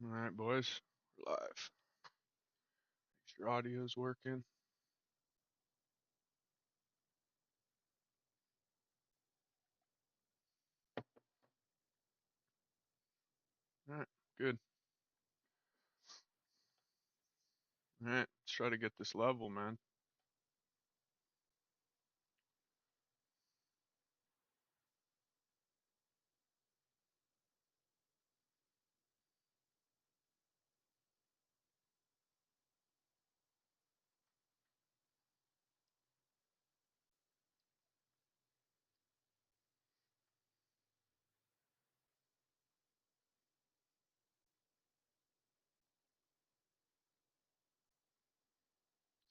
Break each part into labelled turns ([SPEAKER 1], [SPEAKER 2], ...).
[SPEAKER 1] All right, boys, we're live. Make sure audio's working. All right, good. All right, let's try to get this level, man.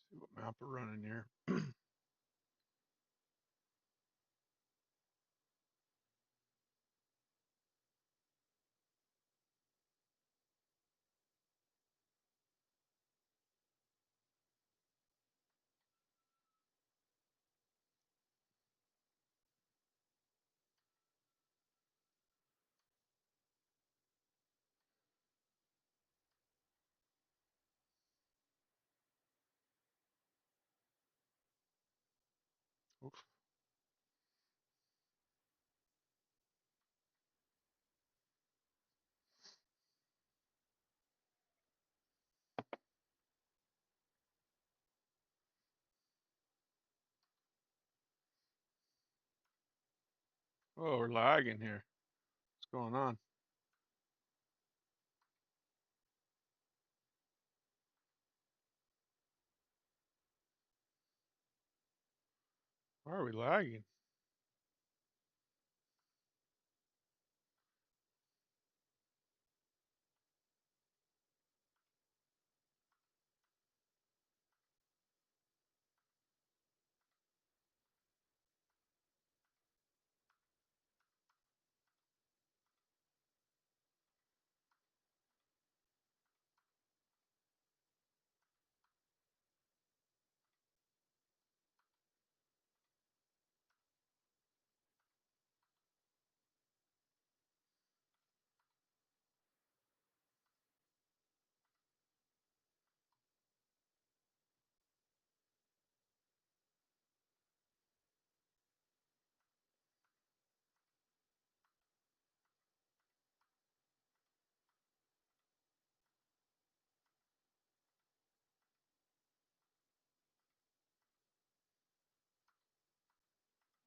[SPEAKER 1] See what map we're running here. Oof. Oh, we're lagging here. What's going on? Why are we lagging?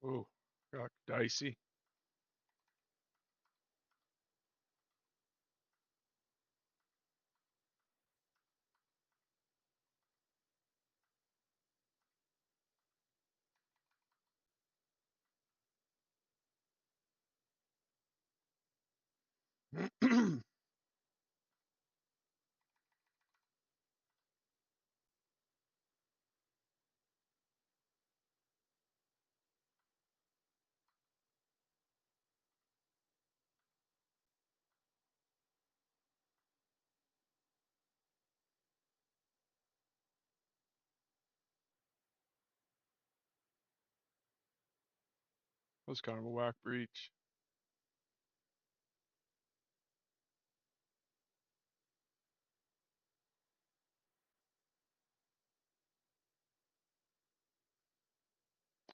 [SPEAKER 1] Oh, got dicey. Was kind of a whack breach.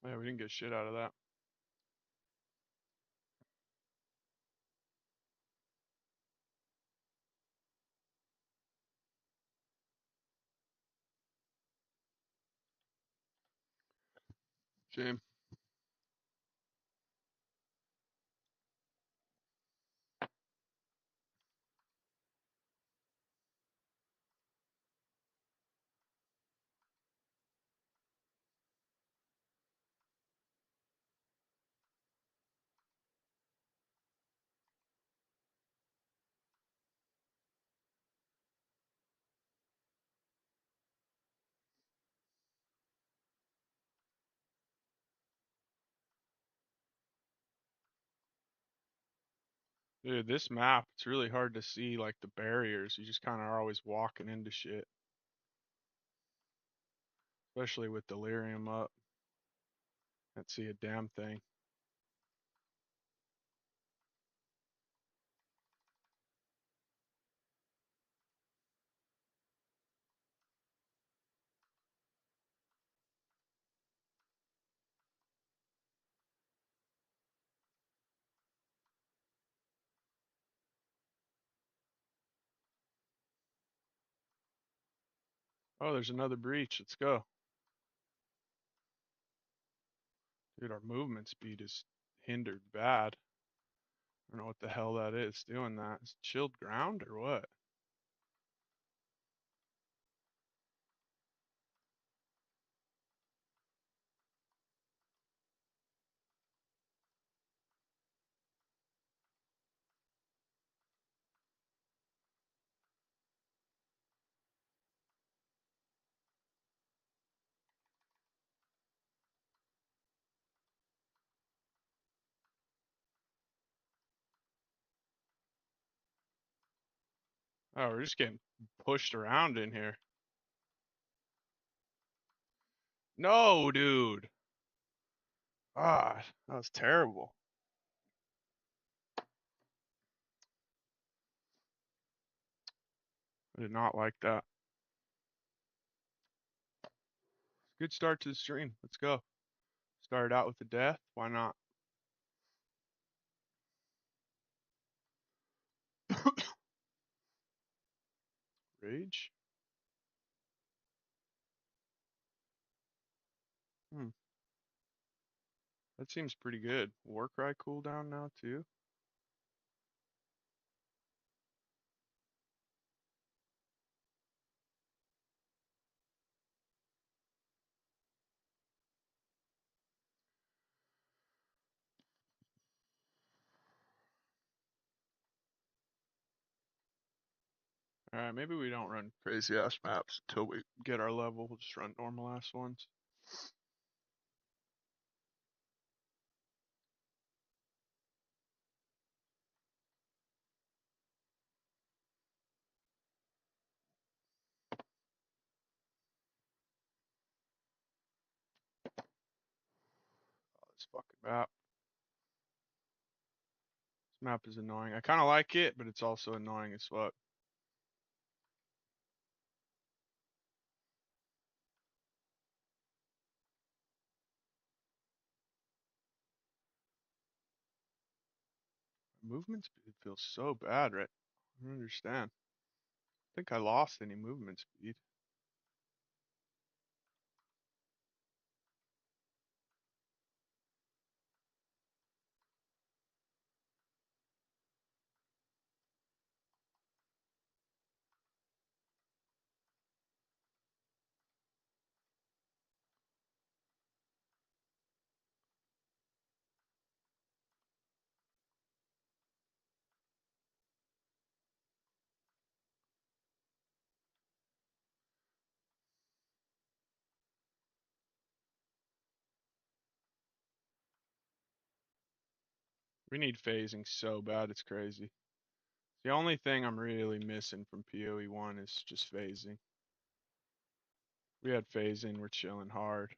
[SPEAKER 1] Yeah, we didn't get shit out of that. Shame. Dude, this map, it's really hard to see like the barriers. You just kind of are always walking into shit, especially with delirium up. Can't see a damn thing. Oh, there's another breach. Let's go. Dude, our movement speed is hindered bad. I don't know what the hell that is doing that. Is it chilled ground or what? Oh, we're just getting pushed around in here. No, dude. Ah, that was terrible. I did not like that. Good start to the stream. Let's go. Started out with the death. Why not? Rage? Hmm. That seems pretty good. Warcry cooldown now too. Alright, maybe we don't run crazy ass maps until we get our level. We'll just run normal ass ones. Oh, this fucking map. This map is annoying. I kinda like it, but it's also annoying as fuck. Movement speed feels so bad, right? I don't understand. I think I lost any movement speed. We need phasing so bad, it's crazy. The only thing I'm really missing from POE1 is just phasing. We had phasing, we're chilling hard.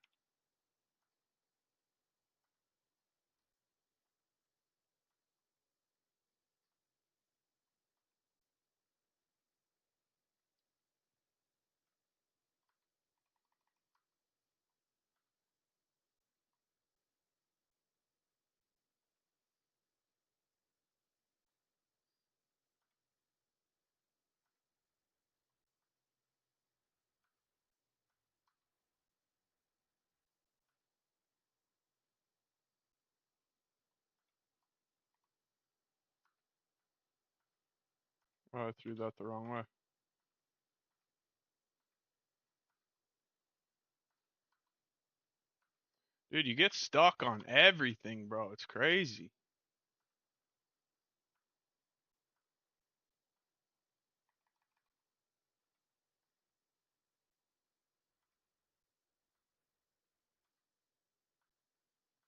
[SPEAKER 1] Oh, I threw that the wrong way. Dude, you get stuck on everything, bro. It's crazy.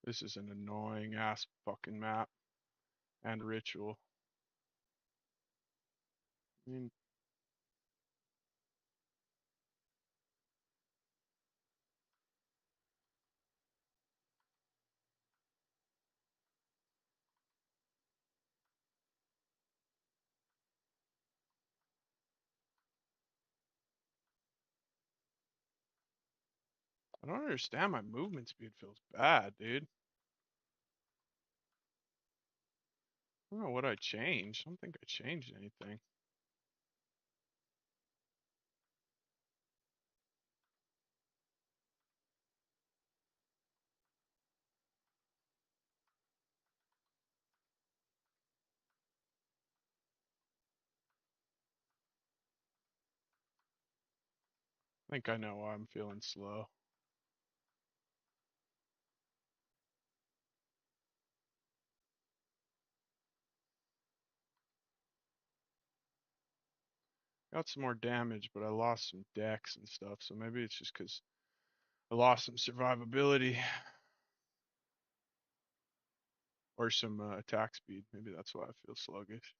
[SPEAKER 1] This is an annoying ass fucking map and ritual. I mean, I don't understand. My movement speed feels bad, dude. I don't know what I changed. I don't think I changed anything. I think I know why I'm feeling slow. Got some more damage, but I lost some dex and stuff, so maybe it's just because I lost some survivability or some attack speed. Maybe that's why I feel sluggish.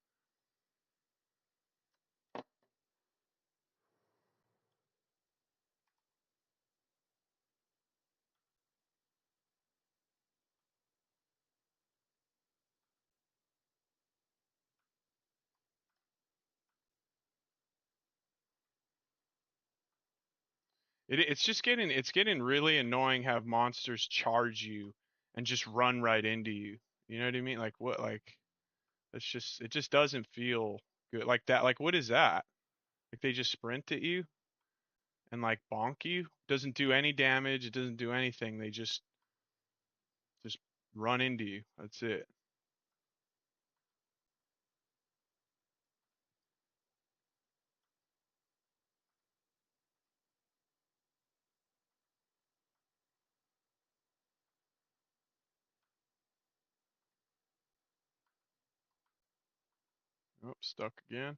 [SPEAKER 1] It's getting really annoying have monsters charge you and just run right into you. You know what I mean? Like what like it just doesn't feel good. Like that like what is that? Like they just sprint at you and like bonk you? Doesn't do any damage, it doesn't do anything. They just run into you. That's it. Oh, stuck again.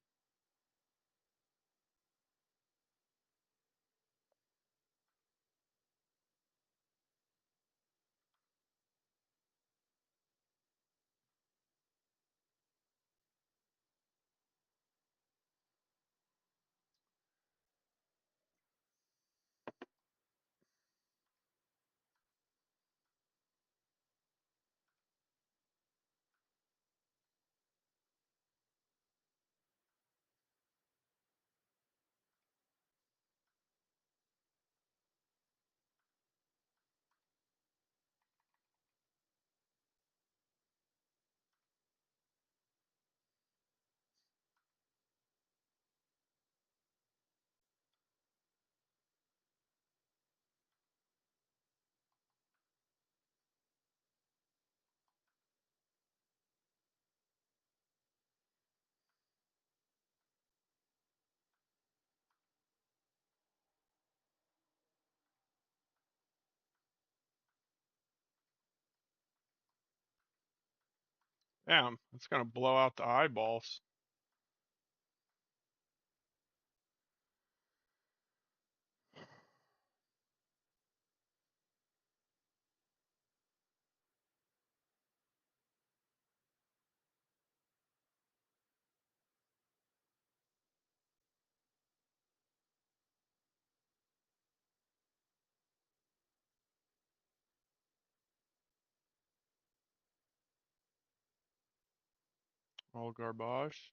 [SPEAKER 1] Damn, it's gonna blow out the eyeballs. All garbage.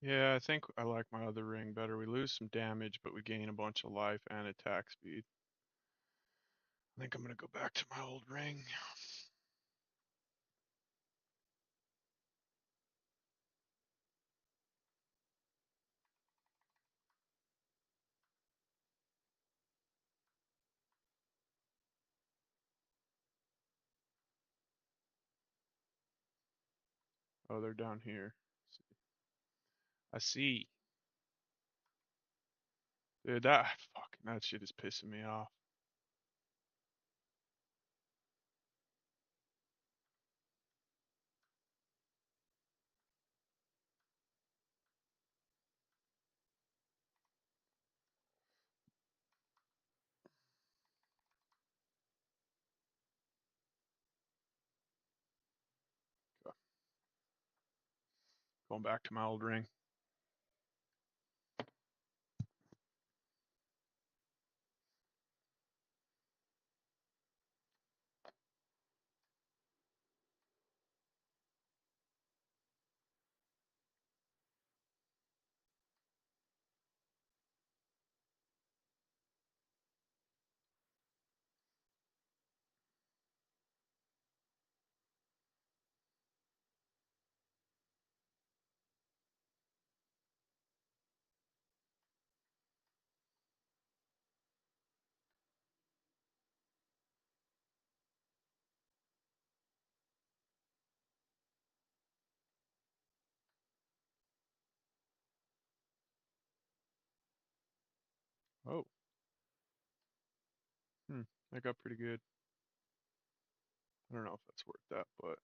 [SPEAKER 1] Yeah, I think I like my other ring better. We lose some damage, but we gain a bunch of life and attack speed. I think I'm gonna go back to my old ring. Oh, they're down here. I see. Dude, that shit is pissing me off. Going back to my old ring. Oh, that got pretty good. I don't know if that's worth that, but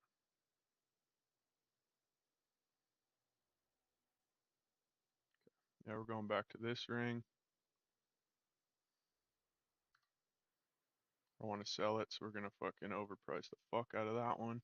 [SPEAKER 1] yeah, we're going back to this ring. I want to sell it, so we're gonna fucking overprice the fuck out of that one.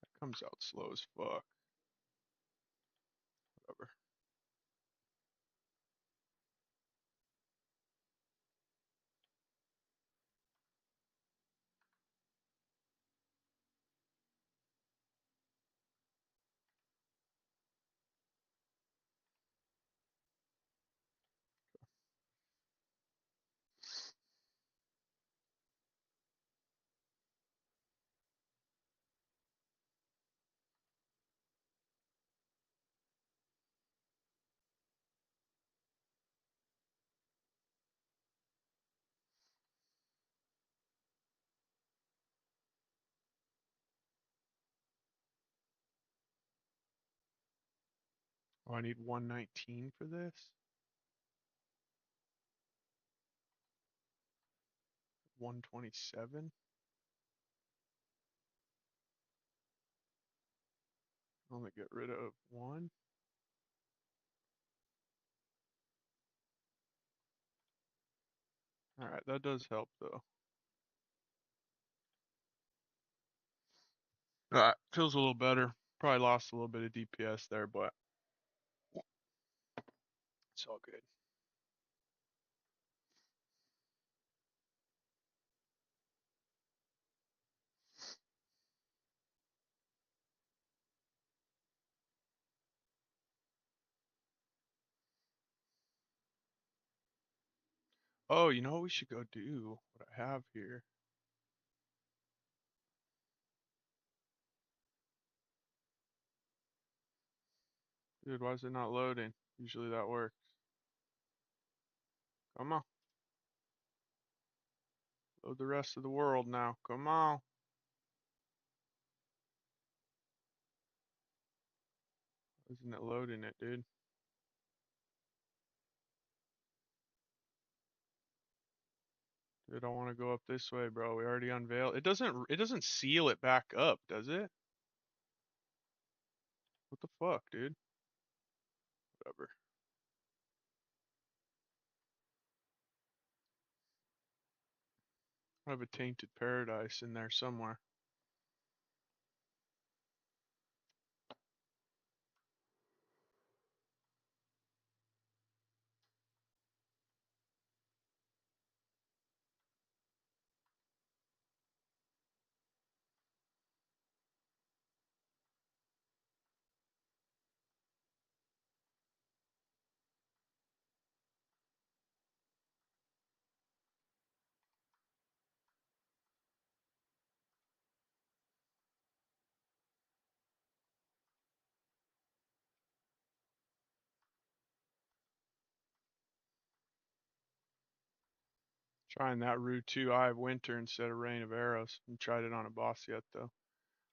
[SPEAKER 1] That comes out slow as fuck. Whatever. Oh, I need 119 for this. 127. Only get rid of one. All right, that does help though. All right, feels a little better. Probably lost a little bit of DPS there, but it's all good. Oh, you know what we should go do? What I have here. Dude, why is it not loading? Usually that works. Come on. Load the rest of the world now. Come on. Isn't it loading it, dude? Dude, I want to go up this way, bro. We already unveiled. It doesn't seal it back up, does it? What the fuck, dude? Whatever. I have a tainted paradise in there somewhere. Trying that route 2 Eye of Winter instead of Rain of Arrows. Haven't tried it on a boss yet though.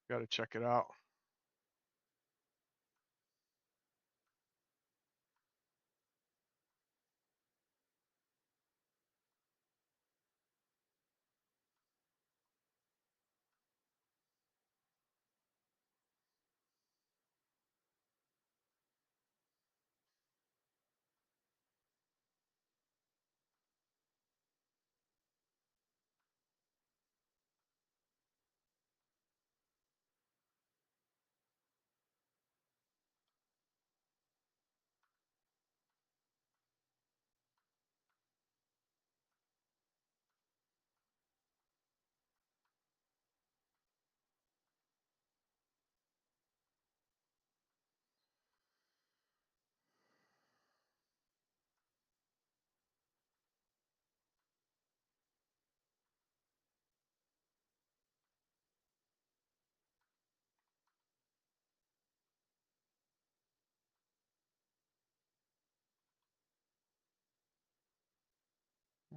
[SPEAKER 1] Gotta check it out.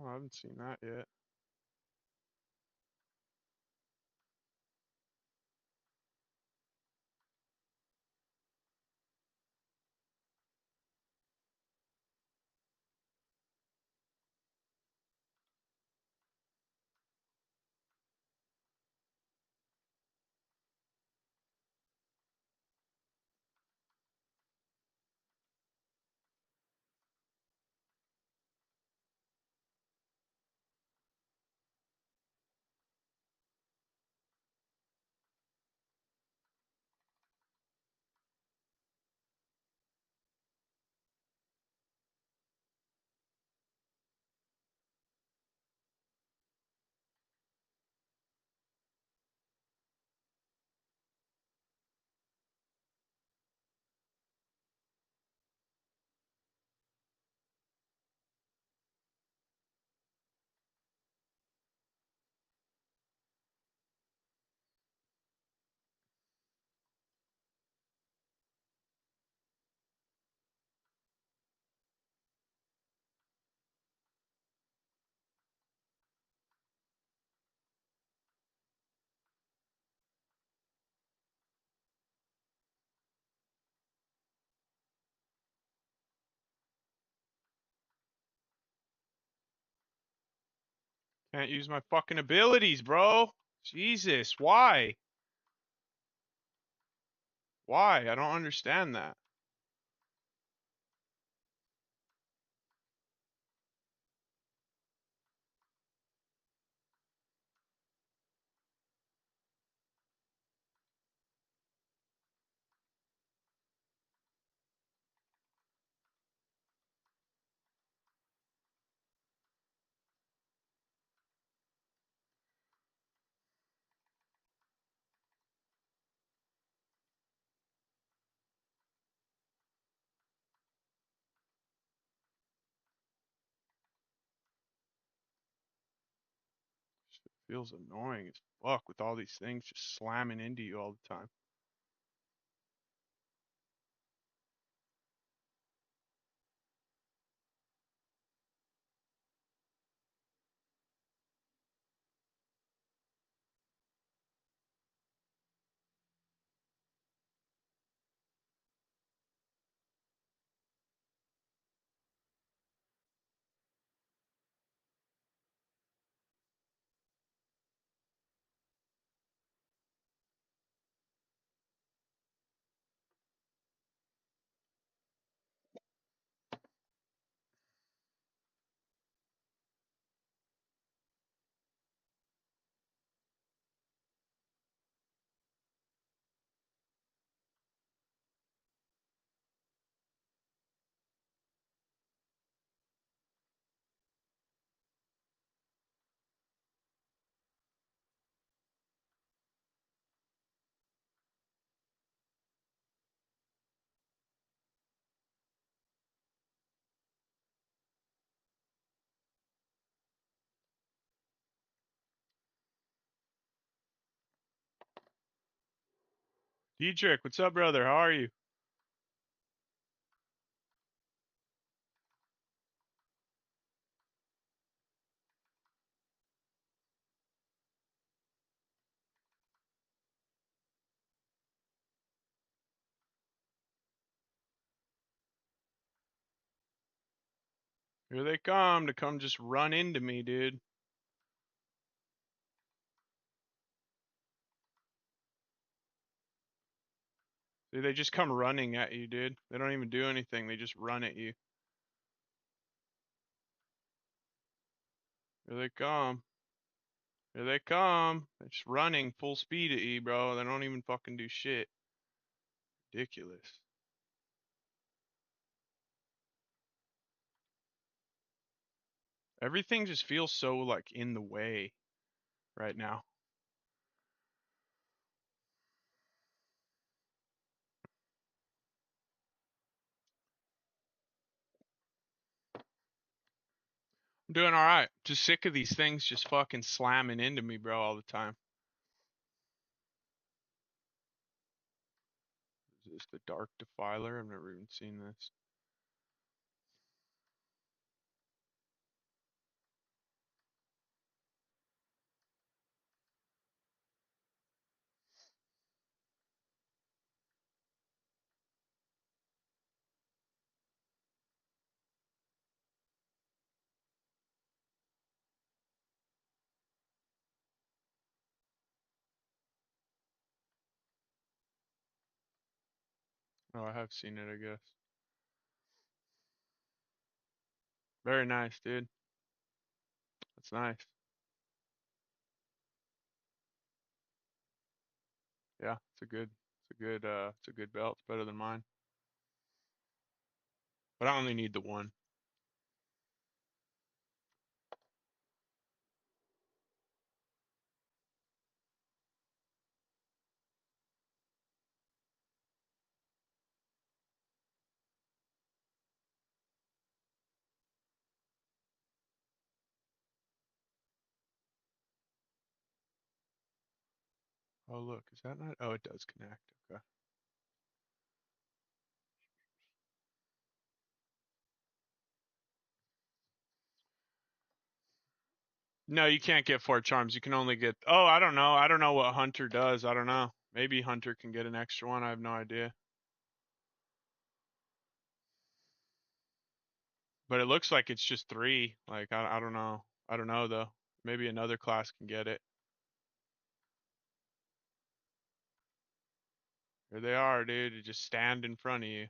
[SPEAKER 1] Oh, I haven't seen that yet. Can't use my fucking abilities, bro. Jesus, why? Why? I don't understand that. It feels annoying as fuck with all these things just slamming into you all the time. Dietrich, what's up, brother? How are you? Here they come to come just run into me, dude. See, they just come running at you, dude. They don't even do anything. They just run at you. Here they come. Here they come. They're just running full speed at you, bro. They don't even fucking do shit. Ridiculous. Everything just feels so like in the way right now. I'm doing all right. Just sick of these things just fucking slamming into me, bro, all the time. Is this the Dark Defiler? I've never even seen this. Oh, I have seen it, I guess. Very nice, dude. That's nice. Yeah, it's a good belt. It's better than mine. But I only need the one. Oh, look, is that not? Oh, it does connect. Okay. No, you can't get 4 charms. You can only get. Oh, I don't know. I don't know what Hunter does. I don't know. Maybe Hunter can get an extra one. I have no idea. But it looks like it's just 3. Like I don't know. I don't know though. Maybe another class can get it. Here they are, dude. You just stand in front of you.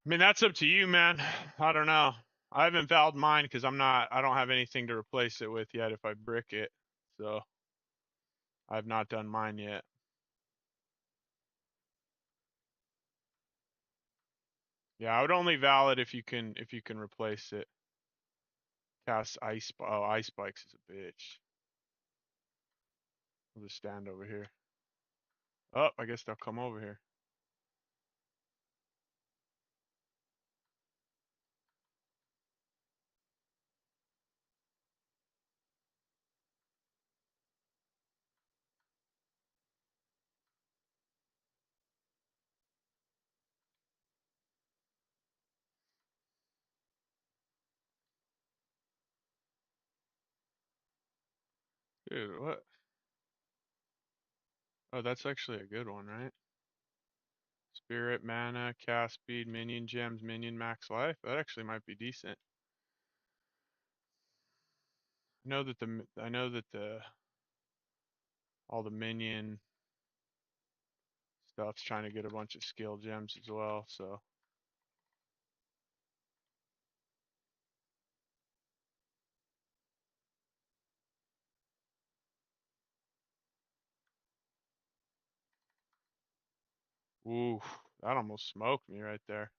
[SPEAKER 1] I mean, that's up to you, man. I don't know. I haven't valved mine because I don't have anything to replace it with yet if I brick it. So I've not done mine yet. Yeah, I would only valid if you can replace it. Cast ice. Oh, ice spikes is a bitch. I'll just stand over here. Oh, I guess they'll come over here. Dude, what? Oh, that's actually a good one, right? Spirit, mana, cast speed, minion gems, minion max life. That actually might be decent. I know that the all the minion stuff's trying to get a bunch of skill gems as well, so ooh, that almost smoked me right there.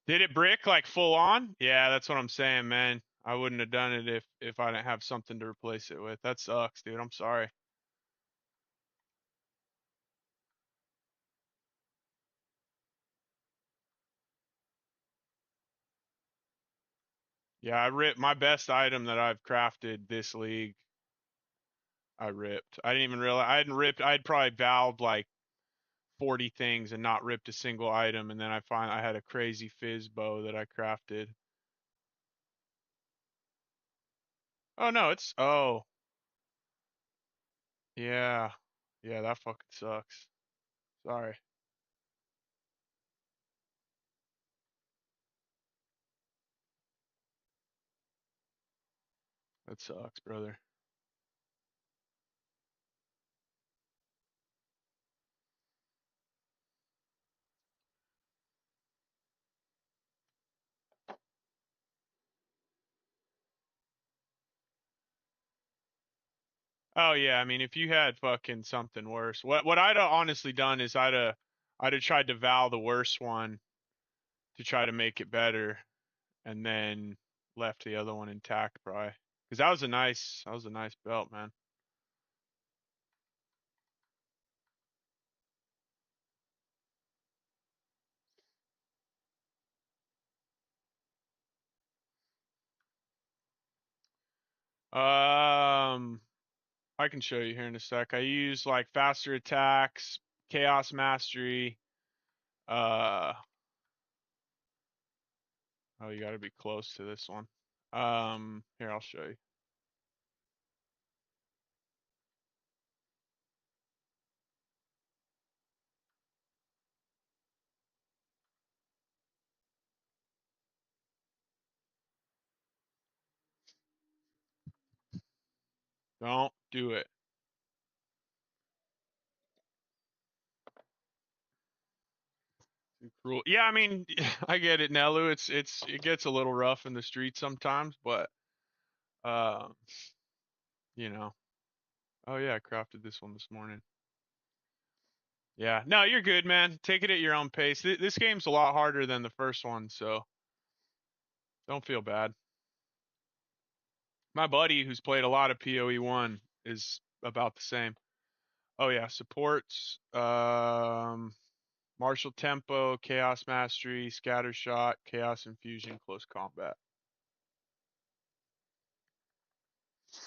[SPEAKER 1] Did it brick like full on? Yeah, that's what I'm saying, man. I wouldn't have done it if I didn't have something to replace it with. That sucks, dude. I'm sorry. Yeah, I ripped my best item that I've crafted this league. I ripped. I didn't even realize I hadn't ripped. I'd probably valved like 40 things and not ripped a single item, and then I had a crazy fizz bow that I crafted. Oh no, it's oh yeah, yeah. That fucking sucks. Sorry. That sucks, brother. Oh yeah, I mean, if you had fucking something worse, what I'd have honestly done is I'd have tried to vow the worst one to try to make it better, and then left the other one intact, probably. Because that was a nice belt, man. Um, I can show you here in a sec. I use like faster attacks, chaos mastery. Uh, oh, you got to be close to this one. Here I'll show you. Don't do it. Too cruel. Yeah, I mean, I get it, Nelu. It gets a little rough in the street sometimes, but uh, you know. Oh yeah, I crafted this one this morning. Yeah, no, you're good, man. Take it at your own pace. This game's a lot harder than the first one, so don't feel bad. My buddy who's played a lot of POE1 is about the same. Oh yeah, supports martial tempo, chaos mastery, scatter shot, chaos infusion, close combat. Is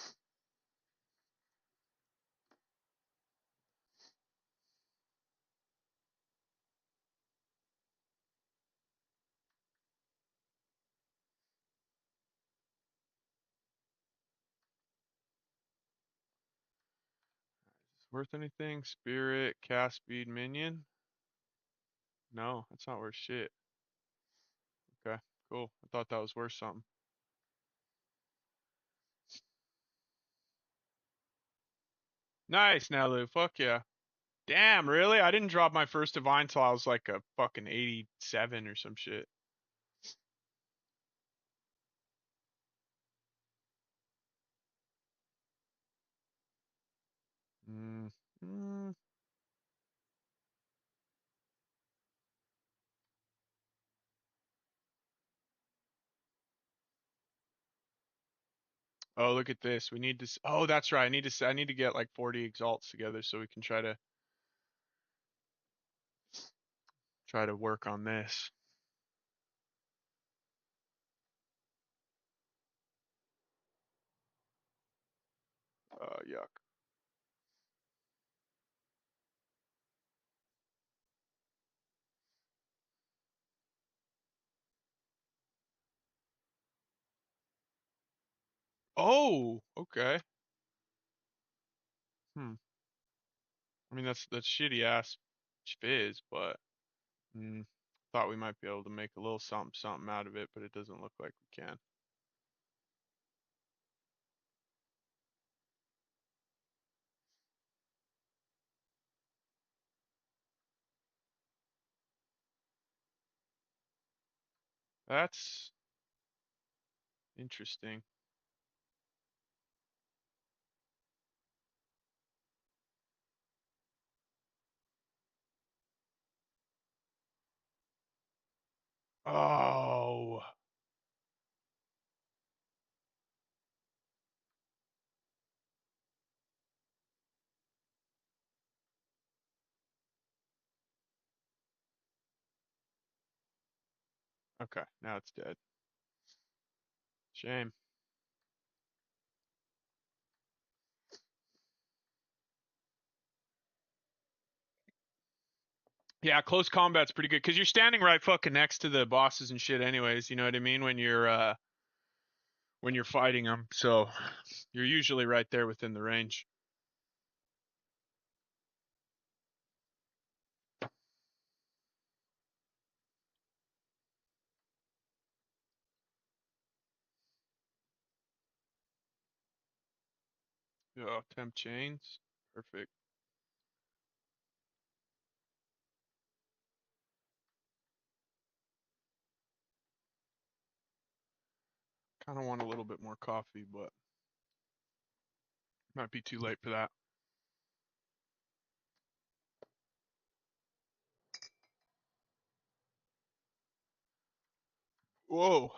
[SPEAKER 1] this worth anything? Spirit, cast speed, minion? No, that's not worth shit. Okay, cool. I thought that was worth something. Nice, Nalu. Fuck yeah. Damn, really? I didn't drop my first divine till I was like a fucking 87 or some shit. Mm. Mm. Oh, look at this. We need to. Oh, that's right. I need to get like 40 exalts together so we can try to work on this. Yuck. Oh, okay. Hmm. I mean, that's shitty ass fizz, but thought we might be able to make a little something something out of it, but it doesn't look like we can. That's interesting. Oh, okay. Now it's dead. Shame. Yeah, close combat's pretty good because you're standing right fucking next to the bosses and shit anyways, you know what I mean? when you're fighting them, so you're usually right there within the range. Oh, temp chains. Perfect. Kind of want a little bit more coffee, but might be too late for that. Whoa.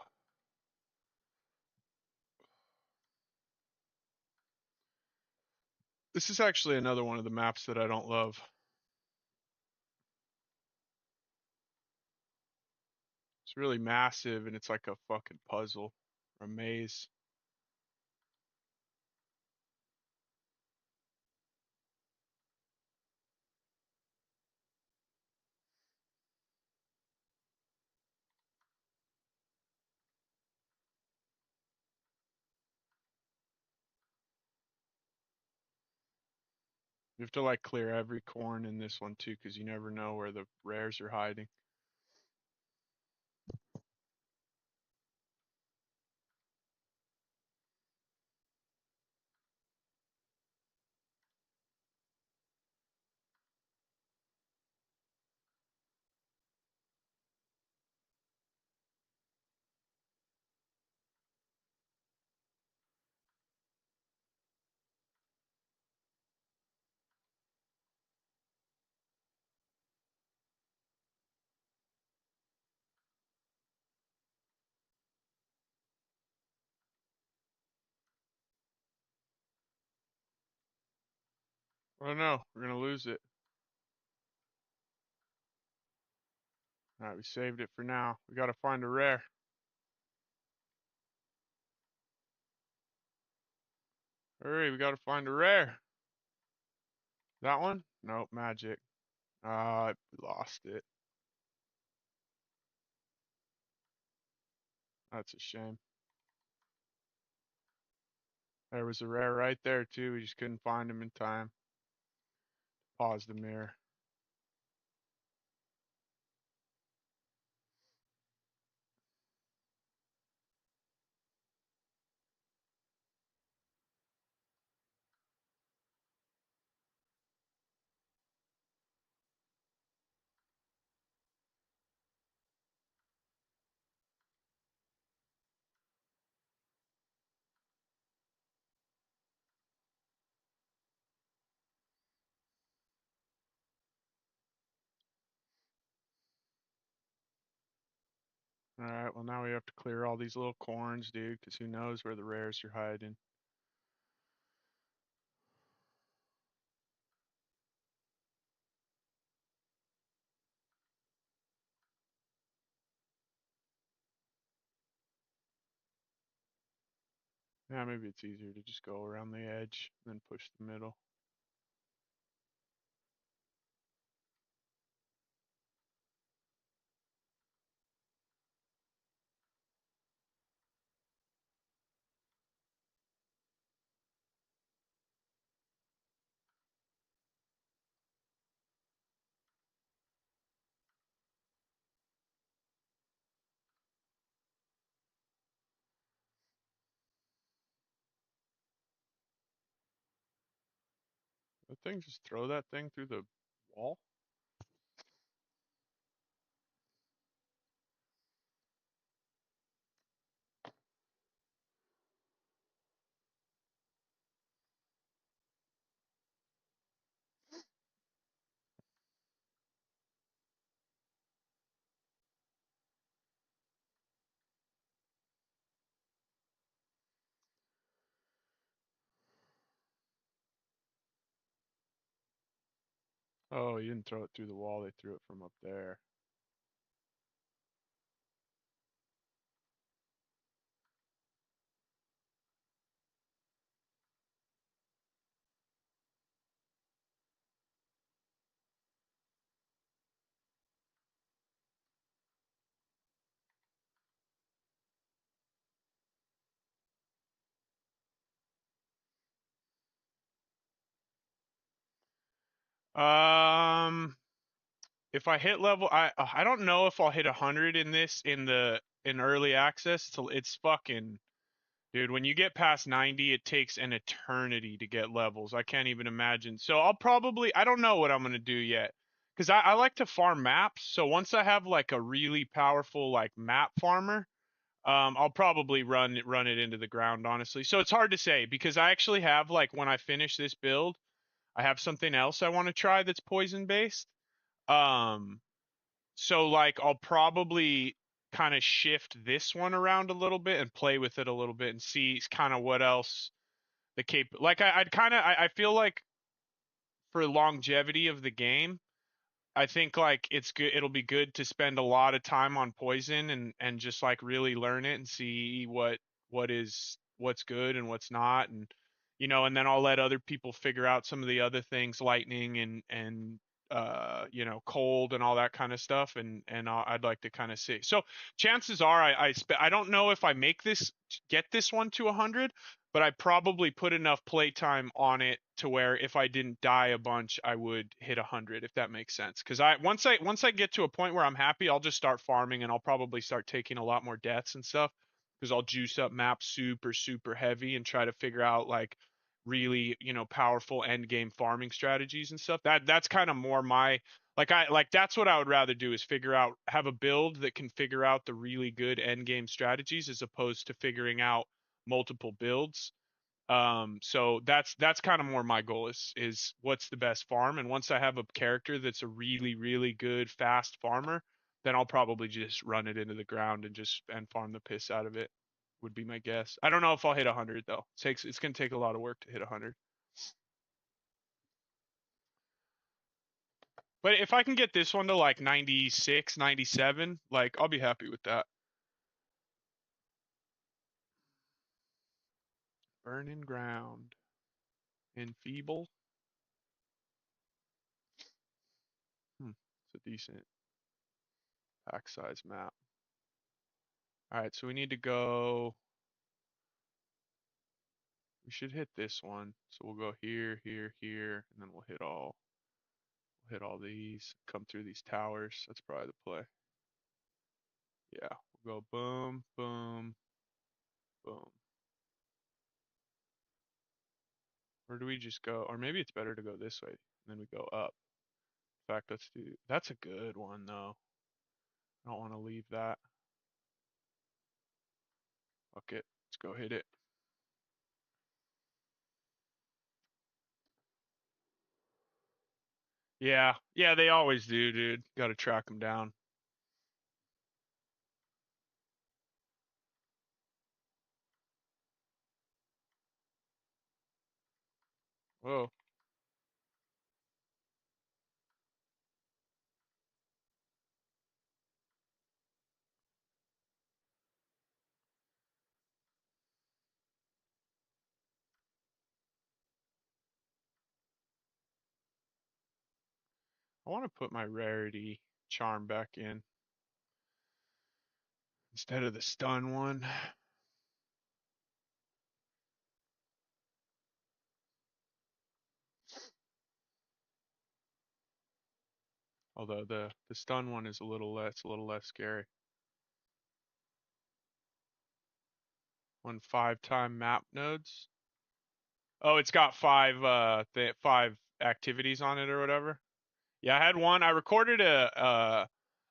[SPEAKER 1] This is actually another one of the maps that I don't love. It's really massive and it's like a fucking puzzle, a maze. You have to like clear every corn in this one too, because you never know where the rares are hiding. Oh no, we're gonna lose it. Alright, we saved it for now. We gotta find a rare. Hurry, we gotta find a rare. That one? Nope, magic. Ah, we lost it. That's a shame. There was a rare right there too, we just couldn't find him in time. Pause the mirror. Alright, well now we have to clear all these little corns, dude, because who knows where the rares are hiding. Yeah, maybe it's easier to just go around the edge and then push the middle. The thing just throw that thing through the wall? Oh, you didn't throw it through the wall, they threw it from up there. If I hit level, I don't know if I'll hit 100 in this in early access. It's fucking dude. When you get past 90, it takes an eternity to get levels. I can't even imagine. So I don't know what I'm gonna do yet, because I like to farm maps. So once I have like a really powerful like map farmer, I'll probably run it into the ground, honestly. So it's hard to say because I actually have like when I finish this build, I have something else I want to try that's poison based. Um, so like I'll probably kind of shift this one around a little bit and play with it a little bit and see kind of what else the like I'd kind of I feel like for longevity of the game, I think like it's good. It'll be good to spend a lot of time on poison and just like really learn it and see what's good and what's not, and and then I'll let other people figure out some of the other things, lightning and cold and all that kind of stuff, and I'd like to kind of see. So chances are I don't know if I get this one to 100, but I probably put enough playtime on it to where if I didn't die a bunch, I would hit 100, if that makes sense. Because once I get to a point where I'm happy, I'll just start farming and I'll probably start taking a lot more deaths and stuff. Because I'll juice up maps super super heavy and try to figure out like really powerful end game farming strategies and stuff. That's kind of more my that's what I would rather do is have a build that can figure out the really good end game strategies as opposed to figuring out multiple builds. So that's kind of more my goal is what's the best farm, and once I have a character that's a really really good fast farmer, then I'll probably just run it into the ground and farm the piss out of it. Would be my guess. I don't know if I'll hit 100 though. It's gonna take a lot of work to hit 100. But if I can get this one to like 96, 97, like I'll be happy with that. Burning ground. Enfeeble. It's a decent pack size map. All right, so we need to go. We should hit this one. So we'll go here, here, here, and then we'll hit all these. Come through these towers. That's probably the play. Yeah, we'll go boom, boom, boom. Or do we just go? Or maybe it's better to go this way, and then we go up. In fact, let's do. That's a good one though. I don't want to leave that. Fuck it. Let's go hit it. Yeah, yeah, they always do, dude. Got to track them down. Whoa. I want to put my rarity charm back in instead of the stun one. Although the stun one is a little less scary. One 5-time map nodes. Oh, it's got five activities on it or whatever. Yeah, I had one. I recorded a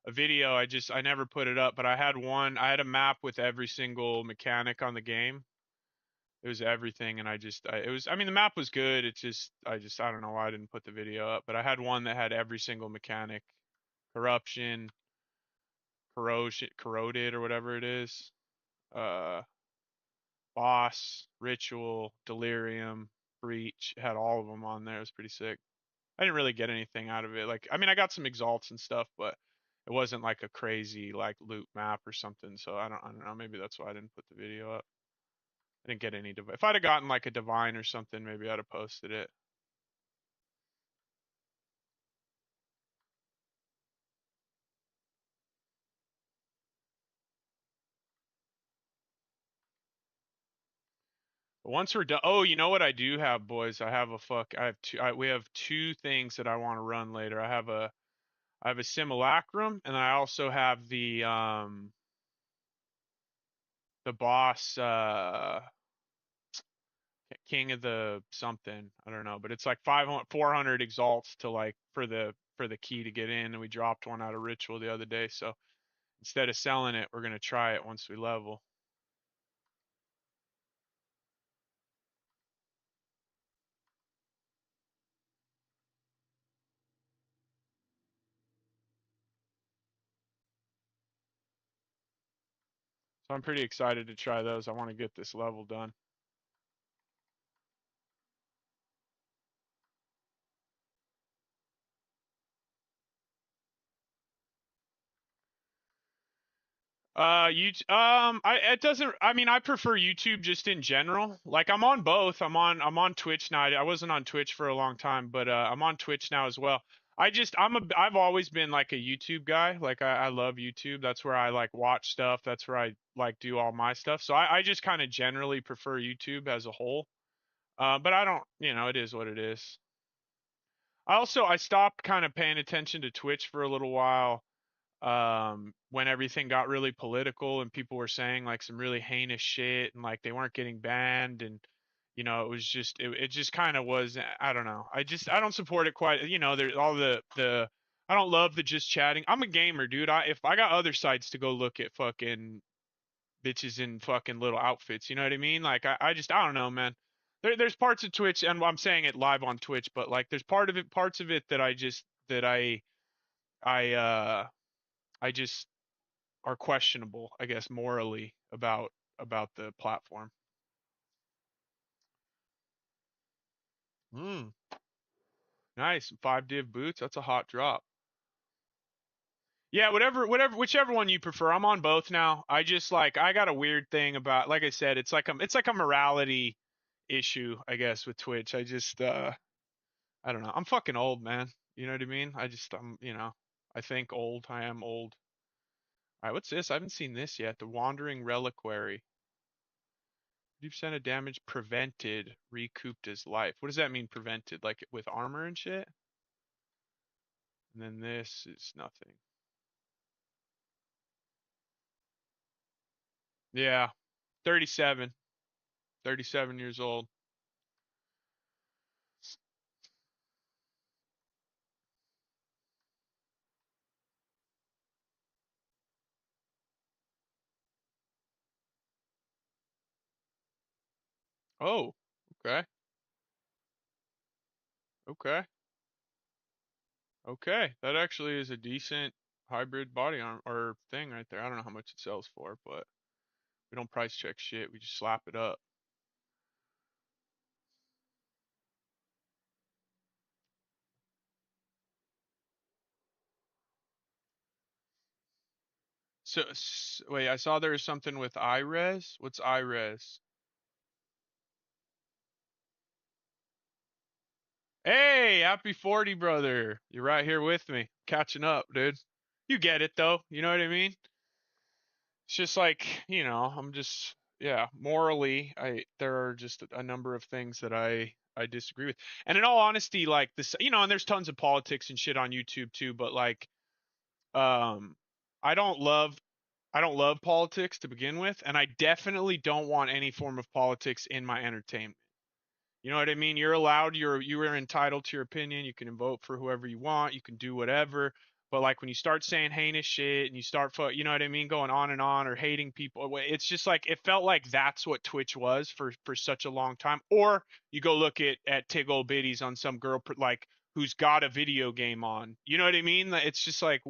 [SPEAKER 1] video. I never put it up, but I had one. I had a map with every single mechanic on the game. It was everything, and it was. I mean, the map was good. I don't know why I didn't put the video up, but I had one that had every single mechanic, corruption, corrosion, corroded or whatever it is. Uh, boss, ritual, delirium, breach. It had all of them on there. It was pretty sick. I didn't really get anything out of it. Like, I mean, I got some exalts and stuff, but it wasn't like a crazy like loot map or something. So I don't know. Maybe that's why I didn't put the video up. I didn't get any. If I'd have gotten like a divine or something, maybe I'd have posted it. Once we're done, oh, you know what I do have, boys? I have a fuck. I have two. We have two things that I want to run later. I have a simulacrum, and I also have the boss king of the something. I don't know, but it's like 500, 400 exalts to like for the key to get in, and we dropped one out of ritual the other day. So instead of selling it, we're gonna try it once we level. So I'm pretty excited to try those. I want to get this level done. You, it doesn't. I mean, I prefer YouTube just in general. Like, I'm on both. I'm on Twitch now. I wasn't on Twitch for a long time, but I'm on Twitch now as well. I've always been like a YouTube guy. Like, I love YouTube. That's where I like watch stuff. That's where I like do all my stuff. So I just kind of generally prefer YouTube as a whole. But I don't, it is what it is. I stopped kind of paying attention to Twitch for a little while when everything got really political and people were saying like some really heinous shit and like they weren't getting banned and it was just it just kind of was. I don't know. I don't support it quite. There's all the I don't love the just chatting. I'm a gamer, dude. If I got other sites to go look at fucking bitches in fucking little outfits, you know what I mean? Like I don't know, man. There's parts of Twitch, and I'm saying it live on Twitch, but like there's parts of it that I I just are questionable, I guess, morally about the platform. Mm, nice. 5 div boots. That's a hot drop. Yeah, whichever one you prefer. I'm on both now. I just like I got a weird thing about, like I said, it's like a morality issue, I guess, with Twitch. I don't know. I'm fucking old, man. You know what I mean? I think old. I am old. All right, what's this? I haven't seen this yet. The Wandering Reliquary. 50% of damage prevented recouped his life. What does that mean, prevented? Like with armor and shit? And then this is nothing. Yeah. 37. 37 years old. Oh, okay. Okay. Okay. That actually is a decent hybrid body arm or thing right there. I don't know how much it sells for, but we don't price check shit. We just slap it up. So, wait, I saw there was something with iRes. What's iRes? Hey, happy 40, brother. You're right here with me. Catching up, dude. You get it though. You know what I mean? It's just like, I'm just yeah, morally, I there are just a number of things that I disagree with. And in all honesty, like this, and there's tons of politics and shit on YouTube too, but like um I don't love I don't love politics to begin with, and I definitely don't want any form of politics in my entertainment. You know what I mean? You're allowed, you are entitled to your opinion. You can vote for whoever you want. You can do whatever. But like when you start saying heinous shit and you start, you know what I mean, going on or hating people, it's just like it felt like that's what Twitch was for such a long time. Or you go look at Tig old biddies on some girl like who's got a video game on. You know what I mean? It's just like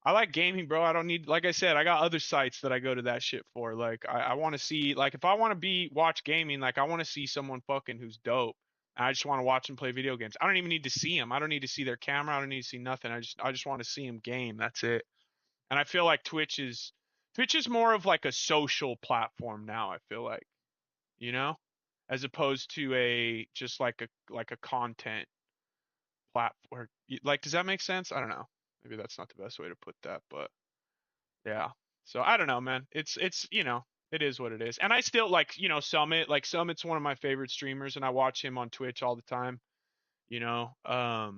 [SPEAKER 1] I like gaming, bro. I don't need, like I said, I got other sites that I go to that shit for. Like, I want to see, like, if I want to watch gaming, like, I want to see someone fucking who's dope. And I just want to watch them play video games. I don't even need to see them. I don't need to see their camera. I don't need to see nothing. I just want to see them game. That's it. And I feel like Twitch is more of like a social platform now. I feel like, you know, as opposed to just like a content platform. Like, does that make sense? I don't know. Maybe that's not the best way to put that, but. Yeah. So I don't know, man. It's It is what it is. And I still like, Summit. Like Summit's one of my favorite streamers, and I watch him on Twitch all the time. You know, a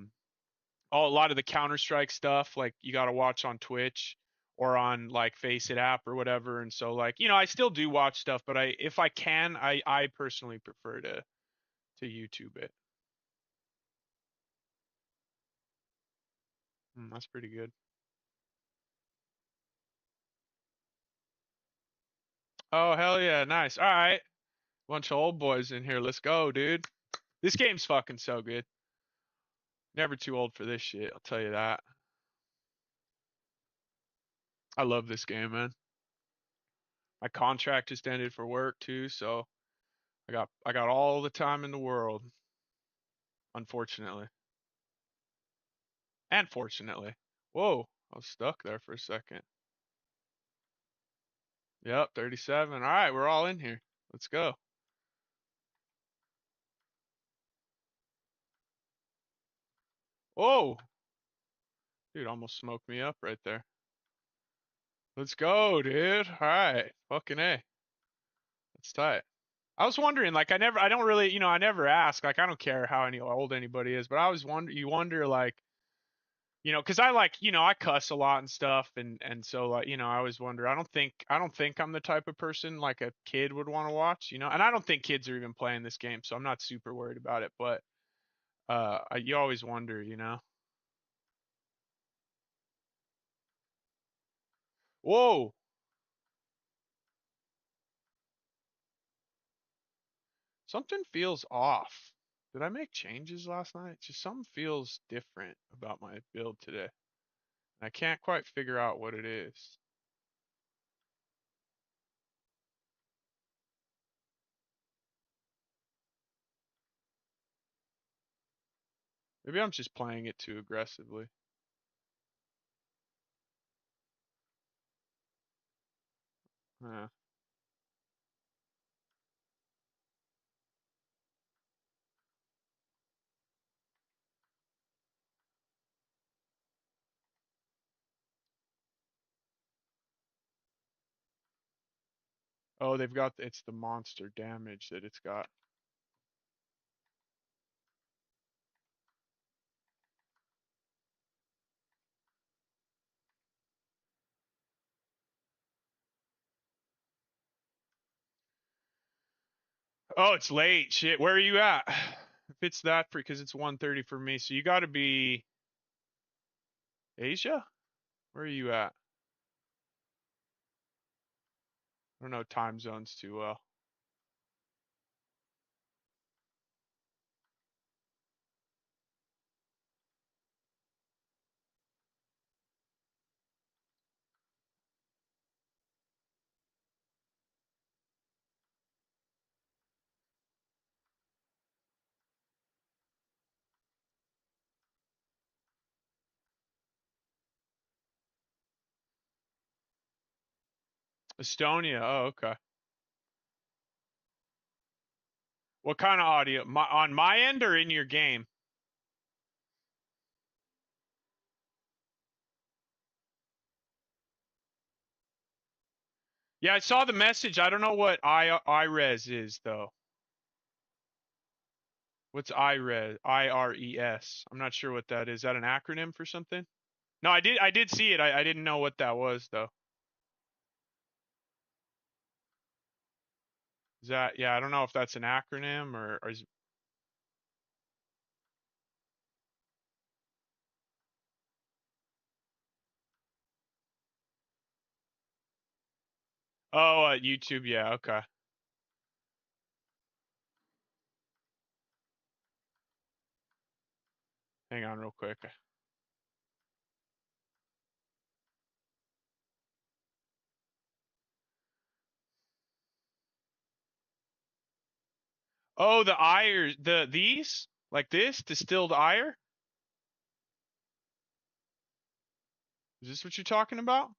[SPEAKER 1] lot of the Counter Strike stuff, like you got to watch on Twitch or on like Face It app or whatever. And so like, I still do watch stuff, but if I can, I personally prefer to YouTube it. That's pretty good. Oh hell yeah, nice. All right, bunch of old boys in here. Let's go, dude. This game's fucking so good. Never too old for this shit. I'll tell you that. I love this game, man. My contract just ended for work too, so I got all the time in the world, unfortunately. And fortunately. Whoa, I was stuck there for a second. Yep, 37. All right, we're all in here. Let's go. Whoa, dude, almost smoked me up right there. Let's go, dude. All right, fucking A. That's tight. I was wondering, like, I don't really, I never ask. Like, I don't care how old anybody is, but I always wonder, like, because I like, I cuss a lot and stuff, and so like, I always wonder. I don't think I'm the type of person like a kid would want to watch, and I don't think kids are even playing this game, so I'm not super worried about it. But you always wonder. Whoa, something feels off. Did I make changes last night? Just something feels different about my build today. I can't quite figure out what it is. Maybe I'm just playing it too aggressively. Uh, oh, it's the monster damage that it's got. Oh, it's late. Shit, where are you at? If it's that because it's 1:30 for me, so you got to be Asia? Where are you at? I don't know time zones too well. Estonia. Oh, okay. What kind of audio? On my end or in your game? Yeah, I saw the message. I don't know what IRES is though. What's IRES? IRES. I'm not sure what that is. Is that an acronym for something? No, I did see it. I didn't know what that was though. Is that yeah, I don't know if that's an acronym or is Oh, YouTube, yeah, okay. Hang on real quick. Oh, the ire, these? Like this? Distilled ire? Is this what you're talking about?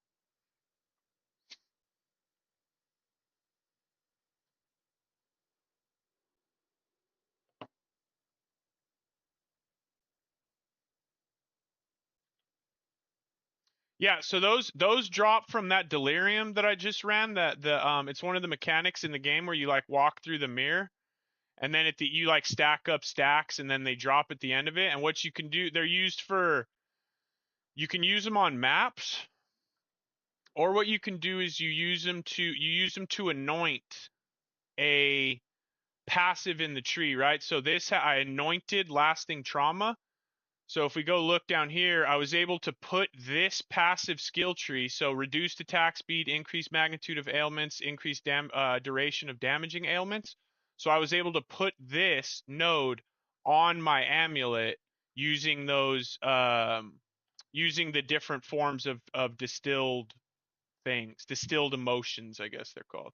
[SPEAKER 1] Yeah, so those drop from that delirium that I just ran. That the it's one of the mechanics in the game where you like walk through the mirror, and then at the you like stack up stacks, and then they drop at the end of it. And what you can do, they're used for, you can use them on maps, or what you can do is you use them to anoint a passive in the tree, right? So this I anointed lasting trauma. So if we go look down here, I was able to put this passive skill tree, so reduced attack speed, increased magnitude of ailments, increased duration of damaging ailments. So I was able to put this node on my amulet using those using the different forms of distilled things, distilled emotions, I guess they're called.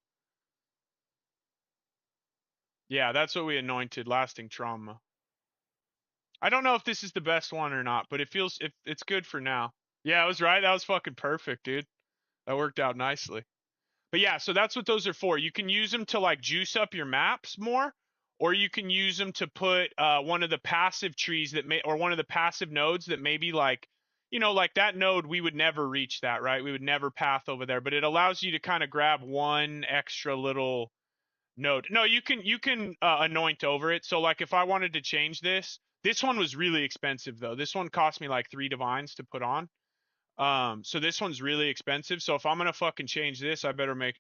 [SPEAKER 1] Yeah, that's what we anointed, lasting trauma. I don't know if this is the best one or not, but it feels, if it's good for now. Yeah, I was right. That was fucking perfect, dude. That worked out nicely. But yeah, so that's what those are for. You can use them to like juice up your maps more, or you can use them to put one of the passive trees that may, or one of the passive nodes that maybe like, like that node, we would never reach that, right? We would never path over there, but it allows you to kind of grab one extra little node. No, you can anoint over it. So like if I wanted to change this one was really expensive though. This one cost me like 3 divines to put on. So this one's really expensive. So if I'm gonna fucking change this, I better make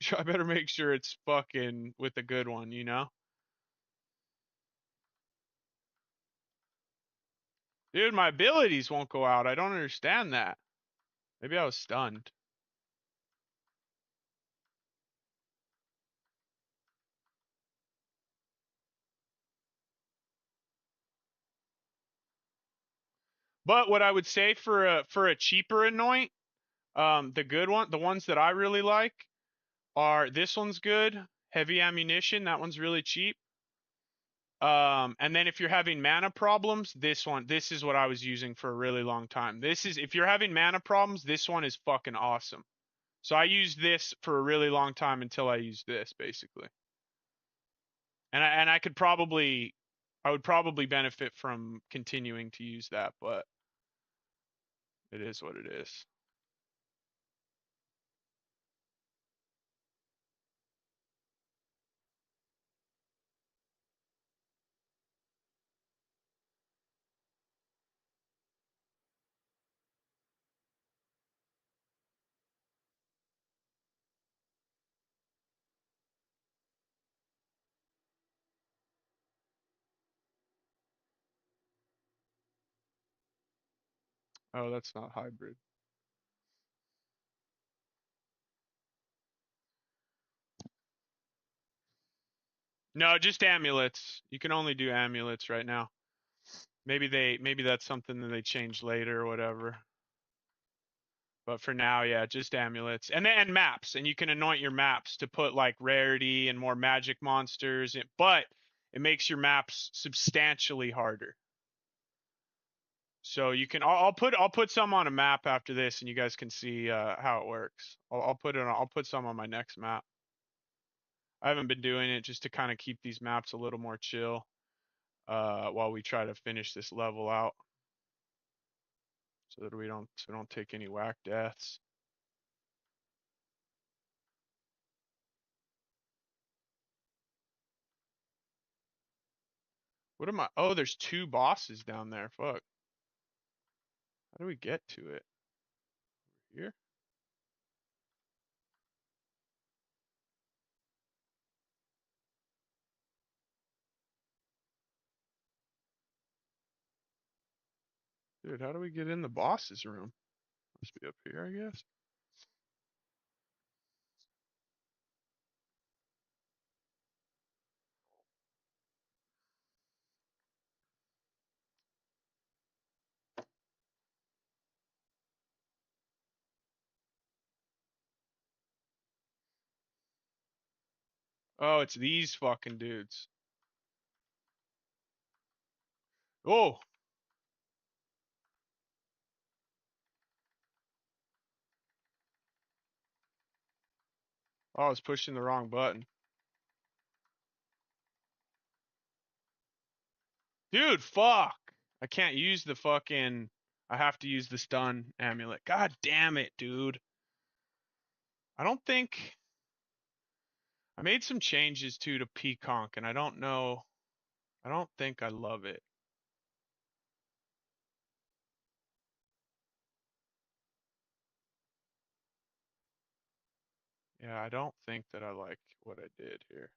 [SPEAKER 1] sure it's fucking with a good one, you know? Dude, my abilities won't go out. I don't understand that. Maybe I was stunned. But what I would say for a cheaper anoint, the good one, the ones that I really like are, this one's good, heavy ammunition, that one's really cheap. And then if you're having mana problems, this is what I was using for a really long time. This is, if you're having mana problems, this one is fucking awesome. So I used this for a really long time until I used this, basically. And I could probably, I would probably benefit from continuing to use that, but it is what it is. Oh, that's not hybrid. No, just amulets. You can only do amulets right now. Maybe that's something that they change later or whatever. But for now, yeah, just amulets. And then maps. And you can anoint your maps to put like rarity and more magic monsters. But it makes your maps substantially harder. So you can, I'll put some on a map after this, and you guys can see how it works. I'll put some on my next map. I haven't been doing it just to kind of keep these maps a little more chill while we try to finish this level out, so that we don't take any whack deaths. What am I? Oh, there's two bosses down there. Fuck. How do we get to it? Here? Dude, how do we get in the boss's room? Must be up here, I guess. Oh, it's these fucking dudes. Oh, I was pushing the wrong button. Dude, fuck. I can't use the fucking. I have to use the stun amulet. God damn it, dude. I don't think I made some changes too to Peaconk, and I don't know. I don't think I love it. Yeah, I don't think that I like what I did here.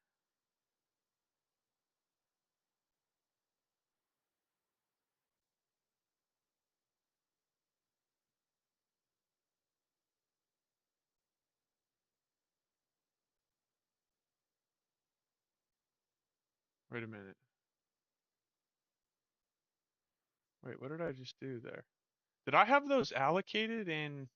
[SPEAKER 1] Wait a minute. Wait, what did I just do there? Did I have those allocated in?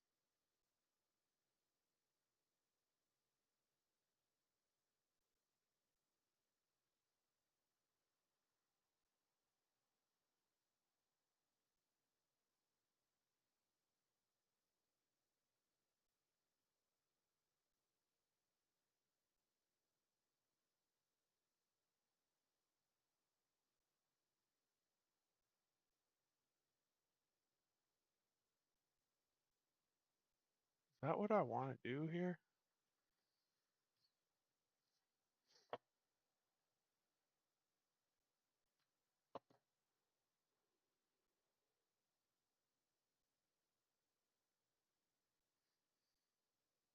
[SPEAKER 1] Is that what I want to do here?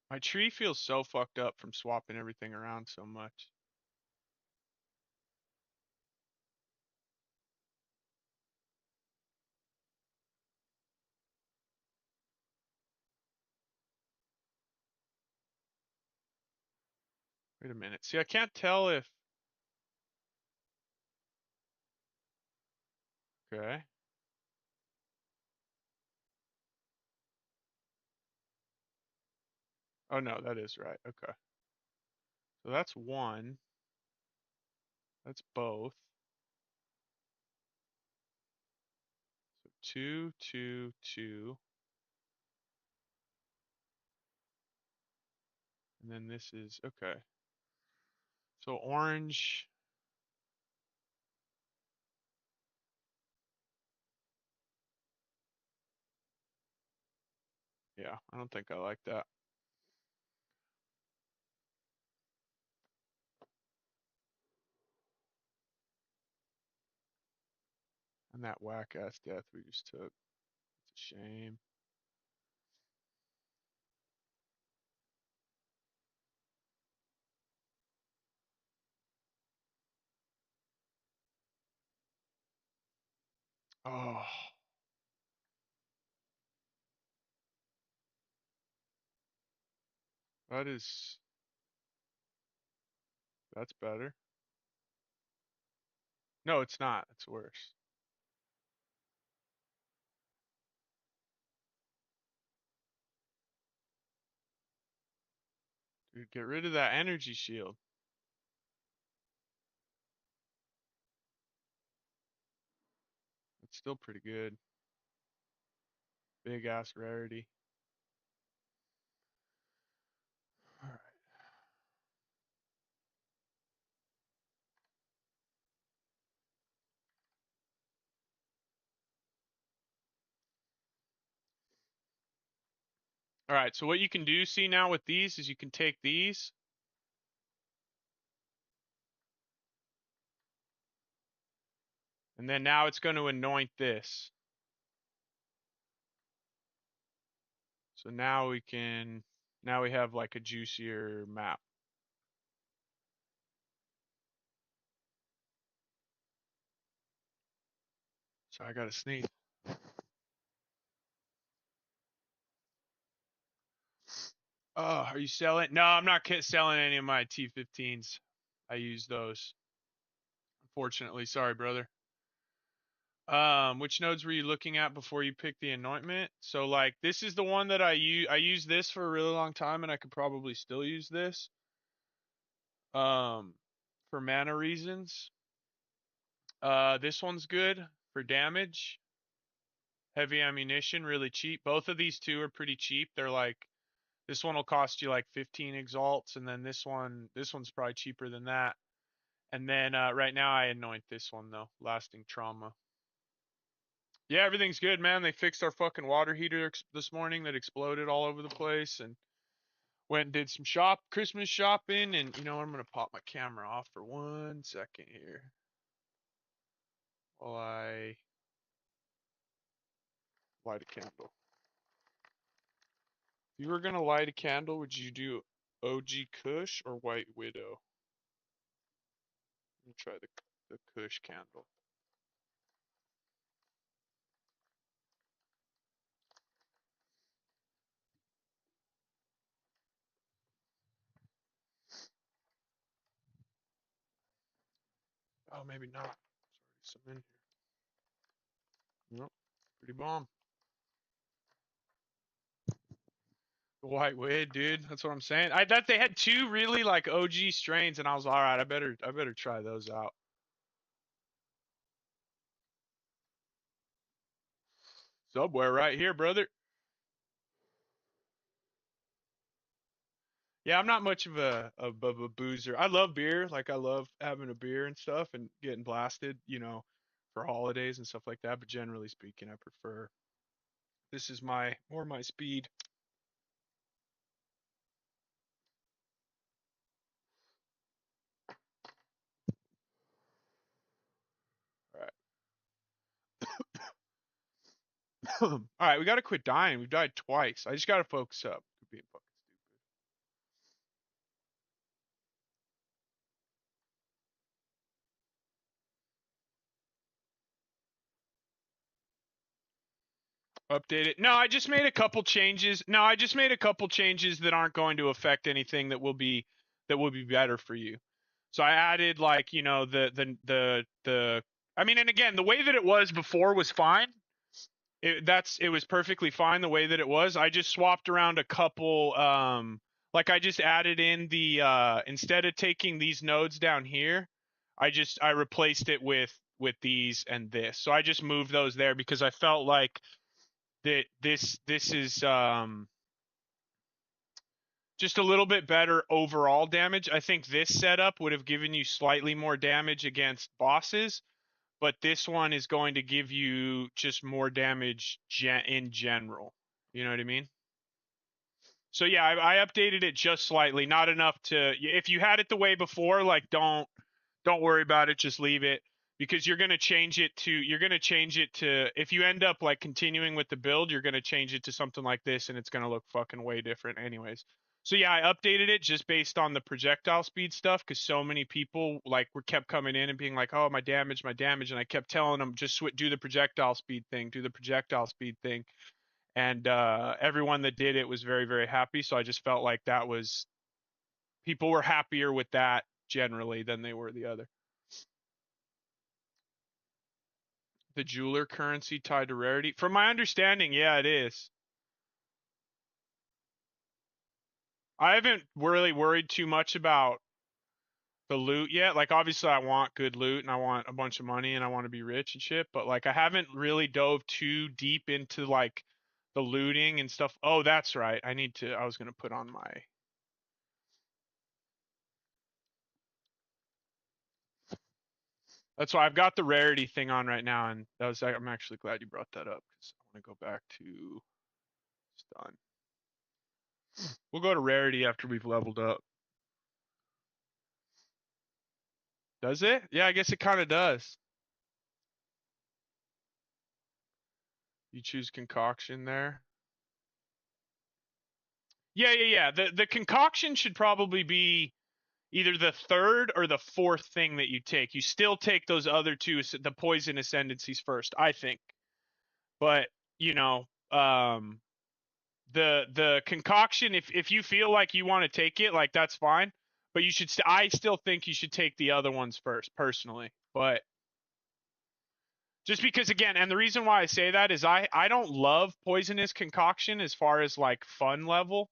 [SPEAKER 1] My tree feels so fucked up from swapping everything around so much. Wait a minute. See, I can't tell if. Okay. Oh no, that is right. Okay. So that's one. That's both. So two, two, two. And then this is okay. So orange. Yeah, I don't think I like that. And that whack ass death we just took. It's a shame. Oh, that is. That's better. No, it's not. It's worse. Dude, get rid of that energy shield. It's still pretty good. Big ass rarity. All right. All right. So what you can do, see now with these, is you can take these. And then now it's going to anoint this. So now we can, now we have like a juicier map. So I gotta sneeze. Oh, are you selling? No, I'm not selling any of my T15s. I use those. Unfortunately, sorry, brother. Which nodes were you looking at before you picked the anointment? So like this is the one that I use. I used this for a really long time, and I could probably still use this. For mana reasons. This one's good for damage. Heavy ammunition, really cheap. Both of these two are pretty cheap. They're like this one will cost you like 15 exalts, and then this one's probably cheaper than that. And then right now I anoint this one though, lasting trauma. Yeah, everything's good, man. They fixed our fucking water heater this morning that exploded all over the place, and went and did some Christmas shopping. And you know, I'm gonna pop my camera off for 1 second here while I light a candle. If you were gonna light a candle, would you do OG Kush or White Widow? Let me try the Kush candle. Oh, maybe not. There's already some in here. Nope. Pretty bomb. The White Wid, dude. That's what I'm saying. I thought they had two really like OG strains, and I was all right. I better try those out. Subway right here, brother. Yeah, I'm not much of a boozer. I love beer. Like I love having a beer and stuff and getting blasted, you know, for holidays and stuff like that. But generally speaking, I prefer this is my speed. All right. All right, we gotta quit dying. We've died twice. I just gotta focus up. Quit being fucking update it. No, I just made a couple changes. No, I just made a couple changes that aren't going to affect anything that will be better for you. So I added like, you know, the I mean, and again, the way that it was before was fine. It was perfectly fine the way that it was. I just swapped around a couple like I just added in the instead of taking these nodes down here, I replaced it with these and this. So I just moved those there because I felt like that this is just a little bit better overall damage. I think this setup would have given you slightly more damage against bosses, but this one is going to give you just more damage in general. You know what I mean? So yeah, I updated it just slightly, not enough to. If you had it the way before, like don't worry about it, just leave it because you're gonna change it to if you end up like continuing with the build, you're gonna change it to something like this, and it's gonna look fucking way different, anyways. So yeah, I updated it just based on the projectile speed stuff because so many people like were kept coming in and being like, "Oh, my damage," and I kept telling them just do the projectile speed thing, do the projectile speed thing, and everyone that did it was very very happy. So I just felt like that was people were happier with that generally than they were the other. The jeweler currency tied to rarity, from my understanding, yeah, it is. I haven't really worried too much about the loot yet. Like obviously I want good loot and I want a bunch of money and I want to be rich and shit, but like I haven't really dove too deep into like the looting and stuff. Oh, that's right. I was going to put on my. That's why I've got the rarity thing on right now, and I'm actually glad you brought that up because I want to go back to stun. We'll go to rarity after we've leveled up. Does it? Yeah, I guess it kind of does. You choose concoction there. Yeah. The concoction should probably be either the third or the fourth thing that you take. You still take those other two, the poison ascendancies first, I think. But you know, the concoction, if you feel like you want to take it, like that's fine. But you should. I still think you should take the other ones first, personally. But just because again, and the reason why I say that is I don't love poisonous concoction as far as like fun level.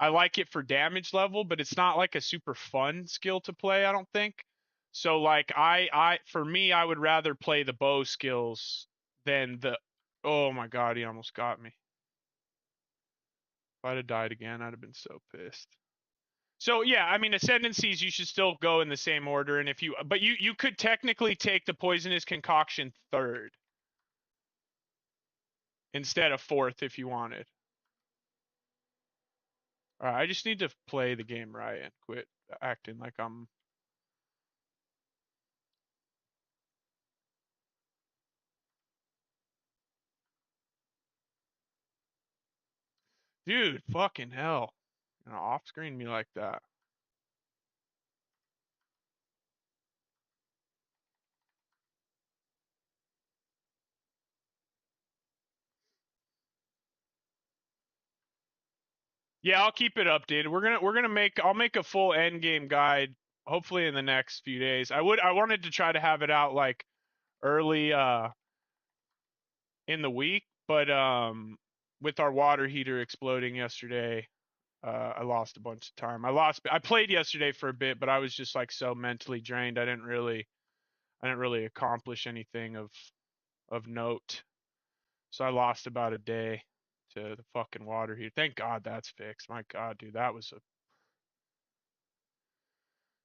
[SPEAKER 1] I like it for damage level, but it's not like a super fun skill to play, I don't think. So like I for me I would rather play the bow skills than the oh my god, he almost got me. If I'd have died again, I'd have been so pissed. So yeah, I mean ascendancies you should still go in the same order, and if you but you could technically take the poisonous concoction third. instead of 4th if you wanted. All right, I just need to play the game right and quit acting like I'm. Dude, fucking hell. Off screen me like that. Yeah, I'll keep it updated. We're gonna make I'll make a full Endgame guide hopefully in the next few days. I wanted to try to have it out like early in the week, but with our water heater exploding yesterday, I lost a bunch of time. I played yesterday for a bit, but I was just like so mentally drained. I didn't really accomplish anything of note. So I lost about a day to the fucking water heater. Thank God that's fixed. My God, dude, that was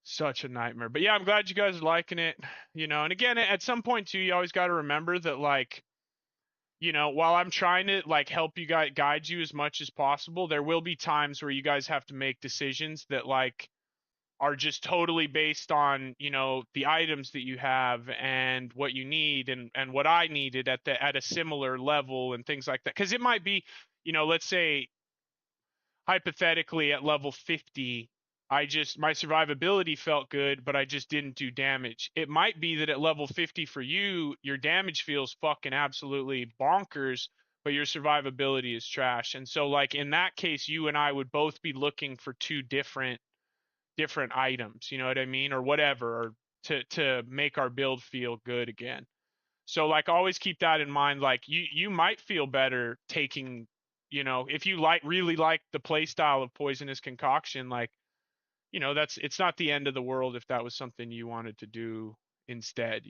[SPEAKER 1] such a nightmare. But yeah, I'm glad you guys are liking it. And again, at some point too, you always got to remember that like, while I'm trying to like help you guys guide you as much as possible, there will be times where you guys have to make decisions that like are just totally based on, the items that you have and what you need and what I needed at a similar level and things like that. Cuz it might be, let's say hypothetically at level 50 my survivability felt good, but I just didn't do damage. It might be that at level 50 for you, your damage feels fucking absolutely bonkers, but your survivability is trash. And so like in that case, you and I would both be looking for two different items, you know what I mean? Or whatever, or to make our build feel good again. So like always keep that in mind. Like you might feel better taking, if you really like the play style of poisonous concoction, like, that's it's not the end of the world if that was something you wanted to do instead.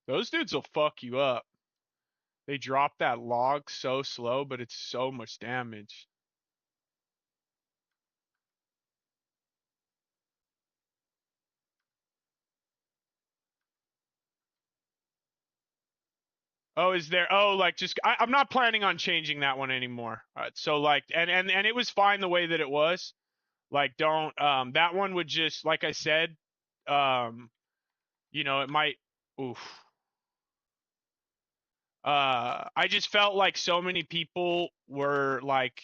[SPEAKER 1] Those dudes will fuck you up. They drop that log so slow, but it's so much damage. Oh, is there? Oh, like just I'm not planning on changing that one anymore. So like, and it was fine the way that it was. Like, don't that one would just like I said, um, it might. Oof. I just felt like so many people were like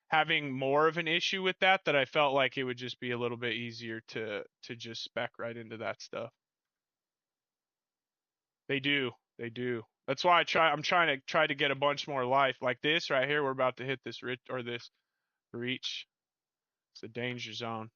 [SPEAKER 1] having more of an issue with that I felt like it would just be a little bit easier to just spec right into that stuff. They do. They do. That's why I'm trying to get a bunch more life. Like this right here, we're about to hit this rich or this breach. It's a danger zone.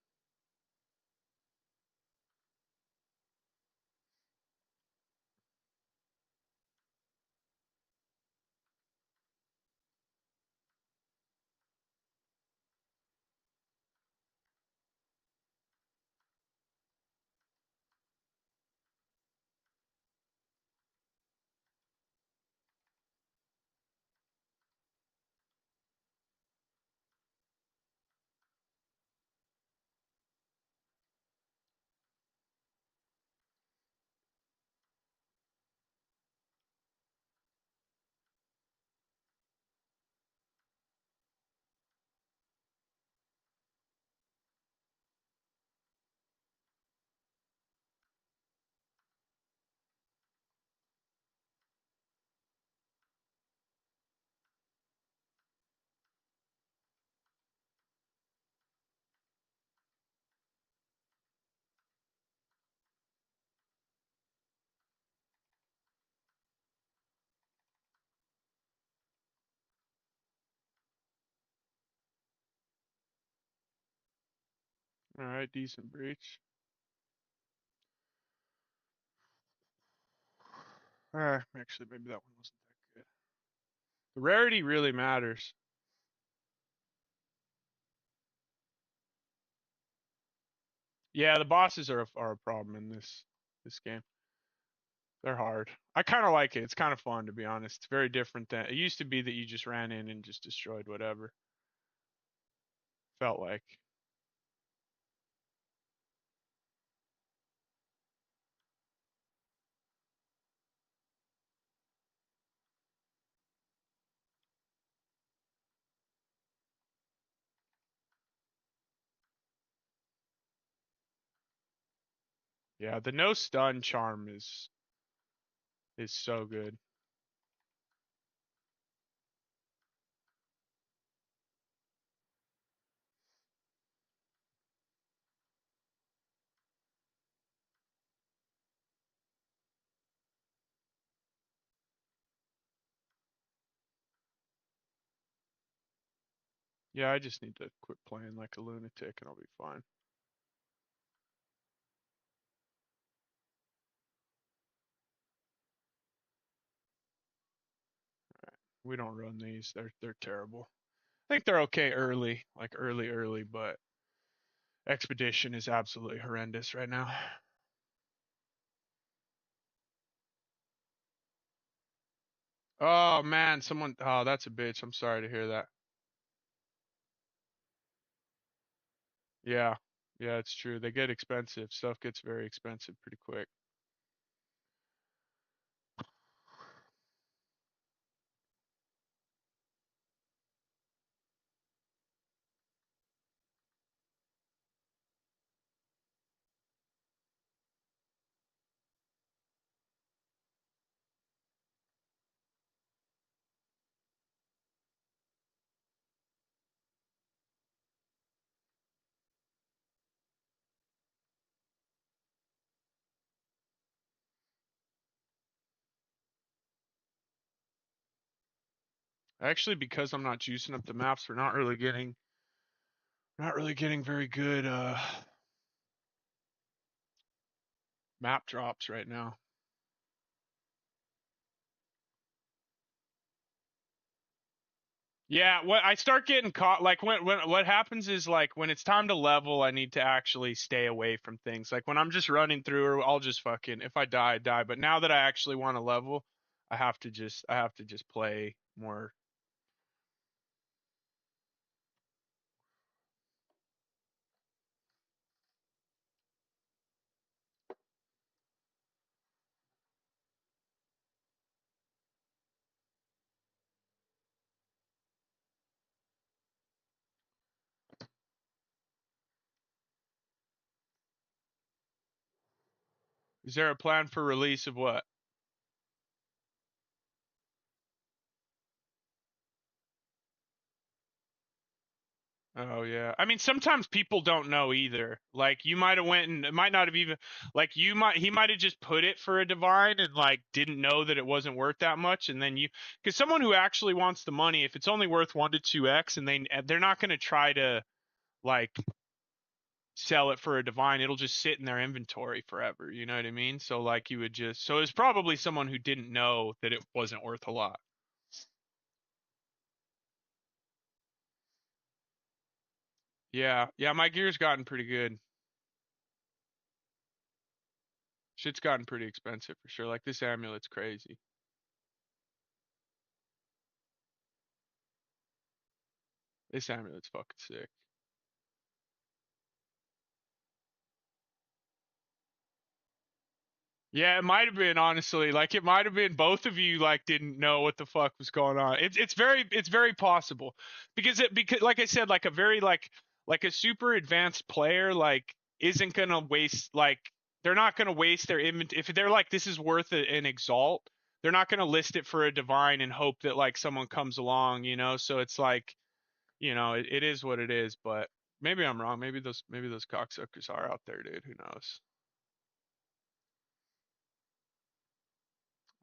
[SPEAKER 1] All right, decent breach. Actually, maybe that one wasn't that good. The rarity really matters. Yeah, the bosses are a problem in this game. They're hard. I kind of like it. It's kind of fun, to be honest. It's very different than it used to be that you just ran in and just destroyed whatever. Felt like. Yeah, the no stun charm is so good. Yeah, I just need to quit playing like a lunatic and I'll be fine. We don't run these. They're terrible. I think they're okay early, like early, but expedition is absolutely horrendous right now. Oh man, someone. Oh, that's a bitch. I'm sorry to hear that. Yeah, yeah, it's true. They get expensive. Stuff gets very expensive pretty quick. Actually, because I'm not juicing up the maps, we're not really getting very good map drops right now. Yeah, what I start getting caught like when what happens is like when it's time to level, I need to actually stay away from things. Like when I'm just running through or I'll just fucking if I die, I die. But now that I actually want to level, I have to just play more. Is there a plan for release of what? Oh yeah. I mean, sometimes people don't know either. Like you might have went and it might not have even like he might have just put it for a divine and like didn't know that it wasn't worth that much and then you cuz someone who actually wants the money if it's only worth 1 to 2x and they're not going to try to like sell it for a divine, it'll just sit in their inventory forever, you know what I mean? So like you would just so it's probably someone who didn't know that it wasn't worth a lot. Yeah. Yeah, my gear's gotten pretty good. Shit's gotten pretty expensive for sure. Like this amulet's crazy. This amulet's fucking sick. Yeah, it might have been honestly. Like it might have been both of you like didn't know what the fuck was going on. It's very possible. Because like I said like a very like a super advanced player like isn't going to waste like they're not going to waste their inventory if they're like this is worth an exalt. They're not going to list it for a divine and hope that like someone comes along, you know? So it's like, it is what it is, but maybe I'm wrong. Maybe those cocksuckers are out there, dude. Who knows?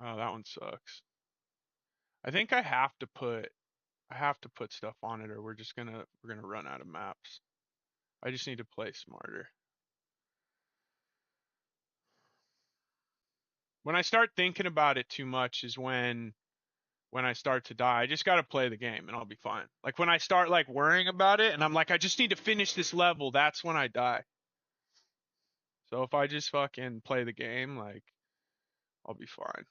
[SPEAKER 1] Oh, that one sucks. I think I have to put stuff on it or we're gonna run out of maps. I just need to play smarter. When I start thinking about it too much is when I start to die. I just got to play the game and I'll be fine. Like when I start like worrying about it and I'm like I just need to finish this level, that's when I die. So if I just fucking play the game, like I'll be fine.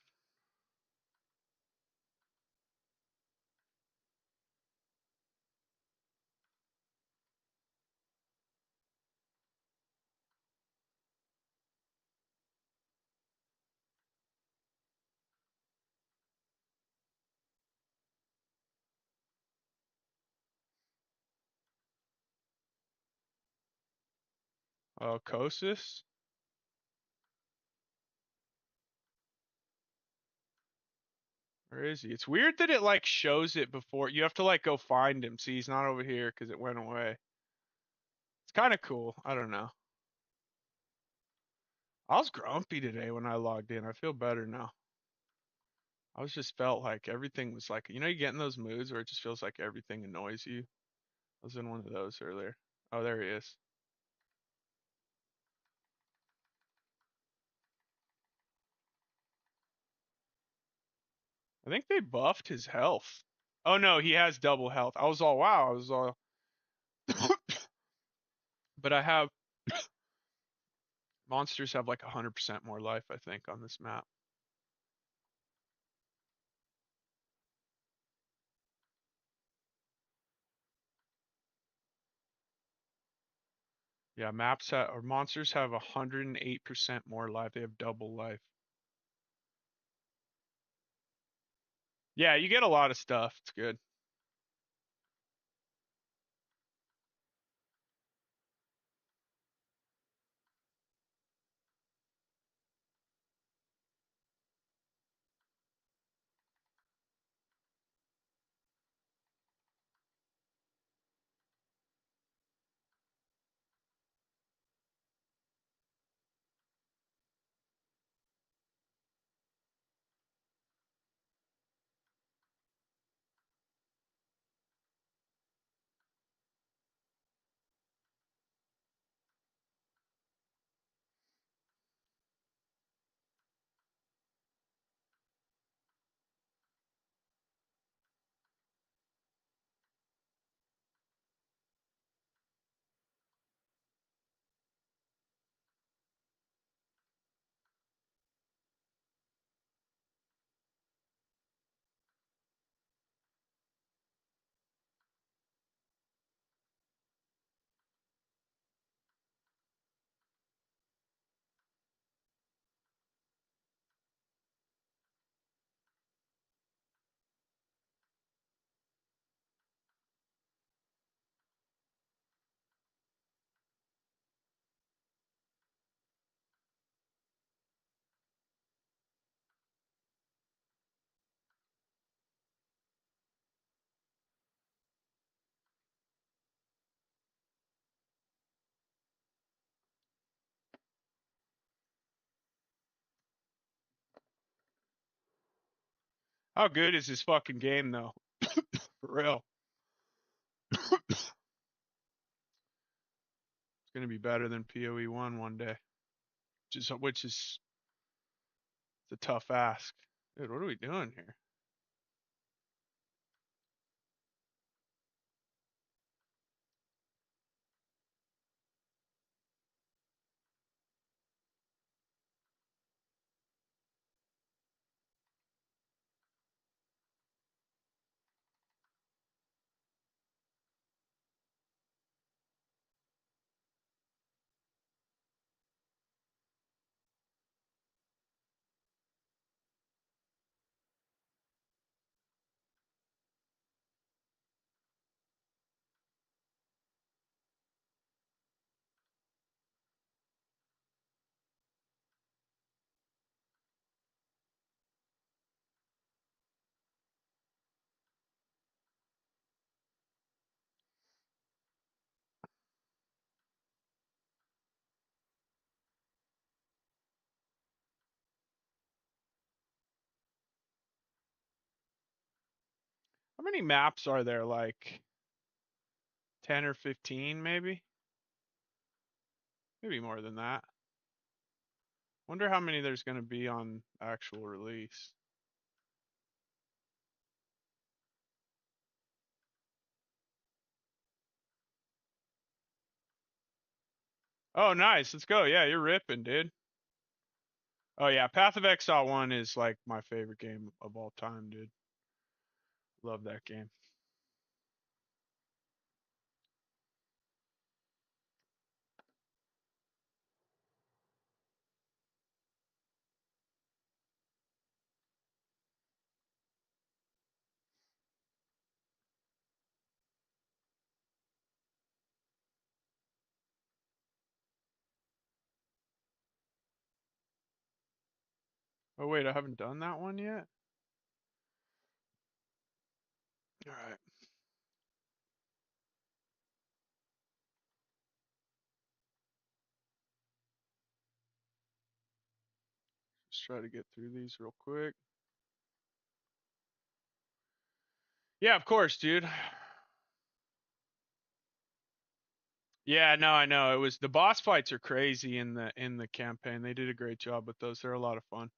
[SPEAKER 1] Oh, Kosis? Where is he? It's weird that it like shows it before. You have to like go find him. See, he's not over here because it went away. It's kind of cool. I don't know. I was grumpy today when I logged in. I feel better now. I was just felt like everything was like, you get in those moods where it just feels like everything annoys you. I was in one of those earlier. Oh, there he is. I think they buffed his health. Oh no, he has double health. I was all wow. I was all, but I have monsters have like 100% more life, I think, on this map. Yeah, or monsters have 108% more life. They have double life. Yeah, you get a lot of stuff. It's good. How good is this fucking game though? For real. It's gonna be better than POE1 one day. Which is the tough ask. Dude, what are we doing here? How many maps are there? Like 10 or 15 maybe? Maybe more than that. Wonder how many there's gonna be on actual release. Oh, nice. Let's go. Yeah, you're ripping, dude. Oh yeah, Path of Exile 1 is like my favorite game of all time, dude. Love that game. Oh wait, I haven't done that one yet. All right, let's try to get through these real quick. Yeah, of course, dude. Yeah, no, I know. It was the boss fights are crazy in the campaign. They did a great job with those. They're a lot of fun.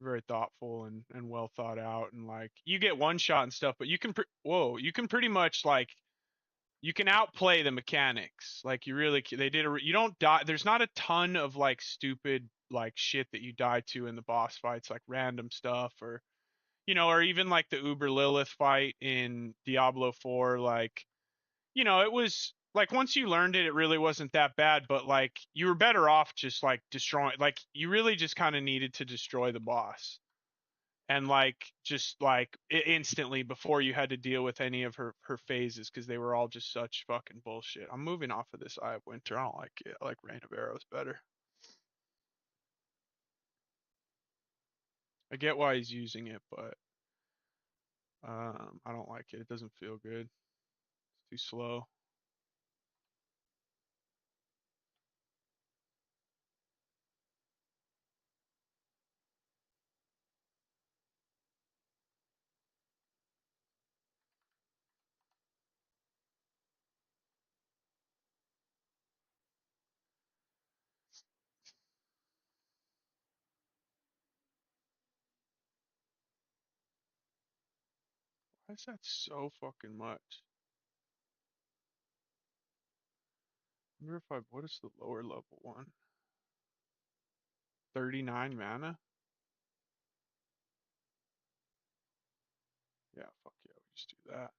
[SPEAKER 1] Very thoughtful and well thought out, and like you get one shot and stuff, but you can you can pretty much like you can outplay the mechanics. Like you really they did a you don't die. There's not a ton of like stupid like shit that you die to in the boss fights, like random stuff or or even like the Uber Lilith fight in Diablo 4, like it was like once you learned it, it really wasn't that bad, but like you were better off just like destroying, like you really just kind of needed to destroy the boss and like just like instantly before you had to deal with any of her phases because they were all just such fucking bullshit. I'm moving off of this Eye of Winter. I don't like it. I like Rain of Arrows better. I get why he's using it, but I don't like it. It doesn't feel good. It's too slow. Why is that so fucking much? I wonder if what is the lower level one? 39 mana? Yeah, fuck yeah, we just do that.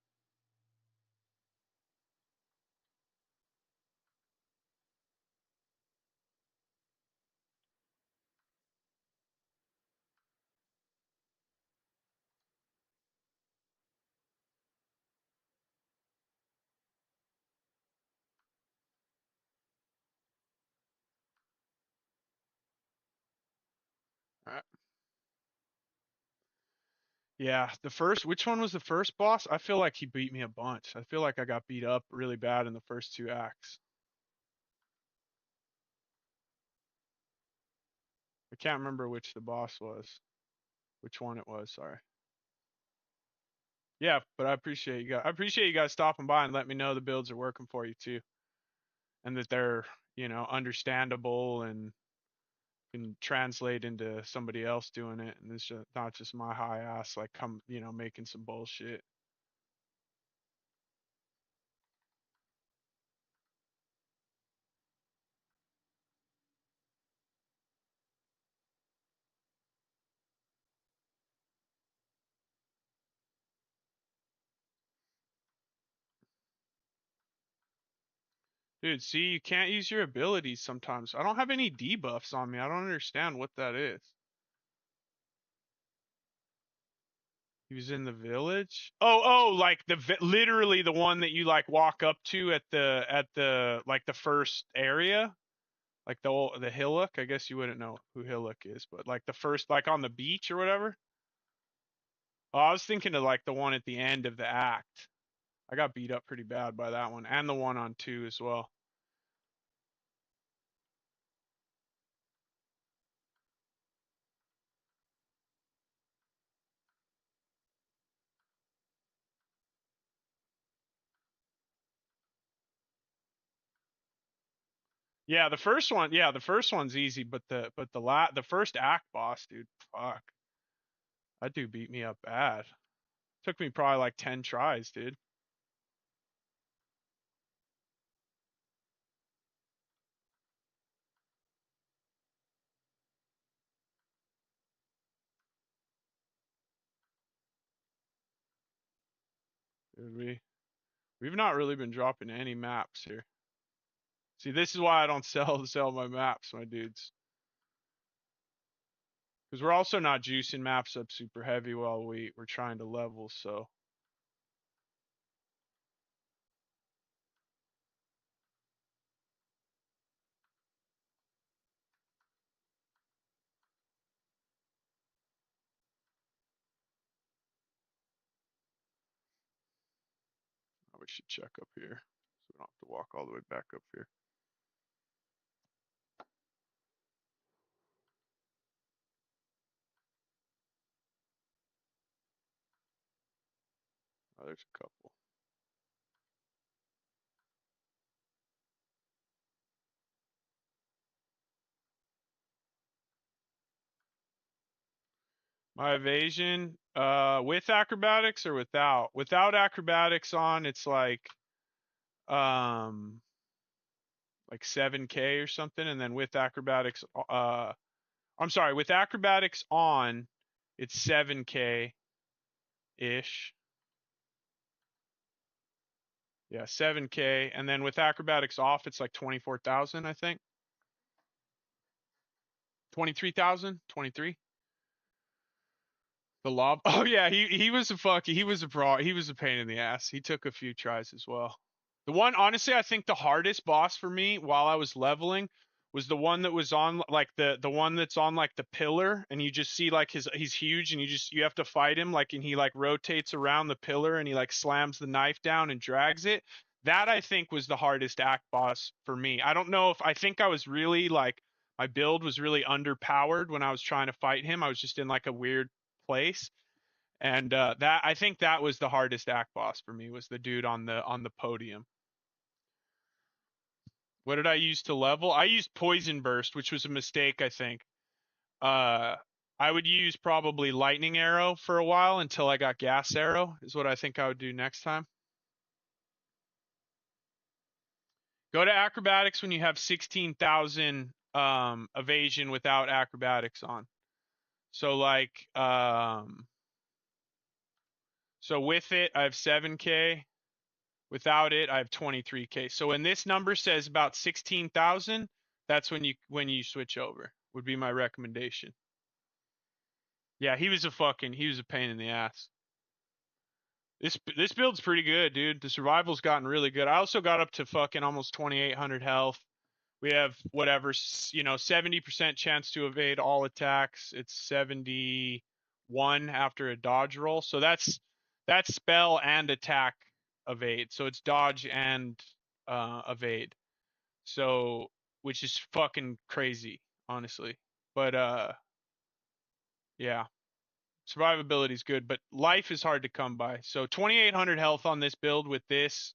[SPEAKER 1] Alright. Yeah, which one was the first boss? I feel like he beat me a bunch. I feel like I got beat up really bad in the first two acts. I can't remember which the boss was. Which one it was, sorry. Yeah, but I appreciate you guys. I appreciate you guys stopping by and letting me know the builds are working for you too. And that they're, understandable and can translate into somebody else doing it and it's just not just my high ass like making some bullshit. Dude, see, you can't use your abilities sometimes. I don't have any debuffs on me. I don't understand what that is. He was in the village. Oh, like literally the one that you like walk up to at the like the first area, like the hillock. I guess you wouldn't know who hillock is, but like the first, like on the beach or whatever. Oh, I was thinking of like the one at the end of the act. I got beat up pretty bad by that one, and the one on two as well. Yeah, the first one. Yeah, the first one's easy, but the first act boss, dude, fuck, that dude beat me up bad. Took me probably like 10 tries, dude. Dude, we've not really been dropping any maps here. See, this is why I don't sell my maps, my dudes. Because we're also not juicing maps up super heavy while we're trying to level, so. We should check up here so we don't have to walk all the way back up here. Oh, there's a couple. My evasion, with acrobatics or without? Without acrobatics on, it's like 7K or something, and then with acrobatics, I'm sorry, with acrobatics on, it's 7K ish. Yeah, 7K, and then with acrobatics off, it's like 24,000, I think. 23,000, 23. The lob. Oh yeah, he was he was a pain in the ass. He took a few tries as well. The one, honestly, I think the hardest boss for me while I was leveling was the one that was on like the one that's on like the pillar, and you just see like he's huge, and you have to fight him like, and he like rotates around the pillar, and he like slams the knife down and drags it. That I think was the hardest act boss for me. I don't know if I think I was really like my build was really underpowered when I was trying to fight him. I was just in like a weird place, and that I think that was the hardest act boss for me, was the dude on the podium. What did I use to level? I used poison burst, which was a mistake, I think. uh I would use probably lightning arrow for a while until I got gas arrow, is what I think I would do next time. Go to acrobatics when you have 16,000 evasion without acrobatics on. So like so with it I have 7K. Without it, I have 23K. So when this number says about 16,000, that's when you switch over. Would be my recommendation. Yeah, he was a pain in the ass. This build's pretty good, dude. The survival's gotten really good. I also got up to fucking almost 2,800 health. We have whatever, 70% chance to evade all attacks. It's 71 after a dodge roll. So that's spell and attack evade. So it's dodge and evade. So, which is fucking crazy, honestly. But yeah, survivability is good, but life is hard to come by. So 2,800 health on this build with this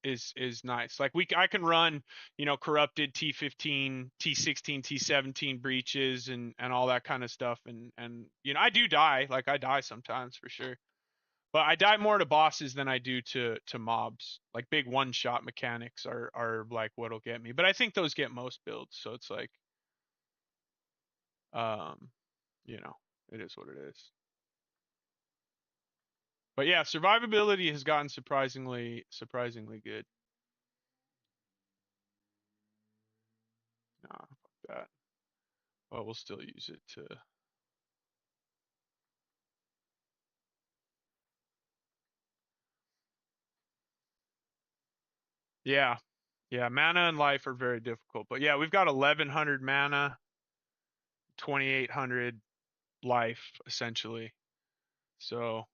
[SPEAKER 1] is nice. Like I can run, corrupted T15, T16, T17 breaches and all that kind of stuff, and I do die. Like I die sometimes for sure. But I die more to bosses than I do to mobs. Like big one shot mechanics are like what'll get me. But I think those get most builds, so it's like um, it is what it is. But yeah, survivability has gotten surprisingly good. Nah, fuck that. Well, we'll still use it to. Yeah, yeah. Mana and life are very difficult, but yeah, we've got 1,100 mana, 2,800 life essentially. So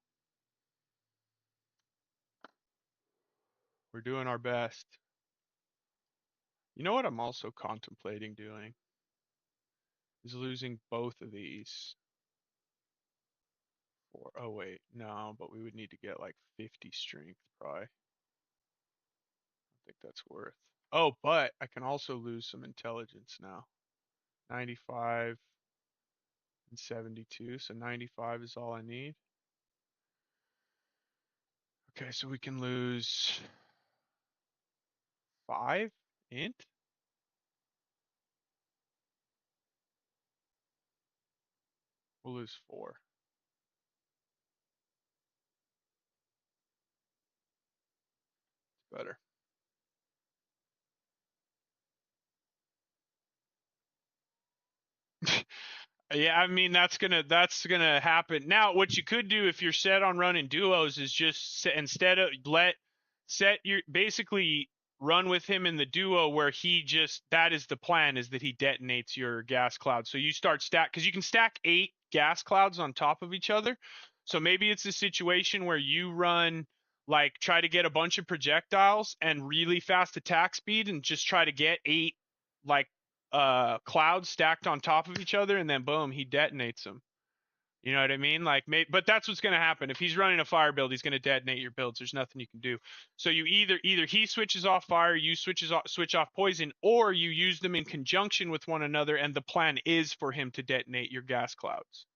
[SPEAKER 1] we're doing our best. You know what I'm also contemplating doing is losing both of these. Oh wait, no, but we would need to get like 50 strength probably. I think that's worth. Oh, but I can also lose some intelligence now. 95 and 72, so 95 is all I need. Okay, so we can lose 5 int. We'll lose 4. better. Yeah, I mean that's gonna happen. Now, what you could do if you're set on running duos is just instead of set your basically run with him in the duo where he just that is the plan is that he detonates your gas cloud. So you start stack because you can stack 8 gas clouds on top of each other. So maybe it's a situation where you run like try to get a bunch of projectiles and really fast attack speed and just try to get 8 like clouds stacked on top of each other and then boom he detonates them. You know what I mean? Like but that's what's going to happen if he's running a fire build. He's going to detonate your builds. There's nothing you can do. So you either he switches off fire, you switch off poison, or you use them in conjunction with one another and the plan is for him to detonate your gas clouds.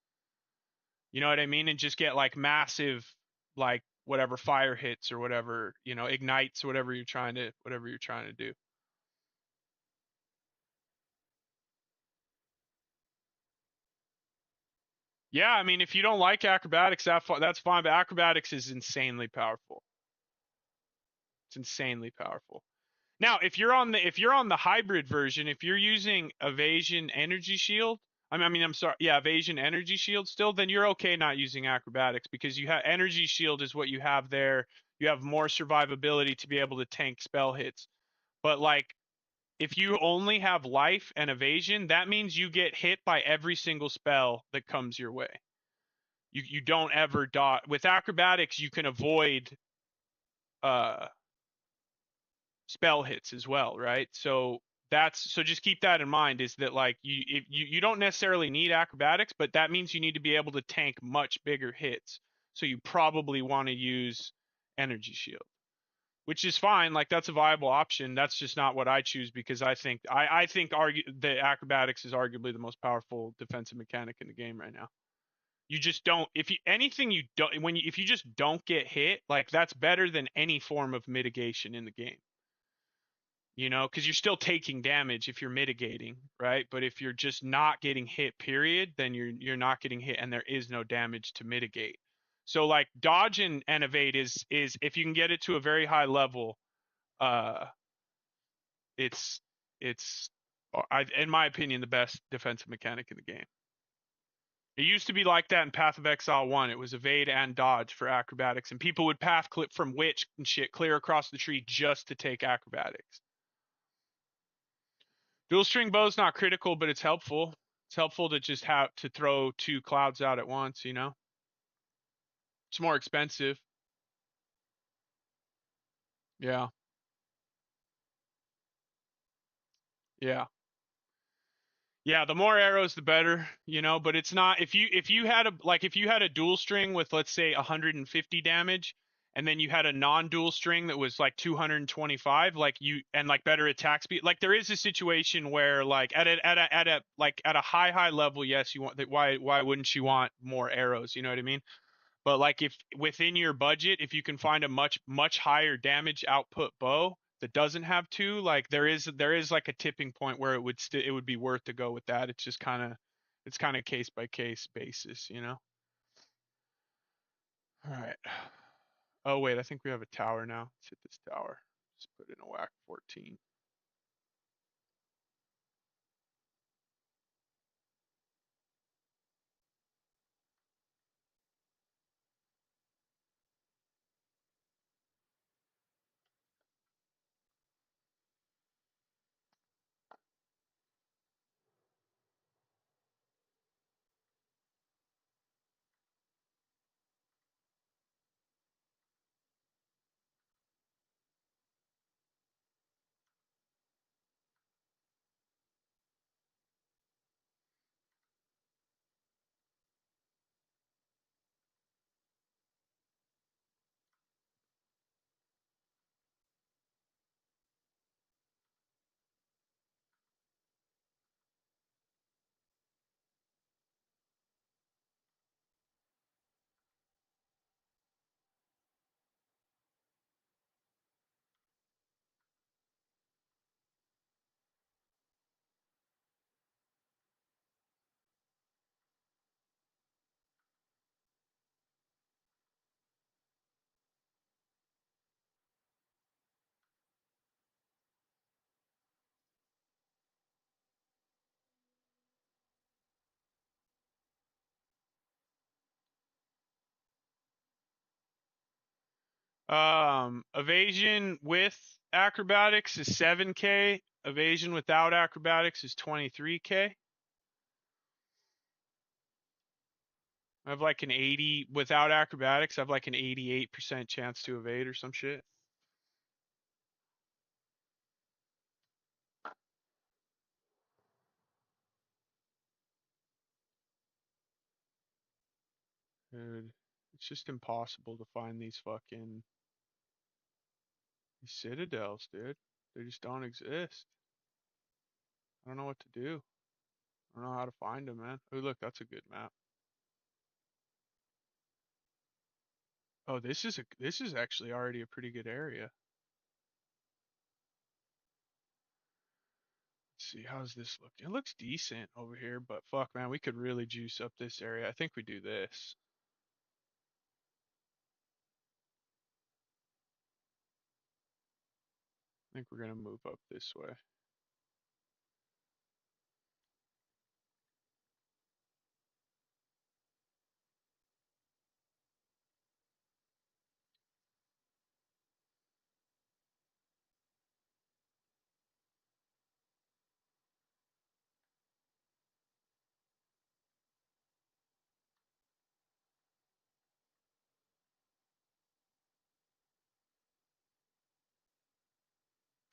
[SPEAKER 1] You know what I mean? And just get like massive like whatever fire hits or whatever, ignites whatever you're trying to do. Yeah, I mean, if you don't like acrobatics, that's fine. But acrobatics is insanely powerful. It's insanely powerful. Now, if you're on the hybrid version, if you're using evasion energy shield, I'm sorry, yeah, evasion energy shield still, then you're okay not using acrobatics because you have energy shield is what you have there. You have more survivability to be able to tank spell hits. But like, if you only have life and evasion, that means you get hit by every single spell that comes your way. You don't ever dodge with acrobatics. You can avoid uh spell hits as well, right? So just keep that in mind is that like you don't necessarily need acrobatics, but that means you need to be able to tank much bigger hits. So you probably want to use energy shield, which is fine. Like that's a viable option. That's just not what I choose because I think the acrobatics is arguably the most powerful defensive mechanic in the game right now. You just don't if you anything you don't when you if you just don't get hit, like that's better than any form of mitigation in the game. Because you're still taking damage if you're mitigating, right? But if you're just not getting hit, period, then you're not getting hit and there is no damage to mitigate. So like dodge and evade is if you can get it to a very high level, uh it's it's in my opinion the best defensive mechanic in the game. It used to be like that in Path of Exile 1. It was evade and dodge for acrobatics, and people would path clip from witch and shit clear across the tree just to take acrobatics. Dual string bow's not critical, but it's helpful. It's helpful to just have to throw 2 clouds out at once. It's more expensive. Yeah. Yeah. Yeah, the more arrows the better, but it's not if you had a dual string with let's say 150 damage and then you had a non-dual string that was like 225 like you and like better attack speed like there is a situation where like at a high level yes you want that why wouldn't you want more arrows, you know what I mean? But like if within your budget, if you can find a much higher damage output bow that doesn't have 2, like there is like a tipping point where it would be worth to go with that. It's kind of case by case basis. All right. Oh wait, I think we have a tower now. Let's hit this tower. Just put in a whack 14. Evasion with acrobatics is 7K. Evasion without acrobatics is 23K. I have like an 80 without acrobatics. I have like an 88% chance to evade or some shit. Dude, it's just impossible to find these fucking these citadels, dude. They just don't exist. I don't know what to do. I don't know how to find them, man. Oh, look, that's a good map. Oh, this is actually already a pretty good area. Let's see, how's this look? It looks decent over here, but fuck, man, we could really juice up this area. I think we do this. I think we're gonna move up this way.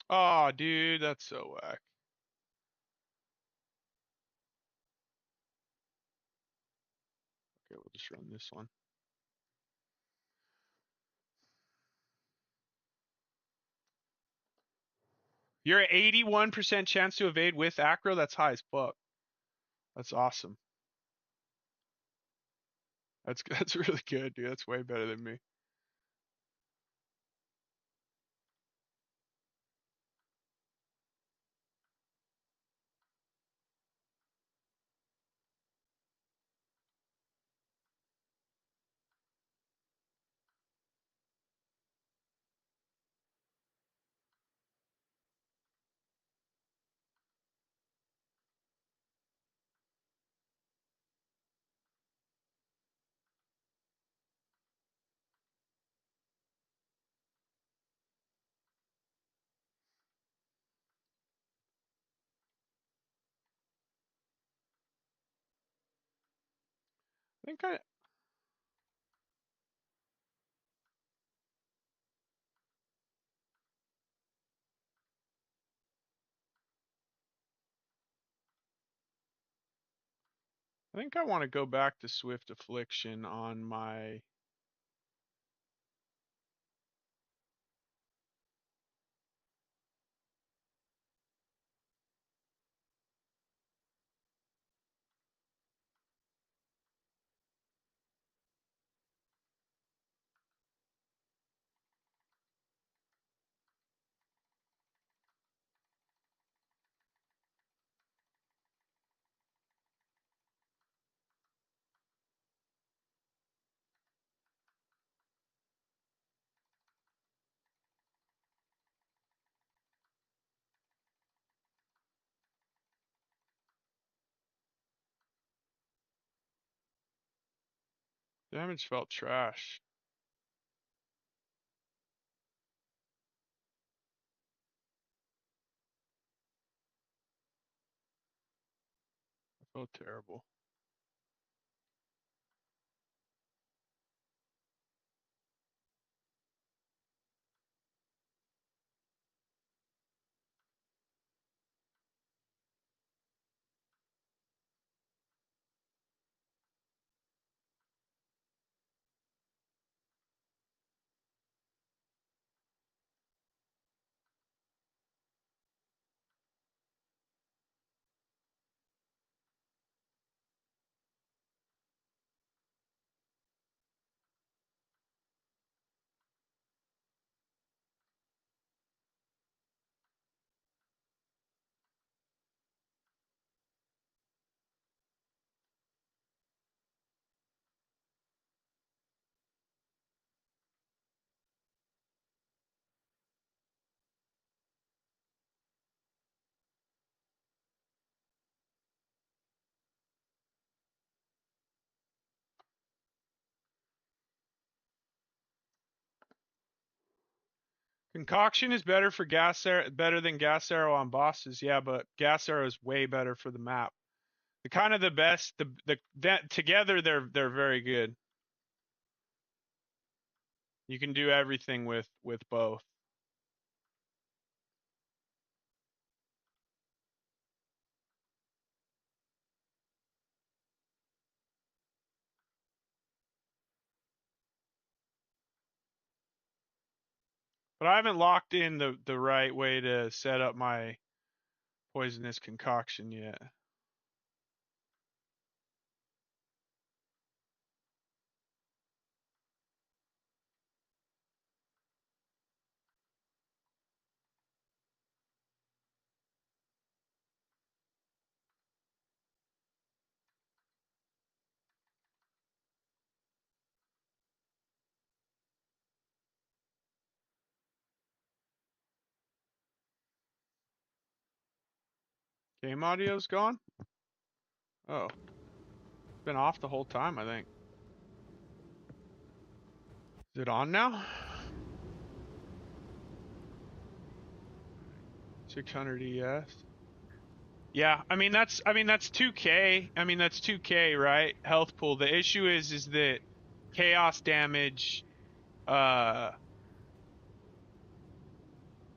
[SPEAKER 1] Oh, dude, that's so whack. Okay, we'll just run this one. You're at 81% chance to evade with acro. That's high as fuck. That's awesome. That's really good, dude. That's way better than me. I think I I think I want to go back to Swift Affliction on my. Damage felt trash. I felt terrible. Concoction is better for gas arrow, better than gas arrow on bosses, yeah, but gas arrow is way better for the map. The kind of the best, that together they're very good. You can do everything with both. But I haven't locked in the right way to set up my poisonous concoction yet. Game audio's gone? Oh. It's been off the whole time, I think. Is it on now? 600 ES. Yeah, I mean that's 2K. I mean that's 2K, right? Health pool. The issue is that chaos damage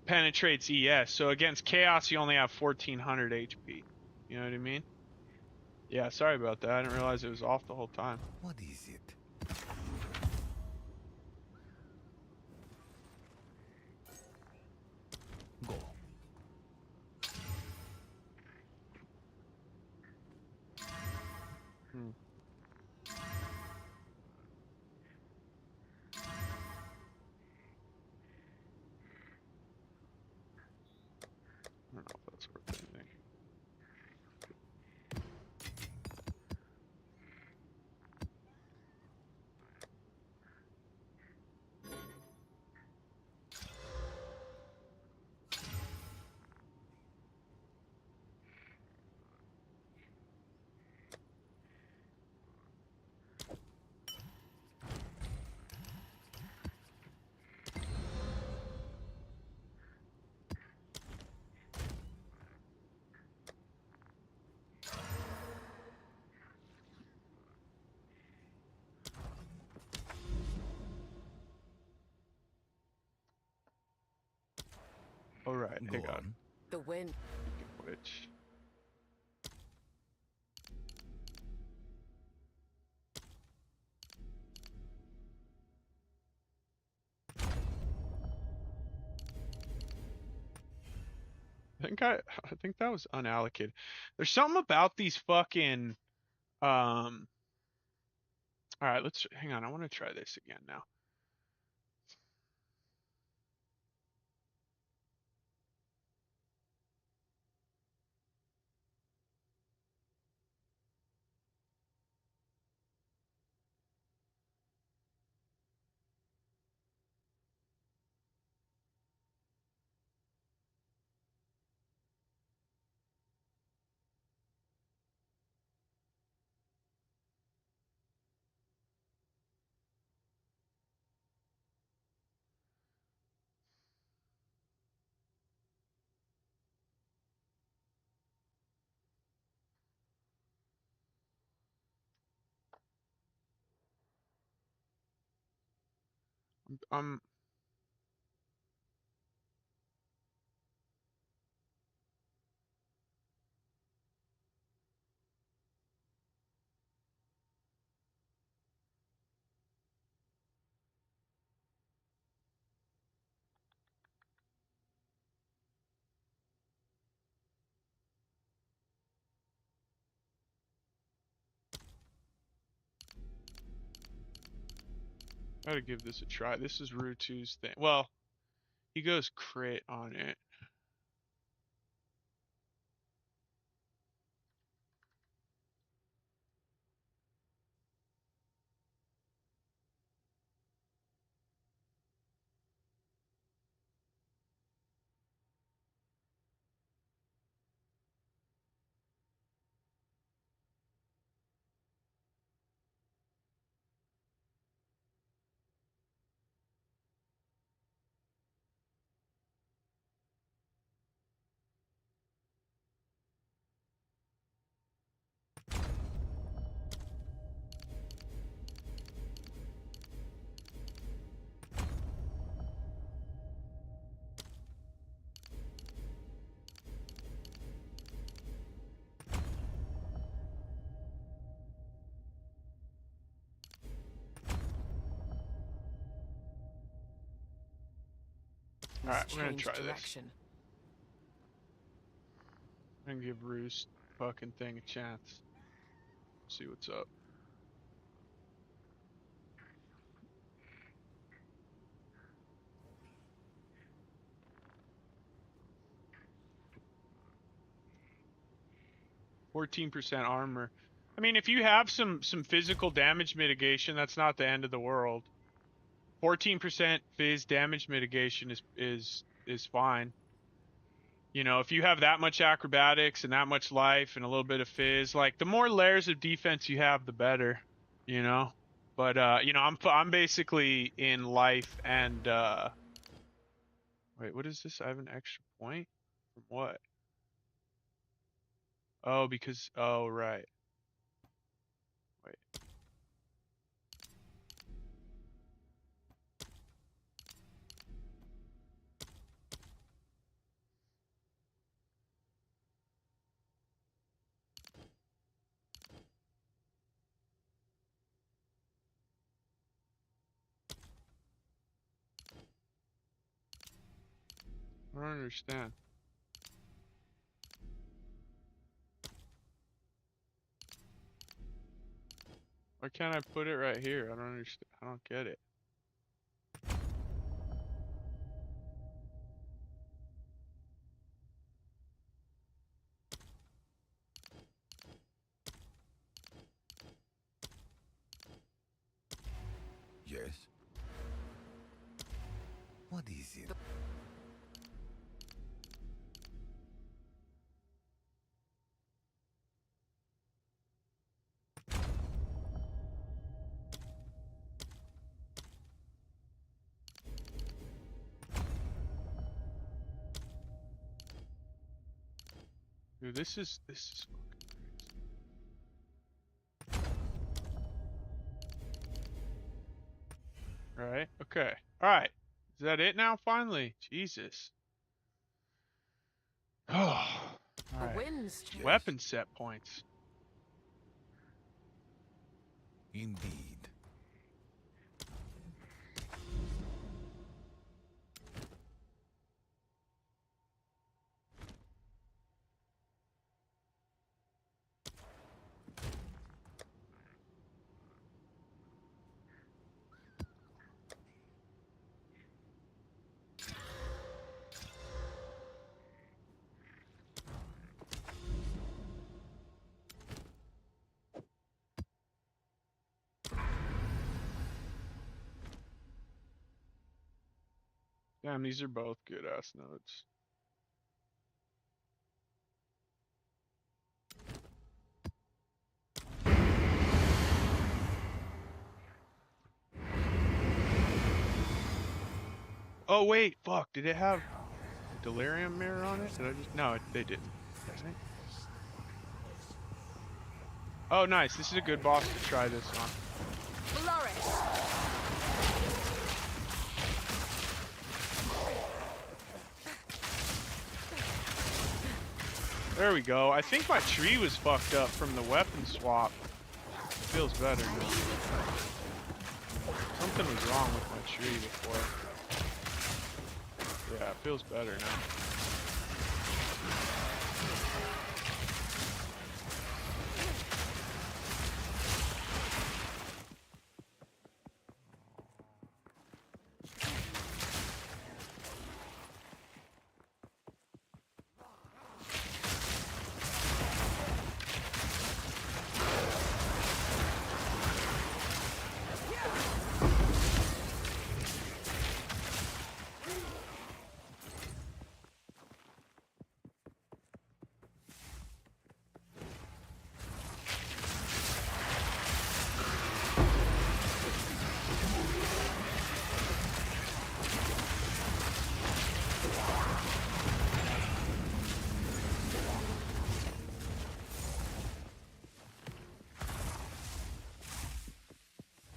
[SPEAKER 1] penetrates ES. So against chaos you only have 1400 HP. You know what I mean? Yeah, sorry about that. I didn't realize it was off the whole time.
[SPEAKER 2] What is it? Go.
[SPEAKER 1] Hmm. I don't know if that's worth anything. All right,
[SPEAKER 2] Go
[SPEAKER 1] hang on.
[SPEAKER 2] on.
[SPEAKER 3] The wind.
[SPEAKER 1] Which I think that was unallocated. There's something about these fucking all right, let's hang on. I want to try this again now. Um gotta give this a try. This is Rutu's thing. Well, he goes crit on it. Alright, we're gonna
[SPEAKER 2] changed
[SPEAKER 1] try this.
[SPEAKER 2] direction.
[SPEAKER 1] I'm gonna give Roost fucking thing a chance. See what's up. %14 armor. I mean, if you have some physical damage mitigation, that's not the end of the world. 14% phys damage mitigation is fine. You know, if you have that much acrobatics and that much life and a little bit of phys, like the more layers of defense you have, the better. You know, but you know, I'm basically in life and wait, what is this? I have an extra point from what? Oh, because oh right. Wait. I don't understand. Why can't I put it right here? I don't understand. I don't get it.
[SPEAKER 3] Yes. What is it?
[SPEAKER 1] Dude, this is fucking crazy. Alright, okay. Alright. Is that it now finally? Jesus. Oh.
[SPEAKER 2] The
[SPEAKER 1] Alright.
[SPEAKER 2] winds change.
[SPEAKER 1] Weapon set points.
[SPEAKER 3] Indeed.
[SPEAKER 1] Damn, these are both good ass notes. Oh wait, fuck, did it have a delirium mirror on it? Did I just no, they didn't. I think. Oh nice, this is a good boss to try this on. There we go. I think my tree was fucked up from the weapon swap. Feels better now. Something was wrong with my tree before. Yeah, it feels better now.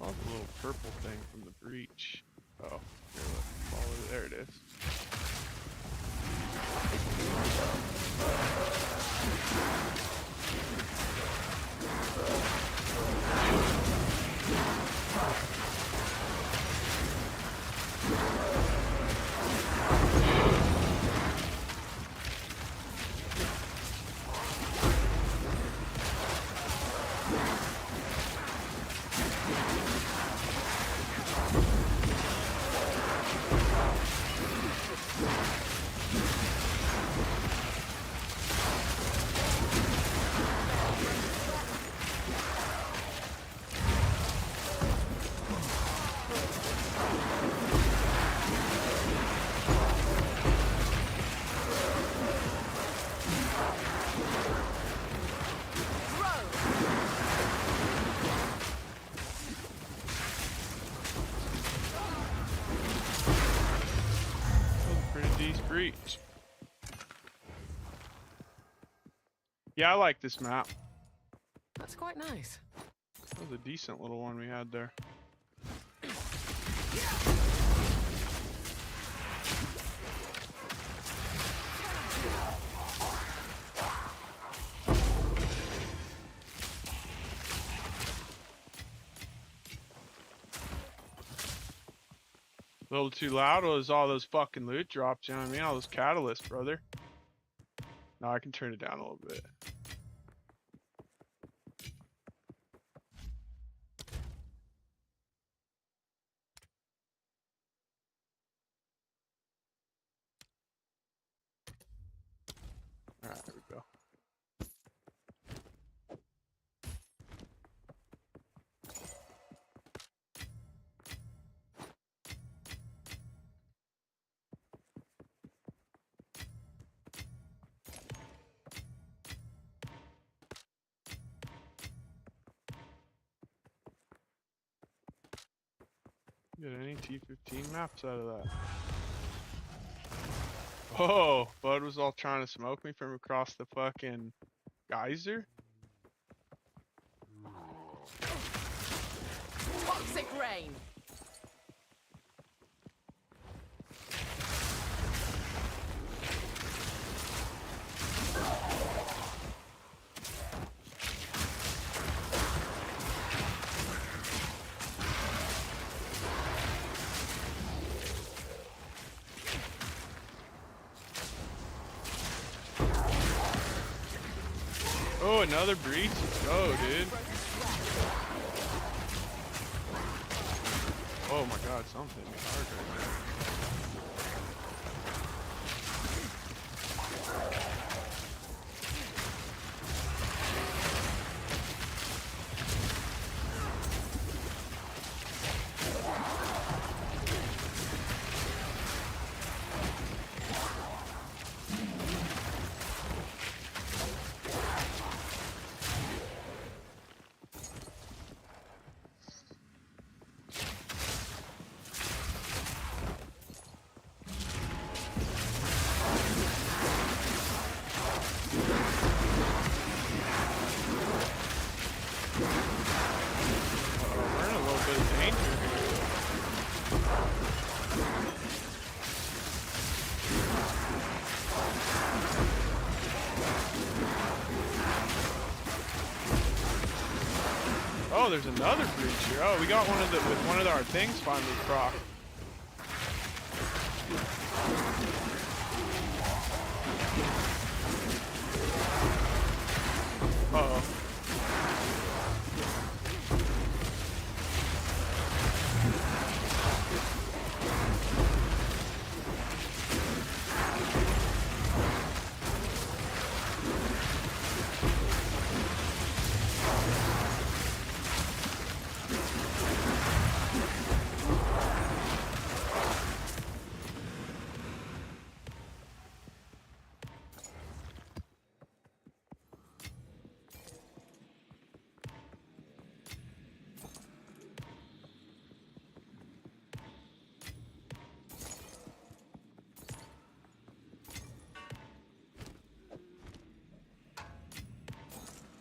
[SPEAKER 1] The little purple thing from the breach. Oh, here, look, follow. There it is. Northeast Breach. Yeah, I like this map.
[SPEAKER 2] That's quite nice.
[SPEAKER 1] That was a decent little one we had there. A little too loud was all those fucking loot drops, you know what I mean? All those catalysts, brother. No, I can turn it down a little bit. Alright, there we go. Get any T15 maps out of that. Oh, Bud was all trying to smoke me from across the fucking geyser?
[SPEAKER 2] Toxic rain.
[SPEAKER 1] Oh, another breach. Let's go, dude. Oh my god, something hit me hard right there. We're in a little bit of danger here. Oh, there's another breach here. Oh, we got one of the with one of our things finally proc. Uh-oh.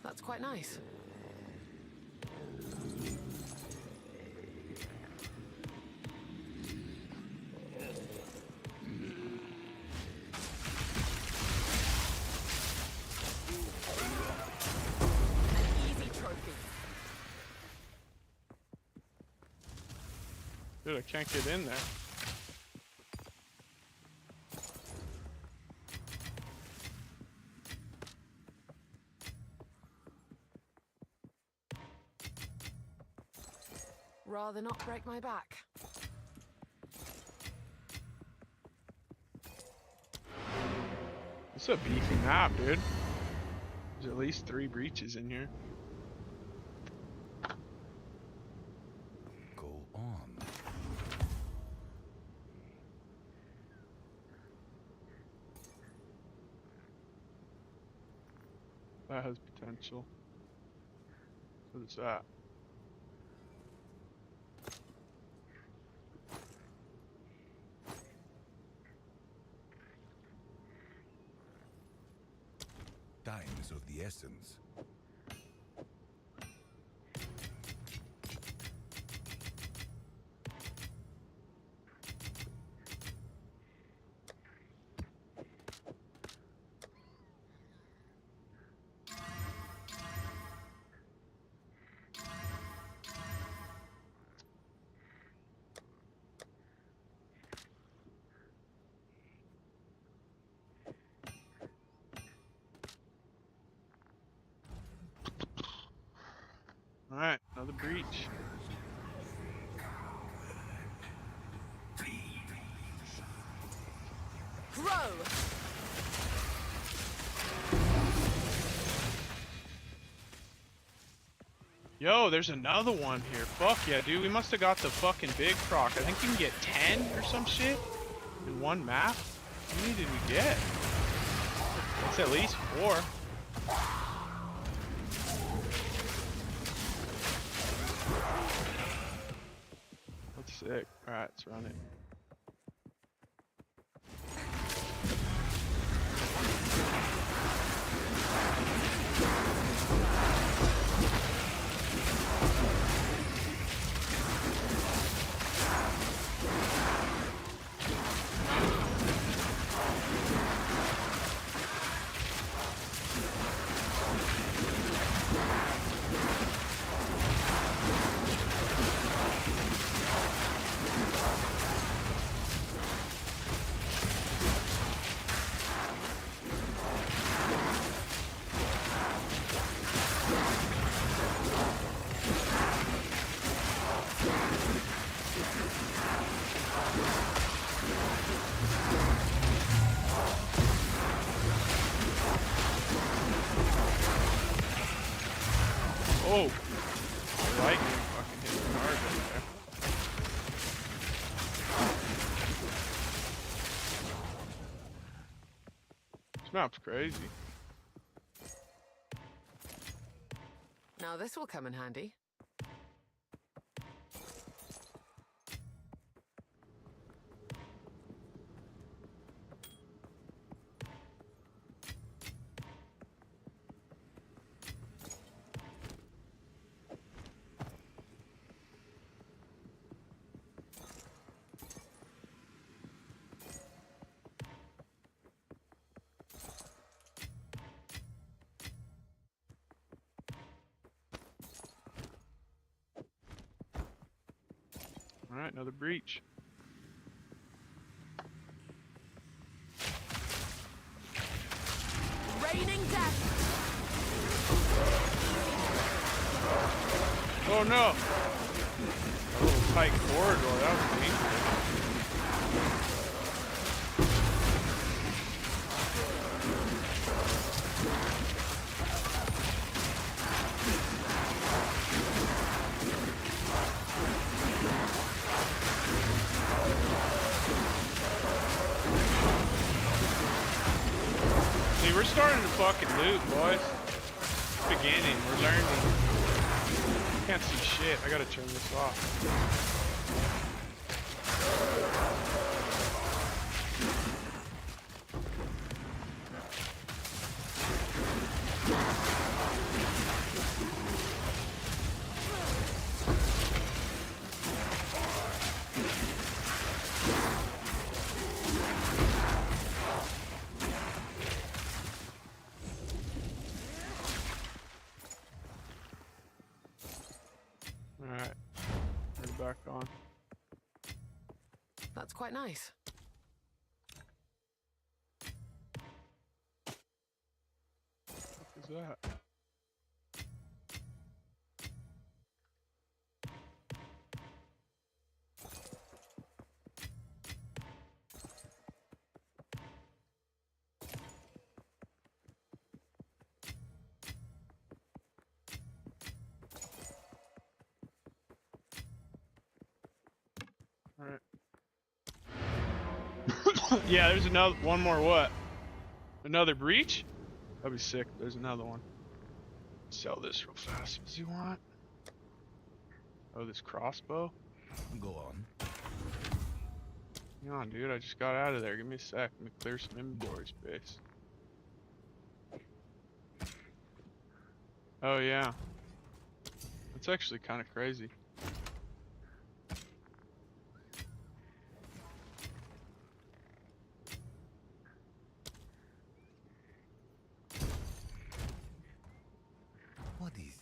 [SPEAKER 2] That's quite nice. An easy trophy.
[SPEAKER 1] Dude, I can't get in there.
[SPEAKER 2] Rather not break my back.
[SPEAKER 1] It's a beefy map, dude. There's at least 3 breaches in here.
[SPEAKER 3] Go on.
[SPEAKER 1] That has potential. What is that?
[SPEAKER 3] Time is of the essence.
[SPEAKER 1] All right, another breach.
[SPEAKER 2] Grow!
[SPEAKER 1] Yo, there's another one here. Fuck yeah, dude. We must have got the fucking big proc. I think you can get 10 or some shit in one map. How many did we get? It's at least 4. That's sick. Alright, let's run it. Oh! Lightning fucking hit me hard right there. This map's crazy.
[SPEAKER 2] Now this will come in handy.
[SPEAKER 1] Alright, another breach.
[SPEAKER 2] Raining death!
[SPEAKER 1] Oh no! A little tight corridor, that was dangerous. See, we're starting to fucking loot, boys. Beginning, we're learning. Can't see shit. I gotta turn this off. Alright. Turn it back on.
[SPEAKER 2] That's quite nice.
[SPEAKER 1] What is that? Alright. Yeah, there's another one more what? Another breach? That'd be sick. There's another one. Sell this real fast. What does he want? Oh, this crossbow?
[SPEAKER 3] Go on.
[SPEAKER 1] Hang on, dude. I just got out of there. Give me a sec. Let me clear some inventory space. Oh yeah. That's actually kind of crazy.
[SPEAKER 3] What is?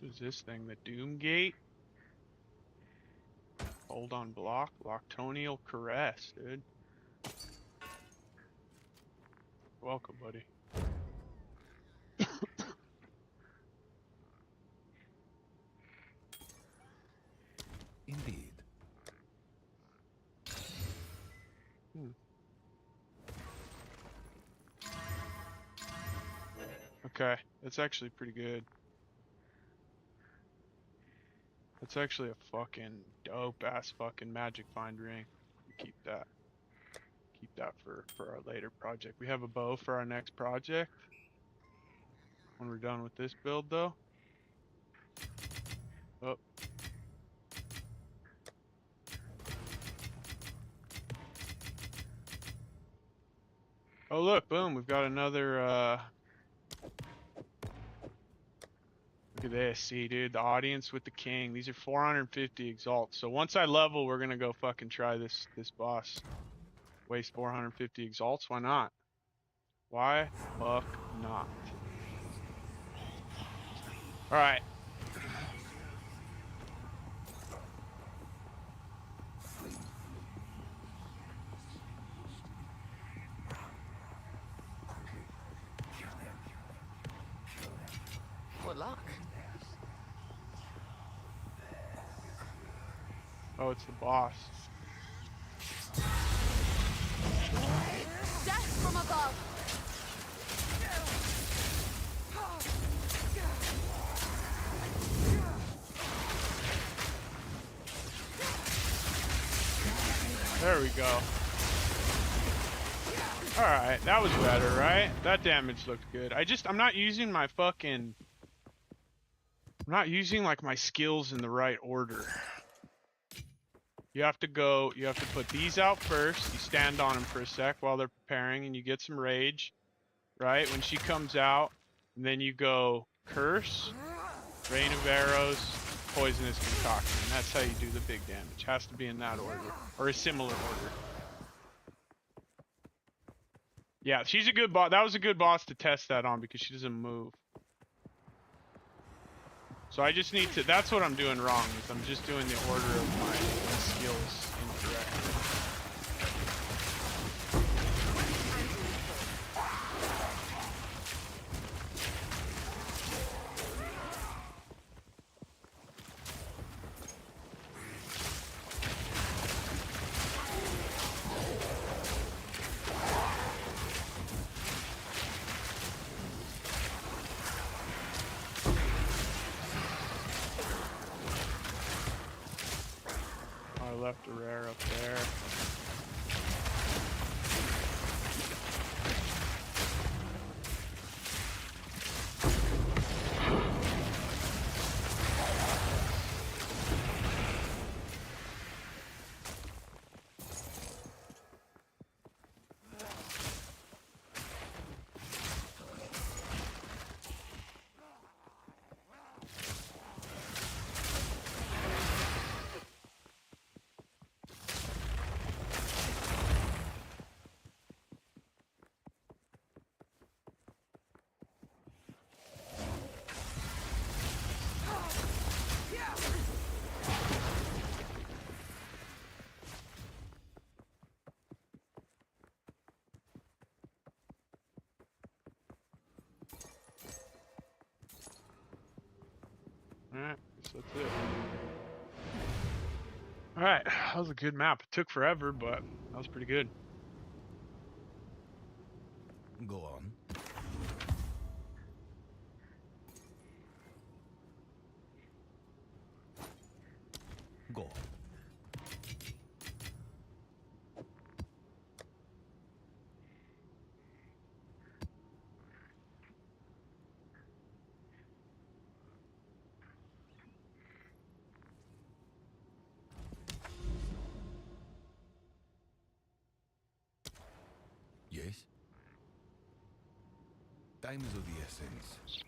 [SPEAKER 1] What is this thing? The Doom Gate? Hold on block. Loctonial Caress, dude. Welcome, buddy.
[SPEAKER 3] Indeed.
[SPEAKER 1] Hmm. Okay, that's actually pretty good. That's actually a fucking dope ass fucking magic find ring. Keep that. Keep that for our later project. We have a bow for our next project. When we're done with this build though. Oh. Oh look, boom, we've got another look at this, see dude, the audience with the king. These are 450 exalts. So once I level, we're gonna go fucking try this boss. Waste 450 exalts, why not? Why fuck not? Alright.
[SPEAKER 2] What luck?
[SPEAKER 1] Oh, it's the boss.
[SPEAKER 2] Death from above!
[SPEAKER 1] There we go. Alright, that was better, right? That damage looked good. I'm not using my fucking... I'm not using, like, my skills in the right order. You have to put these out first. You stand on them for a sec while they're preparing, and you get some rage, right? When she comes out, and then you go curse, rain of arrows, poisonous concoction. That's how you do the big damage. Has to be in that order, or a similar order. Yeah, she's a good boss. That was a good boss to test that on because she doesn't move. So I just need to, that's what I'm doing wrong, is I'm just doing the order of my skills incorrectly. I left a rare up there. Alright, guess that's it. Alright, that was a good map. It took forever, but that was pretty good.
[SPEAKER 3] Go on. Go on. Yes? Time is of the essence.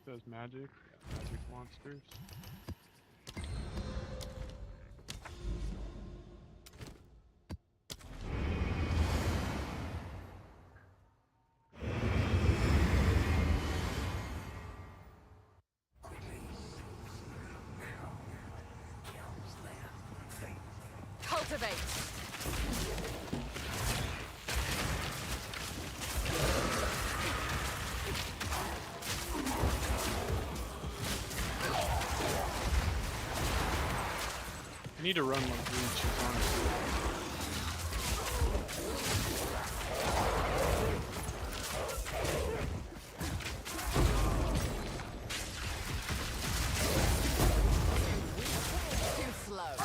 [SPEAKER 1] Those magic, yeah, magic monsters.
[SPEAKER 2] Cultivate.
[SPEAKER 1] I need to run my breaches, honestly.
[SPEAKER 2] Too slow.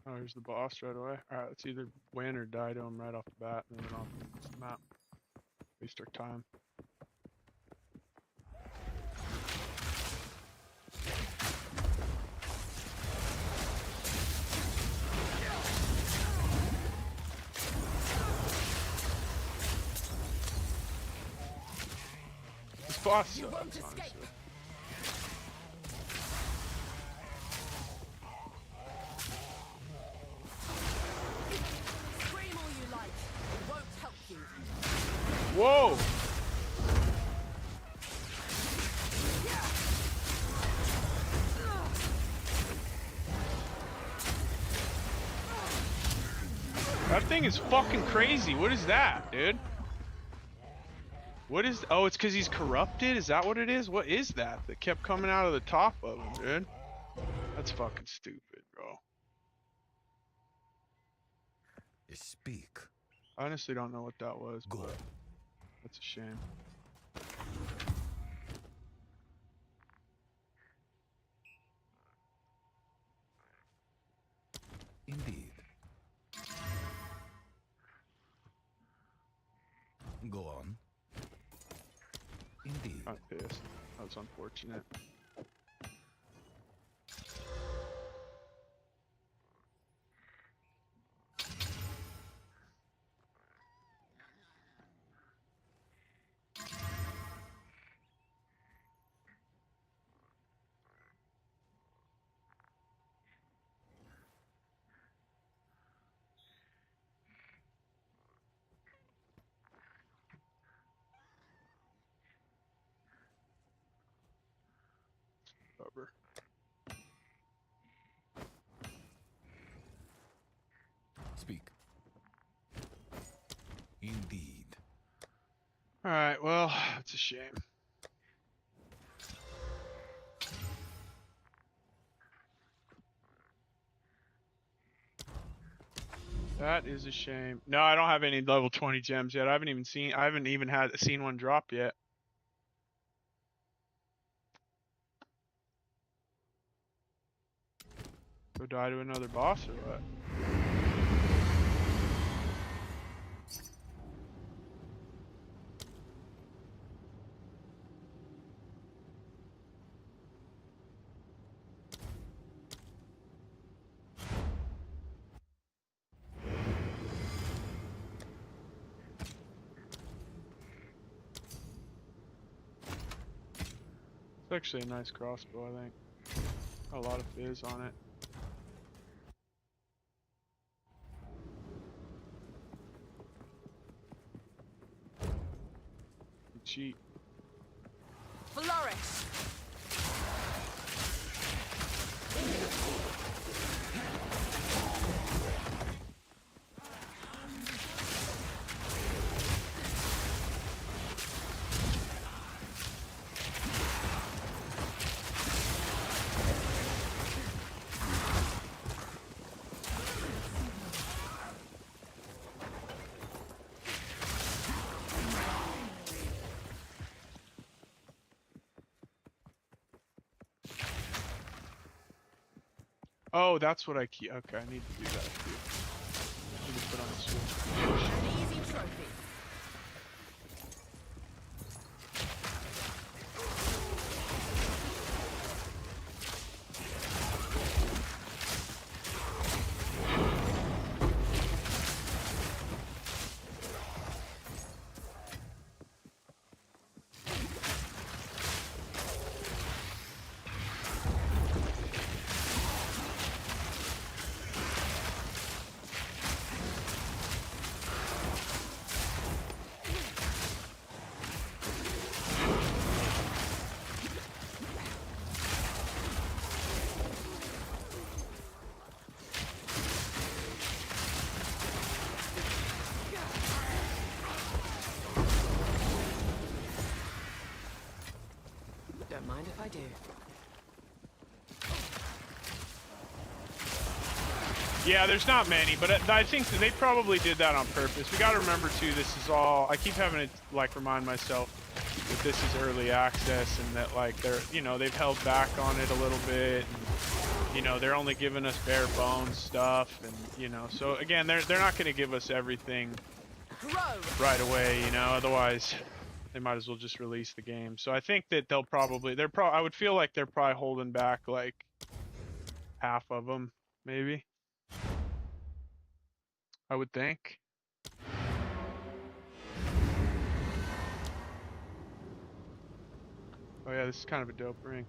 [SPEAKER 1] Oh, here's the boss right away. Alright, let's either win or die to him right off the bat, and then off the map. Waste our time. This boss
[SPEAKER 2] You won't
[SPEAKER 1] sucks,
[SPEAKER 2] escape.
[SPEAKER 1] honestly.
[SPEAKER 2] Scream all you like. It won't help you.
[SPEAKER 1] Whoa! That thing is fucking crazy. What is that, dude? What is... Oh, it's because he's corrupted? Is that what it is? What is that that kept coming out of the top of him, dude? That's fucking stupid, bro.
[SPEAKER 3] Speak.
[SPEAKER 1] I honestly don't know what that was,
[SPEAKER 3] Go.
[SPEAKER 1] but that's a shame.
[SPEAKER 3] Indeed. Go on. Indeed.
[SPEAKER 1] I'm pissed. That was unfortunate. Rubber.
[SPEAKER 3] Speak. Indeed.
[SPEAKER 1] Alright, well, that's a shame. That is a shame. No, I don't have any level 20 gems yet. I haven't even seen one drop yet. Go die to another boss or what? It's actually a nice crossbow, I think. A lot of fizz on it. You cheat.
[SPEAKER 2] Flourish.
[SPEAKER 1] Oh, that's what I keep. Okay, I need to do that too. I need to put on the switch.
[SPEAKER 2] An easy trophy. Don't mind if I do.
[SPEAKER 1] Yeah, there's not many, but I think that they probably did that on purpose. We gotta remember too, this is all, I keep having to like remind myself that this is early access and that like they're, you know, they've held back on it a little bit and, you know, they're only giving us bare bones stuff and, you know, so again, they're not gonna give us everything right away, you know, otherwise they might as well just release the game. So I think that they'll probably, I would feel like they're probably holding back like half of them, maybe. I would think. Oh yeah, this is kind of a dope ring.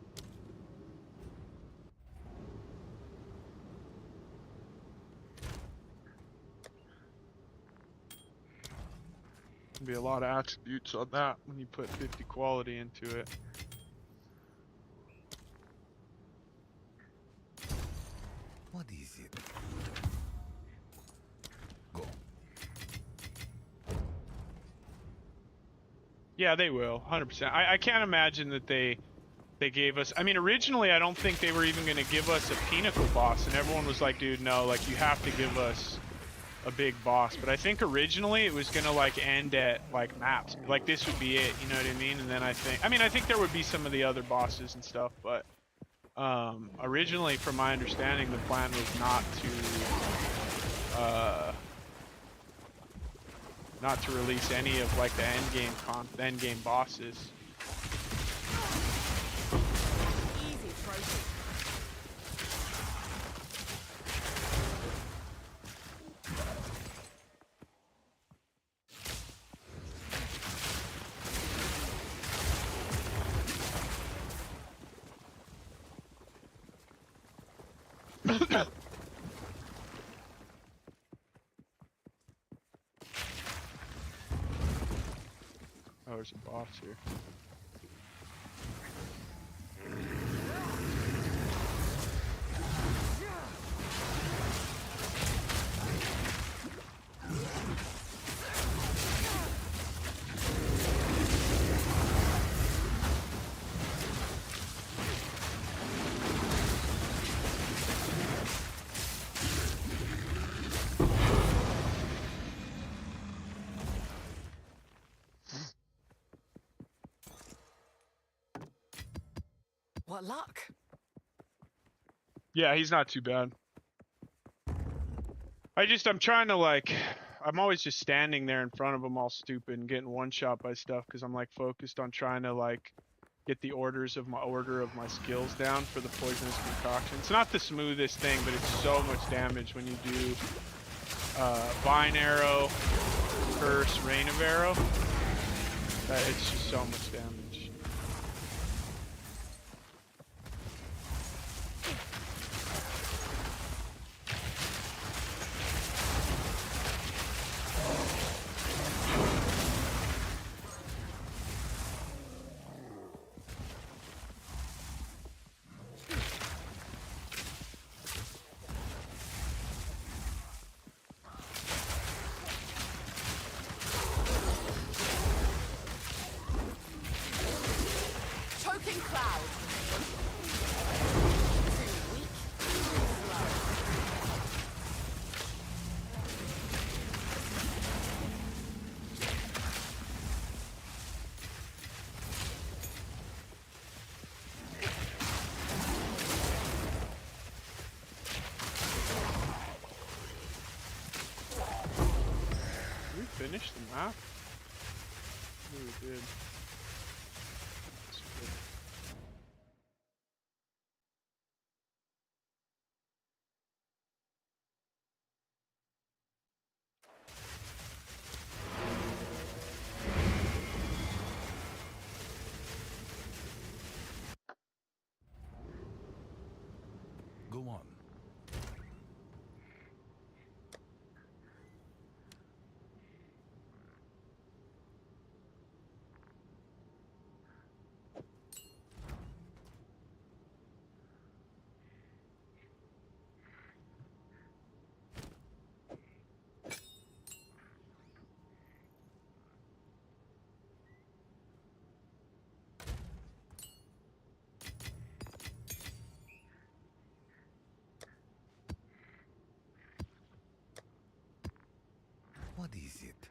[SPEAKER 1] Be a lot of attributes on that when you put 50 quality into it.
[SPEAKER 3] What is it? Go.
[SPEAKER 1] Yeah, they will, 100%. I can't imagine that they gave us. I mean, originally I don't think they were even going to give us a pinnacle boss, and everyone was like, "Dude, no, like you have to give us a big boss." But I think originally it was going to like end at like maps, like this would be it. You know what I mean? And then I think there would be some of the other bosses and stuff, but originally, from my understanding, the plan was not to release any of like the endgame bosses.
[SPEAKER 2] Easy trophy.
[SPEAKER 1] Oh, there's a boss here.
[SPEAKER 2] What luck?
[SPEAKER 1] Yeah, he's not too bad. I'm trying to like, I'm always just standing there in front of him all stupid and getting one shot by stuff because I'm like focused on trying to like get the order of my skills down for the poisonous concoction. It's not the smoothest thing, but it's so much damage when you do vine arrow, curse, rain of arrow. That it's just so much damage. map? Really did. That's good.
[SPEAKER 3] Go on. What is it?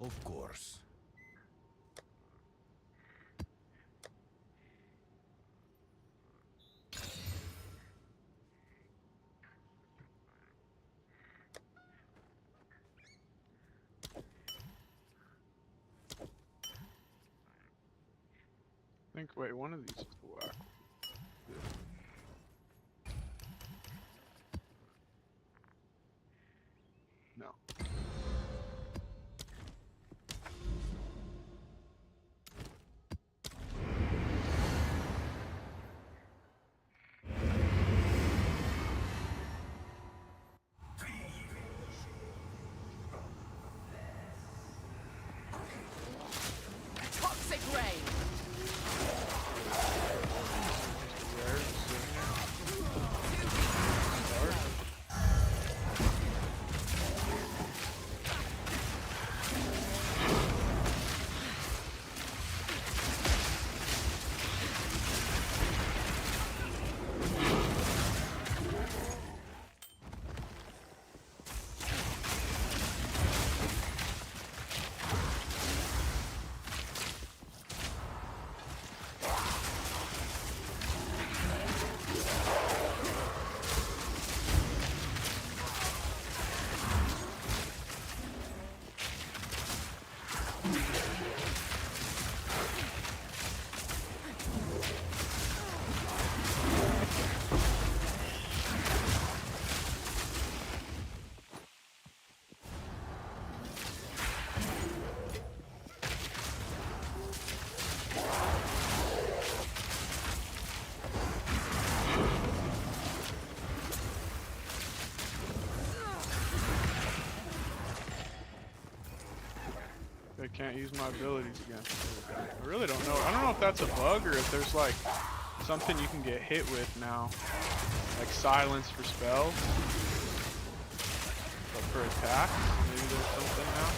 [SPEAKER 3] Of course.
[SPEAKER 1] I think, wait, one of these is black. No.
[SPEAKER 2] Toxic rain.
[SPEAKER 1] Rare, I can't use my abilities against it. I really don't know. I don't know if that's a bug or if there's like something you can get hit with now. Like silence for spells. But for attacks, maybe there's something now.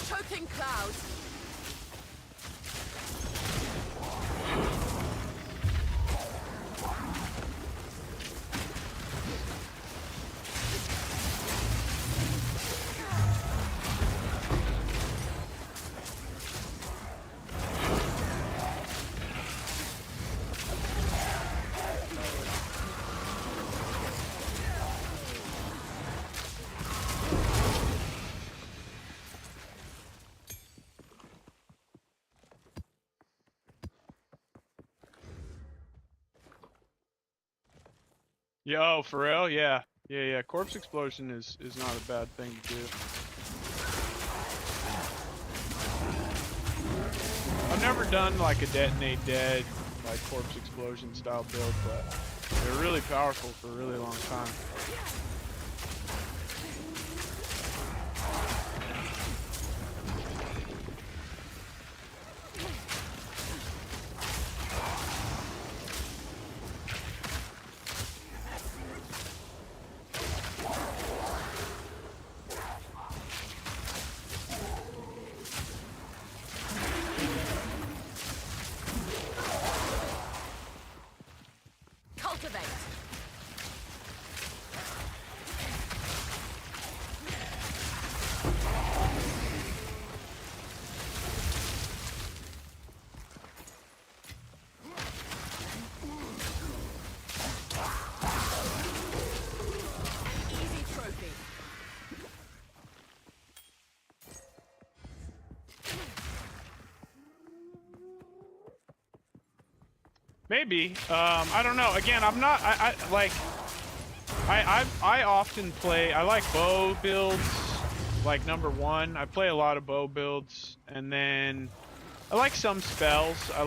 [SPEAKER 2] Choking clouds.
[SPEAKER 1] Yo, for real? Yeah. Yeah. Corpse explosion is not a bad thing to do. I've never done like a detonate dead like corpse explosion style build, but they're really powerful for a really long time.
[SPEAKER 2] Cultivate. Easy trophy.
[SPEAKER 1] Maybe. I don't know. Again, I'm not. I often play. I like bow builds. Like number one, I play a lot of bow builds, and then I like some spells. I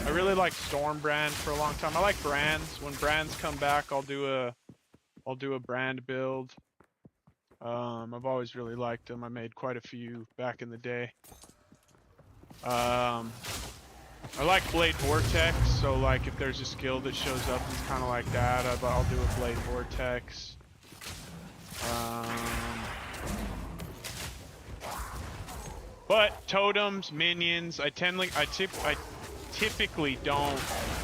[SPEAKER 1] really liked Storm Brand for a long time. I like brands. When brands come back, I'll do a brand build. I've always really liked them. I made quite a few back in the day. I like Blade Vortex, so like if there's a skill that shows up that's kind of like that, I'll do a Blade Vortex. But totems, minions, I typically don't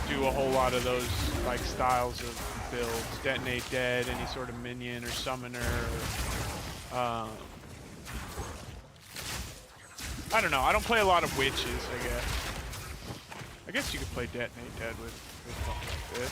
[SPEAKER 1] do a whole lot of those like styles of builds. Detonate Dead, any sort of minion or summoner. Or, I don't know. I don't play a lot of witches, I guess. I guess you could play Detonate Dead with something like this.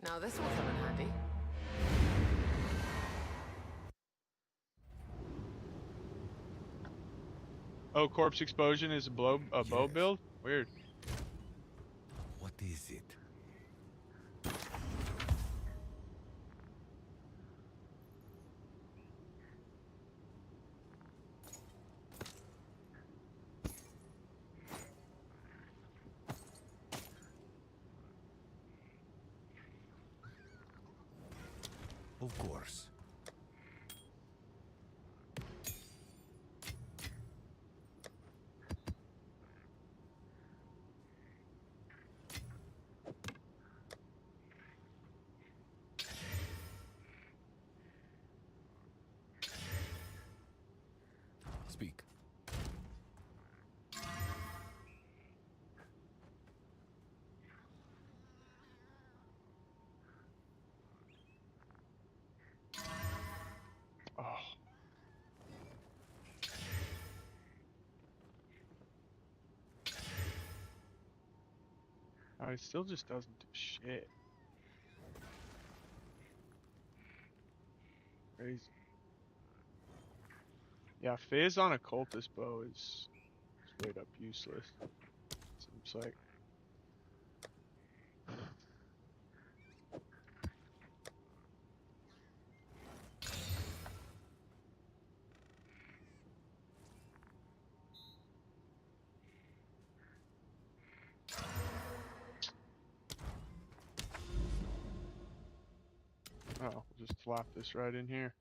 [SPEAKER 2] Now this will come in handy.
[SPEAKER 1] Oh, Corpse Explosion is a bow
[SPEAKER 3] Yes.
[SPEAKER 1] build? Weird.
[SPEAKER 3] What is it? Of course. Speak.
[SPEAKER 1] Oh. Oh, it still just doesn't do shit. Crazy. Yeah, Fizz on a cultist bow is straight up useless. Seems like. Oh, we'll just flop this right in here.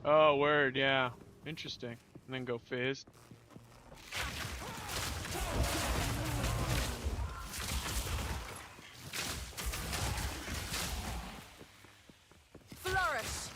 [SPEAKER 1] Oh, word, yeah. Interesting. And then go Fizz.
[SPEAKER 2] Flourish.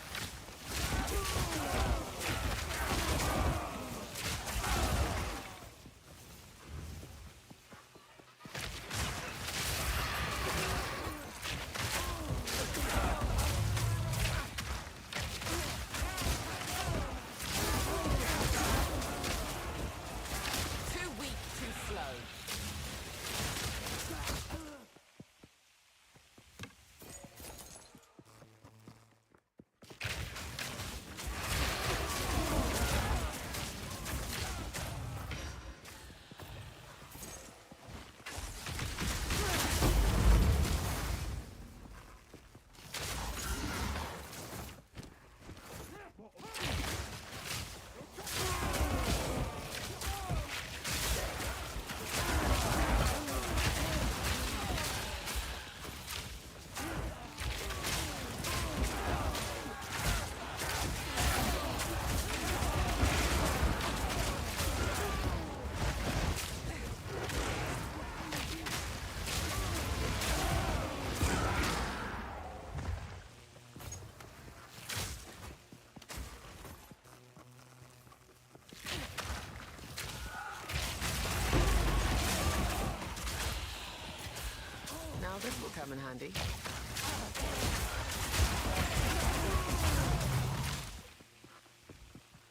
[SPEAKER 2] This will come in handy.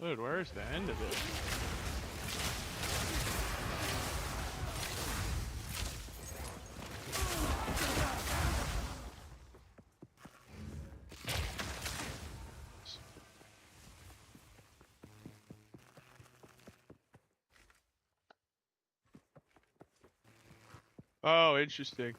[SPEAKER 1] Dude, where's the end of it? Oh, interesting.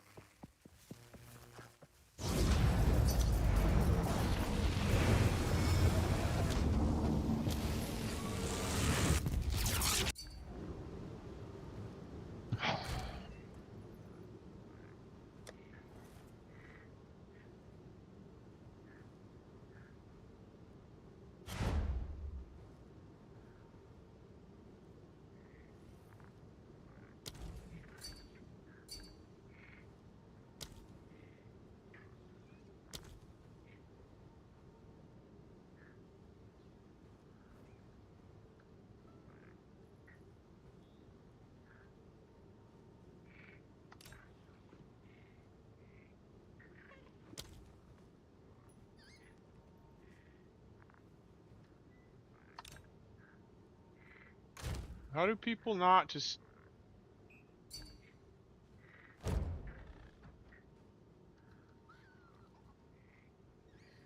[SPEAKER 1] How do people not just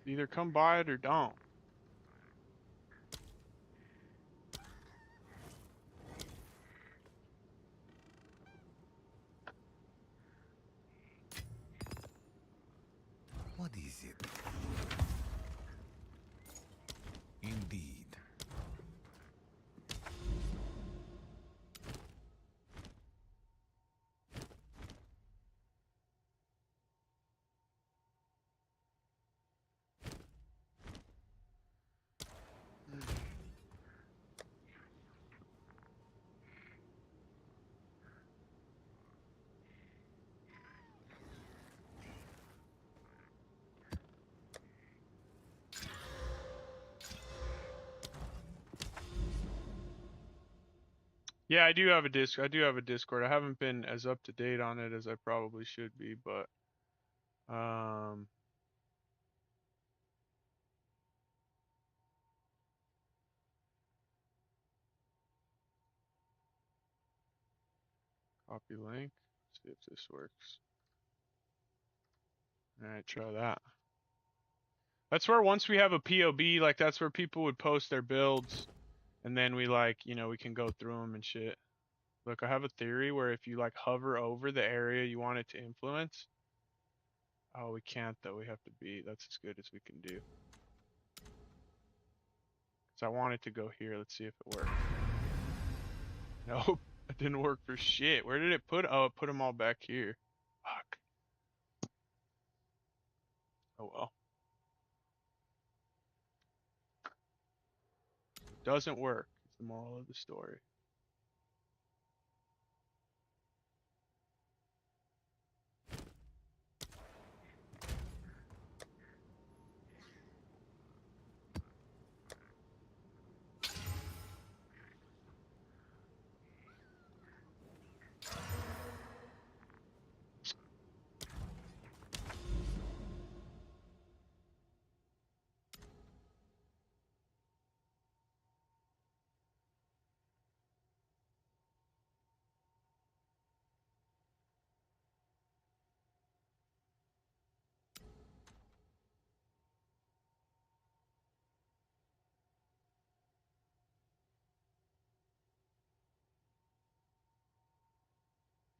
[SPEAKER 1] either come by it or don't?
[SPEAKER 3] What is it? Indeed.
[SPEAKER 1] Yeah, I do have a Discord. I haven't been as up to date on it as I probably should be, but copy link. See if this works. All right, try that. That's where once we have a POB, like that's where people would post their builds, and then we like, we can go through them and shit. Look, I have a theory where if you like hover over the area you want it to influence. Oh, we can't though. We have to be. That's as good as we can do. So I want it to go here. Let's see if it works. Nope, it didn't work for shit. Where did it put? Oh, it put them all back here. Fuck. Oh well. Doesn't work. It's the moral of the story.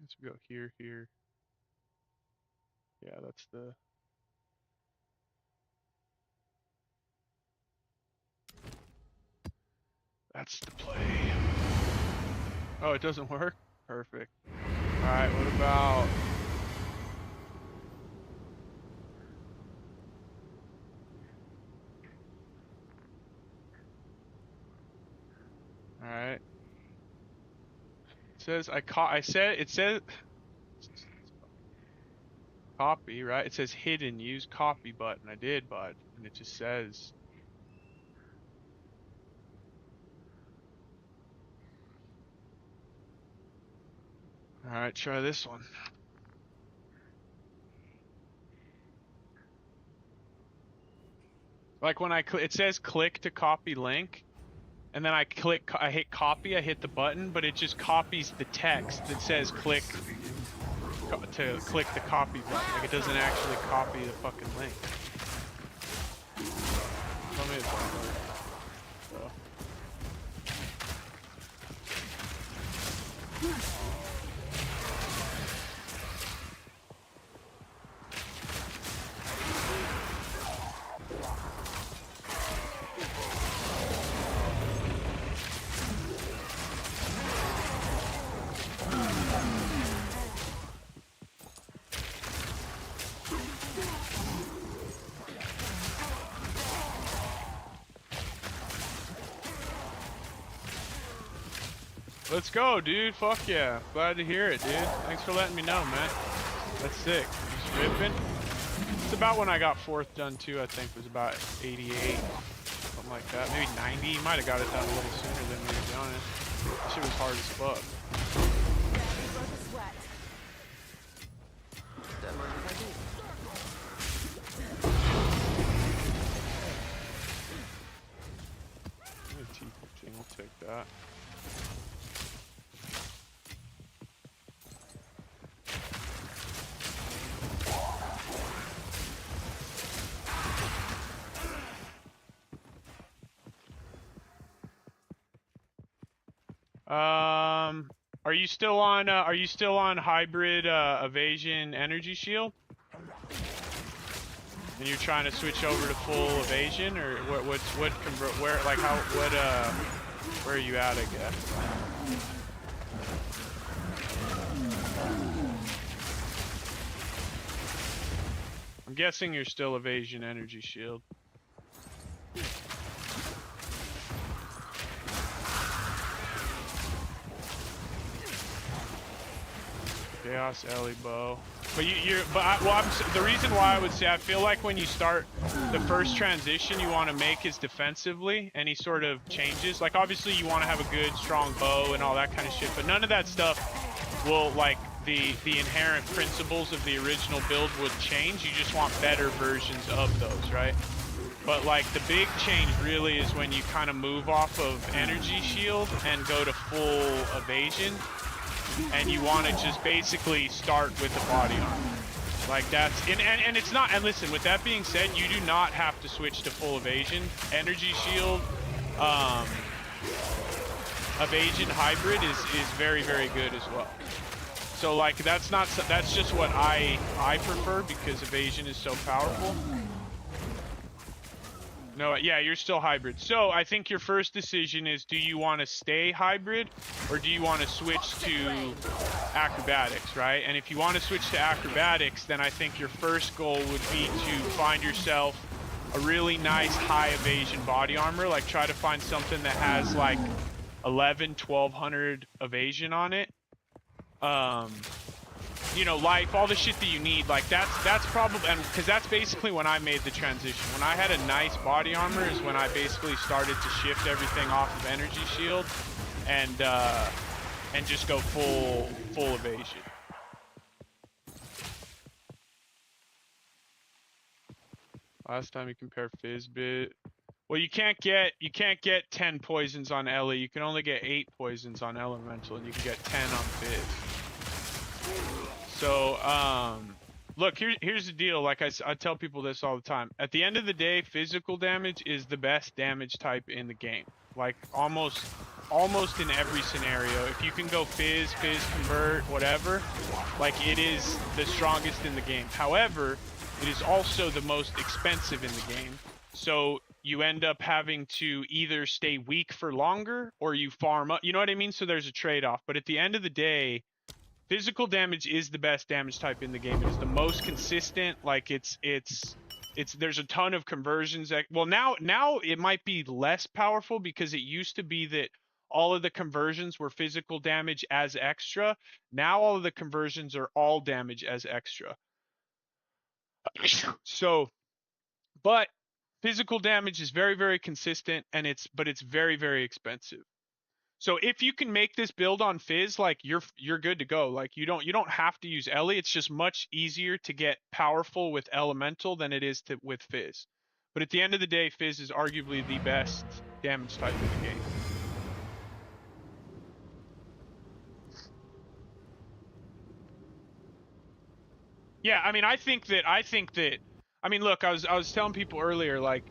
[SPEAKER 1] Let's go here, here. Yeah, that's the. That's the play. Oh, it doesn't work? Perfect. Alright, what about... Alright. It says it says copy, right? It says hidden, use copy button. I did, bud. And it just says... Alright, try this one. Like when it says click to copy link, and then I hit copy, I hit the button, but it just copies the text that says click to click the copy button. Like it doesn't actually copy the fucking link. Tell me it don't work. So. Let's go, dude. Fuck yeah. Glad to hear it, dude. Thanks for letting me know, man. That's sick. Just ripping. It's about when I got 4th done too, I think. It was about 88. Something like that. Maybe 90. You might have got it done a little sooner than me, to be honest. That shit was hard as fuck. T15, we'll take that. Are you still on hybrid evasion energy shield? And you're trying to switch over to full evasion, or where are you at, I guess? I'm guessing you're still evasion energy shield. Chaos Ellie bow. But the reason why I would say I feel like when you start the first transition you want to make is defensively. Any sort of changes, like obviously you want to have a good strong bow and all that kind of shit, but none of that stuff will, like, the inherent principles of the original build would change. You just want better versions of those, right? But like the big change really is when you kind of move off of energy shield and go to full evasion. And you want to just basically start with the body armor. Like that's, and it's not, and listen, with that being said, you do not have to switch to full evasion. Energy shield, evasion hybrid is very, very good as well. So like that's just what I prefer because evasion is so powerful. No, yeah, you're still hybrid. So I think your first decision is, do you want to stay hybrid or do you want to switch to acrobatics, right? And if you want to switch to acrobatics, then I think your first goal would be to find yourself a really nice high evasion body armor. Like try to find something that has like 1200 evasion on it. You know, life, all the shit that you need, like that's probably, and because that's basically when I made the transition. When I had a nice body armor is when I basically started to shift everything off of energy shield and just go full evasion. Last time you compare Fizzbit. Well, you can't get 10 poisons on Ellie. You can only get 8 poisons on Elemental, and you can get 10 on Fizz. So, look, here's the deal. Like I tell people this all the time. At the end of the day, physical damage is the best damage type in the game. Like almost in every scenario. If you can go Fizz, convert, whatever, like it is the strongest in the game. However, it is also the most expensive in the game. So you end up having to either stay weak for longer or you farm up. You know what I mean? So there's a trade-off. But at the end of the day, physical damage is the best damage type in the game. It is the most consistent. Like there's a ton of conversions that, well, now it might be less powerful because it used to be that all of the conversions were physical damage as extra. Now all of the conversions are all damage as extra. So, but physical damage is very, very consistent, and it's very, very expensive. So if you can make this build on Fizz, like you're good to go. Like you don't have to use Ellie. It's just much easier to get powerful with Elemental than it is with Fizz. But at the end of the day, Fizz is arguably the best damage type in the game. Yeah, I mean, I think that I mean, look, I was telling people earlier, like,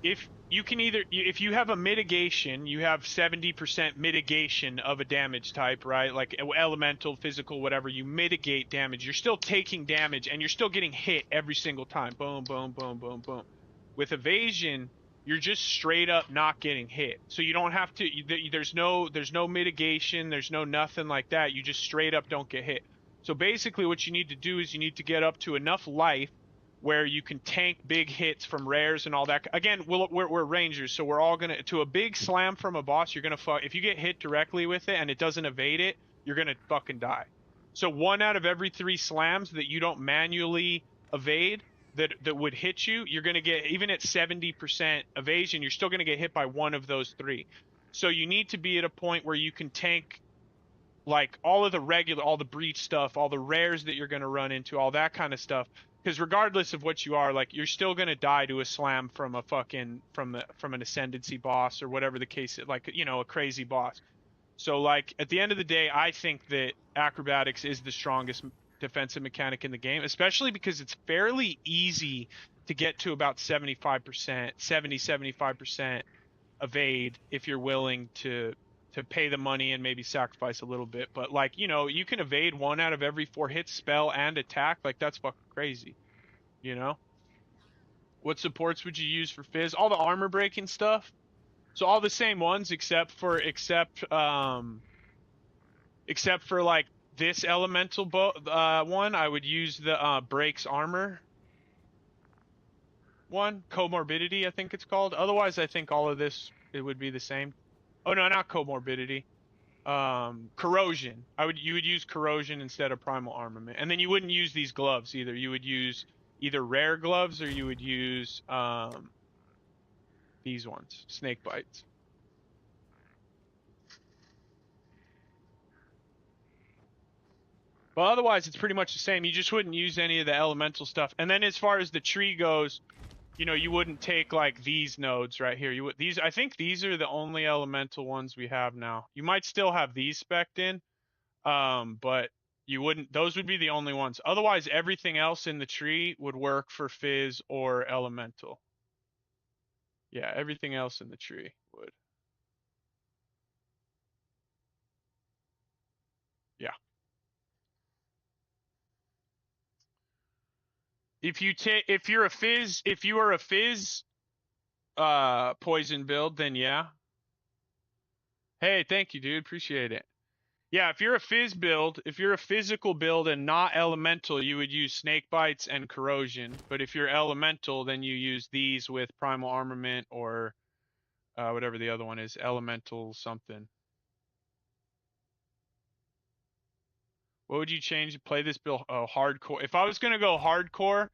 [SPEAKER 1] if you can if you have a mitigation, you have 70% mitigation of a damage type, right? Like elemental, physical, whatever, you mitigate damage. You're still taking damage and you're still getting hit every single time. Boom, boom, boom, boom, boom. With evasion, you're just straight up not getting hit. So you don't have to there's no mitigation, there's no nothing like that. You just straight up don't get hit. So basically what you need to do is you need to get up to enough life where you can tank big hits from rares and all that. Again, we're rangers, so we're all gonna to a big slam from a boss. You're gonna if you get hit directly with it and it doesn't evade it, you're gonna fucking die. So 1 out of every 3 slams that you don't manually evade that would hit you, you're gonna get, even at 70% evasion, you're still gonna get hit by 1 of those 3. So you need to be at a point where you can tank like all of the regular, all the breach stuff, all the rares that you're going to run into, all that kind of stuff. Because regardless of what you are, like, you're still going to die to a slam from a fucking from an ascendancy boss or whatever the case is, like, you know, a crazy boss. So like at the end of the day, I think that acrobatics is the strongest defensive mechanic in the game, especially because it's fairly easy to get to about 75%, 75% evade if you're willing to pay the money and maybe sacrifice a little bit. But like, you know, you can evade 1 out of every 4 hits, spell and attack. Like, that's fucking crazy, you know? What supports would you use for Fizz? All the armor breaking stuff. So all the same ones except for like this elemental one. I would use the breaks armor one, comorbidity I think it's called. Otherwise I think all of this, it would be the same. Oh no, not comorbidity. Corrosion. You would use corrosion instead of primal armament. And then you wouldn't use these gloves either. You would use either rare gloves or you would use these ones, snake bites. But otherwise it's pretty much the same. You just wouldn't use any of the elemental stuff. And then as far as the tree goes, you know, you wouldn't take like these nodes right here. You would I think these are the only elemental ones we have now. You might still have these spec'd in. But you wouldn't, those would be the only ones. Otherwise, everything else in the tree would work for Fizz or Elemental. Yeah, everything else in the tree would. Yeah. If you are a Fizz poison build, then yeah. Hey, thank you, dude. Appreciate it. Yeah, if you're a Fizz build, if you're a physical build and not elemental, you would use snake bites and corrosion. But if you're elemental, then you use these with primal armament or whatever the other one is, elemental something. What would you change to play this build? Oh, hardcore. If I was gonna go hardcore,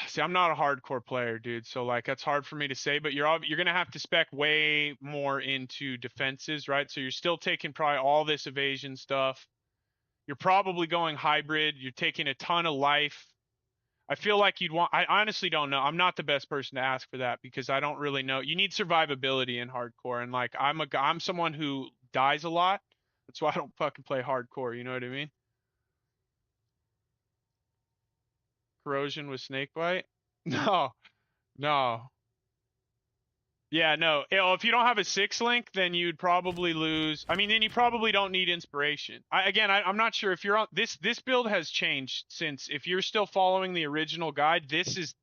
[SPEAKER 1] see, I'm not a hardcore player, dude. So like, that's hard for me to say. But you're gonna have to spec way more into defenses, right? So you're still taking probably all this evasion stuff. You're probably going hybrid. You're taking a ton of life. I feel like you'd want. I honestly don't know. I'm not the best person to ask for that because I don't really know. You need survivability in hardcore, and like I'm someone who dies a lot. That's why I don't fucking play hardcore. You know what I mean? Corrosion with snakebite? No, no. Yeah, no. If you don't have a 6 link, then you'd probably lose. I mean, then you probably don't need inspiration. I'm not sure if you're on this. This build has changed since. If you're still following the original guide, this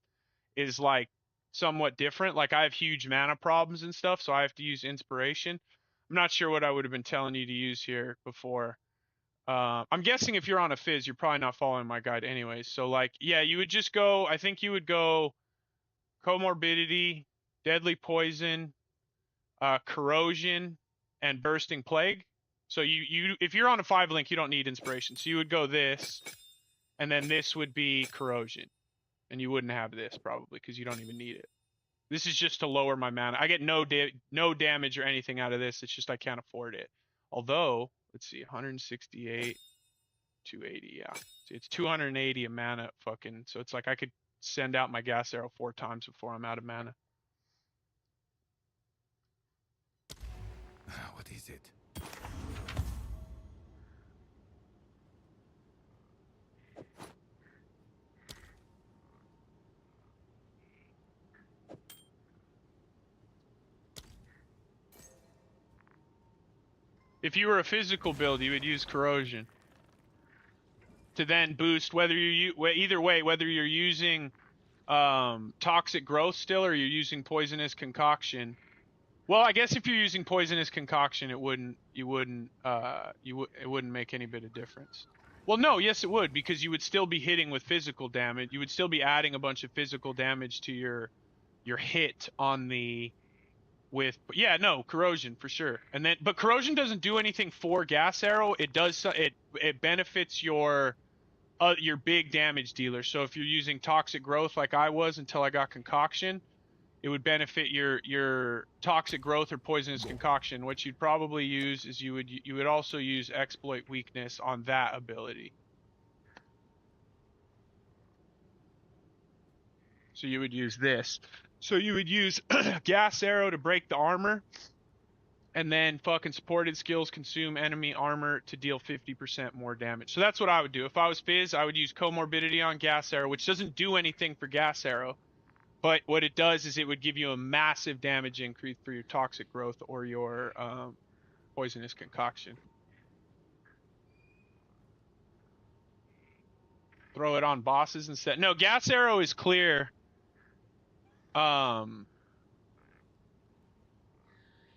[SPEAKER 1] is like somewhat different. Like I have huge mana problems and stuff, so I have to use inspiration. I'm not sure what I would have been telling you to use here before. I'm guessing if you're on a Fizz, you're probably not following my guide anyways. So like, yeah, you would just go. I think you would go comorbidity, deadly poison, corrosion, and bursting plague. So if you're on a 5 link, you don't need inspiration. So you would go this, and then this would be corrosion, and you wouldn't have this probably because you don't even need it. This is just to lower my mana. I get no damage or anything out of this. It's just I can't afford it. Although, let's see, 168, 280. Yeah, see, it's 280 a mana fucking. So it's like I could send out my gas arrow 4 times before I'm out of mana.
[SPEAKER 3] What is it?
[SPEAKER 1] If you were a physical build, you would use corrosion to then boost whether you either way, whether you're using toxic growth still or you're using poisonous concoction. Well, I guess if you're using poisonous concoction, it wouldn't make any bit of difference. Well, no, yes it would, because you would still be hitting with physical damage. You would still be adding a bunch of physical damage to your hit on the yeah, no, corrosion for sure. And then but corrosion doesn't do anything for gas arrow. It does it benefits your big damage dealer. So if you're using toxic growth like I was until I got concoction, it would benefit your toxic growth or poisonous concoction. What you'd probably use is you would also use exploit weakness on that ability. So you would use this. So you would use gas arrow to break the armor, and then fucking supported skills consume enemy armor to deal 50% more damage. So that's what I would do. If I was Fizz, I would use comorbidity on gas arrow, which doesn't do anything for gas arrow. But what it does is it would give you a massive damage increase for your toxic growth or your poisonous concoction. Throw it on bosses instead. No, gas arrow is clear.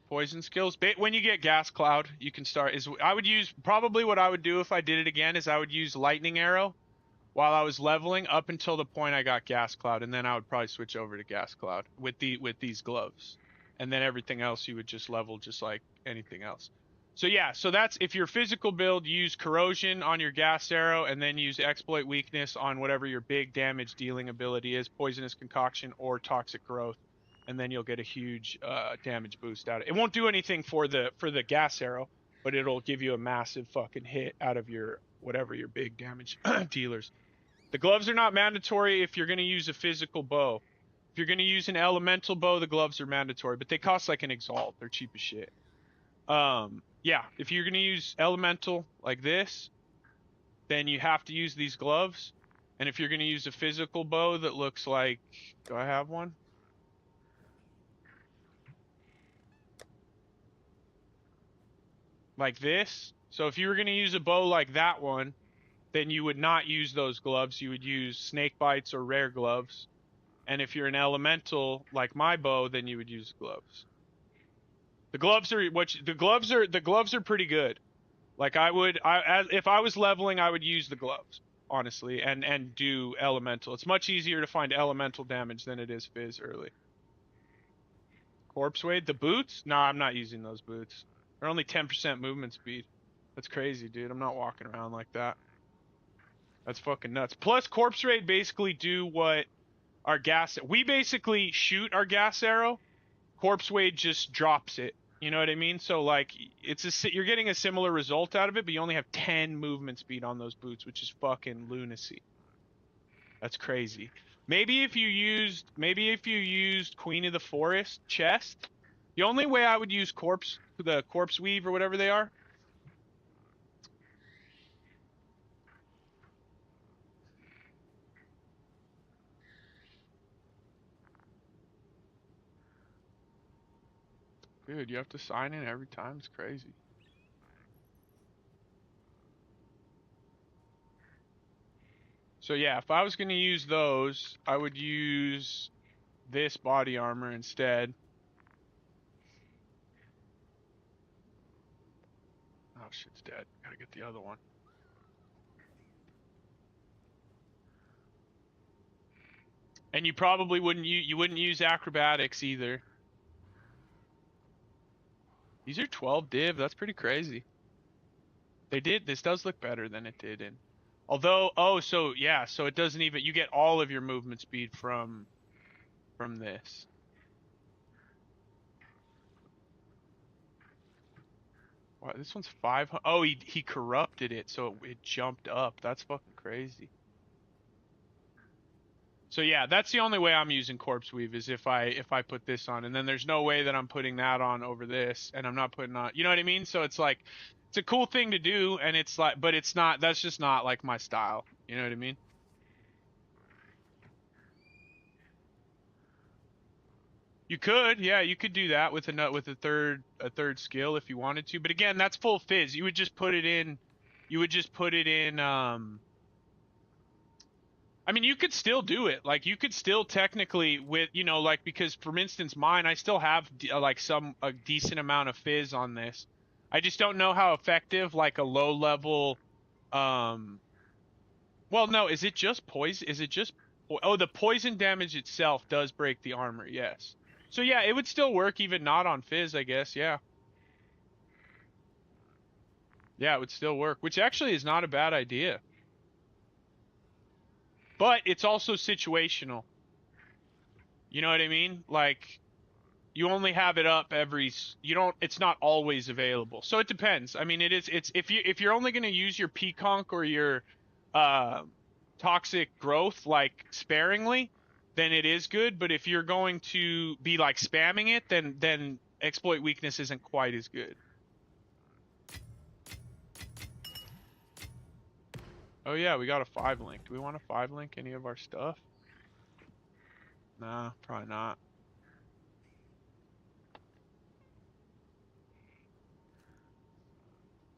[SPEAKER 1] Poison skills. When you get gas cloud, you can start. I would use probably what I would do if I did it again is I would use lightning arrow while I was leveling up until the point I got gas cloud, and then I would probably switch over to gas cloud with these gloves, and then everything else you would just level just like anything else. So yeah, so that's if your physical build, use corrosion on your gas arrow, and then use exploit weakness on whatever your big damage dealing ability is, poisonous concoction or toxic growth, and then you'll get a huge damage boost out of it. It won't do anything for the gas arrow, but it'll give you a massive fucking hit out of your whatever your big damage dealers. The gloves are not mandatory if you're going to use a physical bow. If you're going to use an elemental bow, the gloves are mandatory, but they cost like an exalt. They're cheap as shit. Yeah, if you're going to use elemental like this, then you have to use these gloves. And if you're going to use a physical bow that looks like, do I have one? Like this. So if you were going to use a bow like that one, then you would not use those gloves. You would use snake bites or rare gloves. And if you're an elemental like my bow, then you would use gloves. The gloves are pretty good. Like if I was leveling, I would use the gloves, honestly, and do elemental. It's much easier to find elemental damage than it is Fizz early. Corpse Wade, the boots? Nah, I'm not using those boots. They're only 10% movement speed. That's crazy, dude. I'm not walking around like that. That's fucking nuts. Plus, Corpse Raid basically do what our gas... We basically shoot our gas arrow. Corpse Wade just drops it. You know what I mean? So, like, you're getting a similar result out of it, but you only have 10 movement speed on those boots, which is fucking lunacy. That's crazy. Maybe if you used Queen of the Forest chest, the only way I would use the corpse weave or whatever they are. Dude, you have to sign in every time. It's crazy. So yeah, if I was going to use those, I would use this body armor instead. Oh, shit's dead. Gotta get the other one. And you probably wouldn't use acrobatics either. These are 12 div. That's pretty crazy. This does look better than it did in. Although, so yeah, so it doesn't even, you get all of your movement speed from this. Wow, this one's 500. Oh, he corrupted it, so it jumped up. That's fucking crazy. So yeah, that's the only way I'm using corpse weave is if I put this on, and then there's no way that I'm putting that on over this, and I'm not putting on, you know what I mean? So it's like, it's a cool thing to do, and it's like, but it's not, that's just not like my style. You know what I mean? You could, yeah, you could do that with a third skill if you wanted to, but again, that's full fizz. You would just put it in, you would just put it in. I mean, you could still do it. Like, you could still technically with, you know, like, because for instance, mine, I still have like a decent amount of fizz on this. I just don't know how effective like a low level, um, well, no, is it just poison? Is it just, oh, the poison damage itself does break the armor. Yes. So yeah, it would still work even not on fizz, I guess. Yeah. Yeah, it would still work, which actually is not a bad idea. But it's also situational. You know what I mean? Like, you only have it up you don't, it's not always available. So it depends. I mean, it's if you're only going to use your peaconk or your uh toxic growth like sparingly, then it is good, but if you're going to be like spamming it, then exploit weakness isn't quite as good. Oh yeah, we got a 5 link. Do we want to 5 link any of our stuff? Nah, probably not.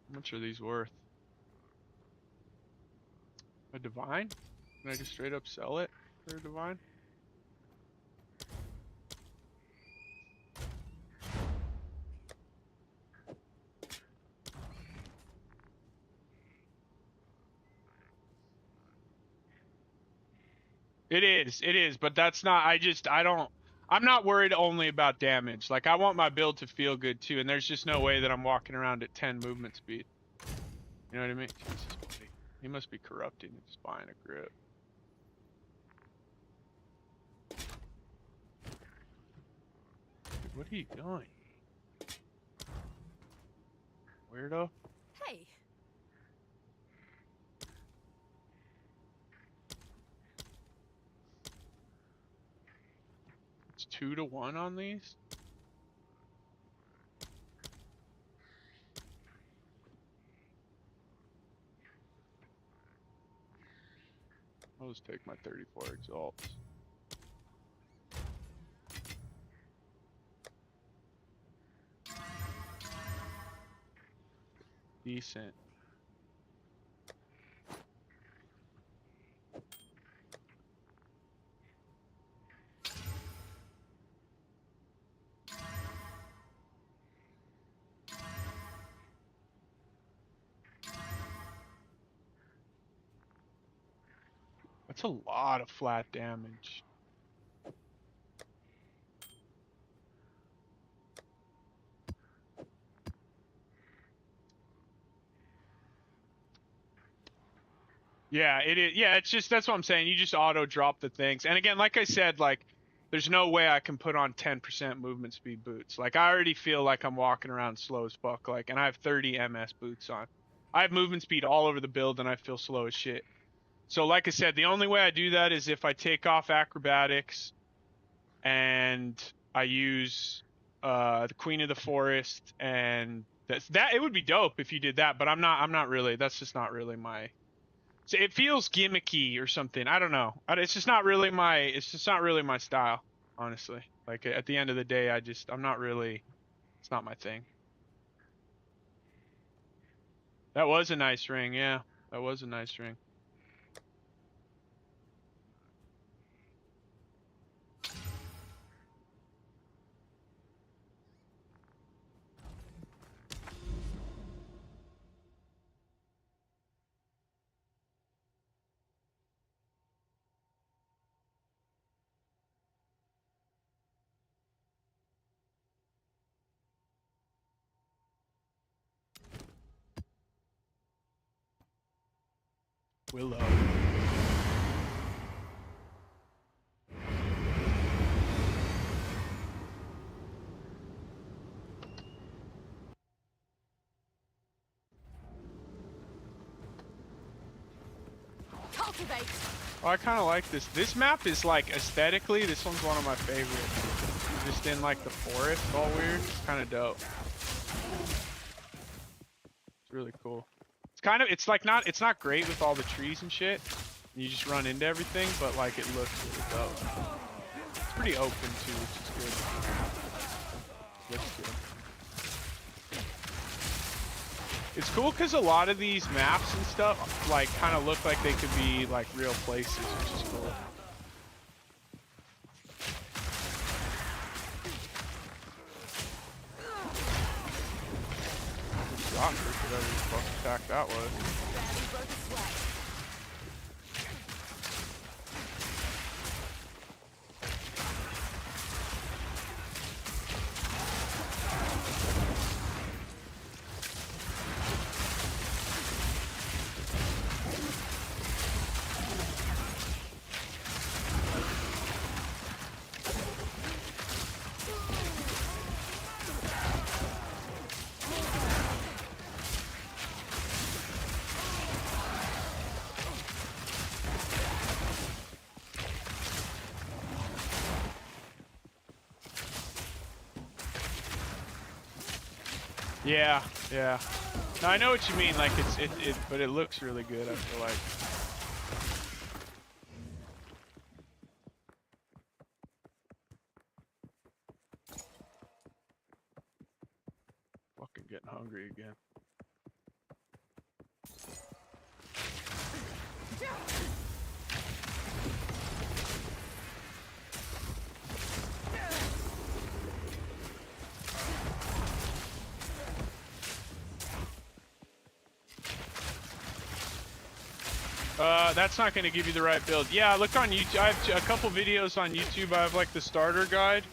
[SPEAKER 1] How much are these worth? A divine? Can I just straight up sell it for a divine? It is, but that's not, I'm not worried only about damage. Like, I want my build to feel good too, and there's just no way that I'm walking around at 10 movement speed. You know what I mean? Jesus, buddy. He must be corrupting his buying a grip. Dude, what are you doing? Weirdo?
[SPEAKER 2] Hey.
[SPEAKER 1] It's 2 to 1 on these? I'll just take my 34 exalts. Decent. That's a lot of flat damage. Yeah, it is. Yeah, it's just, that's what I'm saying. You just auto drop the things. And again, like I said, like, there's no way I can put on 10% movement speed boots. Like, I already feel like I'm walking around slow as fuck. Like, and I have 30 MS boots on. I have movement speed all over the build and I feel slow as shit. So like I said, the only way I do that is if I take off acrobatics and I use the Queen of the Forest, and that it would be dope if you did that, but I'm not really, that's just not really my, so it feels gimmicky or something. I don't know. It's just not really my style, honestly. Like, at the end of the day, I'm not really, it's not my thing. That was a nice ring, yeah. That was a nice ring. Willow.
[SPEAKER 2] Cultivate.
[SPEAKER 1] Oh, I kind of like this. This map is like aesthetically, this one's one of my favorites. Just in like the forest, all weird. It's kind of dope. It's really cool. It's kind of, it's like not, it's not great with all the trees and shit. You just run into everything, but like it looks really dope. It's pretty open too, which is good. Looks good. It's cool because a lot of these maps and stuff like kind of look like they could be like real places, which is cool. Shot for whatever the fuck attack that was. Yeah, yeah. No, I know what you mean. Like but it looks really good. I feel like. Fucking getting hungry again. That's not going to give you the right build. Yeah, look on YouTube. I have a couple videos on YouTube. I have like the starter guide,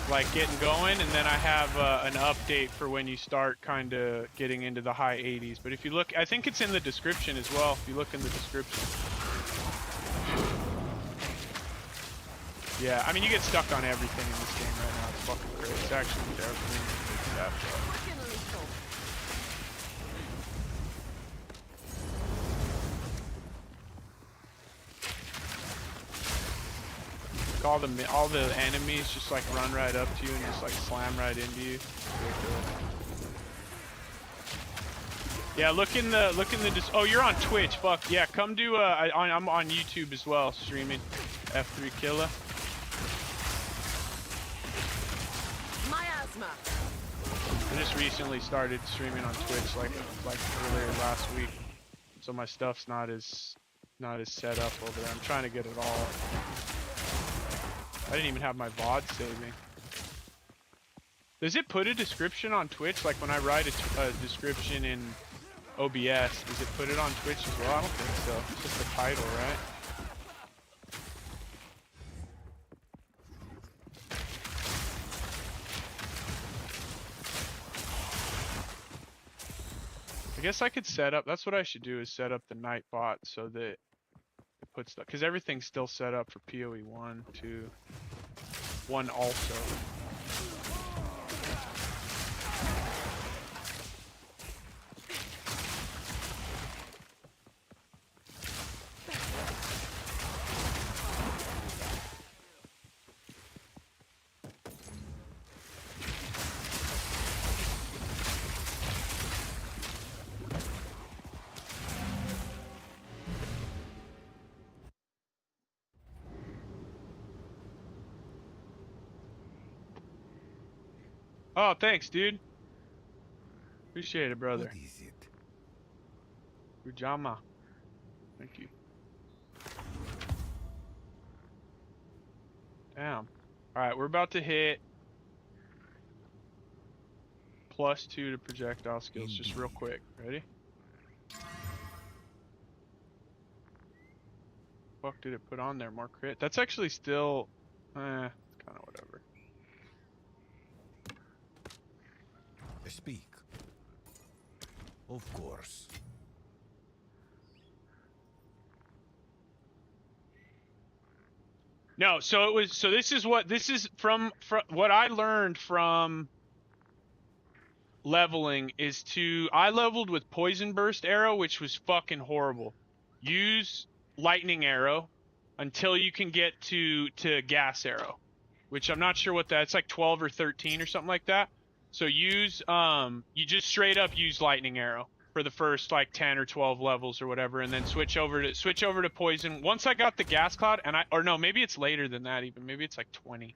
[SPEAKER 1] like getting going, and then I have an update for when you start kind of getting into the high 80s. But if you look, I think it's in the description as well. If you look in the description. Yeah, I mean, you get stuck on everything in this game right now. It's fucking great. It's actually terrible. All the enemies just like run right up to you and just like slam right into you. Yeah, look in the oh, you're on Twitch. Fuck yeah, come do I'm on YouTube as well, streaming F3 Killa.
[SPEAKER 2] Miasma.
[SPEAKER 1] I just recently started streaming on Twitch like earlier last week, so my stuff's not as set up over there. I'm trying to get it all. I didn't even have my VOD saving. Does it put a description on Twitch? Like when I write a description in OBS, does it put it on Twitch as well? I don't think so. It's just the title, right? I guess I could set up, that's what I should do, is set up the night bot so that it puts stuff, because everything's still set up for POE1, 2, 1 also. Oh, thanks, dude. Appreciate it, brother.
[SPEAKER 3] What is it?
[SPEAKER 1] Ujama. Thank you. Damn. Alright, we're about to hit +2 to projectile skills, just real quick. Ready? Fuck did it put on there? More crit? That's actually still... it's kind of whatever.
[SPEAKER 3] Speak. Of course.
[SPEAKER 1] No, so it was. So this is from what I learned from leveling is I leveled with poison burst arrow, which was fucking horrible. Use lightning arrow until you can get to gas arrow, which I'm not sure what that. It's like 12 or 13 or something like that. So use you just straight up use lightning arrow for the first like 10 or 12 levels or whatever, and then switch over to poison. Once I got the gas cloud, and or no, maybe it's later than that even. Maybe it's like 20.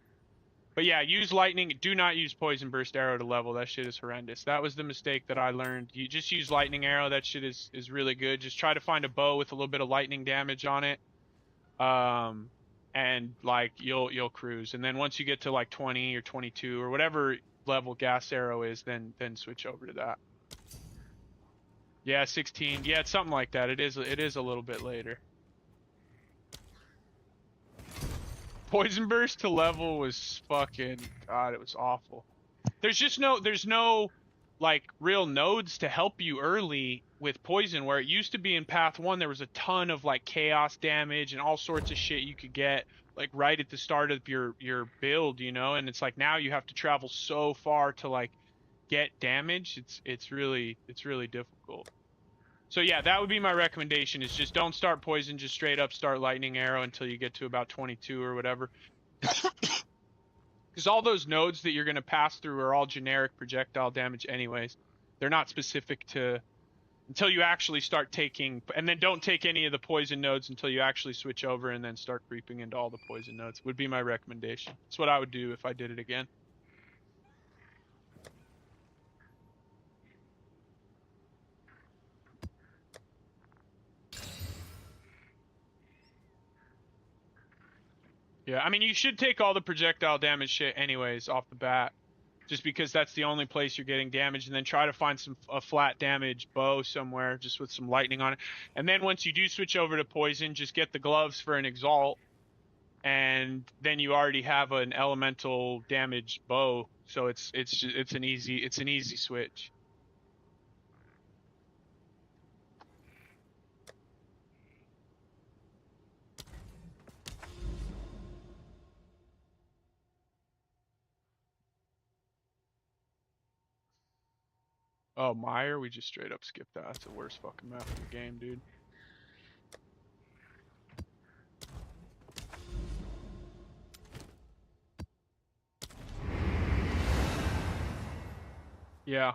[SPEAKER 1] But yeah, use lightning. Do not use poison burst arrow to level. That shit is horrendous. That was the mistake that I learned. You just use lightning arrow. That shit is really good. Just try to find a bow with a little bit of lightning damage on it. And like you'll cruise. And then once you get to like 20 or 22 or whatever level gas arrow is, then switch over to that. Yeah, 16. Yeah, it's something like that. It is a little bit later. Poison burst to level was fucking God, it was awful. There's no like real nodes to help you early with poison, where it used to be in path 1 there was a ton of like chaos damage and all sorts of shit you could get like right at the start of your build, you know, and it's like now you have to travel so far to like get damage. It's really difficult. So yeah, that would be my recommendation, is just don't start poison, just straight up start lightning arrow until you get to about 22 or whatever. Because all those nodes that you're going to pass through are all generic projectile damage anyways. They're not specific to until you actually start taking, and then don't take any of the poison nodes until you actually switch over and then start creeping into all the poison nodes would be my recommendation. That's what I would do if I did it again. Yeah, I mean, you should take all the projectile damage shit anyways off the bat, just because that's the only place you're getting damage, and then try to find a flat damage bow somewhere just with some lightning on it. And then once you do switch over to poison, just get the gloves for an exalt, and then you already have an elemental damage bow, so it's an easy switch. Oh, Meyer, we just straight up skipped that. That's the worst fucking map in the game, dude. Yeah.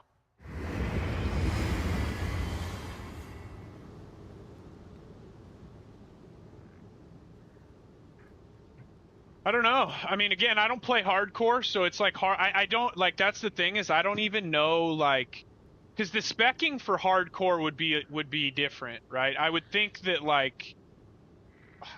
[SPEAKER 1] I don't know. I mean, again, I don't play hardcore, so it's like hard. I don't like. That's the thing, is I don't even know, like, because the specking for hardcore would be different, right? I would think that like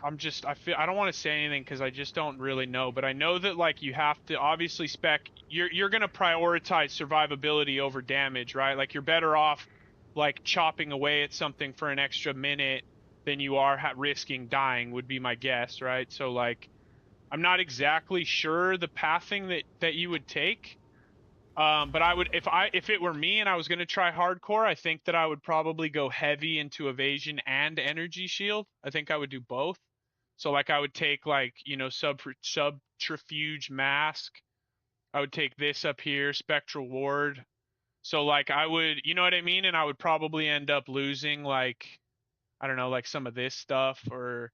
[SPEAKER 1] I don't want to say anything because I just don't really know, but I know that like you have to obviously spec. You're gonna prioritize survivability over damage, right? Like you're better off like chopping away at something for an extra minute than you are risking dying, would be my guess, right? So like I'm not exactly sure the pathing that you would take. But I would, if it were me and I was gonna try hardcore, I think that I would probably go heavy into evasion and energy shield. I think I would do both. So like I would take like, you know, subterfuge mask. I would take this up here, spectral ward. So like I would, you know what I mean? And I would probably end up losing like, I don't know, like some of this stuff, or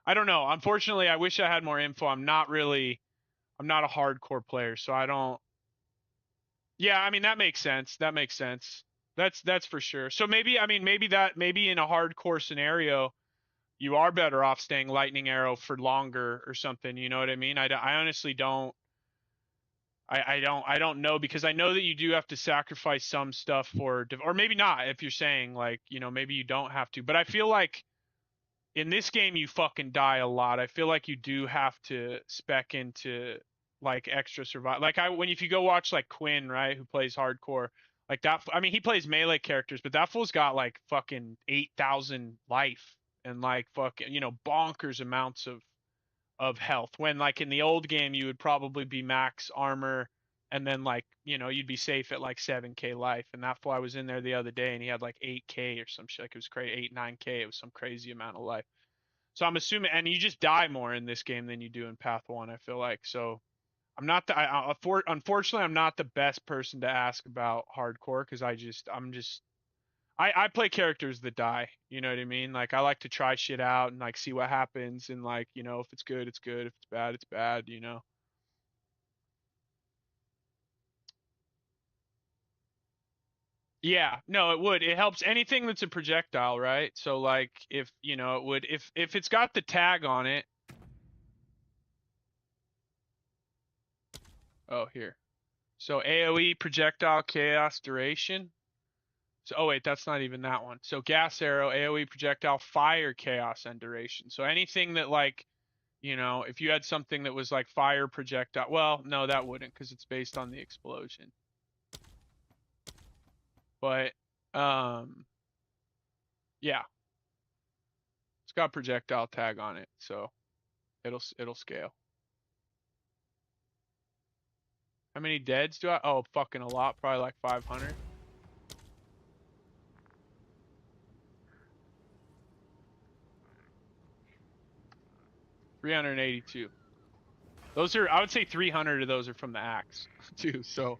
[SPEAKER 1] I don't know. Unfortunately, I wish I had more info. I'm not a hardcore player, so I don't. Yeah, I mean that makes sense. That makes sense. That's for sure. So maybe, I mean, maybe in a hardcore scenario, you are better off staying lightning arrow for longer or something. You know what I mean? I honestly don't. I don't know, because I know that you do have to sacrifice some stuff for, or maybe not. If you're saying like, you know, maybe you don't have to. But I feel like in this game you fucking die a lot. I feel like you do have to spec into like extra survival. Like if you go watch like Quinn, right, who plays hardcore, like that. I mean, he plays melee characters, but that fool's got like fucking 8,000 life and like fucking, you know, bonkers amounts of health. When like in the old game you would probably be max armor, and then like, you know, you'd be safe at like 7k life. And that fool, I was in there the other day and he had like 8k or some shit. Like it was crazy, 9k. It was some crazy amount of life. So I'm assuming, and you just die more in this game than you do in Path 1, I feel like. So I'm not unfortunately, I'm not the best person to ask about hardcore, because I'm just, I play characters that die. You know what I mean? Like I like to try shit out and like see what happens and like, you know, if it's good, it's good. If it's bad, it's bad, you know. Yeah, no, it would. It helps anything that's a projectile, right? So like if, you know, it would if it's got the tag on it. Oh, here. So AoE projectile chaos duration. So, oh wait, that's not even that one. So gas arrow, AoE projectile, fire, chaos, and duration. So anything that like, you know, if you had something that was like fire projectile, well, no, that wouldn't because it's based on the explosion. But, yeah, it's got projectile tag on it, so it'll scale. How many deads do I? Oh, fucking a lot, probably like 500. $382. Those are, I would say 300 of those are from the axe, too, so.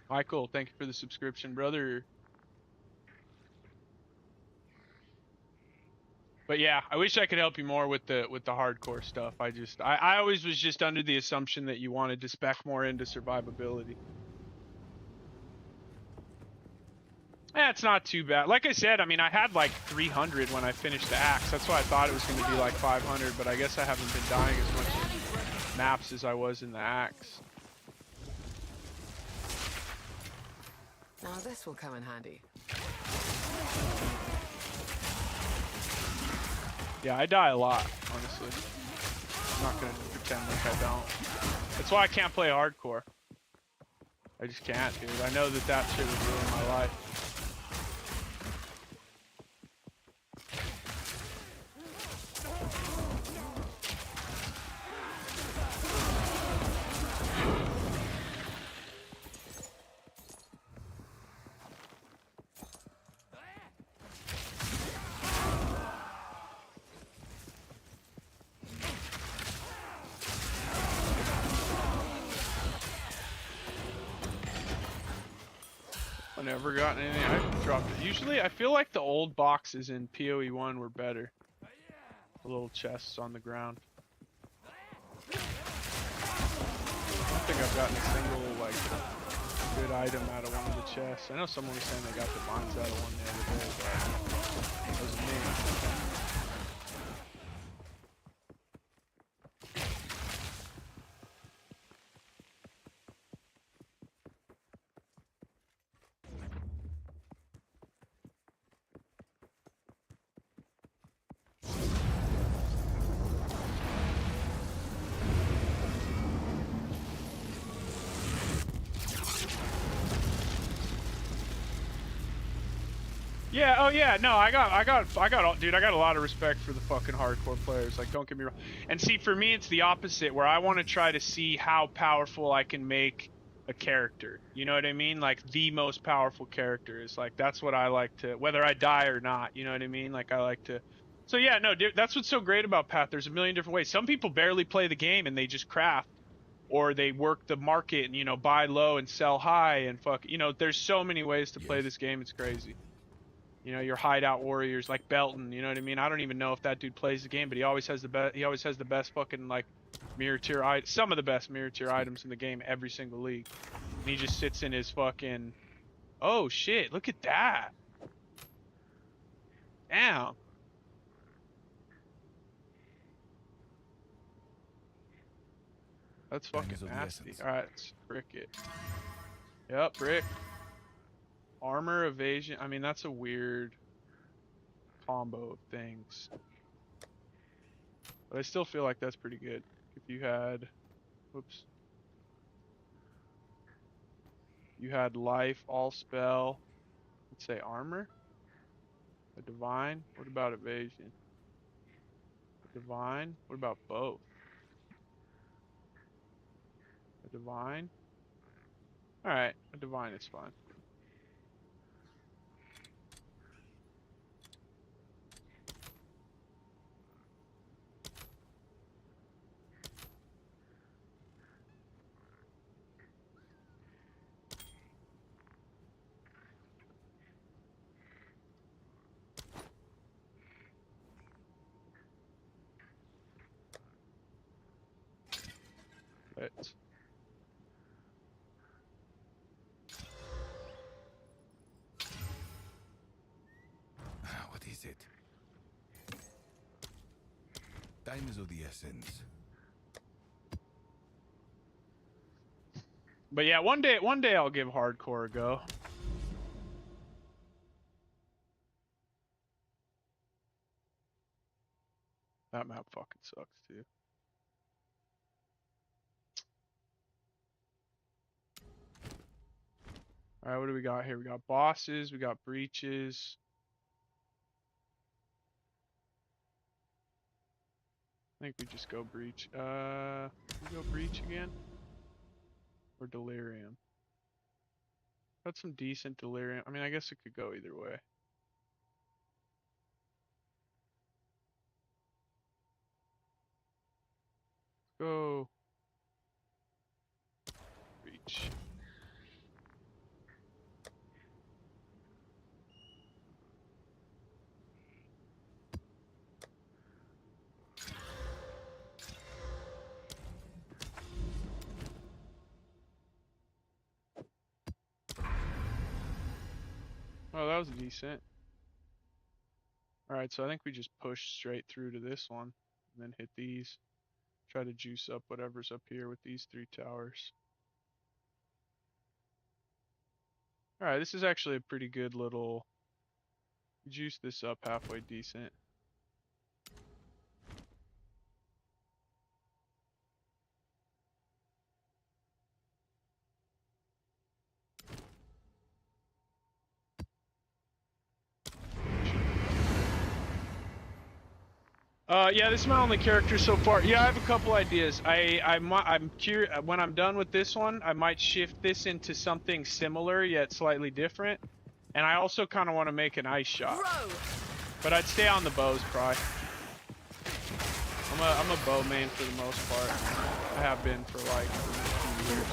[SPEAKER 1] Michael, thank you for the subscription, brother. But yeah, I wish I could help you more with the hardcore stuff. I always was just under the assumption that you wanted to spec more into survivability. Yeah, it's not too bad. Like I said, I mean, I had like 300 when I finished the axe. That's why I thought it was going to be like 500, but I guess I haven't been dying as much in maps as I was in the axe.
[SPEAKER 2] Now this will come in handy.
[SPEAKER 1] Yeah, I die a lot, honestly. I'm not going to pretend like I don't. That's why I can't play hardcore. I just can't, dude. I know that that shit would ruin my life. I never gotten anything. I dropped it. Usually, I feel like the old boxes in POE1 were better. The little chests on the ground. I don't think I've gotten a single, like, good item out of one of the chests. I know someone was saying they got the mines out of one the other day, but it wasn't me. Yeah, oh yeah, no, dude, I got a lot of respect for the fucking hardcore players. Like, don't get me wrong. And see, for me, it's the opposite, where I want to try to see how powerful I can make a character. You know what I mean? Like, the most powerful character is like, that's what I like to, whether I die or not. You know what I mean? Like, I like to. So yeah, no, dude, that's what's so great about Path. There's a million different ways. Some people barely play the game and they just craft, or they work the market and, you know, buy low and sell high and fuck. You know, there's so many ways to play
[SPEAKER 3] Yes.
[SPEAKER 1] this game. It's crazy. You know, your hideout warriors like Belton. You know what I mean? I don't even know if that dude plays the game, but he always has the best. He always has the best fucking like mirror tier some of the best mirror tier items in the game every single league. And he just sits in his fucking. Oh shit! Look at that. Damn. That's
[SPEAKER 3] Time
[SPEAKER 1] fucking
[SPEAKER 3] is of the
[SPEAKER 1] nasty.
[SPEAKER 3] essence.
[SPEAKER 1] All right, let's brick it. Yep, brick. Armor evasion. I mean, that's a weird combo of things, but I still feel like that's pretty good. If you had, whoops. You had life, all spell, let's say armor, a divine. What about evasion? A divine. What about both? A divine. All right, a divine is fine. But
[SPEAKER 3] What is it? Time is of the essence.
[SPEAKER 1] yeah, one day I'll give hardcore a go. That map fucking sucks too. All right, what do we got here? We got bosses, we got breaches. I think we just go breach. We go breach again? Or delirium? Got some decent delirium. I mean, I guess it could go either way. Let's go breach. Oh, that was decent. Alright, so I think we just push straight through to this one. And then hit these. Try to juice up whatever's up here with these 3 towers. Alright, this is actually a pretty good little... Juice this up halfway decent. Yeah, this is my only character so far. Yeah, I have a couple ideas. I'm curious when I'm done with this one, I might shift this into something similar yet slightly different. And I also kind of want to make an ice shot. But I'd stay on the bows probably. I'm a bow main for the most part. I have been for like a few years.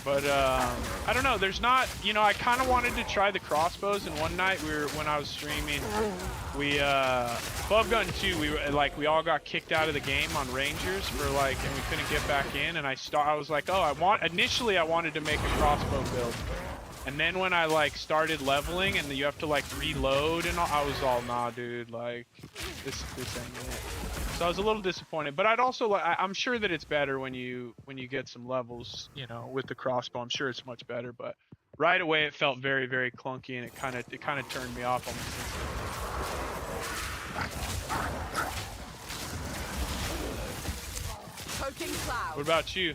[SPEAKER 1] But I don't know. There's not, you know, I kind of wanted to try the crossbows. And one night when I was streaming, we Club Gun 2. We all got kicked out of the game on Rangers for like, and we couldn't get back in. And I was like, oh, initially I wanted to make a crossbow build. And then when I like started leveling and you have to like reload and all, I was all, nah, dude, like this ain't it. So I was a little disappointed, but I'd also I'm sure that it's better when you get some levels, you know, with the crossbow. I'm sure it's much better, but right away it felt very, very clunky and it kind of turned me off almost instantly.
[SPEAKER 2] Poking cloud.
[SPEAKER 1] What about you?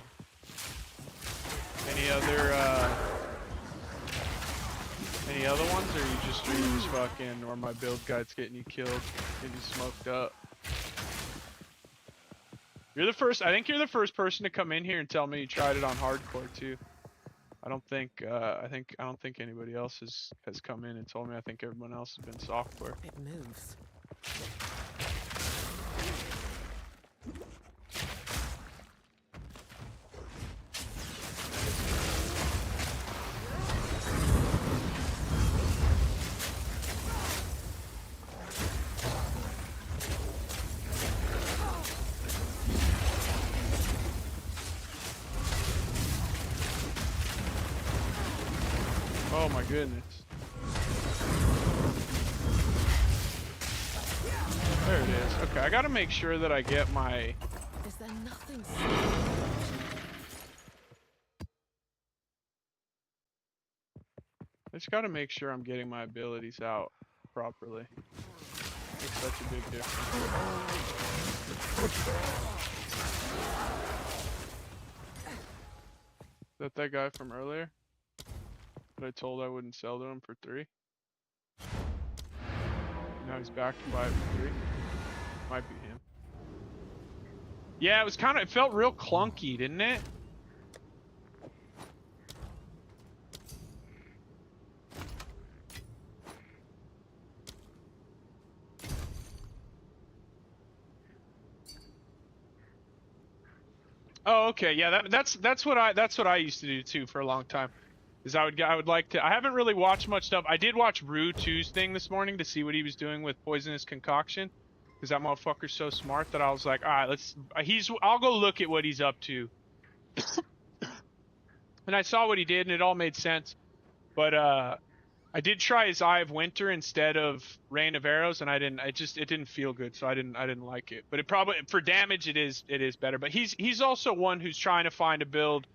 [SPEAKER 1] Any other ones, or you just fucking, or my build guide's getting you killed, getting you smoked up? You're the first. I think you're the first person to come in here and tell me you tried it on hardcore too. I don't think anybody else has come in and told me. I think everyone else has been software.
[SPEAKER 2] It moves.
[SPEAKER 1] Oh my goodness. There it is. Okay, I gotta make sure that I get my...
[SPEAKER 2] Is there nothing?
[SPEAKER 1] I just gotta make sure I'm getting my abilities out properly. Makes such a big difference. Is that guy from earlier? That I told I wouldn't sell to him for 3? Now he's back to buy it for 3. Might be him. Yeah, it felt real clunky, didn't it? Oh, okay. Yeah, that's what I used to do too for a long time. Is I would like to. I haven't really watched much stuff. I did watch Rue 2's thing this morning to see what he was doing with poisonous concoction, because that motherfucker's so smart that I was like, all right, let's. I'll go look at what he's up to. And I saw what he did, and it all made sense. But I did try his Eye of Winter instead of Rain of Arrows, and I didn't. It didn't feel good, so I didn't like it. But it probably for damage it is better. But he's also one who's trying to find a build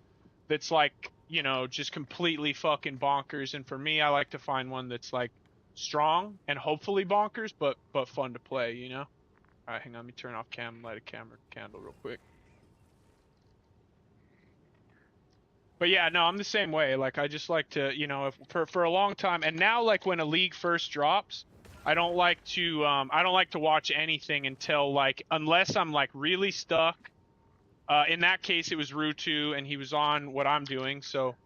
[SPEAKER 1] that's like, you know, just completely fucking bonkers. And for me, I like to find one that's like strong and hopefully bonkers, but fun to play. You know. All right, hang on. Let me turn off cam and light a camera candle real quick. But yeah, no, I'm the same way. Like, I just like to, you know, if, for a long time, and now, like, when a league first drops, I don't like to watch anything until, like, unless I'm like really stuck. In that case, it was Rue 2, and he was on what I'm doing, so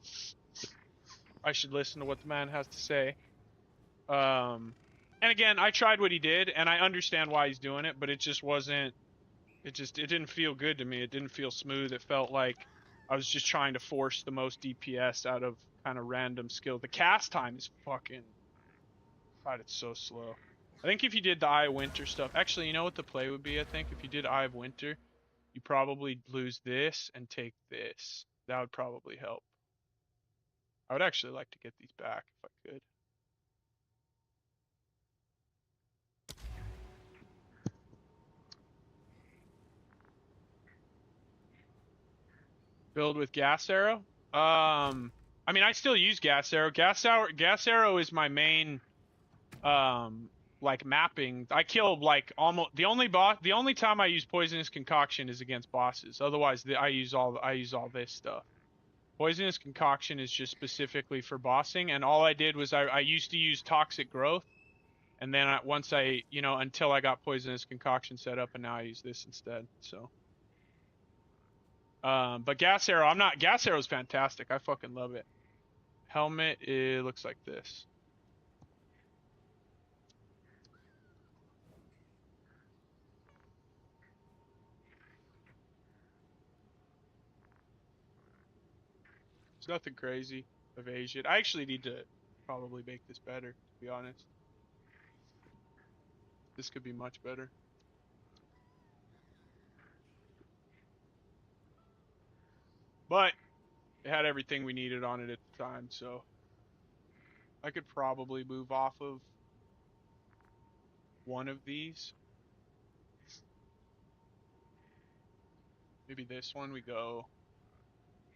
[SPEAKER 1] I should listen to what the man has to say. And again, I tried what he did, and I understand why he's doing it, but it just wasn't. It didn't feel good to me. It didn't feel smooth. It felt like I was just trying to force the most DPS out of kind of random skill. The cast time is fucking. God, it's so slow. I think if you did the Eye of Winter stuff, actually, you know what the play would be? I think if you did Eye of Winter, you probably lose this and take this. That would probably help. I would actually like to get these back if I could. Build with gas arrow. I mean, I still use gas arrow. Gas arrow is my main, like mapping. I kill like almost the only time I use poisonous concoction is against bosses. Otherwise, I use all this stuff. Poisonous concoction is just specifically for bossing, and all I did was I used to use toxic growth, and then once I, you know, until I got poisonous concoction set up, and now I use this instead. So. But gas arrow, gas arrow's fantastic. I fucking love it. Helmet, it looks like this. It's nothing crazy. Evasion. I actually need to probably make this better, to be honest. This could be much better. But it had everything we needed on it at the time, so I could probably move off of one of these. Maybe this one we go.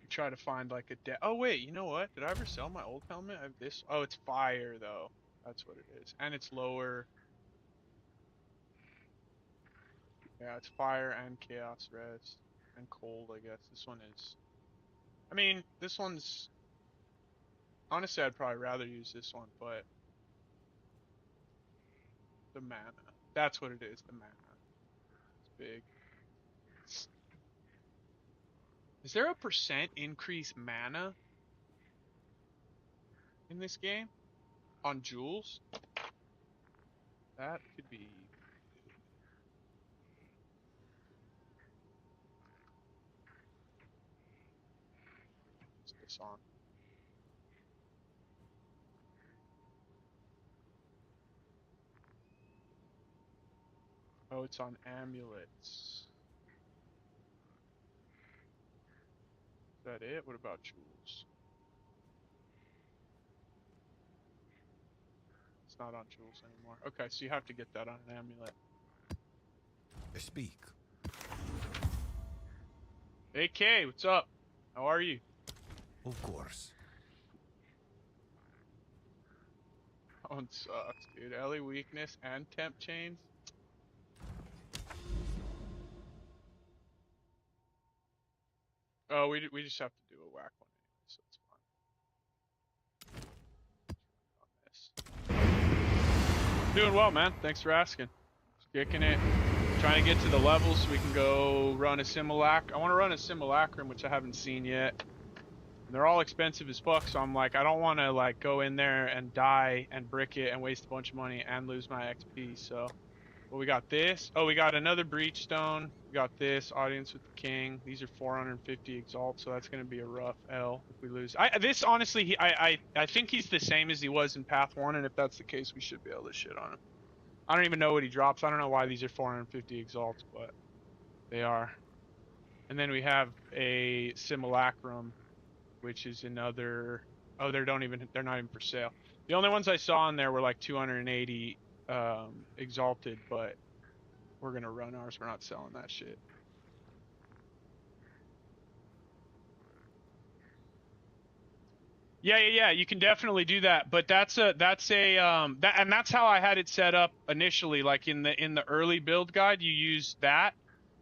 [SPEAKER 1] We try to find like a oh wait, you know what? Did I ever sell my old helmet? I have this. Oh, it's fire though. That's what it is. And it's lower. Yeah, it's fire and chaos res. And cold, I guess. This one is. I mean, this one's. Honestly, I'd probably rather use this one, but. The mana. That's what it is, the mana. It's big. Is there a percent increase mana in this game? On jewels? That could be. What's this on? Oh, it's on amulets. Is that it? What about jewels? It's not on jewels anymore. Okay, so you have to get that on an amulet.
[SPEAKER 3] Speak.
[SPEAKER 1] Hey Kay, what's up? How are you?
[SPEAKER 3] Of course.
[SPEAKER 1] That one sucks, dude. Ellie weakness and temp chains. Oh, we just have to do a whack one anyway, so it's fine. Doing well, man. Thanks for asking. Just kicking it. Trying to get to the levels so we can go run a simulacrum. I want to run a simulacrum, which I haven't seen yet. And they're all expensive as fuck, so I'm like, I don't want to like go in there and die and brick it and waste a bunch of money and lose my XP. So Well, we got this. Oh, we got another breach stone. We got this audience with the king. These are 450 exalt, so that's going to be a rough L if we lose. This honestly, I think he's the same as he was in Path 1, and if that's the case, we should be able to shit on him. I don't even know what he drops. I don't know why these are 450 exalts, but they are. And then we have a simulacrum, which is another. Oh, they're not even for sale. The only ones I saw in there were like 280 exalted, but we're gonna run ours. We're not selling that shit. Yeah. You can definitely do that, but that's how I had it set up initially. Like in the early build guide, you use that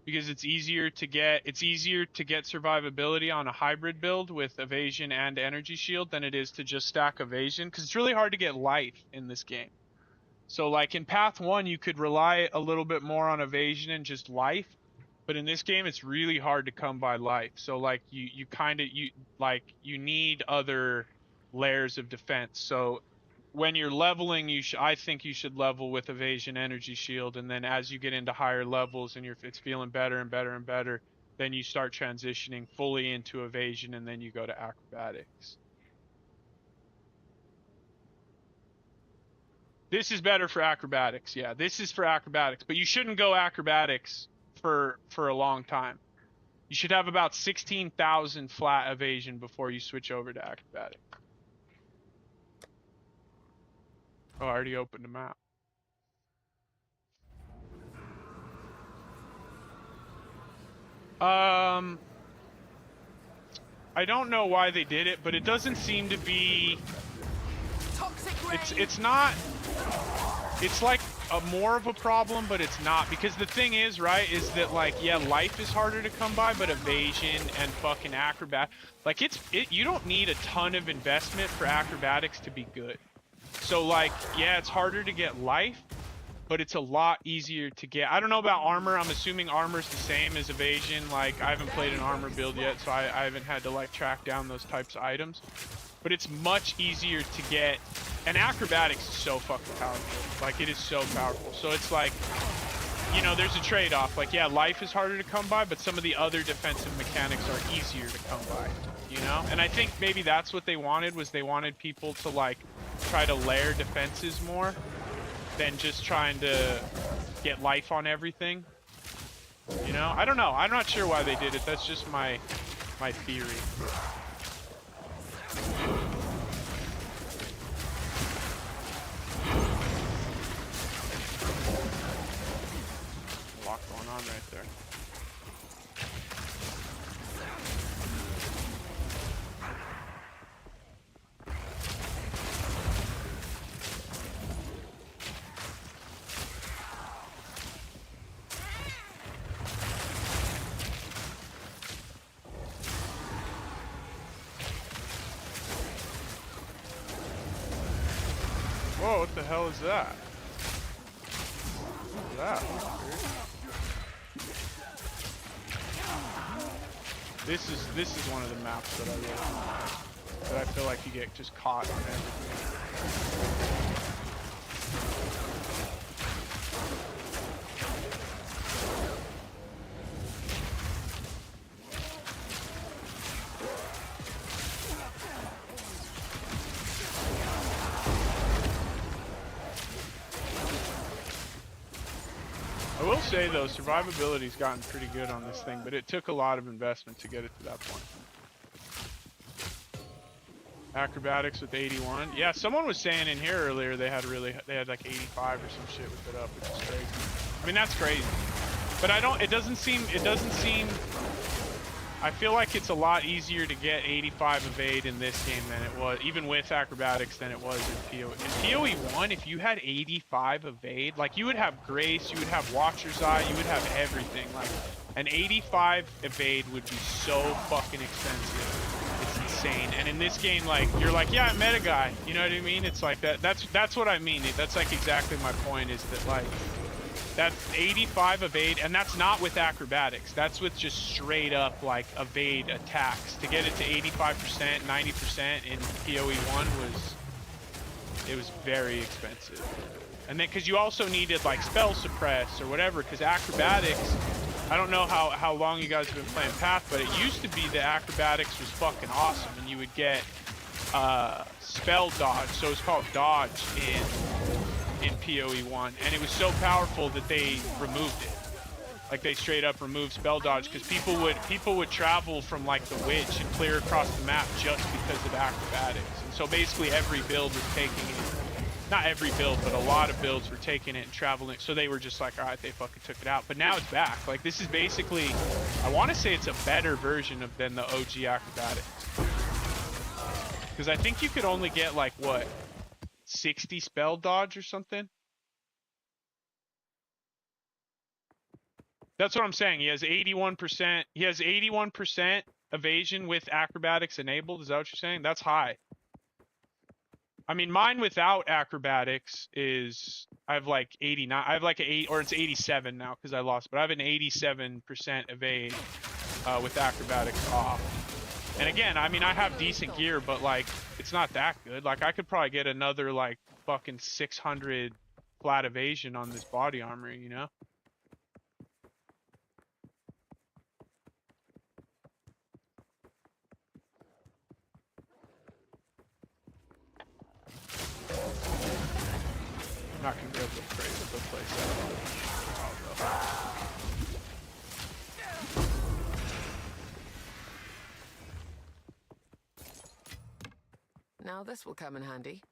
[SPEAKER 1] because it's easier to get survivability on a hybrid build with evasion and energy shield than it is to just stack evasion, because it's really hard to get life in this game. So like in Path 1, you could rely a little bit more on evasion and just life, but in this game it's really hard to come by life. So like you need other layers of defense. So when you're leveling, I think you should level with evasion, energy shield, and then as you get into higher levels and it's feeling better and better and better, then you start transitioning fully into evasion, and then you go to acrobatics. This is better for acrobatics. Yeah, this is for acrobatics, but you shouldn't go acrobatics for a long time. You should have about 16,000 flat evasion before you switch over to acrobatic. Oh, I already opened the map. I don't know why they did it, but it doesn't seem to be. It's not. It's like more of a problem, but it's not, because the thing is, right, is that like, yeah, life is harder to come by, but evasion and fucking acrobat, like you don't need a ton of investment for acrobatics to be good. So like, yeah, it's harder to get life, but it's a lot easier to get. I don't know about armor. I'm assuming armor's the same as evasion. Like, I haven't played an armor build yet, so I haven't had to like track down those types of items. But it's much easier to get, and acrobatics is so fucking powerful. Like, it is so powerful. So it's like, you know, there's a trade-off. Like, yeah, life is harder to come by, but some of the other defensive mechanics are easier to come by, you know? And I think maybe that's what they wanted, was they wanted people to like try to layer defenses more than just trying to get life on everything. You know? I don't know. I'm not sure why they did it. That's just my theory. A lot going on right there. Whoa, what the hell is that? What's that? This is one of the maps that I really like. That I feel like you get just caught on everything. I will say though, survivability's gotten pretty good on this thing, but it took a lot of investment to get it to that point. Acrobatics with 81. Yeah, someone was saying in here earlier they had like 85 or some shit with it up, which is crazy. I mean, that's crazy. But it doesn't seem, I feel like it's a lot easier to get 85 evade in this game than it was, even with acrobatics, than it was in POE. In POE1, if you had 85 evade, like, you would have grace, you would have watcher's eye, you would have everything. Like, an 85 evade would be so fucking expensive. It's insane. And in this game, like, you're like, yeah, I'm meta guy. You know what I mean? It's like that. That's what I mean. That's like exactly my point, is that like, that's 85 evade, and that's not with acrobatics. That's with just straight up like evade attacks. To get it to 85%, 90% in POE1 was very expensive. And then, because you also needed like spell suppress or whatever, because acrobatics, I don't know how long you guys have been playing Path, but it used to be that acrobatics was fucking awesome, and you would get spell dodge, so it's called dodge in POE1, and it was so powerful that they removed it. Like they straight up removed spell dodge because people would travel from like the witch and clear across the map just because of acrobatics. And so basically every build was taking it. Not every build, but a lot of builds were taking it and traveling. So they were just like, all right, they fucking took it out. But now it's back. Like this is basically, I want to say it's a better version than the OG acrobatics. Because I think you could only get like what, 60 spell dodge or something. That's what I'm saying. He has 81%. He has 81% evasion with acrobatics enabled. Is that what you're saying? That's high. I mean, mine without acrobatics is I have like 89. I have like an 8, or it's 87 now because I lost. But I have an 87% evade with acrobatics off. And again, I mean, I have decent gear, but like it's not that good. Like I could probably get another like fucking 600 flat evasion on this body armor, you know? Not gonna be able to place that.
[SPEAKER 2] Now this will come in handy.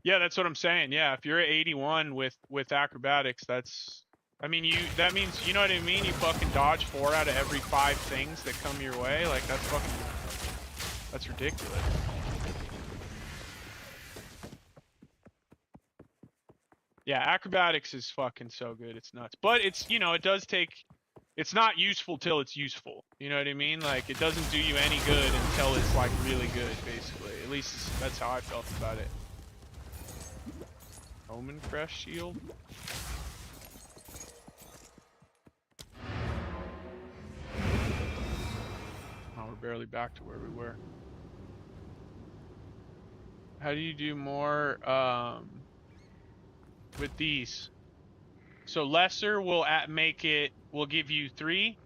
[SPEAKER 1] Yeah, that's what I'm saying. Yeah, if you're at 81 with acrobatics, that's, I mean, that means, you know what I mean? You fucking dodge 4 out of every 5 things that come your way. Like that's fucking, that's ridiculous. Yeah, acrobatics is fucking so good. It's nuts. But it's, you know, it does take, it's not useful till it's useful. You know what I mean? Like it doesn't do you any good until it's like really good, basically. At least that's how I felt about it. Omen Crest Shield. Oh, we're barely back to where we were. How do you do more with these? So lesser will will give you 3,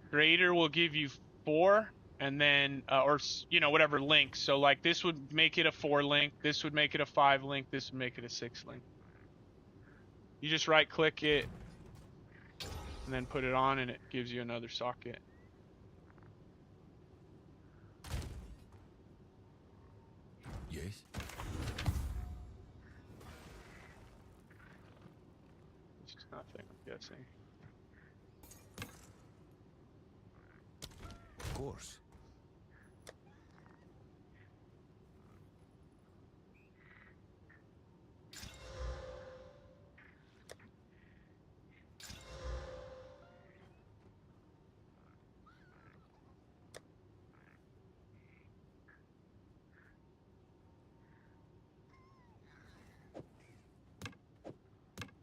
[SPEAKER 1] greater will give you 4, and then or you know, whatever link. So like this would make it a 4 link, this would make it a 5 link, this would make it a 6 link. You just right click it and then put it on and it gives you another socket.
[SPEAKER 3] Yes.
[SPEAKER 1] It's just nothing, I'm guessing.
[SPEAKER 3] Of course.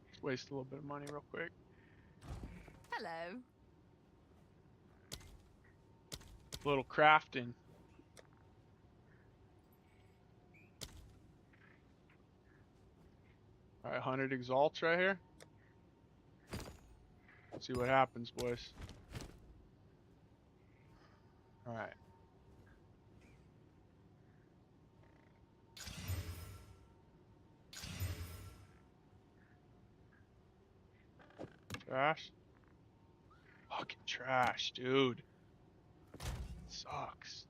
[SPEAKER 1] Let's waste a little bit of money real quick.
[SPEAKER 2] Hello.
[SPEAKER 1] A little crafting. All right, 100 exalts right here. Let's see what happens, boys. All right. Trash. Fucking trash, dude. Sucks.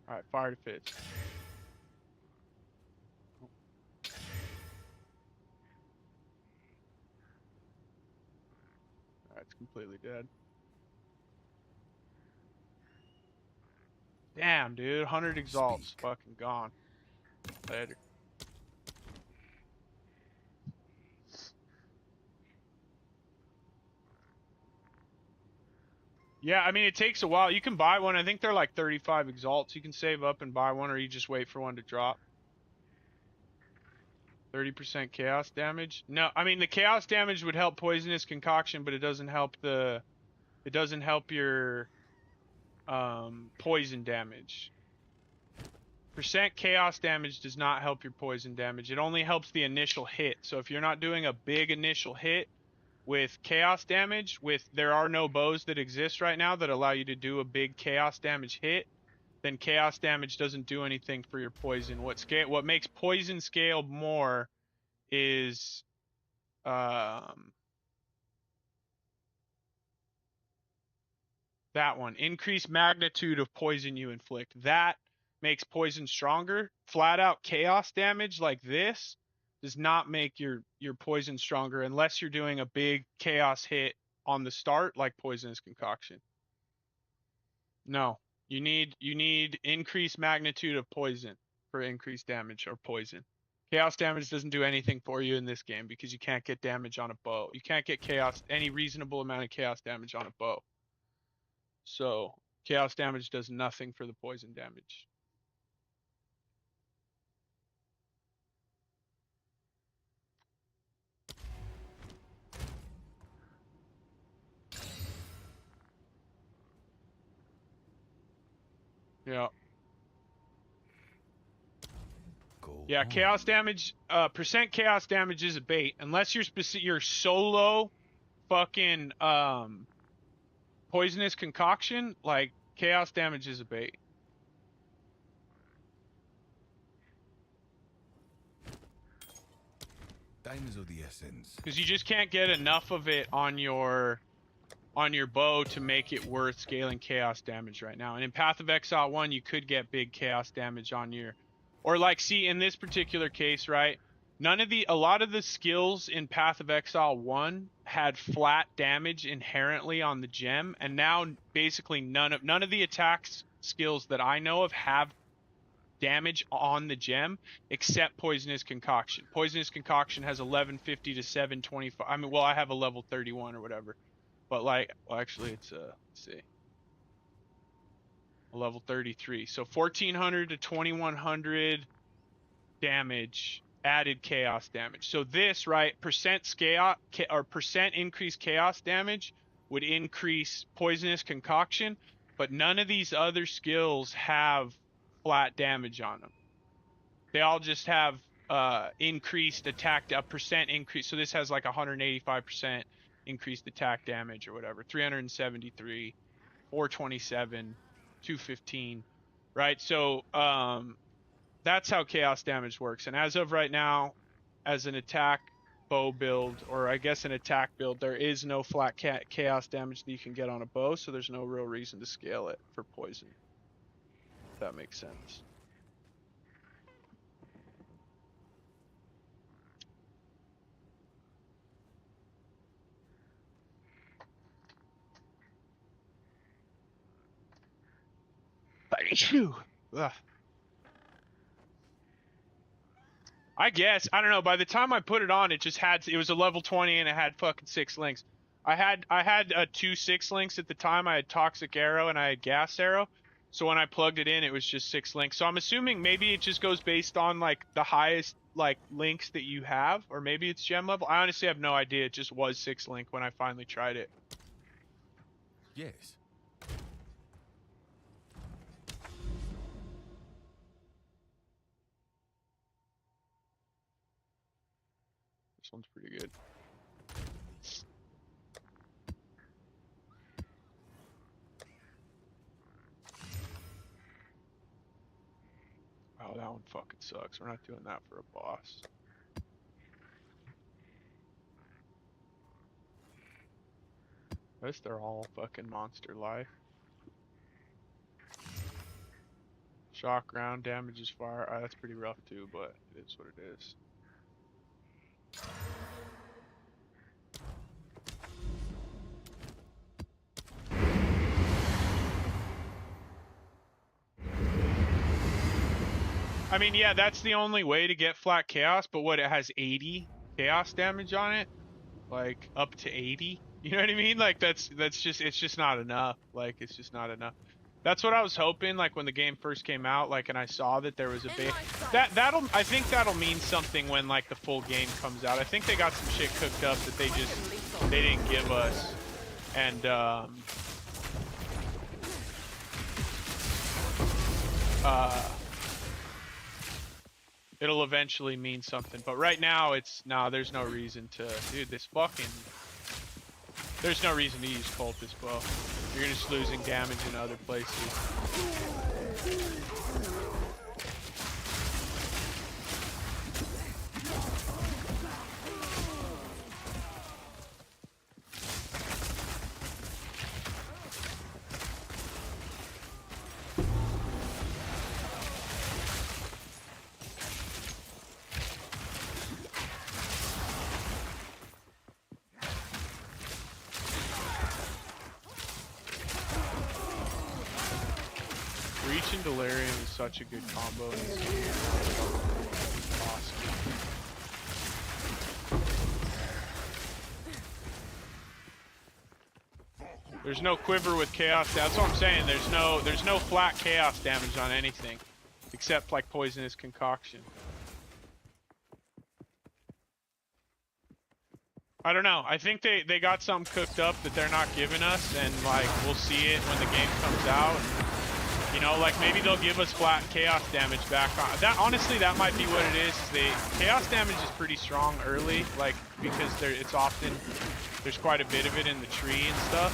[SPEAKER 1] Alright, fire defense. Alright, it's completely dead. Damn, dude. 100 exalts.
[SPEAKER 3] Speak.
[SPEAKER 1] Fucking gone. Later. Yeah, I mean, it takes a while. You can buy one. I think they're like 35 exalts. You can save up and buy one, or you just wait for one to drop. 30% chaos damage? No, I mean the chaos damage would help poisonous concoction, but it doesn't help your poison damage. Percent chaos damage does not help your poison damage. It only helps the initial hit. So if you're not doing a big initial hit with chaos damage, there are no bows that exist right now that allow you to do a big chaos damage hit, then chaos damage doesn't do anything for your poison. What makes poison scale more is that one. Increased magnitude of poison you inflict. That makes poison stronger. Flat out chaos damage like this does not make your poison stronger unless you're doing a big chaos hit on the start like poisonous concoction. No. You need increased magnitude of poison for increased damage or poison. Chaos damage doesn't do anything for you in this game because you can't get damage on a bow. You can't get any reasonable amount of chaos damage on a bow. So chaos damage does nothing for the poison damage. Yeah.
[SPEAKER 3] Go
[SPEAKER 1] Yeah,
[SPEAKER 3] on.
[SPEAKER 1] chaos damage, percent chaos damage is a bait. Unless you're solo fucking poisonous concoction, like chaos damage is a bait.
[SPEAKER 3] Time is of the essence.
[SPEAKER 1] Because you just can't get enough of it on your bow to make it worth scaling chaos damage right now. And in Path of Exile 1, you could get big chaos damage on your, or like, see, in this particular case, right? A lot of the skills in Path of Exile 1 had flat damage inherently on the gem, and now basically none of the attacks skills that I know of have damage on the gem except Poisonous Concoction. Poisonous Concoction has 1150 to 725. I mean, well, I have a level 31 or whatever. But like, well, actually it's let's see. A level 33. So 1400 to 2100 damage added chaos damage. So this, right, percent scale or percent increased chaos damage would increase Poisonous Concoction, but none of these other skills have flat damage on them. They all just have increased attack, a percent increase. So this has like 185% increased attack damage or whatever. 373, 427, 215, right? So that's how chaos damage works. And as of right now, as an attack bow build, or I guess an attack build, there is no flat chaos damage that you can get on a bow, so there's no real reason to scale it for poison. If that makes sense. Ugh. I guess, I don't know, by the time I put it on, it was a level 20 and it had fucking 6 links. I had 2 6 links at the time. I had Toxic Arrow and I had Gas Arrow. So when I plugged it in, it was just 6 links. So I'm assuming maybe it just goes based on like the highest like links that you have, or maybe it's gem level. I honestly have no idea. It just was 6 link when I finally tried it.
[SPEAKER 3] Yes.
[SPEAKER 1] This one's pretty good. Oh, that one fucking sucks. We're not doing that for a boss. I guess they're all fucking monster life. Shock ground damages fire. That's pretty rough too, but it is what it is. I mean, yeah, that's the only way to get flat chaos, but what, it has 80 chaos damage on it? Like, up to 80? You know what I mean? Like, it's just not enough. Like, it's just not enough. That's what I was hoping, like when the game first came out, like, and I saw that there was a
[SPEAKER 2] In
[SPEAKER 1] big
[SPEAKER 2] my sight.
[SPEAKER 1] I think that'll mean something when like the full game comes out. I think they got some shit cooked up that they didn't give us, and it'll eventually mean something. But right now, there's no reason to, dude. There's no reason to use cultist bow. You're just losing damage in other places. Reach and Delirium is such a good combo in this game. Awesome. There's no quiver with chaos. That's what I'm saying. There's no flat chaos damage on anything, except like poisonous concoction. I don't know. I think they got something cooked up that they're not giving us, and like we'll see it when the game comes out. You know, like maybe they'll give us flat chaos damage back on. That honestly, that might be what it is. Chaos damage is pretty strong early, like because it's often there's quite a bit of it in the tree and stuff.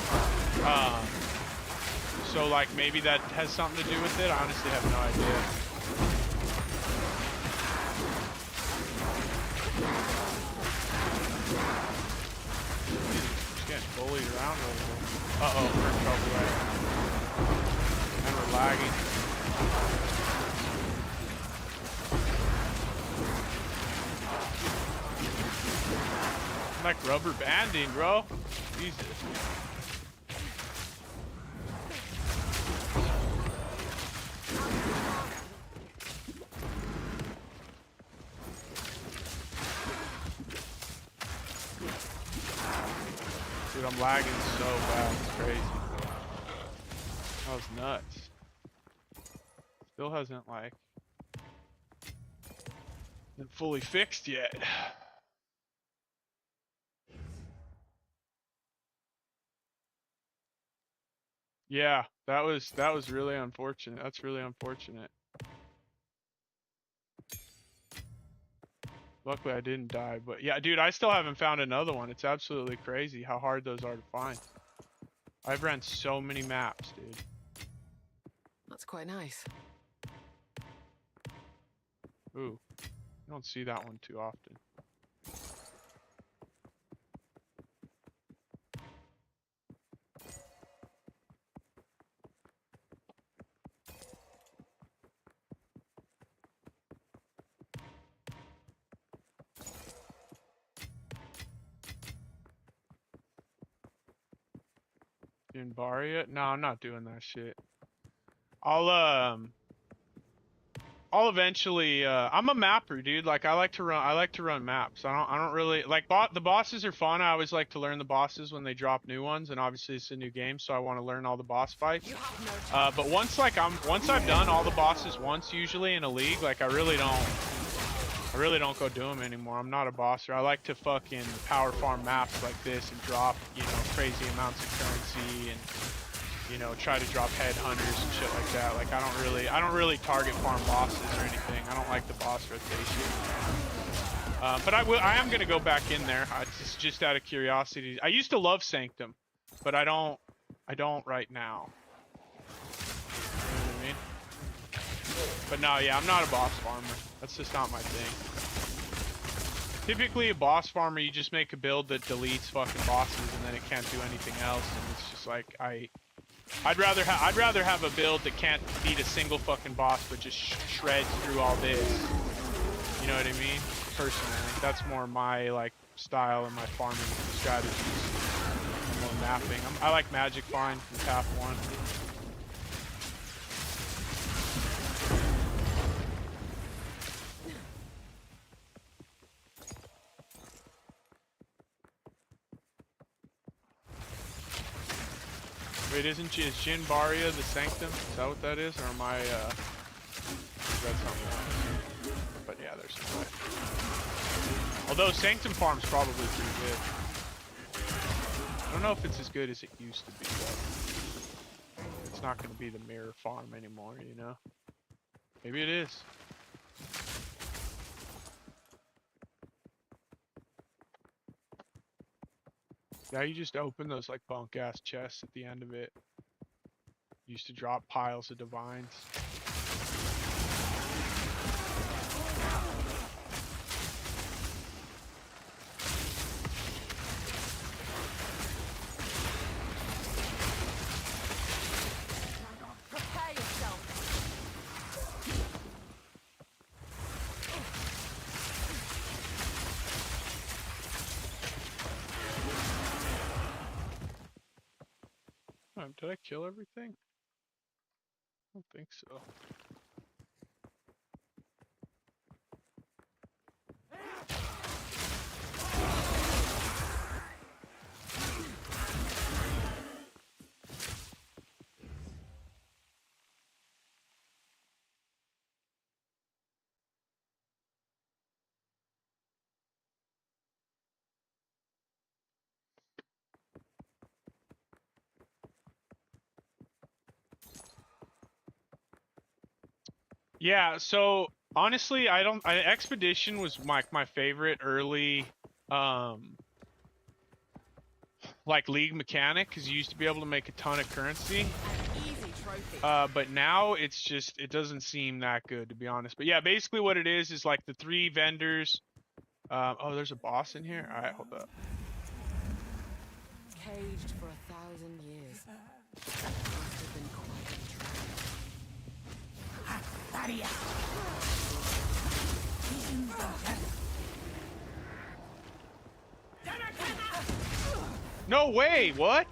[SPEAKER 1] So like maybe that has something to do with it. I honestly have no idea. Just getting bullied around a little bit. Uh-oh, we're in trouble there. And we're lagging. I'm like rubber banding, bro. Jesus. Dude, I'm lagging so bad. It's crazy. That was nuts. Still hasn't like been fully fixed yet. Yeah, that was really unfortunate. That's really unfortunate. Luckily I didn't die, but yeah, dude, I still haven't found another one. It's absolutely crazy how hard those are to find. I've ran so many maps, dude.
[SPEAKER 2] That's quite nice.
[SPEAKER 1] Ooh, I don't see that one too often. Didn't bar yet? No, I'm not doing that shit. I'll eventually I'm a mapper, dude. Like I like to run maps. I don't really like the bosses are fun. I always like to learn the bosses when they drop new ones, and obviously it's a new game, so I want to learn all the boss fights. But once I've done all the bosses once usually in a league, like I really don't go do them anymore. I'm not a bosser. I like to fucking power farm maps like this and drop, you know, crazy amounts of currency and, you know, try to drop headhunters and shit like that. Like I don't really target farm bosses or anything. I don't like the boss rotation. But I am gonna go back in there. Just out of curiosity. I used to love Sanctum, but I don't right now. You know what I mean? But no, yeah, I'm not a boss farmer. That's just not my thing. Typically, a boss farmer, you just make a build that deletes fucking bosses and then it can't do anything else. And it's just like I'd rather have a build that can't beat a single fucking boss but just shreds through all this. You know what I mean? Personally, that's more my like style and my farming strategies. More mapping. I like Magic Find from Path 1. Wait, is Jin Barria the Sanctum? Is that what that is? Or am I, is that something else? But yeah, there's some way. Although Sanctum Farm's probably pretty good. I don't know if it's as good as it used to be, though. It's not going to be the mirror farm anymore, you know? Maybe it is. Yeah, you just open those like bunk ass chests at the end of it. Used to drop piles of divines.
[SPEAKER 2] Prepare yourself.
[SPEAKER 1] Did I kill everything? I don't think so. Yeah, so honestly, Expedition was my favorite early like league mechanic because you used to be able to make a ton of currency.
[SPEAKER 2] Easy trophy.
[SPEAKER 1] But now it's just it doesn't seem that good to be honest. But yeah, basically what it is like the 3 vendors. Oh, there's a boss in here. All right, hold up.
[SPEAKER 2] Caged for 1,000 years. Must have been quite a trip.
[SPEAKER 1] No way! What?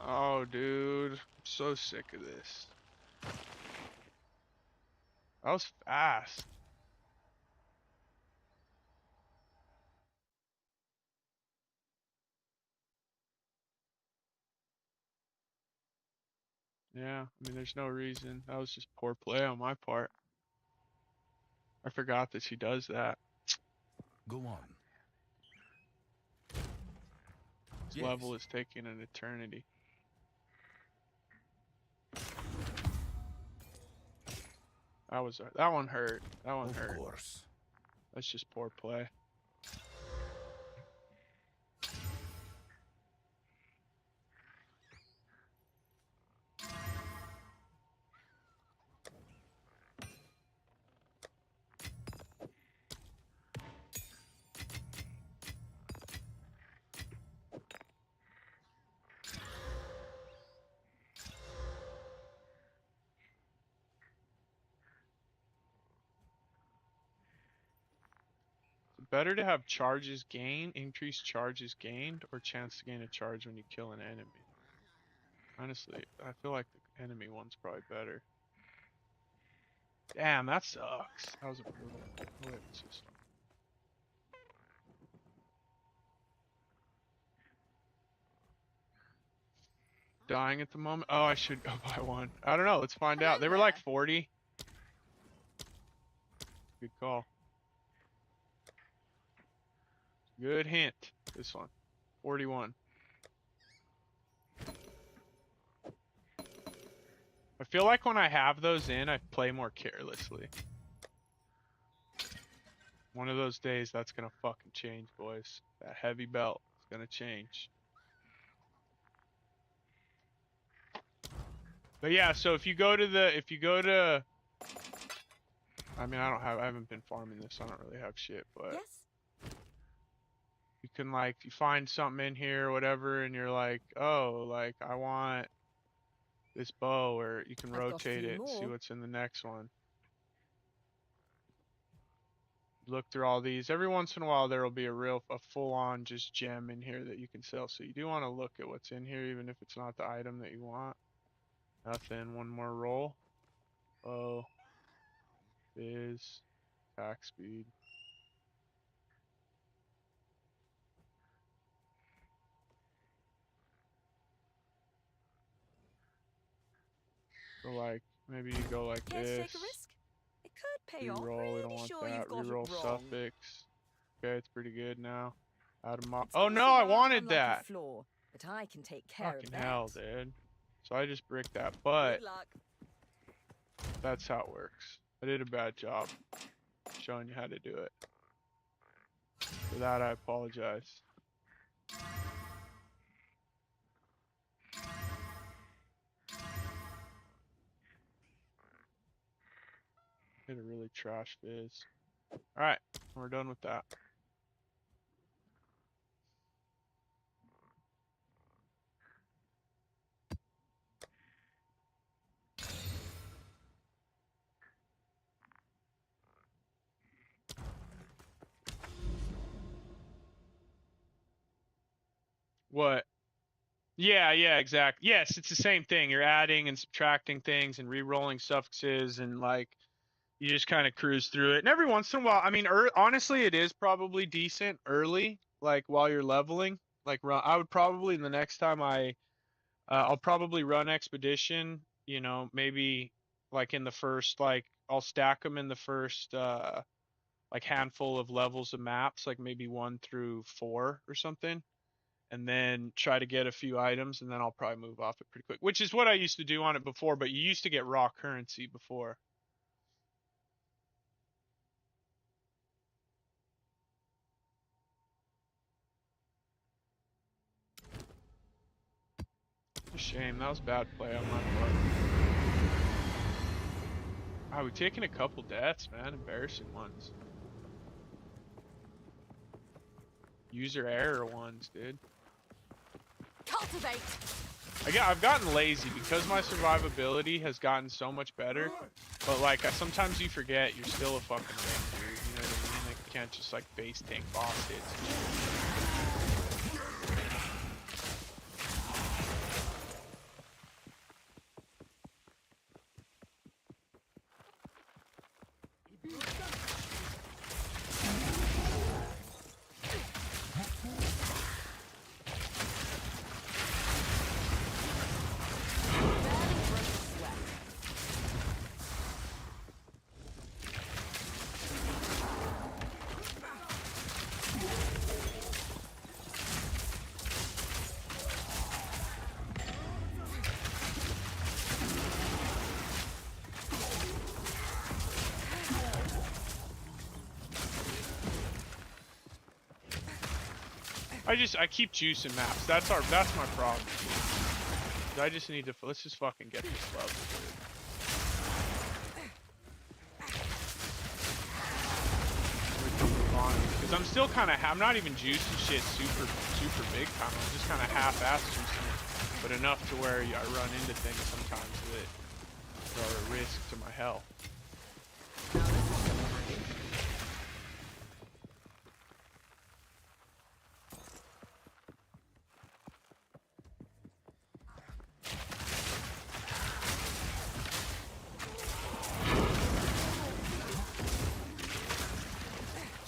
[SPEAKER 1] Oh, dude, I'm so sick of this. That was fast. Yeah, I mean, there's no reason. That was just poor play on my part. I forgot that she does that.
[SPEAKER 3] Go on.
[SPEAKER 1] This
[SPEAKER 3] Yes.
[SPEAKER 1] level is taking an eternity. That one hurt. That one hurt.
[SPEAKER 3] Of course.
[SPEAKER 1] That's just poor play. Better to have charges gained, increased charges gained, or chance to gain a charge when you kill an enemy. Honestly, I feel like the enemy one's probably better. Damn, that sucks. That was a brutal. Oh, wait, what's this one? Dying at the moment? Oh, I should go buy one. I don't know. Let's find out. They were like 40. Good call. Good hint. This one. 41. I feel like when I have those in, I play more carelessly. One of those days, that's gonna fucking change, boys. That heavy belt is gonna change. But yeah, so if you go to, I mean, I haven't been farming this, so I don't really have shit, but
[SPEAKER 2] Yes?
[SPEAKER 1] you can like, you find something in here or whatever, and you're like, oh, like, I want this bow, or you can
[SPEAKER 2] I've got a
[SPEAKER 1] rotate
[SPEAKER 2] few
[SPEAKER 1] it and see
[SPEAKER 2] more.
[SPEAKER 1] what's in the next one. Look through all these. Every once in a while, there will be a full-on just gem in here that you can sell. So you do want to look at what's in here, even if it's not the item that you want. Nothing. One more roll. Oh, is attack speed. So like maybe you go like
[SPEAKER 2] Care to
[SPEAKER 1] this.
[SPEAKER 2] take a risk? It could pay off.
[SPEAKER 1] Reroll. We don't
[SPEAKER 2] Pretty
[SPEAKER 1] want
[SPEAKER 2] sure
[SPEAKER 1] that.
[SPEAKER 2] you've got
[SPEAKER 1] Reroll
[SPEAKER 2] it wrong.
[SPEAKER 1] suffix. Okay, it's pretty good now. Add a
[SPEAKER 2] It's
[SPEAKER 1] oh
[SPEAKER 2] got a
[SPEAKER 1] no, I
[SPEAKER 2] rather
[SPEAKER 1] wanted
[SPEAKER 2] unlucky
[SPEAKER 1] that.
[SPEAKER 2] flaw, but I can take care
[SPEAKER 1] Fucking
[SPEAKER 2] of that.
[SPEAKER 1] hell, dude. So I just bricked that, but
[SPEAKER 2] Good luck.
[SPEAKER 1] that's how it works. I did a bad job showing you how to do it. For that, I apologize. Hit a really trash fizz. Alright, we're done with that. What? Yeah, exactly. Yes, it's the same thing. You're adding and subtracting things and re-rolling suffixes and like you just kind of cruise through it. And every once in a while, I mean, honestly, it is probably decent early, like while you're leveling. Like I would probably the next time I'll probably run expedition. You know, maybe like in the first I'll stack them in the first like handful of levels of maps, like maybe 1 through 4 or something, and then try to get a few items, and then I'll probably move off it pretty quick, which is what I used to do on it before, but you used to get raw currency before. It's a shame. That was bad play on my part. Wow, we've taken a couple deaths, man. Embarrassing ones. User error ones, dude.
[SPEAKER 2] Cultivate.
[SPEAKER 1] I've gotten lazy because my survivability has gotten so much better. But like sometimes you forget you're still a fucking ranger. You know what I mean? Like you can't just like base tank boss hits. I keep juicing maps. That's my problem. I just need to let's just fucking get this level, dude. Because I'm still kind of I'm not even juicing shit super big time. I'm just kind of half-ass juicing it, but enough to where I run into things sometimes that are a risk to my health.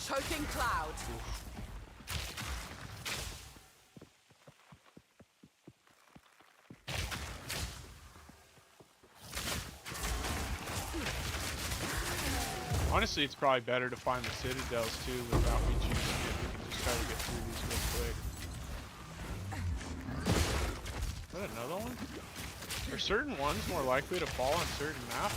[SPEAKER 2] Choking cloud.
[SPEAKER 1] Honestly, it's probably better to find the citadels too without me juicing it. We can just try to get through these real quick. Is that another one? Are certain ones more likely to fall on certain maps?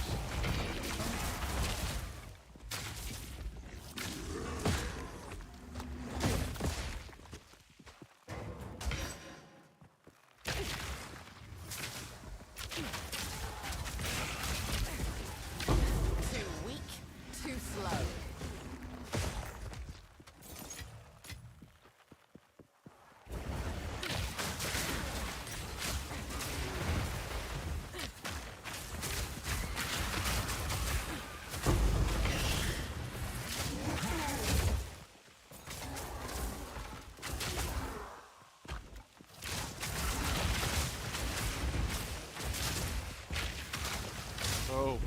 [SPEAKER 1] Oh.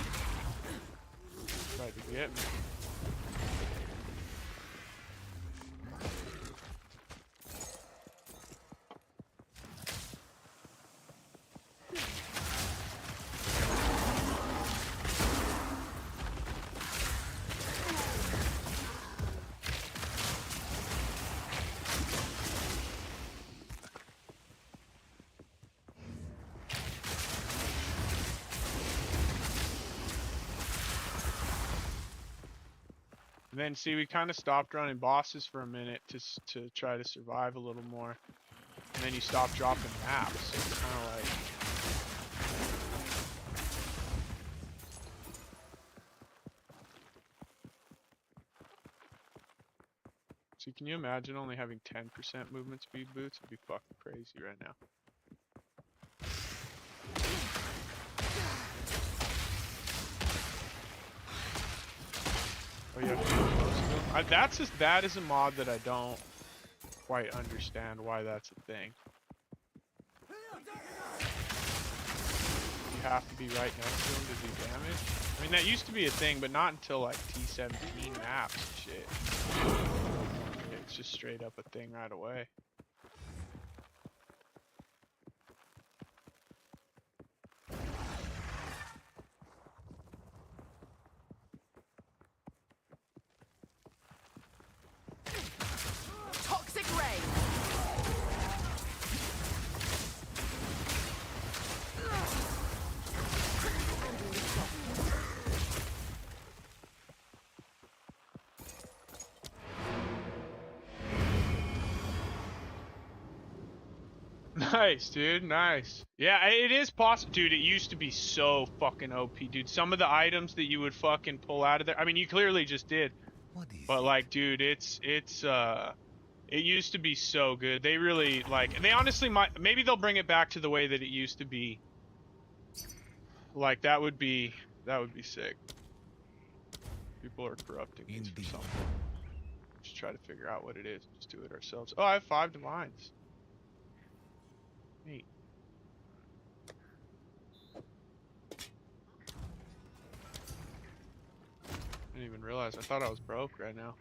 [SPEAKER 1] Tried to get me. And then see, we kind of stopped running bosses for a minute to try to survive a little more. And then you stop dropping maps. So it's kind of like. See, can you imagine only having 10% movement speed boots? It'd be fucking crazy right now. Oh, you have to go close to them? That is a mod that I don't quite understand why that's a thing. You have to be right next to them to do damage. I mean, that used to be a thing, but not until like T17 maps and shit. It's just straight up a thing right away.
[SPEAKER 2] Toxic rain.
[SPEAKER 1] Nice, dude. Nice. Yeah, it is possible. Dude, it used to be so fucking OP, dude. Some of the items that you would fucking pull out of there. I mean, you clearly just did.
[SPEAKER 3] What is
[SPEAKER 1] But
[SPEAKER 3] it?
[SPEAKER 1] like, dude, it used to be so good. They really like, they honestly might, maybe they'll bring it back to the way that it used to be. Like that would be sick. People are corrupting these for
[SPEAKER 3] Indeed.
[SPEAKER 1] something. Just try to figure out what it is. Just do it ourselves. Oh, I have 5 divines. Neat. I didn't even realize. I thought I was broke right now.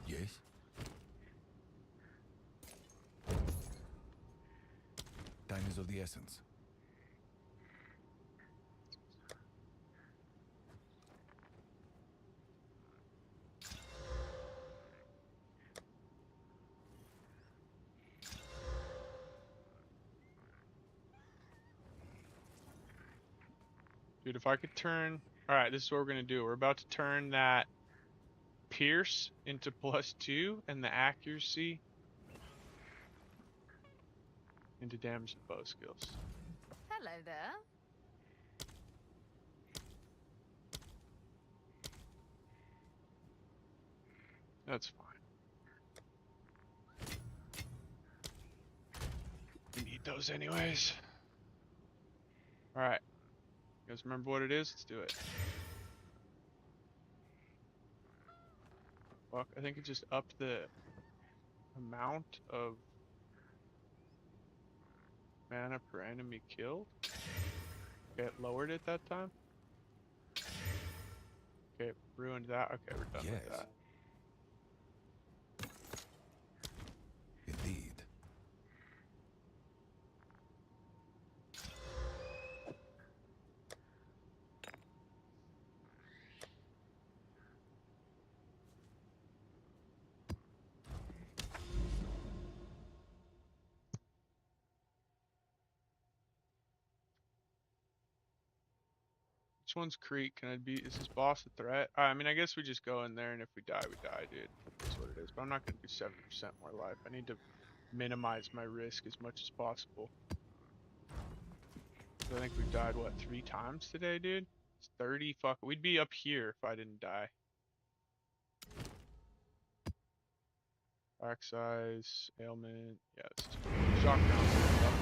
[SPEAKER 3] Yes? Time is of the essence.
[SPEAKER 1] Dude, if I could turn... Alright, this is what we're going to do. We're about to turn that pierce into +2 and the accuracy into damage and bow skills.
[SPEAKER 2] Hello there.
[SPEAKER 1] That's fine. We need those anyways. Alright. You guys remember what it is? Let's do it. Fuck, I think it just upped the amount of mana per enemy killed. Okay, it lowered it that time. Okay, ruined that. Okay, we're done with
[SPEAKER 3] Yes.
[SPEAKER 1] that.
[SPEAKER 3] Indeed.
[SPEAKER 1] Which one's Creek? Can I be? Is this boss a threat? I mean, I guess we just go in there, and if we die, we die, dude. That's what it is. But I'm not gonna do 70% more life. I need to minimize my risk as much as possible. I think we've died what 3 times today, dude. It's 30. Fuck. We'd be up here if I didn't die. Rack size, ailment. Yeah, this is shock down.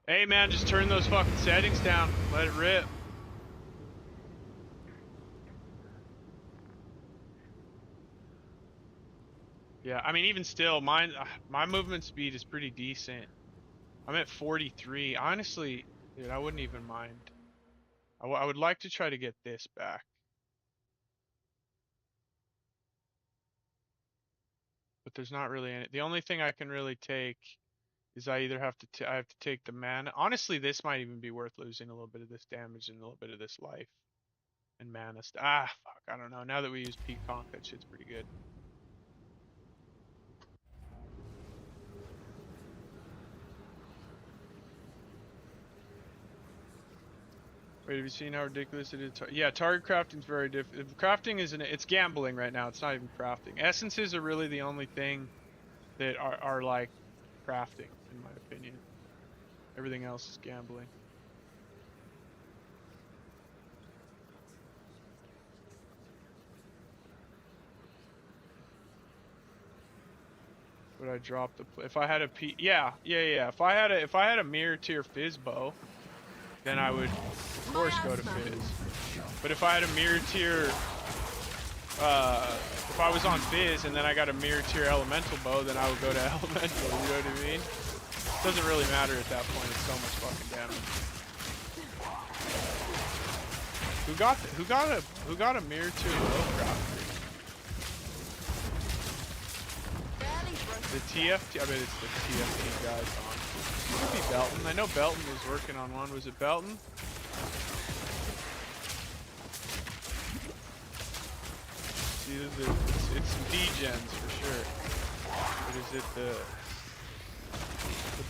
[SPEAKER 1] Hey man, just turn those fucking settings down. Let it rip. Yeah, I mean even still, my movement speed is pretty decent. I'm at 43. Honestly, dude, I wouldn't even mind. I would like to try to get this back. But there's not really any. The only thing I can really take is I either have to I have to take the mana. Honestly, this might even be worth losing a little bit of this damage and a little bit of this life and mana. Fuck, I don't know. Now that we use Peaconk, that shit's pretty good. Wait, have you seen how ridiculous it is? Yeah, target crafting's very different. Crafting isn't. It's gambling right now. It's not even crafting. Essences are really the only thing that are like crafting, in my opinion. Everything else is gambling. Would I drop the? If I had a yeah. If I had a mirror tier fizz bow, then I would of course go to fizz. But if I had a mirror tier, if I was on fizz and then I got a mirror tier elemental bow, then I would go to elemental. You know what I mean? It doesn't really matter at that point. It's so much fucking damage. Who got a mirror tier low crafter? The TFT, I bet it's the TFT guys on. It could be Belton. I know Belton was working on one. Was it Belton? See, it's some degens for sure. But is it the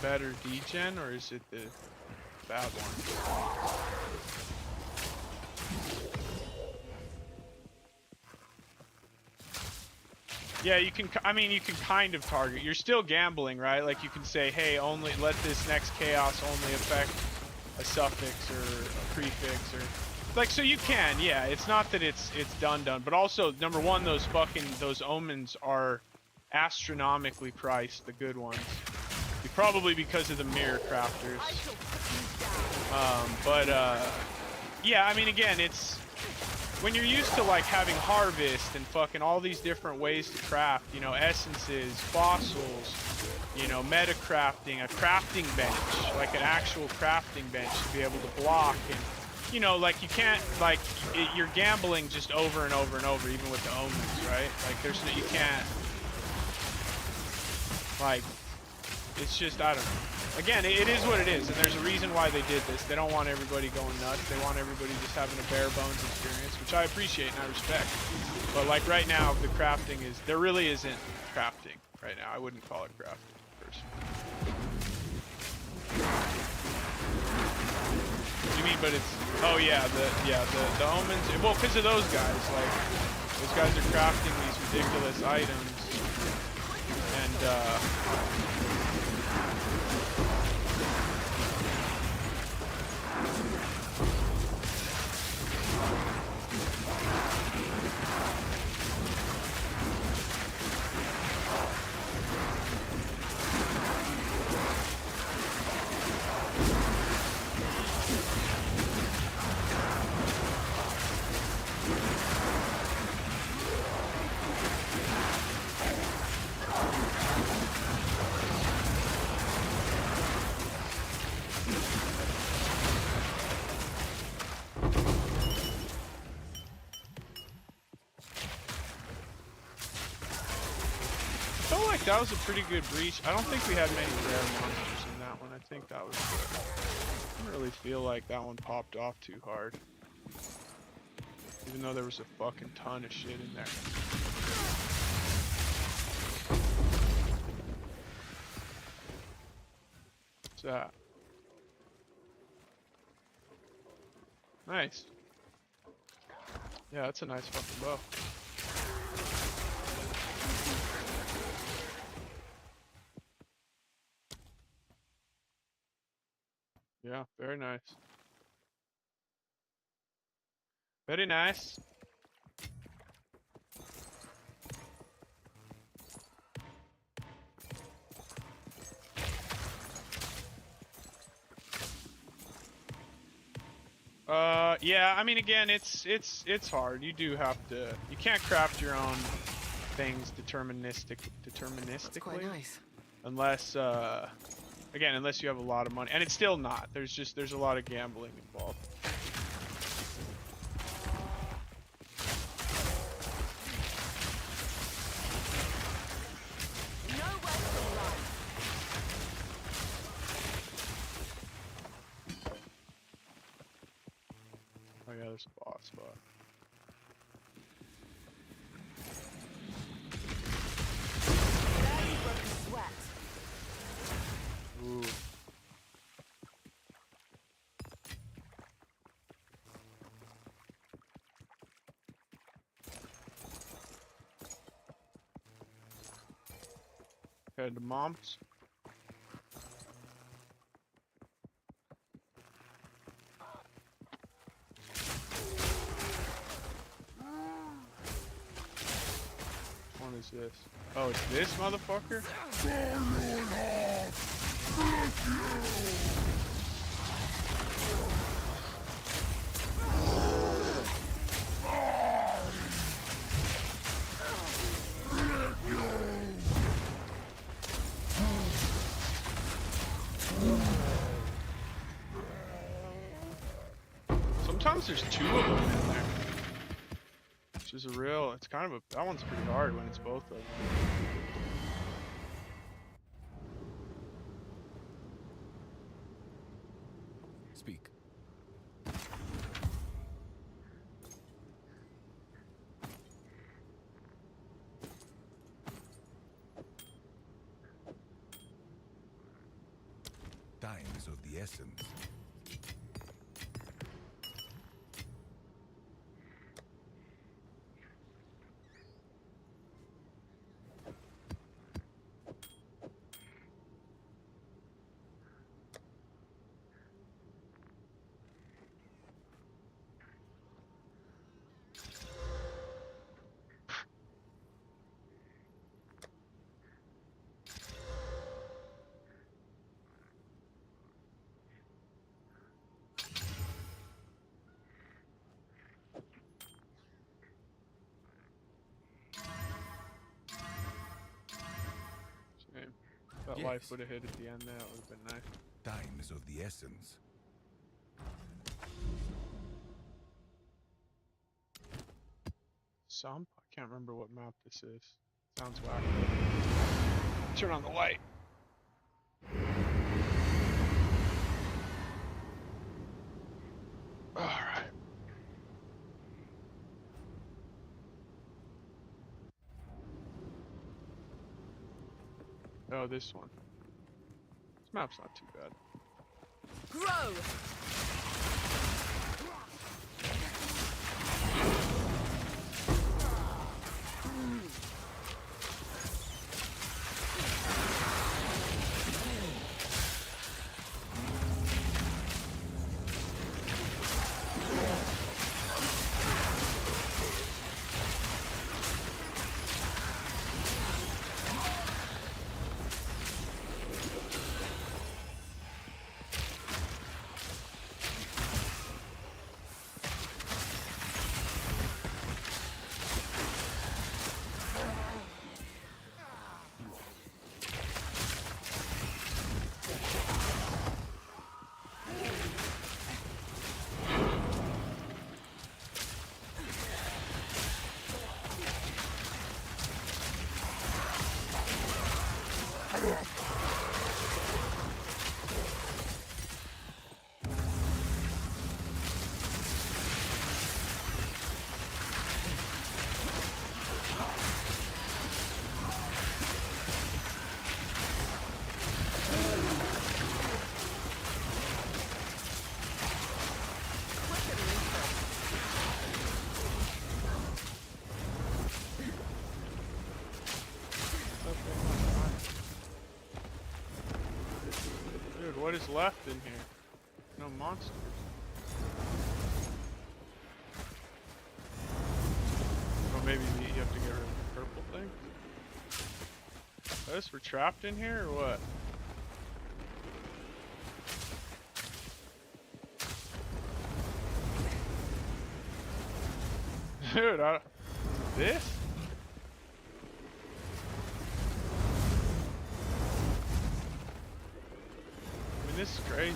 [SPEAKER 1] better degen or is it the bad one? Yeah, you can, I mean, you can kind of target. You're still gambling, right? Like you can say, hey, only let this next chaos only affect a suffix or a prefix or like, so you can, yeah. It's not that it's done, but also number one, those omens are astronomically priced, the good ones. Probably because of the mirror crafters. Yeah, I mean, again, it's when you're used to like having harvest and fucking all these different ways to craft, you know, essences, fossils, you know, meta crafting, a crafting bench, like an actual crafting bench to be able to block, and you know, like you can't, like you're gambling just over and over and over, even with the omens, right? Like there's no, you can't, like, it's just, I don't know. Again, it is what it is, and there's a reason why they did this. They don't want everybody going nuts. They want everybody just having a bare bones experience, which I appreciate and I respect. But like right now, the crafting is, there really isn't crafting right now. I wouldn't call it crafting, personally. What do you mean, but it's, oh yeah, the omens, well, because of those guys, like, those guys are crafting these ridiculous items, and, that was a pretty good breach. I don't think we had many rare monsters in that one. I think that was good. I didn't really feel like that one popped off too hard. Even though there was a fucking ton of shit in there. What's that? Nice. Yeah, that's a nice fucking bow. Yeah, very nice. Very nice. Yeah, I mean, again, it's hard. You do have to, you can't craft your own things deterministically.
[SPEAKER 2] That's quite nice.
[SPEAKER 1] Unless, again, unless you have a lot of money, and it's still not. There's a lot of gambling involved. Oh yeah, there's a boss spot. Ooh. Head to mom's. Which one is this? Oh, it's this motherfucker? Sometimes there's two of them in there. Which is a real, it's kind of a, that one's pretty hard when it's both of them.
[SPEAKER 3] Speak. Time is of the essence. Shame. That life Yes.
[SPEAKER 1] would have hit at the end there, that would have been nice.
[SPEAKER 3] Time is of the essence.
[SPEAKER 1] Sump? I can't remember what map this is. Sounds wacky. Turn on the light. Alright. Oh, this one. This map's not too bad.
[SPEAKER 2] Grow!
[SPEAKER 1] Dude, what is left in here? No monsters. Or maybe you have to get rid of the purple thing? Us, we're trapped in here or what? Dude, this? I mean, this is crazy.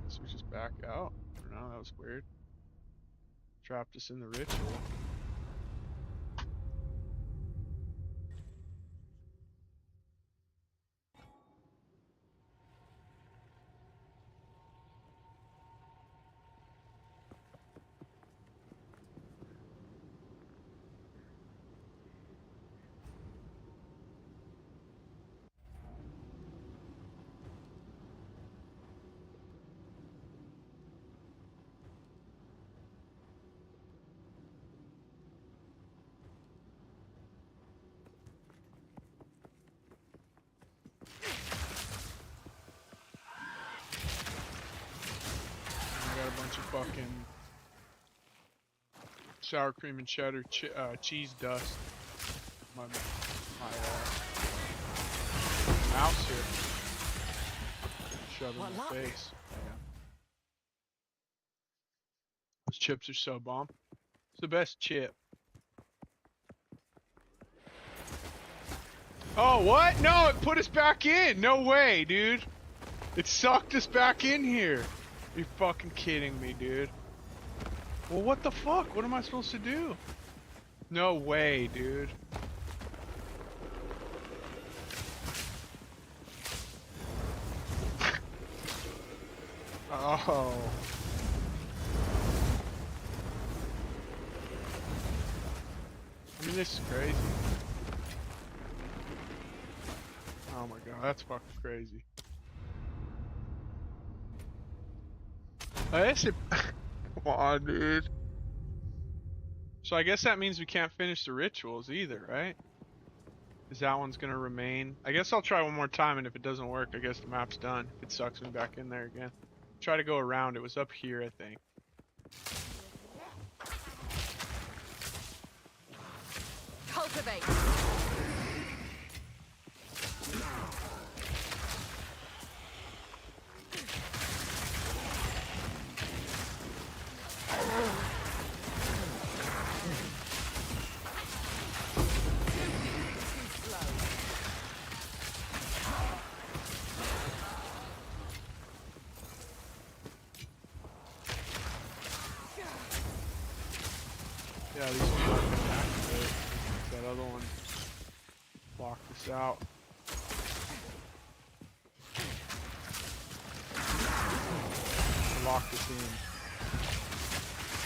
[SPEAKER 1] Guess we just back out. I don't know, that was weird. Trapped us in the ritual. fucking sour cream and cheddar cheese dust. My mouse here. Shove it in my face. Yeah. Those chips are so bomb. It's the best chip. Oh, what? No, it put us back in. No way, dude. It sucked us back in here. Are you fucking kidding me, dude? Well, what the fuck? What am I supposed to do? No way, dude. Oh. I mean, this is crazy. Oh my god, that's fucking crazy. I guess it... Come on, dude. So I guess that means we can't finish the rituals either, right? Because that one's gonna remain. I guess I'll try one more time, and if it doesn't work, I guess the map's done. If it sucks me back in there again. Try to go around. It was up here, I think.
[SPEAKER 2] Cultivate.
[SPEAKER 1] Yeah, these ones aren't gonna activate. That other one blocked this out. Lock this in.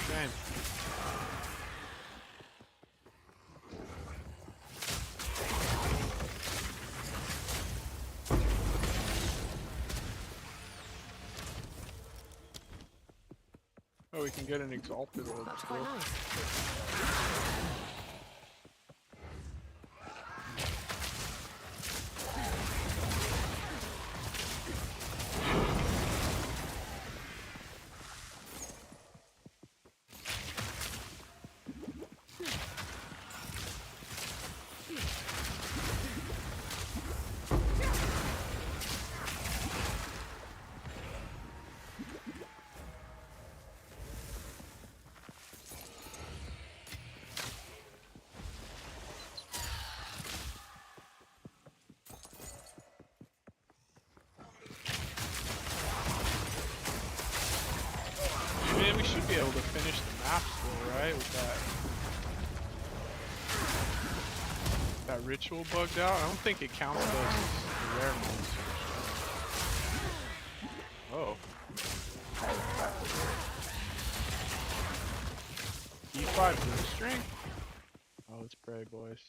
[SPEAKER 1] Shame. Oh, we can get an exalted orb.
[SPEAKER 2] That's quite nice.
[SPEAKER 1] Man, we should be able to finish the map still, right? With that ritual bugged out. I don't think it counts those as the rare ones. Oh. E5 blue string? Oh, let's pray, boys.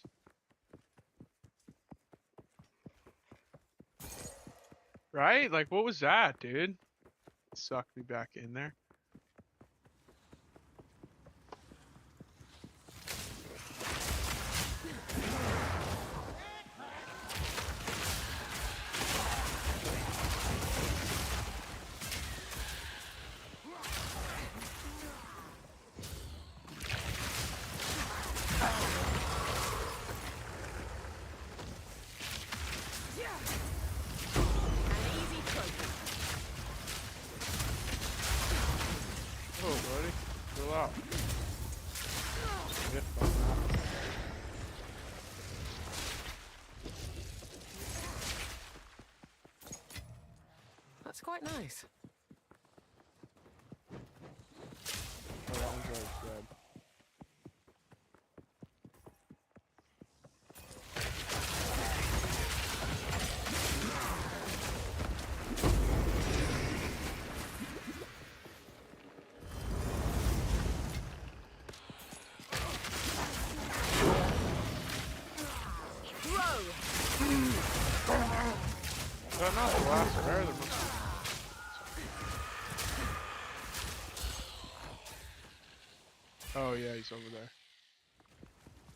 [SPEAKER 1] Right? Like, what was that, dude? Sucked me back in there. Oh, buddy. Chill out. Get fucking out.
[SPEAKER 2] That's quite nice.
[SPEAKER 1] Oh, that one's already dead. Is that not the last bear? There must be... Oh yeah, he's over there.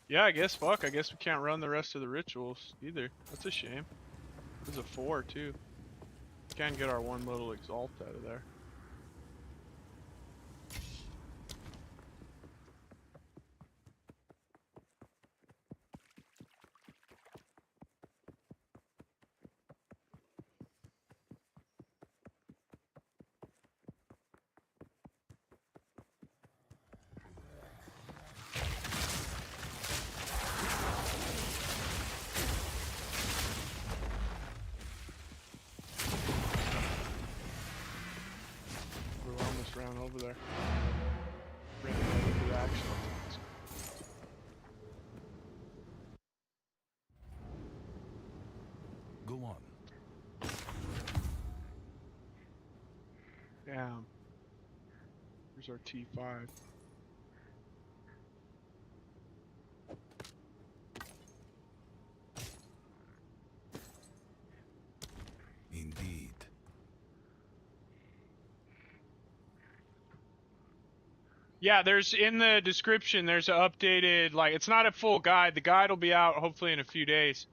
[SPEAKER 1] Yeah, I guess fuck. I guess we can't run the rest of the rituals either. That's a shame. There's a 4 too. Can't get our one little exalt out of there. around over there. Ran right into the action.
[SPEAKER 3] Go on.
[SPEAKER 1] Damn. Here's our T5.
[SPEAKER 3] Indeed.
[SPEAKER 1] Yeah, there's in the description, there's an updated, like, it's not a full guide. The guide will be out hopefully in a few days.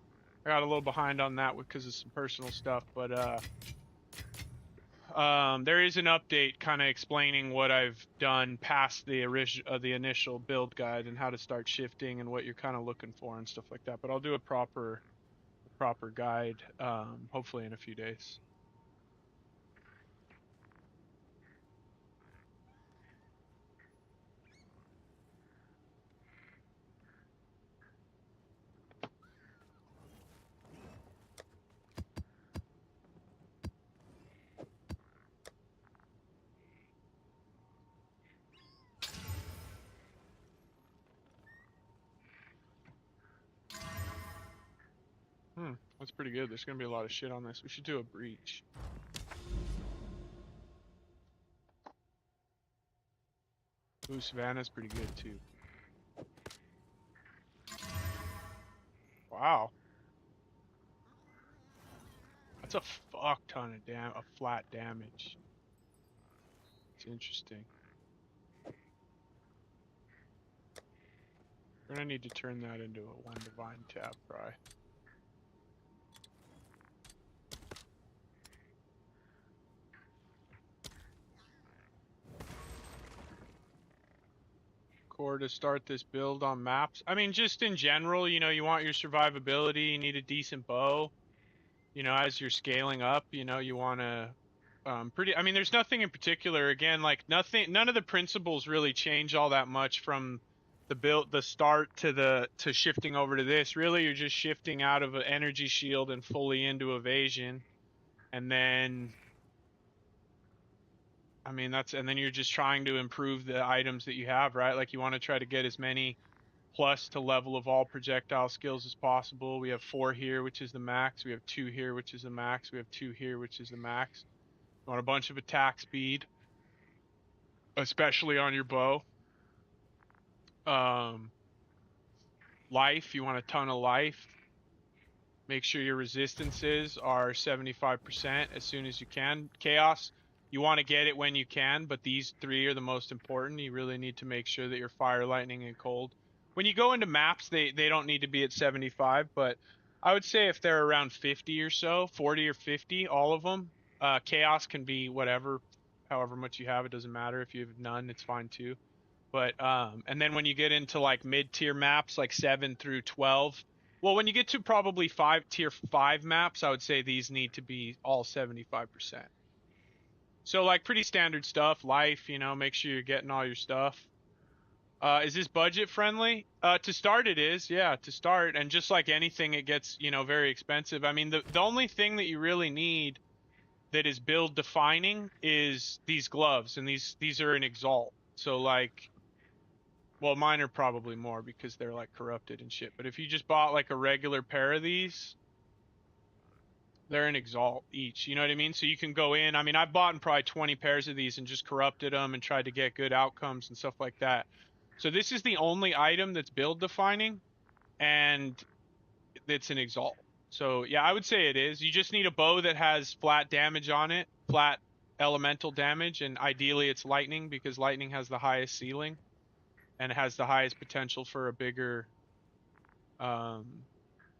[SPEAKER 1] I got a little behind on that because of some personal stuff, but there is an update kind of explaining what I've done past the initial build guide and how to start shifting and what you're kind of looking for and stuff like that. But I'll do a proper guide hopefully in a few days. That's pretty good. There's gonna be a lot of shit on this. We should do a breach. Ooh, Savannah's pretty good too. Wow. That's a fuck ton of flat damage. It's interesting. We're gonna need to turn that into a 1 divine tab, probably. Core to start this build on maps. I mean, just in general, you know, you want your survivability, you need a decent bow. You know, as you're scaling up, you know, you want to I mean, there's nothing in particular. Again, like none of the principles really change all that much from the start to shifting over to this. Really, you're just shifting out of an energy shield and fully into evasion, and then I mean, and then you're just trying to improve the items that you have, right? Like you want to try to get as many plus to level of all projectile skills as possible. We have 4 here, which is the max. We have 2 here, which is the max. We have 2 here, which is the max. You want a bunch of attack speed, especially on your bow. Life, you want a ton of life. Make sure your resistances are 75% as soon as you can. Chaos, you want to get it when you can, but these 3 are the most important. You really need to make sure that you're fire, lightning, and cold. When you go into maps, they don't need to be at 75, but I would say if they're around 50 or so, 40 or 50, all of them. Chaos can be whatever, however much you have, it doesn't matter. If you have none, it's fine too. But and then when you get into like mid-tier maps, like 7 through 12, well, when you get to probably tier 5 maps, I would say these need to be all 75%. So like pretty standard stuff, life, you know, make sure you're getting all your stuff. Is this budget friendly? To start it is, yeah, to start. And just like anything, it gets, you know, very expensive. I mean, the only thing that you really need that is build defining is these gloves, and these are an exalt. So like, well, mine are probably more because they're like corrupted and shit. But if you just bought like a regular pair of these, they're an exalt each. You know what I mean? So you can go in. I mean, I've bought probably 20 pairs of these and just corrupted them and tried to get good outcomes and stuff like that. So this is the only item that's build defining, and it's an exalt. So yeah, I would say it is. You just need a bow that has flat damage on it, flat elemental damage, and ideally it's lightning because lightning has the highest ceiling and it has the highest potential for a bigger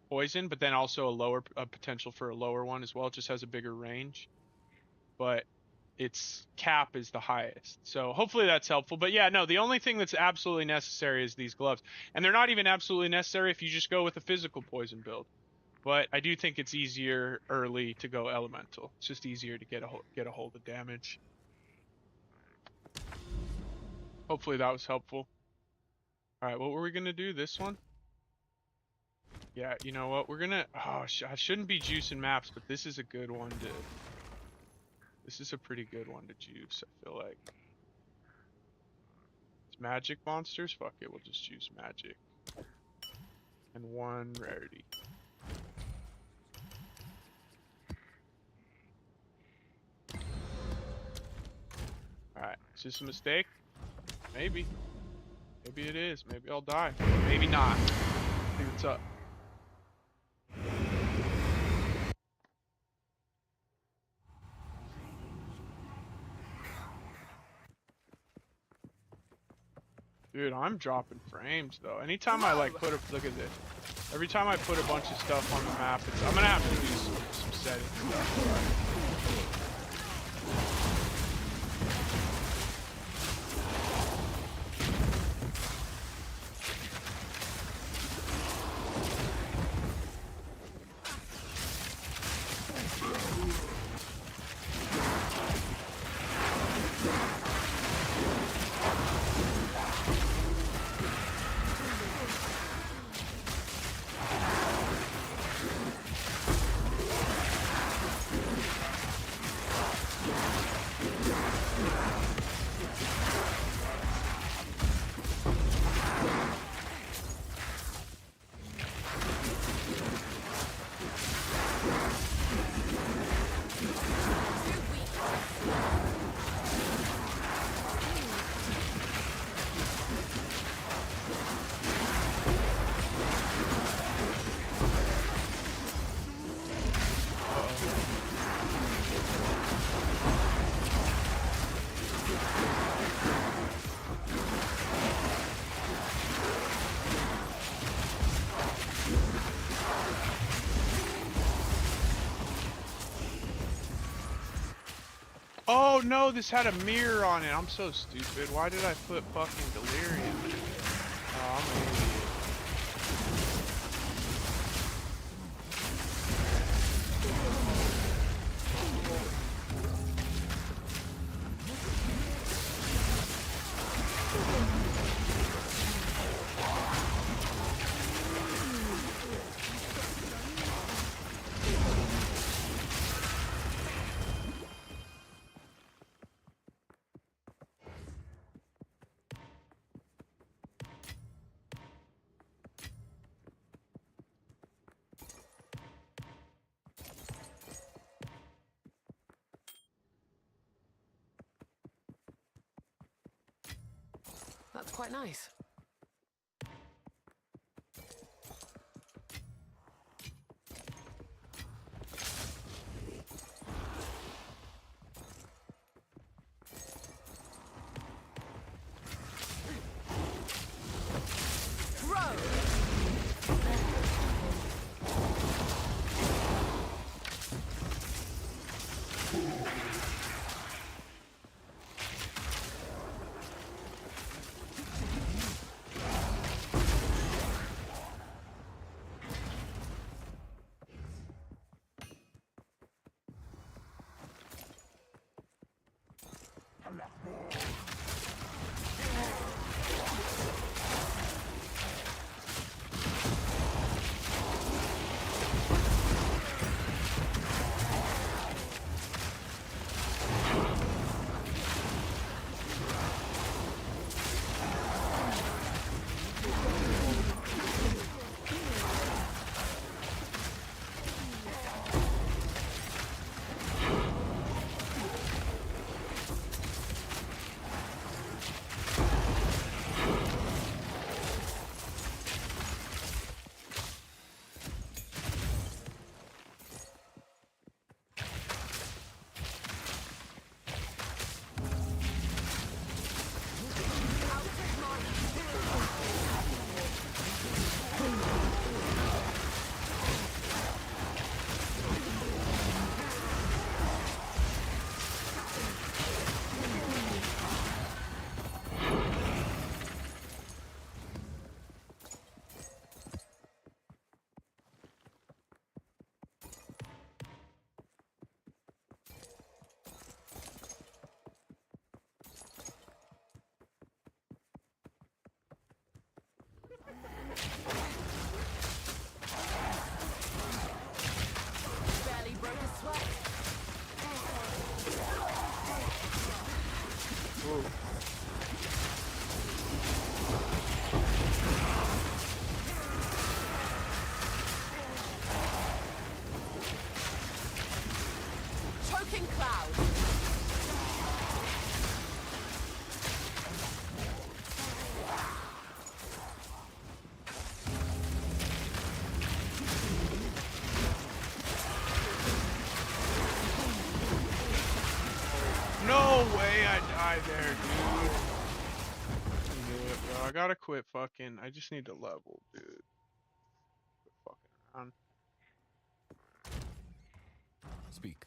[SPEAKER 1] poison, but then also a potential for a lower one as well. It just has a bigger range, but its cap is the highest. So hopefully that's helpful. But yeah, no, the only thing that's absolutely necessary is these gloves, and they're not even absolutely necessary if you just go with a physical poison build. But I do think it's easier early to go elemental. It's just easier to get a hold of damage. Hopefully that was helpful. All right, what were we gonna do? This one? Yeah, you know what? We're gonna. Oh, I shouldn't be juicing maps, but this is a good one to. This is a pretty good one to juice, I feel like. It's magic monsters? Fuck it, we'll just choose magic. And 1 rarity. Alright, is this a mistake? Maybe. Maybe it is. Maybe I'll die. Maybe not. See what's up. Dude, I'm dropping frames though. Anytime I like put a look at this. Every time I put a bunch of stuff on the map, I'm gonna have to do some settings stuff. Oh no, this had a mirror on it. I'm so stupid. Why did I put fucking delirium? Oh, I'm an idiot.
[SPEAKER 2] That's quite nice. Fucking cloud.
[SPEAKER 1] No way I died there, dude. I knew it, bro. I gotta quit fucking. I just need to level, dude. Quit fucking around.
[SPEAKER 3] Speak.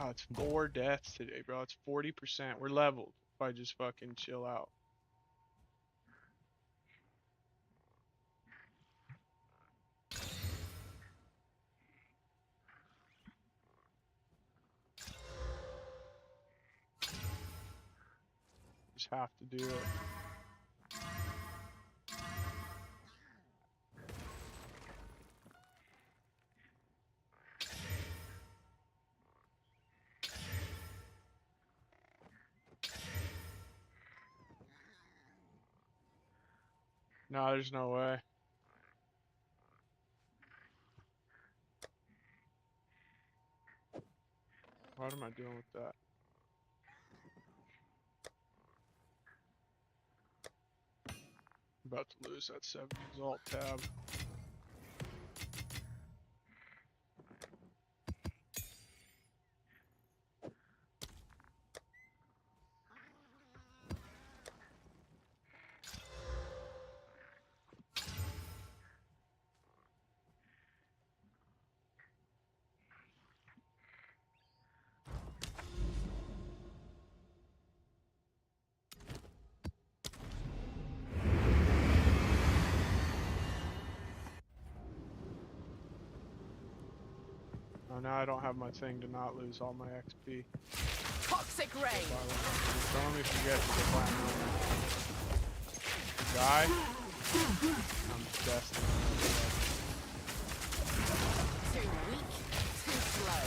[SPEAKER 1] Oh, it's 4 deaths today, bro. It's 40%. We're leveled if I just fucking chill out. Just have to do it. No, there's no way. What am I doing with that? I'm about to lose that 7 result tab. Oh, now I don't have my thing to not lose all my XP.
[SPEAKER 2] Toxic rain.
[SPEAKER 1] Don't let me forget to get my moment. Die? I'm destined.
[SPEAKER 2] Too weak, too slow.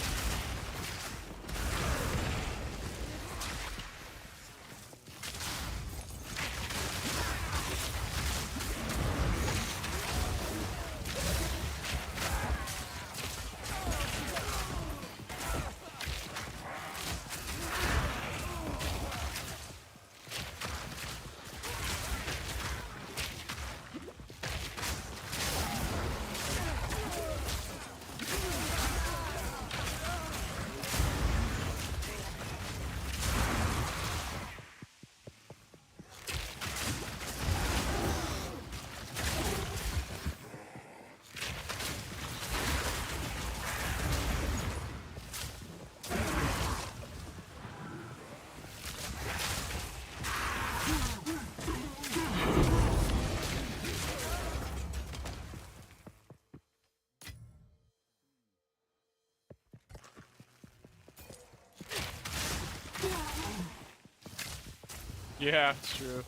[SPEAKER 2] Yeah, it's true.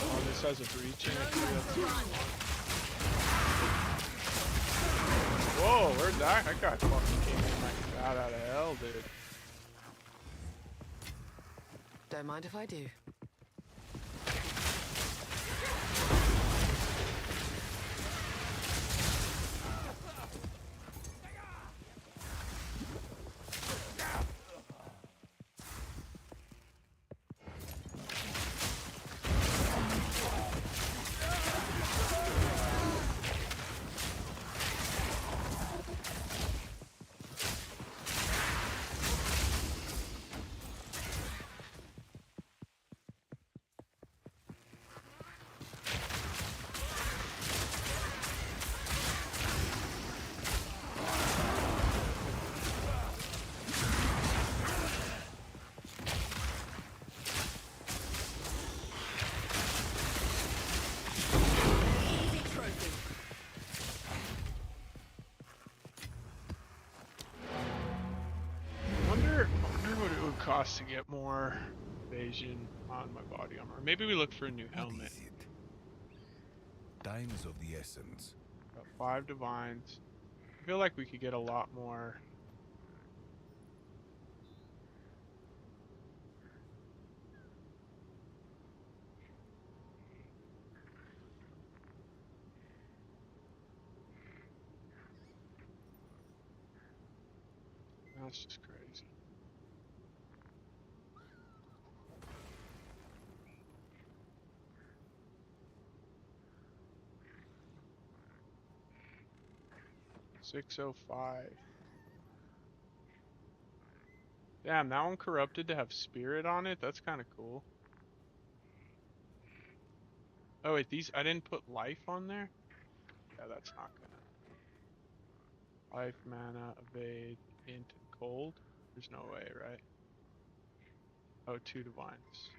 [SPEAKER 2] Oh, this has a breach in it too. Whoa, where'd that? That guy fucking came in like bat out of hell, dude. Don't mind if I do.
[SPEAKER 1] Wonder what it would cost to get more evasion on my body armor. Maybe we look for a new
[SPEAKER 3] What
[SPEAKER 1] helmet.
[SPEAKER 3] is it? Time is of the essence.
[SPEAKER 1] Got 5 divines. I feel like we could get a lot more. That's just crazy. $605. Damn, that one corrupted to have spirit on it? That's kind of cool. Oh wait, these, I didn't put life on there? Yeah, that's not gonna. Life, mana, evade, int, and cold? There's no way, right? Oh, 2 divines.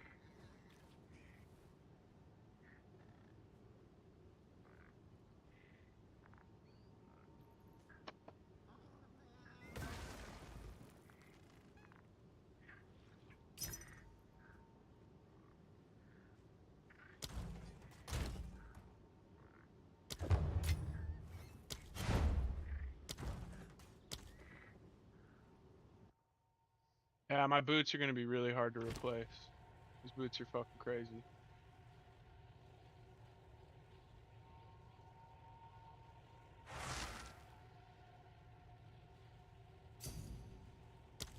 [SPEAKER 1] Yeah, my boots are gonna be really hard to replace. These boots are fucking crazy.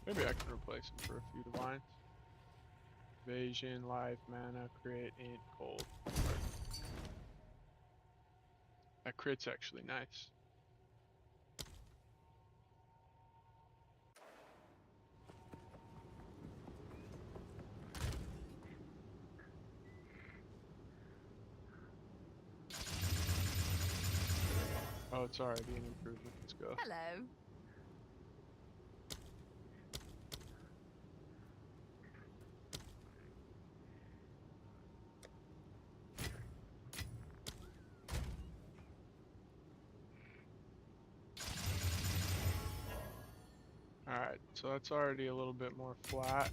[SPEAKER 1] Maybe I can replace them for a few divines. Evasion, life, mana, crit, int, cold. That crit's actually nice. Oh, it's already an improvement. Let's go.
[SPEAKER 2] Hello.
[SPEAKER 1] Alright, so that's already a little bit more flat.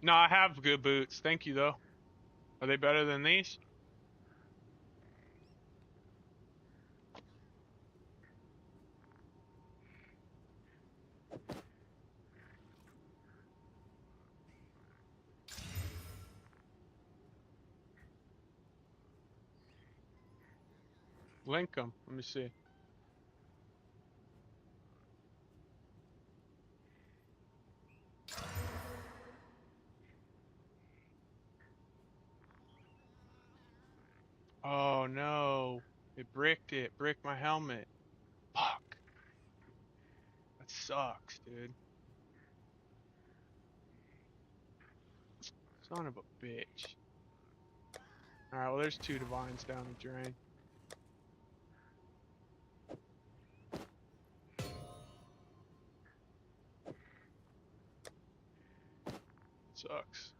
[SPEAKER 1] No, I have good boots. Thank you, though. Are they better than these? Link them. Let me see. Oh, no. It bricked it. Bricked my helmet. Fuck. That sucks, dude. Son of a bitch. Alright, well, there's 2 divines down the drain. Sucks.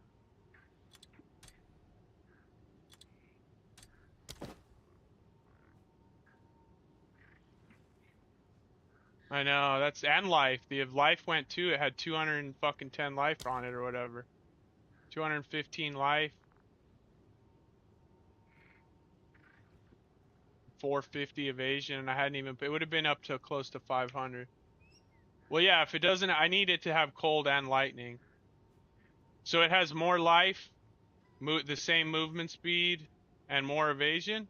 [SPEAKER 1] I know, that's, and life. The life went too. It had 210 life on it or whatever. 215 life. 450 evasion, and I hadn't even, it would have been up to close to 500. Well, yeah, if it doesn't, I need it to have cold and lightning. So it has more life, the same movement speed, and more evasion,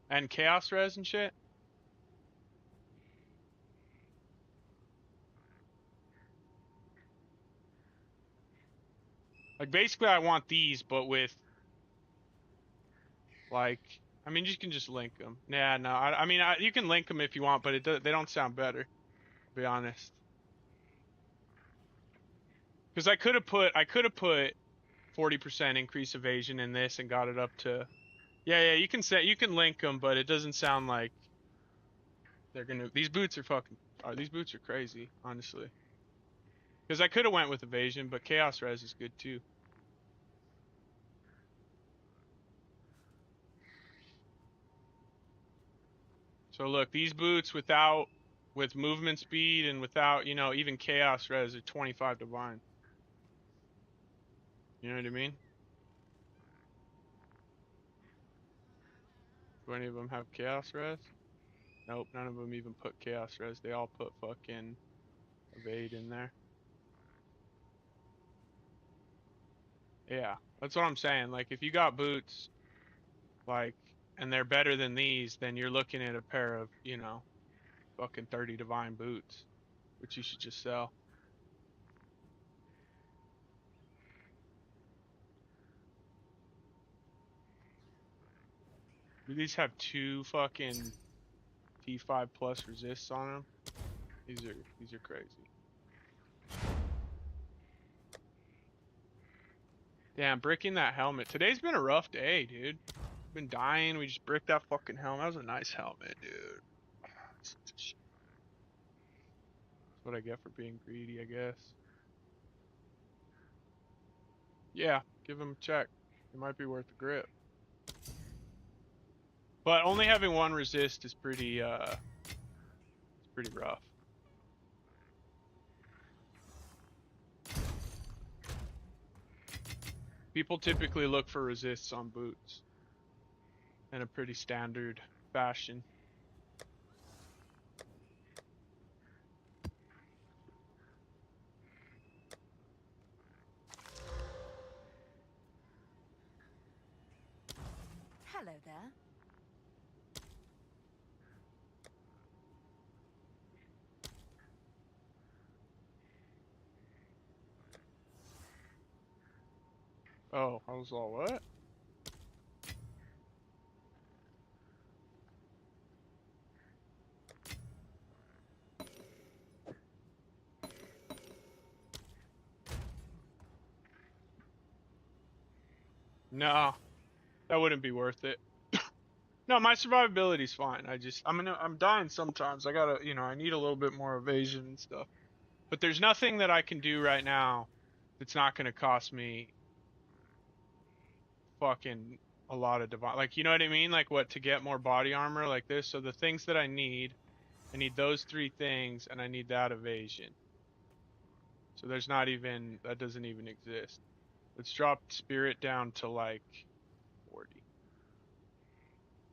[SPEAKER 1] and chaos res and shit. Like, basically, I want these, but with, like, I mean, you can just link them. Yeah, no, I mean, you can link them if you want, but they don't sound better, to be honest. Because I could have put 40% increase evasion in this and got it up to, yeah, you can link them, but it doesn't sound like they're gonna. These boots are crazy, honestly. Because I could have went with evasion, but chaos res is good too. So look, these boots with movement speed and without, even chaos res are 25 divine. You know what I mean? Do any of them have chaos res? Nope, none of them even put chaos res. They all put fucking evade in there. Yeah, that's what I'm saying. Like, if you got boots, like, and they're better than these, then you're looking at a pair of, you know, fucking 30 divine boots, which you should just sell. Do these have 2 fucking T5 plus resists on them? These are crazy. Damn, bricking that helmet. Today's been a rough day, dude. Been dying. We just bricked that fucking helmet. That was a nice helmet, dude. That's what I get for being greedy, I guess. Yeah, give him a check. It might be worth the grip. But only having 1 resist is pretty it's pretty rough. People typically look for resists on boots in a pretty standard fashion.
[SPEAKER 2] Hello there.
[SPEAKER 1] Oh, I was all what? No, that wouldn't be worth it. No, my survivability's fine. I'm dying sometimes. I gotta, you know, I need a little bit more evasion and stuff. But there's nothing that I can do right now that's not gonna cost me fucking a lot of divine. Like, you know what I mean? Like, what, to get more body armor like this? So the things that I need those 3 things, and I need that evasion. So there's not even, that doesn't even exist. Let's drop spirit down to like 40.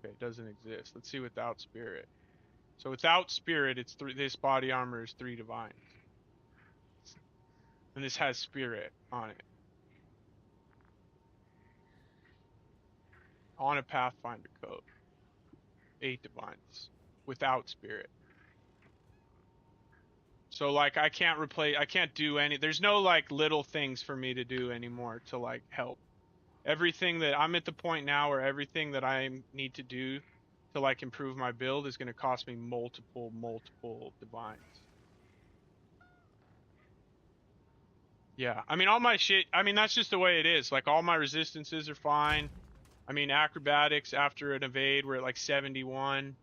[SPEAKER 1] Okay, it doesn't exist. Let's see without spirit. So without spirit, it's 3, this body armor is 3 divines. And this has spirit on it. On a Pathfinder code. 8 divines. Without spirit. So like I can't do any, there's no like little things for me to do anymore to like help. Everything that I'm at the point now where everything that I need to do to like improve my build is going to cost me multiple divines. Yeah, I mean all my shit, I mean that's just the way it is. Like all my resistances are fine. I mean acrobatics after an evade we're at like 71.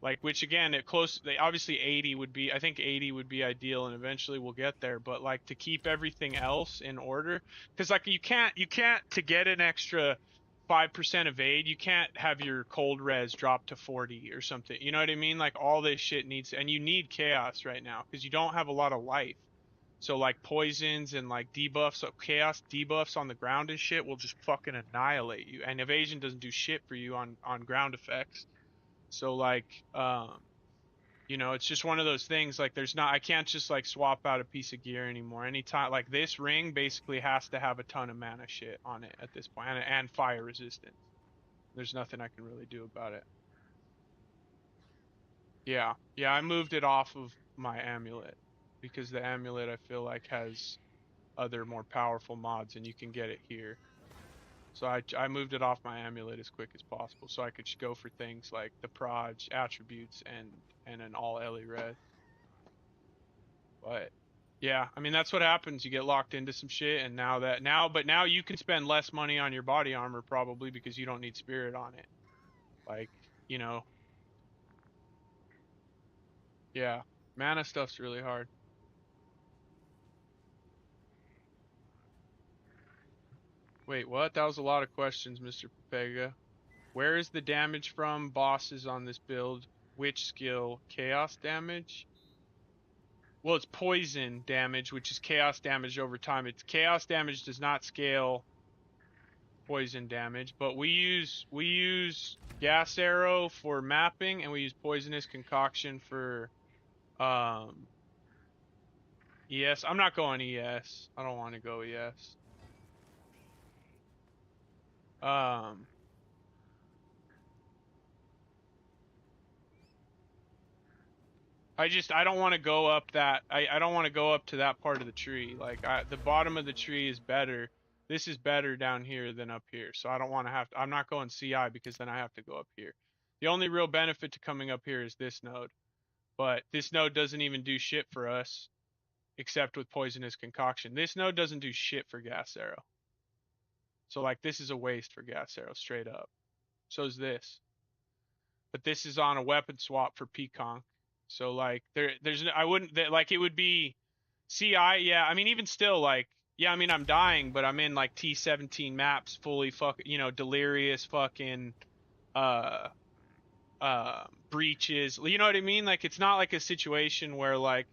[SPEAKER 1] Like, which again, they obviously 80 would be, I think 80 would be ideal, and eventually we'll get there. But like to keep everything else in order, because like you can't to get an extra 5% evade, you can't have your cold res drop to 40 or something. You know what I mean? Like all this shit needs, and you need chaos right now because you don't have a lot of life. So like poisons and like debuffs, so chaos debuffs on the ground and shit will just fucking annihilate you. And evasion doesn't do shit for you on ground effects. So like, you know, it's just one of those things. Like, I can't just like swap out a piece of gear anymore. Anytime, like this ring basically has to have a ton of mana shit on it at this point, and fire resistance. There's nothing I can really do about it. Yeah, I moved it off of my amulet because the amulet I feel like has other more powerful mods, and you can get it here. So I moved it off my amulet as quick as possible so I could go for things like the proj attributes and an all Ellie red. But yeah, I mean that's what happens. You get locked into some shit, and now you can spend less money on your body armor probably because you don't need spirit on it. Like, you know, yeah, mana stuff's really hard. Wait, what? That was a lot of questions, Mr. Pega. Where is the damage from? Bosses on this build. Which skill? Chaos damage? Well, it's poison damage, which is chaos damage over time. It's chaos damage does not scale poison damage, but we use gas arrow for mapping, and we use poisonous concoction for ES. I'm not going ES. I don't want to go ES. I don't want to go up that. I don't want to go up to that part of the tree. Like the bottom of the tree is better. This is better down here than up here. So I don't want to have to. I'm not going CI because then I have to go up here. The only real benefit to coming up here is this node. But this node doesn't even do shit for us except with poisonous concoction. This node doesn't do shit for gas arrow. So like this is a waste for gas arrow straight up. So is this. But this is on a weapon swap for Peaconk. So like there's I wouldn't like it would be CI, yeah. I mean even still like yeah, I mean I'm dying, but I'm in like T17 maps fully delirious fucking uh breaches. You know what I mean? Like it's not like a situation where like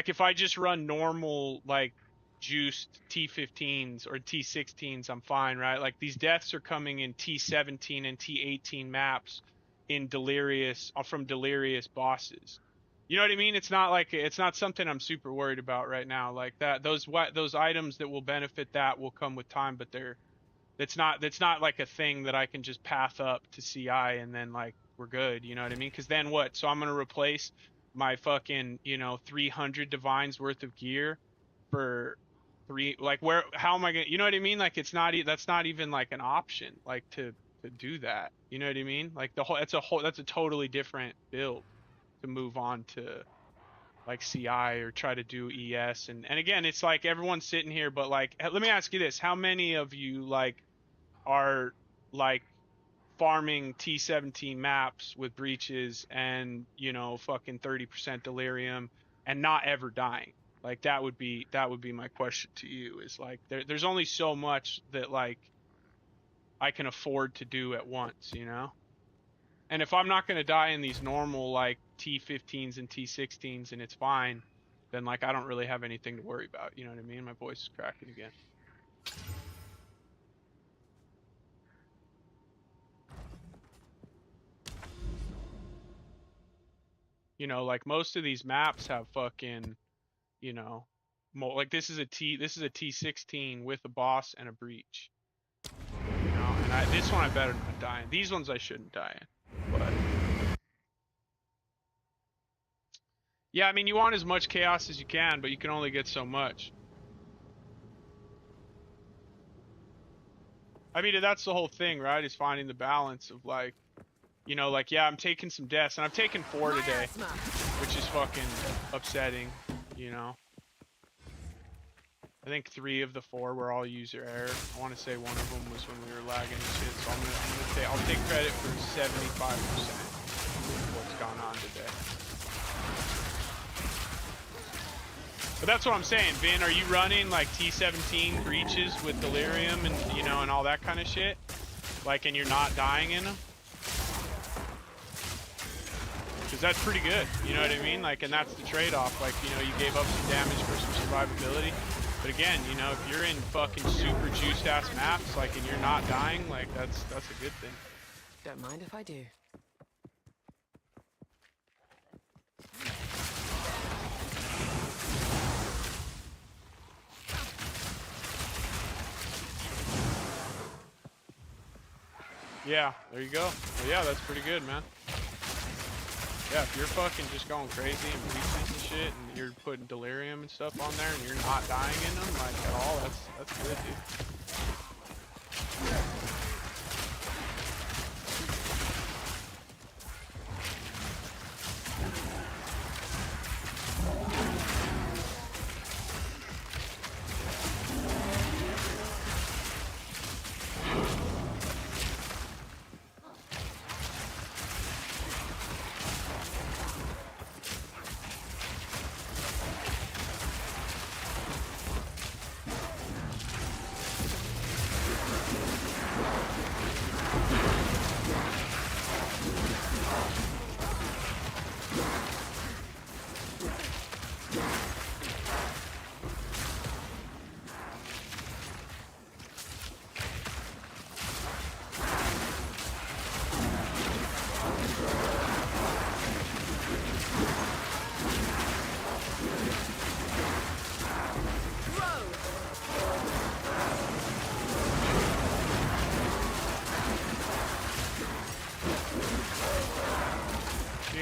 [SPEAKER 1] if I just run normal like juiced T15s or T16s, I'm fine, right? Like these deaths are coming in T17 and T18 maps in delirious from delirious bosses. You know what I mean? It's not something I'm super worried about right now. Like that those items that will benefit that will come with time, but that's not like a thing that I can just path up to CI and then like we're good, you know what I mean? Because then what? So I'm gonna replace my fucking 300 divines worth of gear for how am I gonna, you know what I mean? Like that's not even like an option like to do that, you know what I mean? Like that's a totally different build to move on to like CI or try to do ES and again it's like everyone's sitting here, but like let me ask you this: how many of you like are like farming T17 maps with breaches and fucking 30% delirium and not ever dying? Like that would be my question to you, is like there's only so much that like I can afford to do at once, and if I'm not going to die in these normal like T15s and T16s and it's fine, then like I don't really have anything to worry about, you know what I mean? My voice is cracking again. Like most of these maps have fucking, like this is a T16 with a boss and a breach. And this one I better not die in. These ones I shouldn't die in. But yeah, I mean you want as much chaos as you can, but you can only get so much. I mean that's the whole thing, right? Is finding the balance of like, like yeah, I'm taking some deaths, and I've taken 4 today, which is fucking upsetting, I think 3 of the 4 were all user error. I want to say one of them was when we were lagging and shit. So I'm gonna say I'll take credit for 75% of what's gone on today. But that's what I'm saying, Vin. Are you running like T17 breaches with delirium and and all that kind of shit? Like, and you're not dying in them? Because that's pretty good. You know what I mean? Like, and that's the trade-off. Like, you gave up some damage for some survivability. But again, if you're in fucking super juiced ass maps, like, and you're not dying, like, that's a good thing.
[SPEAKER 2] Don't mind if I do.
[SPEAKER 1] Yeah, there you go. Well, yeah, that's pretty good, man. Yeah, if you're fucking just going crazy and breaches and shit, and you're putting delirium and stuff on there, and you're not dying in them, like, at all, that's good, dude.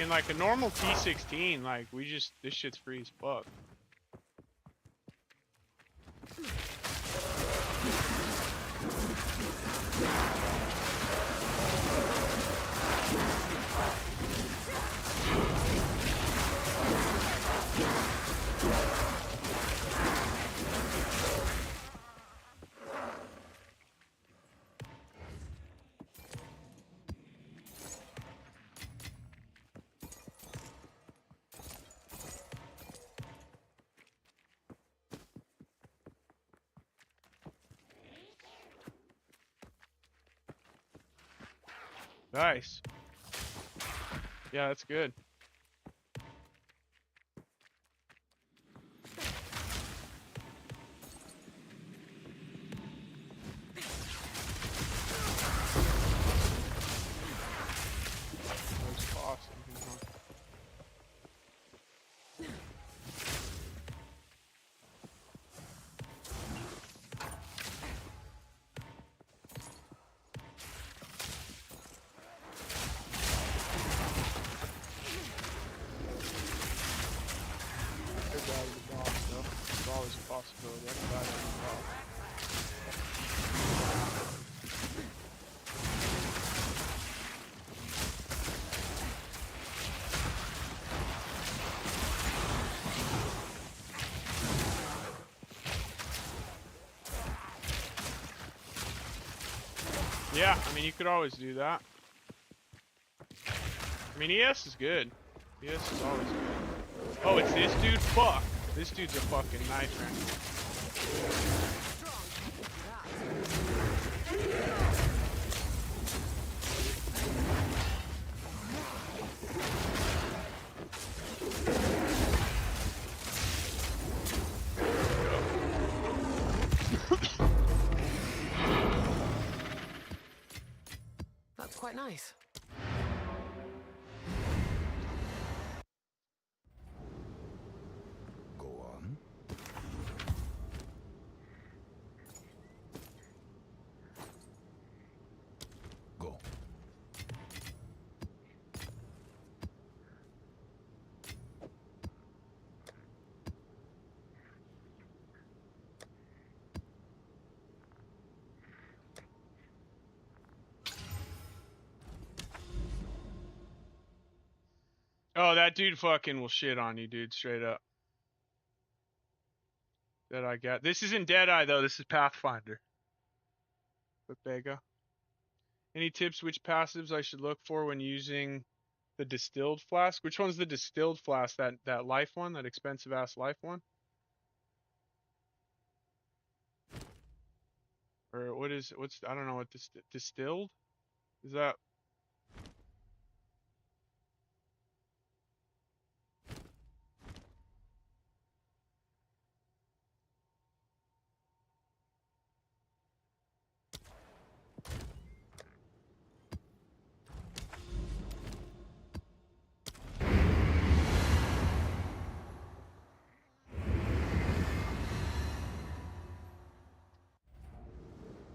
[SPEAKER 1] mean, like a normal T16, like this shit's free as fuck. Nice. Yeah, that's good. That's awesome. Always a possibility. I can buy that as well. Yeah, I mean, you could always do that. I mean, ES is good. ES is always good. Oh, it's this dude? Fuck. This dude's a fucking knife right.
[SPEAKER 2] That's quite nice.
[SPEAKER 3] Go on. Go.
[SPEAKER 1] Oh, that dude fucking will shit on you, dude, straight up. That I got. This isn't Deadeye, though. This is Pathfinder. But there you go. Any tips which passives I should look for when using the distilled flask? Which one's the distilled flask? That life one? That expensive-ass life one? Or what's, I don't know what this, distilled? Is that?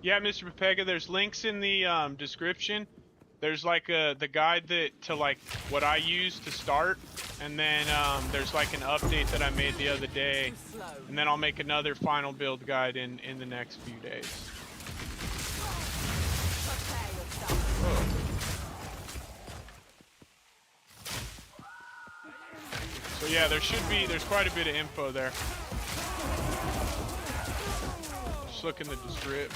[SPEAKER 1] Yeah, Mr. Pepega, there's links in the description. There's like the guide to like what I use to start, and then there's like an update that I made the other day, and then I'll make another final build guide in the next few days. So yeah, there's quite a bit of info there. Just look in the description.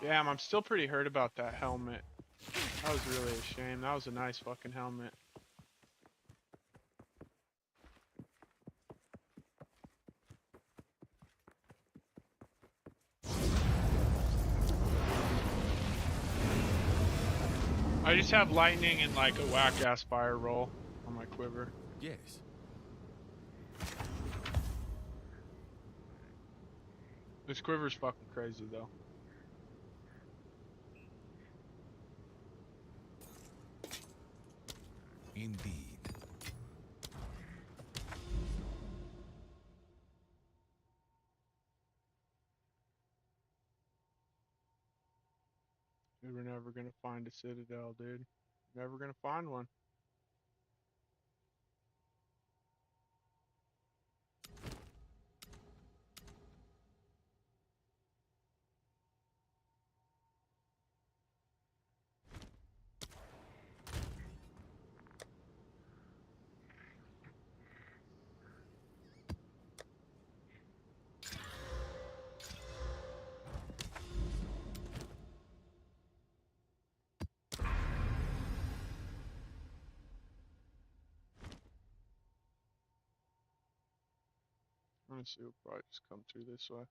[SPEAKER 1] Damn, I'm still pretty hurt about that helmet. That was really a shame. That was a nice fucking helmet. I just have lightning and like a whack ass fire roll on my quiver.
[SPEAKER 3] Yes.
[SPEAKER 1] This quiver's fucking crazy though.
[SPEAKER 3] Indeed.
[SPEAKER 1] Dude, we're never gonna find a citadel, dude. Never gonna find one. Let's see, we'll probably just come through this way.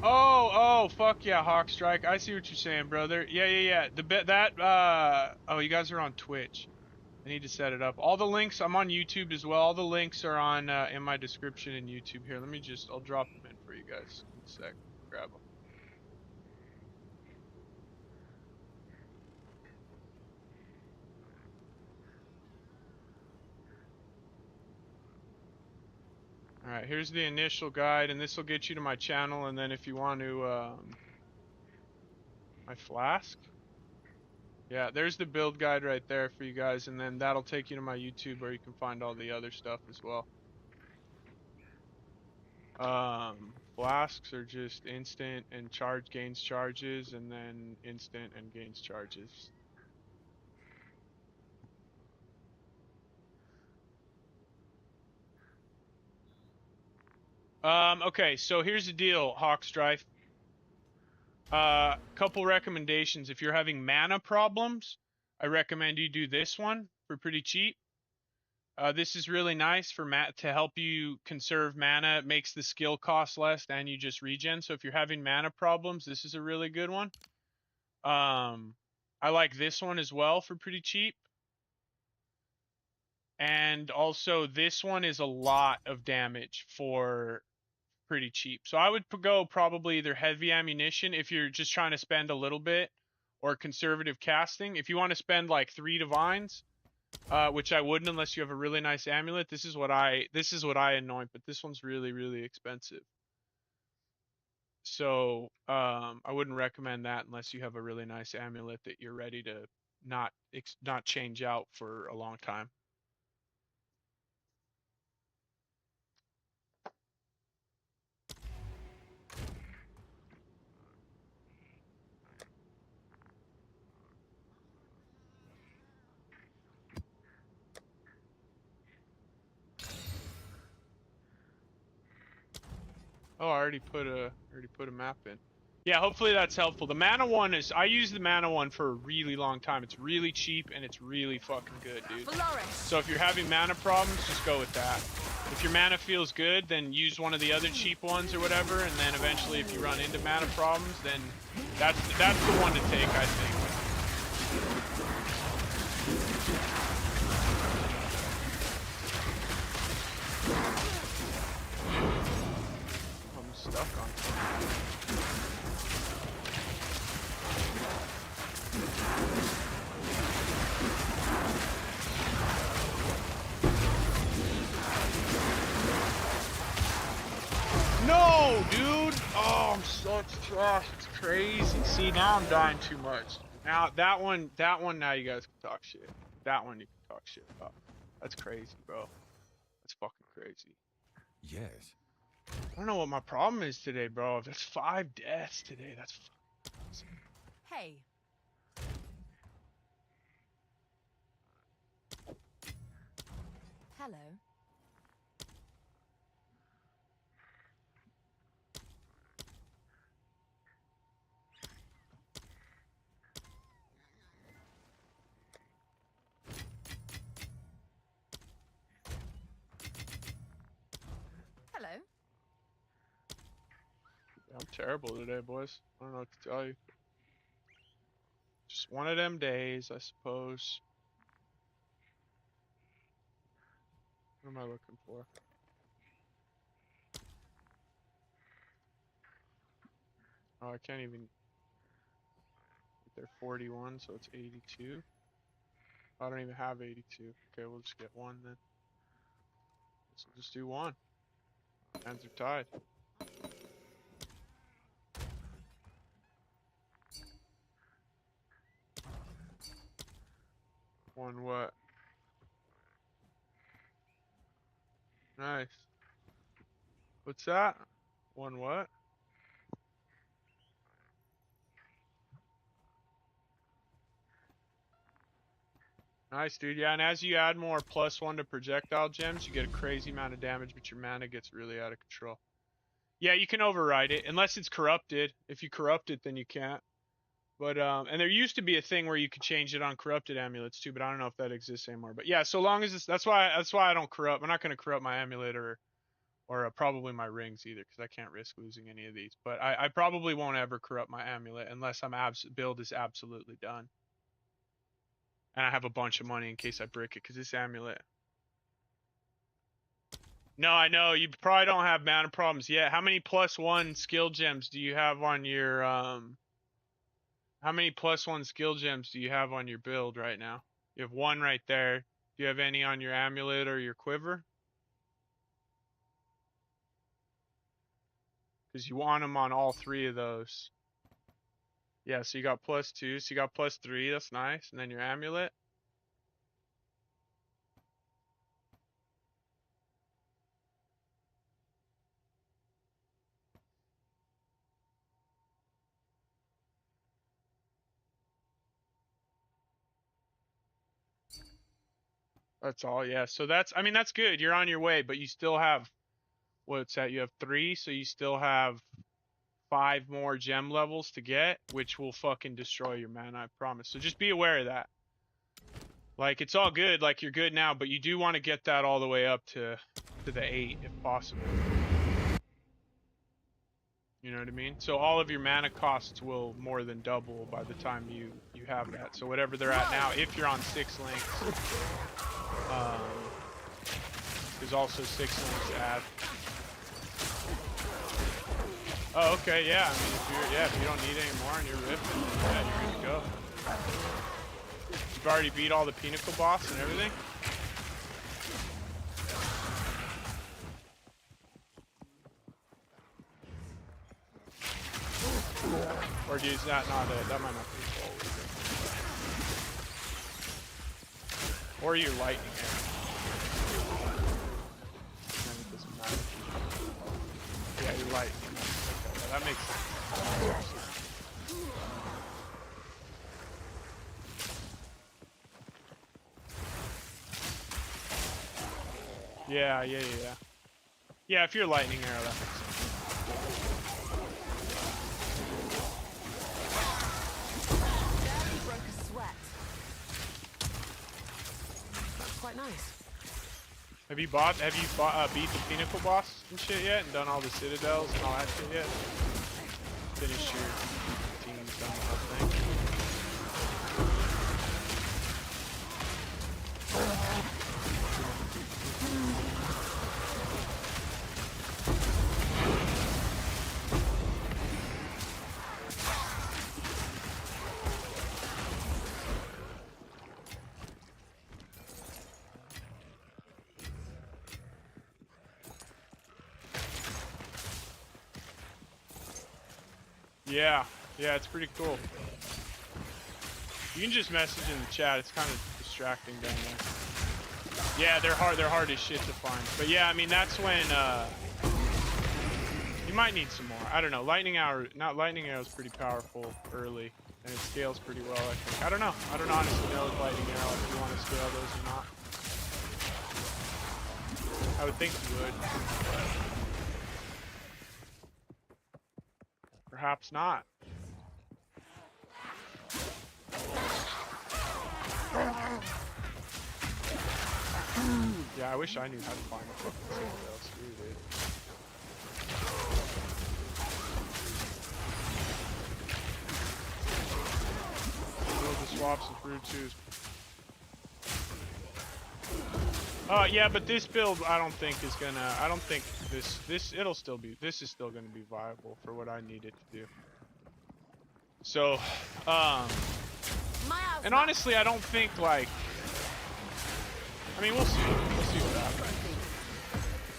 [SPEAKER 1] Oh, fuck yeah, Hawkstrike. I see what you're saying, brother. Yeah. The bit that oh, you guys are on Twitch. I need to set it up. All the links, I'm on YouTube as well. All the links are on in my description in YouTube here. I'll drop them in for you guys in a sec. Grab them. All right, here's the initial guide, and this will get you to my channel. And then if you want to, my flask. Yeah, there's the build guide right there for you guys, and then that'll take you to my YouTube where you can find all the other stuff as well. Flasks are just instant and charge gains charges, and then instant and gains charges. Okay, so here's the deal, Hawkstrife. Couple recommendations. If you're having mana problems, I recommend you do this one for pretty cheap. This is really nice for to help you conserve mana. It makes the skill cost less and you just regen. So if you're having mana problems, this is a really good one. I like this one as well for pretty cheap. And also this one is a lot of damage for pretty cheap. So I would go probably either heavy ammunition if you're just trying to spend a little bit, or conservative casting. If you want to spend like 3 divines, which I wouldn't unless you have a really nice amulet. This is what I anoint, but this one's really expensive. So I wouldn't recommend that unless you have a really nice amulet that you're ready to not change out for a long time. Oh, I already put a map in. Yeah, hopefully that's helpful. The mana one is, I use the mana one for a really long time. It's really cheap and it's really fucking good, dude. So if you're having mana problems, just go with that. If your mana feels good, then use one of the other cheap ones or whatever, and then eventually if you run into mana problems, then that's the one to take, I think. I'm stuck on something. No, dude! Oh, I'm such trash. It's crazy. See, now I'm dying too much. Now, that one, now you guys can talk shit. That one you can talk shit about. That's crazy, bro. That's fucking crazy.
[SPEAKER 3] Yes.
[SPEAKER 1] I don't know what my problem is today, bro. That's 5 deaths today. That's fucking crazy.
[SPEAKER 2] Hey. Hello.
[SPEAKER 1] terrible today, boys. I don't know what to tell you. Just one of them days, I suppose. What am I looking for? Oh, I can't even. They're 41, so it's 82. I don't even have 82. Okay, we'll just get one then. So we'll just do one. Hands are tied. One what? Nice. What's that? One what? Nice, dude. Yeah, and as you add more +1 to projectile gems, you get a crazy amount of damage, but your mana gets really out of control. Yeah, you can override it, unless it's corrupted. If you corrupt it, then you can't. But, and there used to be a thing where you could change it on corrupted amulets too, but I don't know if that exists anymore. But yeah, so long as it's, that's why I don't corrupt. I'm not going to corrupt my amulet or probably my rings either, because I can't risk losing any of these. But I probably won't ever corrupt my amulet unless I'm build is absolutely done. And I have a bunch of money in case I brick it, because this amulet. No, I know, you probably don't have mana problems yet. How many +1 skill gems do you have on your, how many +1 skill gems do you have on your build right now? You have one right there. Do you have any on your amulet or your quiver? Because you want them on all three of those. Yeah, so you got +2, so you got +3, that's nice. And then your amulet. That's all, yeah. So that's, I mean, that's good. You're on your way, but you still have, what's that? You have 3, so you still have 5 more gem levels to get, which will fucking destroy your mana, I promise. So just be aware of that. Like, it's all good, like, you're good now, but you do want to get that all the way up to the 8, if possible. You know what I mean? So all of your mana costs will more than double by the time you have that. So whatever they're at now, if you're on 6 links, there's also 6 links to add. Oh, okay, yeah. I mean, if you don't need any more and you're ripping, yeah, you're good to go. You've already beat all the pinnacle boss and everything. Or is that not it? That might not be full either. Or your lightning arrow. It doesn't matter. Yeah, your lightning. Okay, yeah, that makes sense. Yeah. Yeah, if you're lightning arrow, that makes sense.
[SPEAKER 2] Quite nice.
[SPEAKER 1] Have you beat the pinnacle boss and shit yet, and done all the citadels and all that shit yet? Finished your team's done the whole thing. Yeah, it's pretty cool. You can just message in the chat. It's kind of distracting down there. Yeah, they're hard as shit to find. But yeah, I mean, that's when you might need some more. I don't know. Lightning arrow is pretty powerful early, and it scales pretty well, I think. I don't know honestly know with lightning arrow if you want to scale those or not. I would think you would. Perhaps not. Yeah, I wish I knew how to find a fucking citadel. Screw it. swaps with Root 2's. Yeah, but this build I don't think is gonna. I don't think it'll still be. This is still gonna be viable for what I need it to do. So, and honestly, I don't think like. I mean, we'll see. We'll see what happens.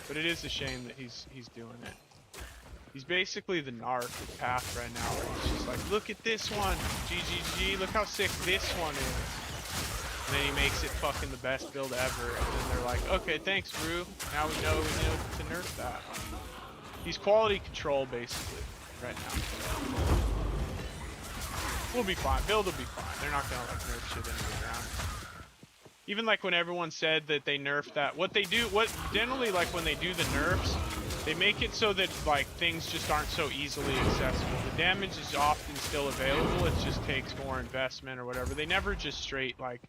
[SPEAKER 1] But it is a shame that he's doing it. He's basically the narc of Path right now, where he's just like, look at this one, GGG, look how sick this one is. And then he makes it fucking the best build ever, and then they're like, okay, thanks, Rue. Now we know to nerf that. He's quality control, basically, right now. We'll be fine. Build will be fine. They're not gonna like nerf shit into the ground. Even like when everyone said that they nerfed that, what generally like when they do the nerfs, they make it so that like things just aren't so easily accessible. The damage is often still available, it just takes more investment or whatever. They never just straight like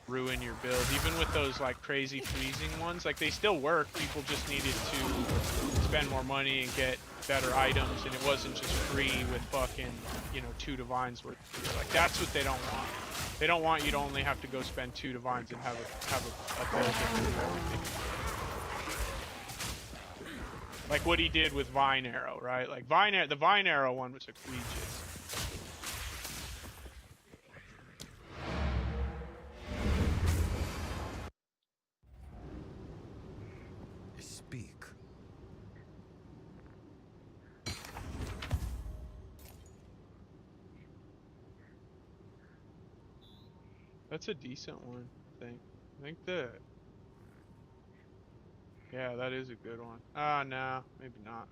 [SPEAKER 1] ruin your build. Even with those like crazy freezing ones, like they still work. People just needed to spend more money and get better items, and it wasn't just free with fucking, you know, 2 divines worth of gear. Like that's what they don't want. They don't want you to only have to go spend 2 divines and have a build that can do everything. Like what he did with Vine Arrow, right? Like the Vine Arrow one was egregious.
[SPEAKER 3] Speak.
[SPEAKER 1] That's a decent one, I think. Yeah, that is a good one. Ah, no, maybe not.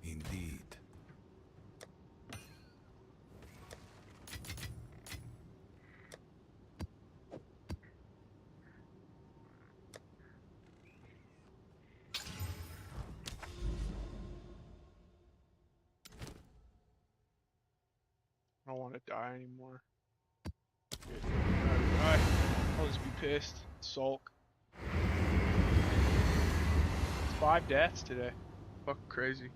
[SPEAKER 3] Indeed.
[SPEAKER 1] I don't want to die anymore. Good. I'll just be pissed. Sulk. It's 5 deaths today. Fucking crazy.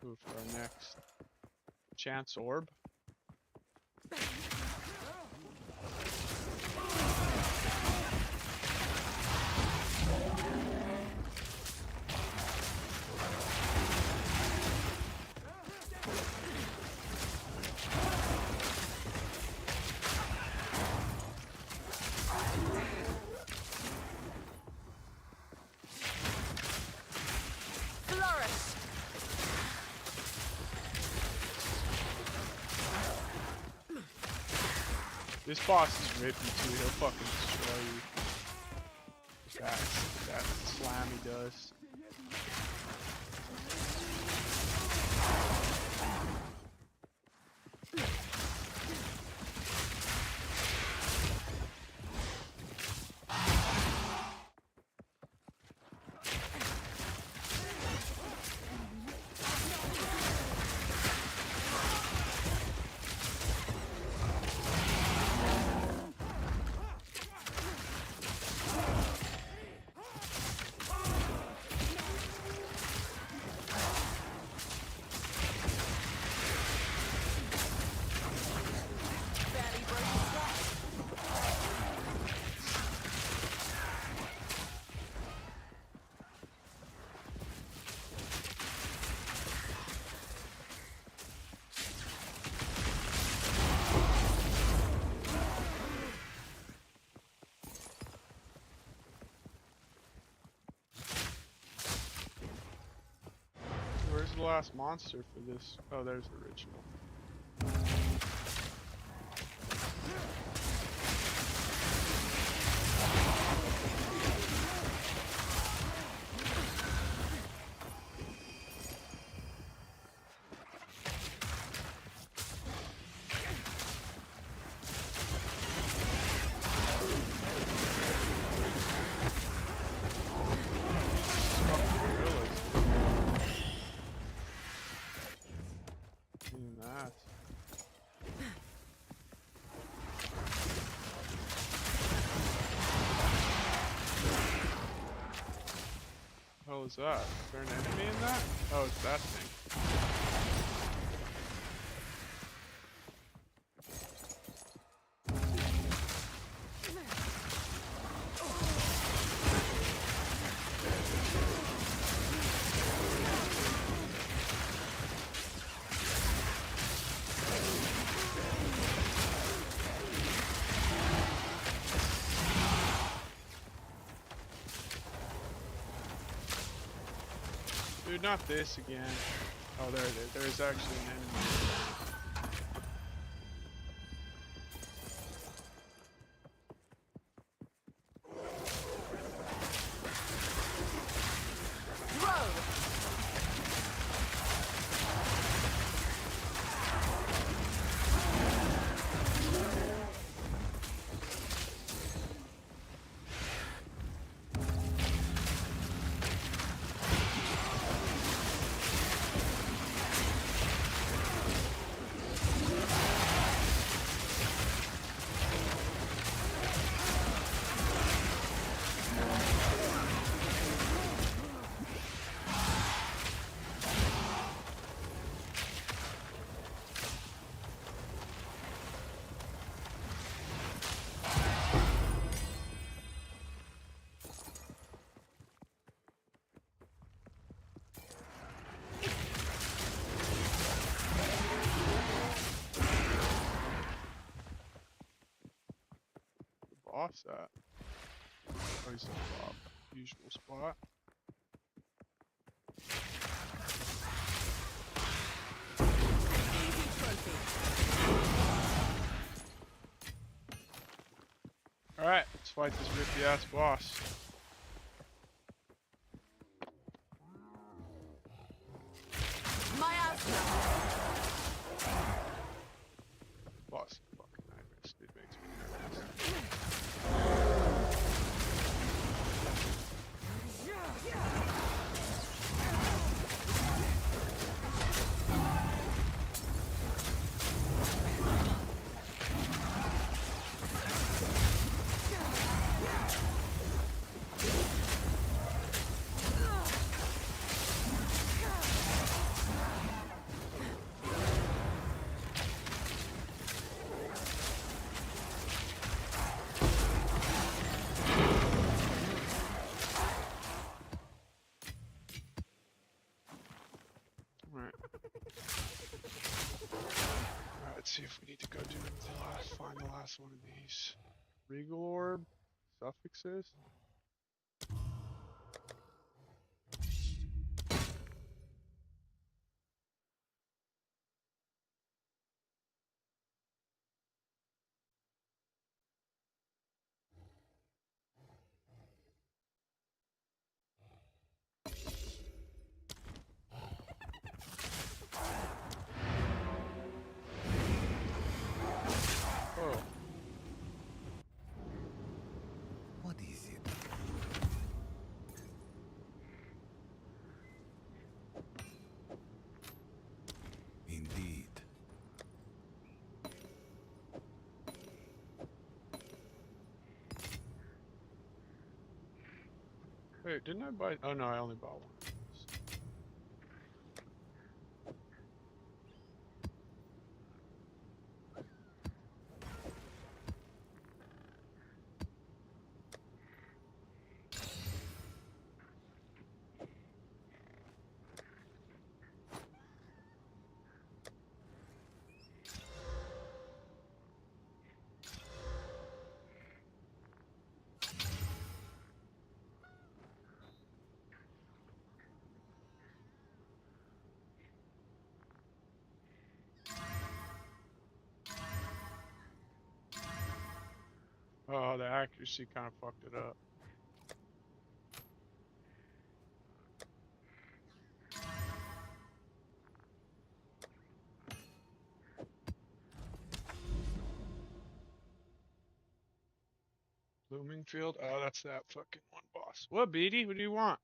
[SPEAKER 1] Move for our next chance orb. This boss is rippy too, he'll fucking destroy you. That slam he does. Where's the last monster for this? Oh, there's the original. That. hell is that? Is there an enemy in that? Oh, it's that thing. Dude, not this again. Oh, there it is. There's actually an enemy. Boss at? Oh, he's in the usual spot. Alright, let's fight this rippy ass boss.
[SPEAKER 2] My ass.
[SPEAKER 1] Boss is fucking nightmares. It makes me nervous. Alright. Alright, let's see if we need to go do find the last one of these. Regal orb? Suffixes? Oh.
[SPEAKER 3] What is it? Indeed.
[SPEAKER 1] Wait, didn't I buy? Oh no, I only bought one. Oh, the accuracy kind of fucked it up. Bloomingfield? Oh, that's that fucking one boss. What, Beatty? What do you want?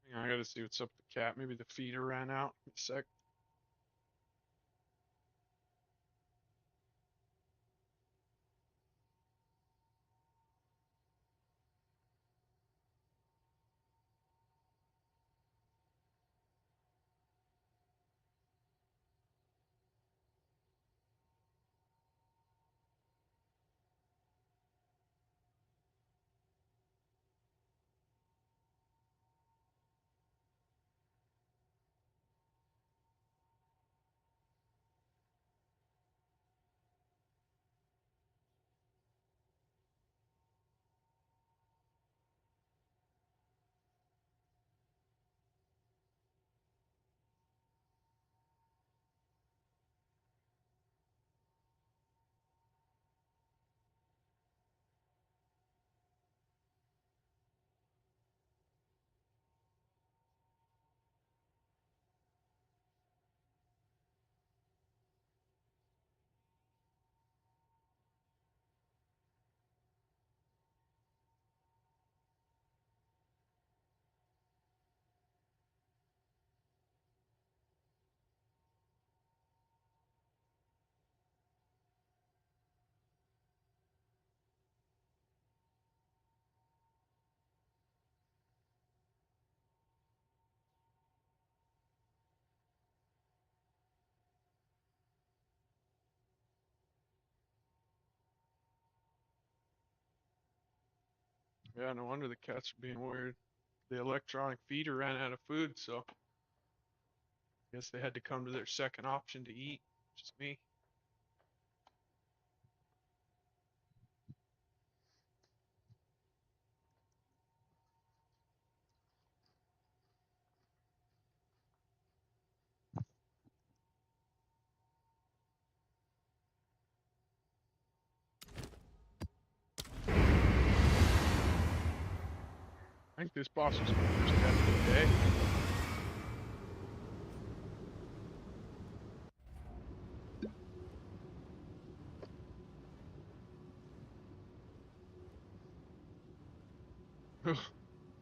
[SPEAKER 1] Hang on, I gotta see what's up with the cat. Maybe the feeder ran out. A sec. Yeah, no wonder the cats are being weird. The electronic feeder ran out of food, so I guess they had to come to their second option to eat, which is me. I think this boss was my first death of the day.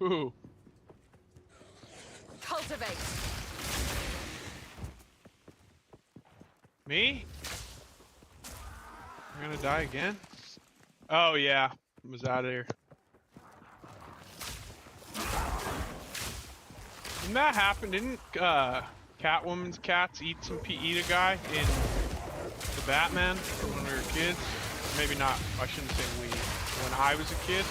[SPEAKER 1] Ooh,
[SPEAKER 2] Cultivate.
[SPEAKER 1] me? I'm gonna die again? Oh yeah, I was out of here. Didn't that happen? Didn't Catwoman's cats eat a guy in the Batman when we were kids? Maybe not. I shouldn't say we. When I was a kid.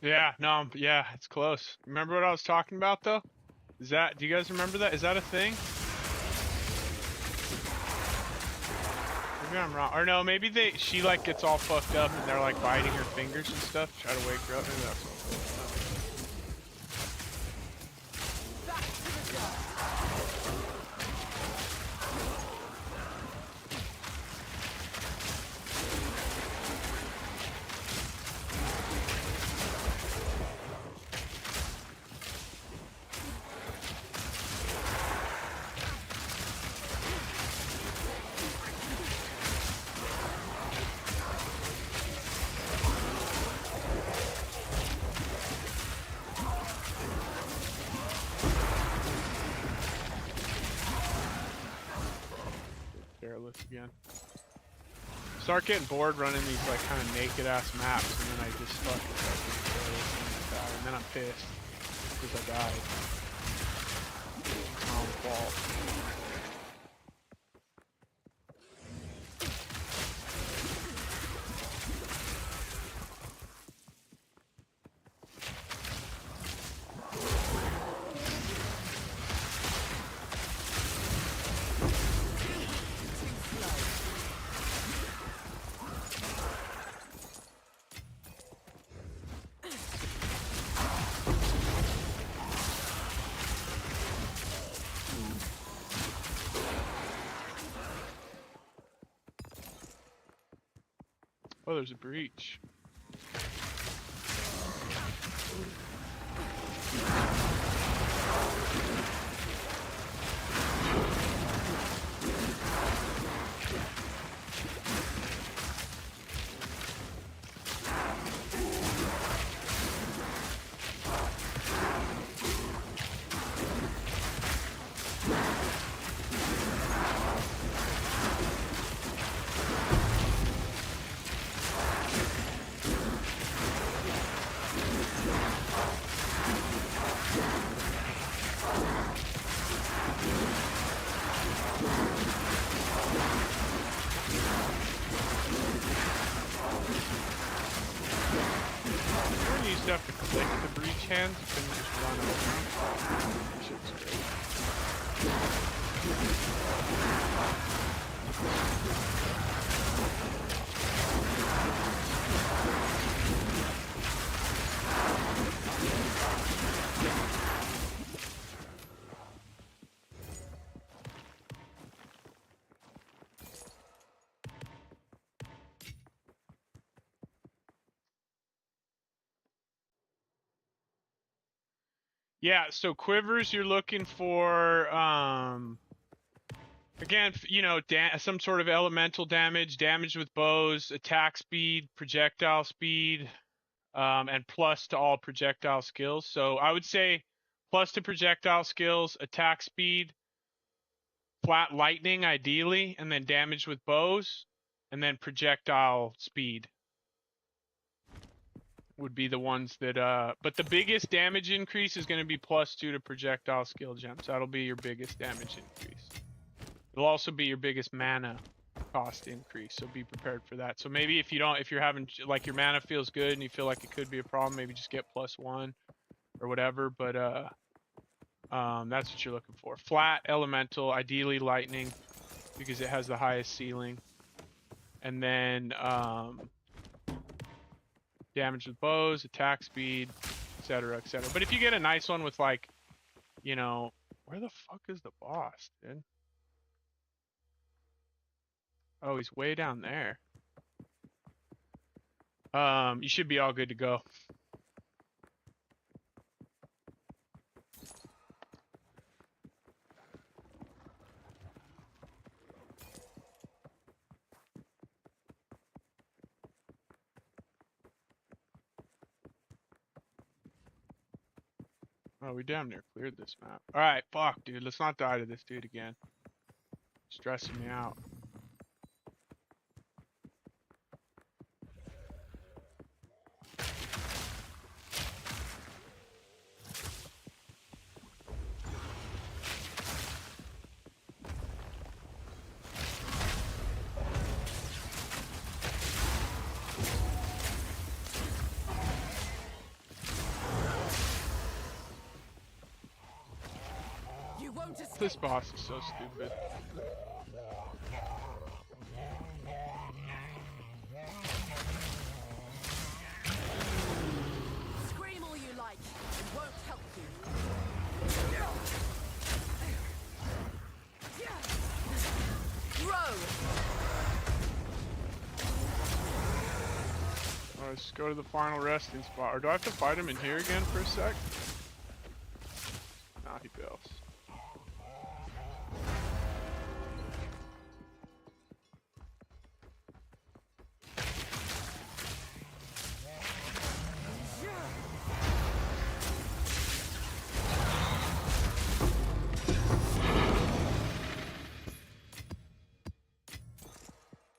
[SPEAKER 1] Yeah, no, yeah, it's close. Remember what I was talking about though? Do you guys remember that? Is that a thing? Maybe I'm wrong. Or no, maybe she like gets all fucked up and they're like biting her fingers and stuff, try to wake her up. Maybe that's what careless again. Start getting bored running these like kind of naked ass maps, and then I just fucking die, and then I'm pissed because I died. It's my own fault. Oh, there's a breach. You used to have to click the breach hands, you couldn't just run over them. Shit's Yeah, so quivers you're looking for, again, you know, some sort of elemental damage, damage with bows, attack speed, projectile speed, and plus to all projectile skills. So I would say plus to projectile skills, attack speed, flat lightning ideally, and then damage with bows, and then projectile speed would be the ones that but the biggest damage increase is going to be +2 to projectile skill gems. That'll be your biggest damage increase. It'll also be your biggest mana cost increase, so be prepared for that. So maybe if you're having, like, your mana feels good and you feel like it could be a problem, maybe just get +1 or whatever, but that's what you're looking for. Flat elemental, ideally lightning, because it has the highest ceiling, and then damage with bows, attack speed, etc., etc. But if you get a nice one with, like, you know, where the fuck is the boss, dude? Oh, he's way down there. You should be all good to go. Oh, we damn near cleared this map. Alright, fuck, dude. Let's not die to this dude again. Stressing me out.
[SPEAKER 2] You won't escape.
[SPEAKER 1] This boss is so stupid.
[SPEAKER 2] Scream all you like. It won't help you. Grow.
[SPEAKER 1] Alright, let's go to the final resting spot. Or do I have to fight him in here again for a sec? Nah, he bails.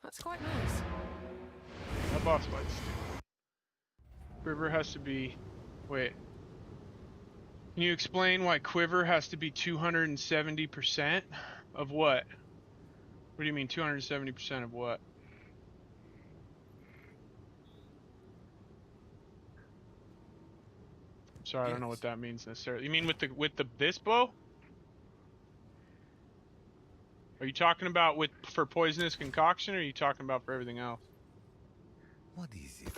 [SPEAKER 2] That's quite nice.
[SPEAKER 1] That boss fight's stupid. Quiver has to be... Wait. Can you explain why Quiver has to be 270% of what? What do you mean 270% of what? Sorry, I don't know what that means necessarily. You mean with this bow? Are you talking about for poisonous concoction, or are you talking about for everything else?
[SPEAKER 3] What is it?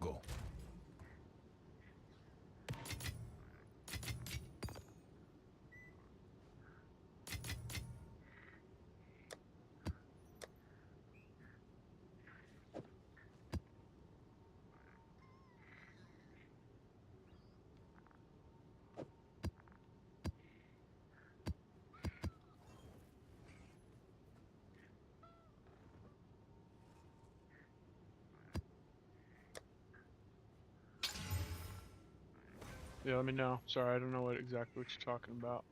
[SPEAKER 3] Go.
[SPEAKER 1] Yeah, let me know. Sorry, I don't know exactly what you're talking about.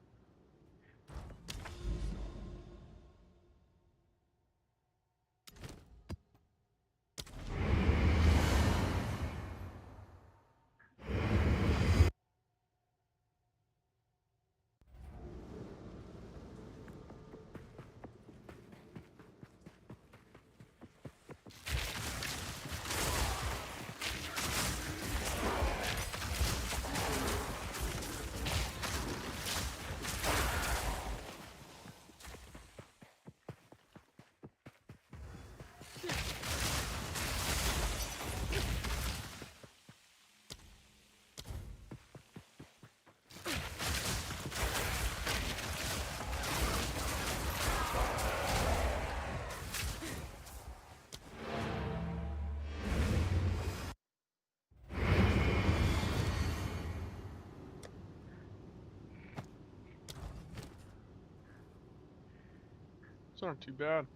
[SPEAKER 1] It's not too bad,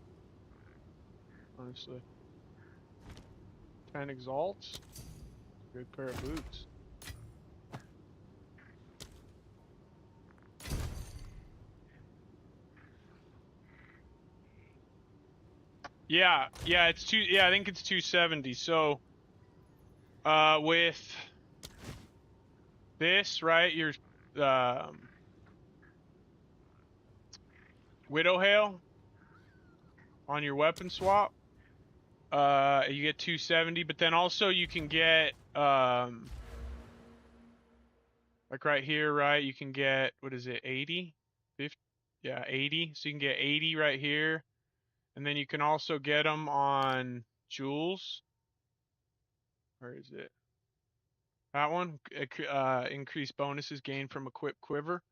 [SPEAKER 1] honestly. 10 exalts. Good pair of boots. Yeah, it's I think it's 270. So, with this, right, your Widow Hail on your weapon swap, you get 270, but then also you can get, like right here, right, you can get, what is it, 80? 50? Yeah, 80. So you can get 80 right here. And then you can also get them on jewels. Where is it? That one, increased bonuses gained from equipped quiver.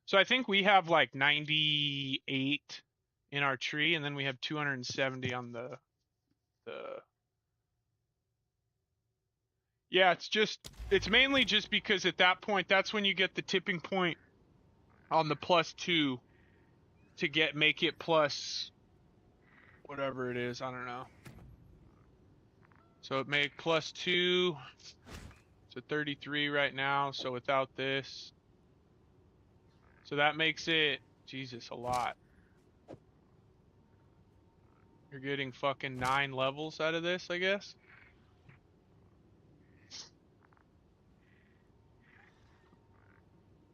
[SPEAKER 1] So I think we have like 98 in our tree, and then we have 270 on the. Yeah, it's mainly just because at that point, that's when you get the tipping point on the +2 to make it plus whatever it is. I don't know. So it made +2. It's at 33 right now. So without this, so that makes it, Jesus, a lot. You're getting fucking 9 levels out of this, I guess.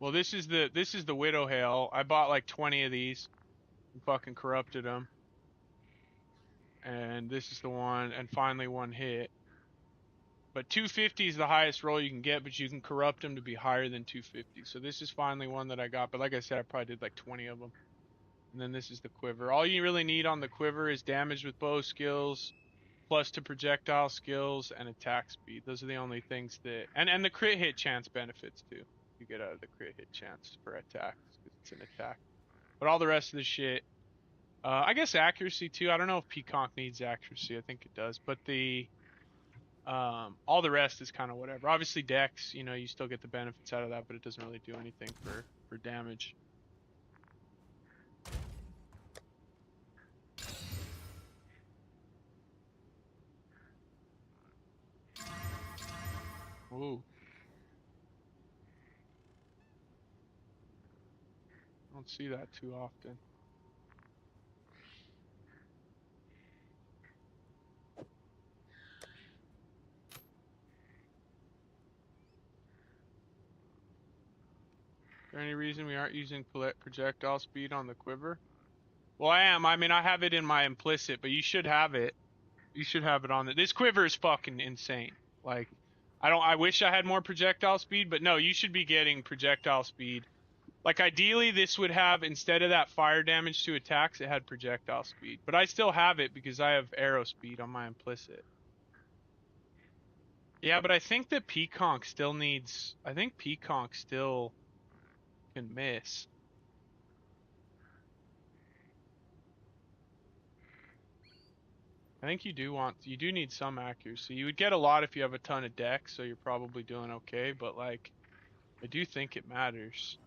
[SPEAKER 1] Well, this is the Widow Hail. I bought like 20 of these and fucking corrupted them. And this is the one, and finally one hit. But 250 is the highest roll you can get, but you can corrupt them to be higher than 250. So this is finally one that I got. But like I said, I probably did like 20 of them. And then this is the quiver. All you really need on the quiver is damage with bow skills, plus to projectile skills, and attack speed. Those are the only things that, and the crit hit chance benefits too. You get out of the crit hit chance for attacks because it's an attack. But all the rest of the shit, I guess accuracy too. I don't know if Peacock needs accuracy. I think it does. But all the rest is kind of whatever. Obviously Dex, you still get the benefits out of that, but it doesn't really do anything for damage. Ooh. I don't see that too often. Is there any reason we aren't using projectile speed on the quiver? Well, I am. I mean, I have it in my implicit, but you should have it. You should have it on it. This quiver is fucking insane. Like, I wish I had more projectile speed, but no, you should be getting projectile speed. Like, ideally, this would have, instead of that fire damage to attacks, it had projectile speed. But I still have it because I have arrow speed on my implicit. Yeah, but I think that Peaconk still needs... I think Peaconk still can miss. I think you do need some accuracy. You would get a lot if you have a ton of dex, so you're probably doing okay, but like, I do think it matters.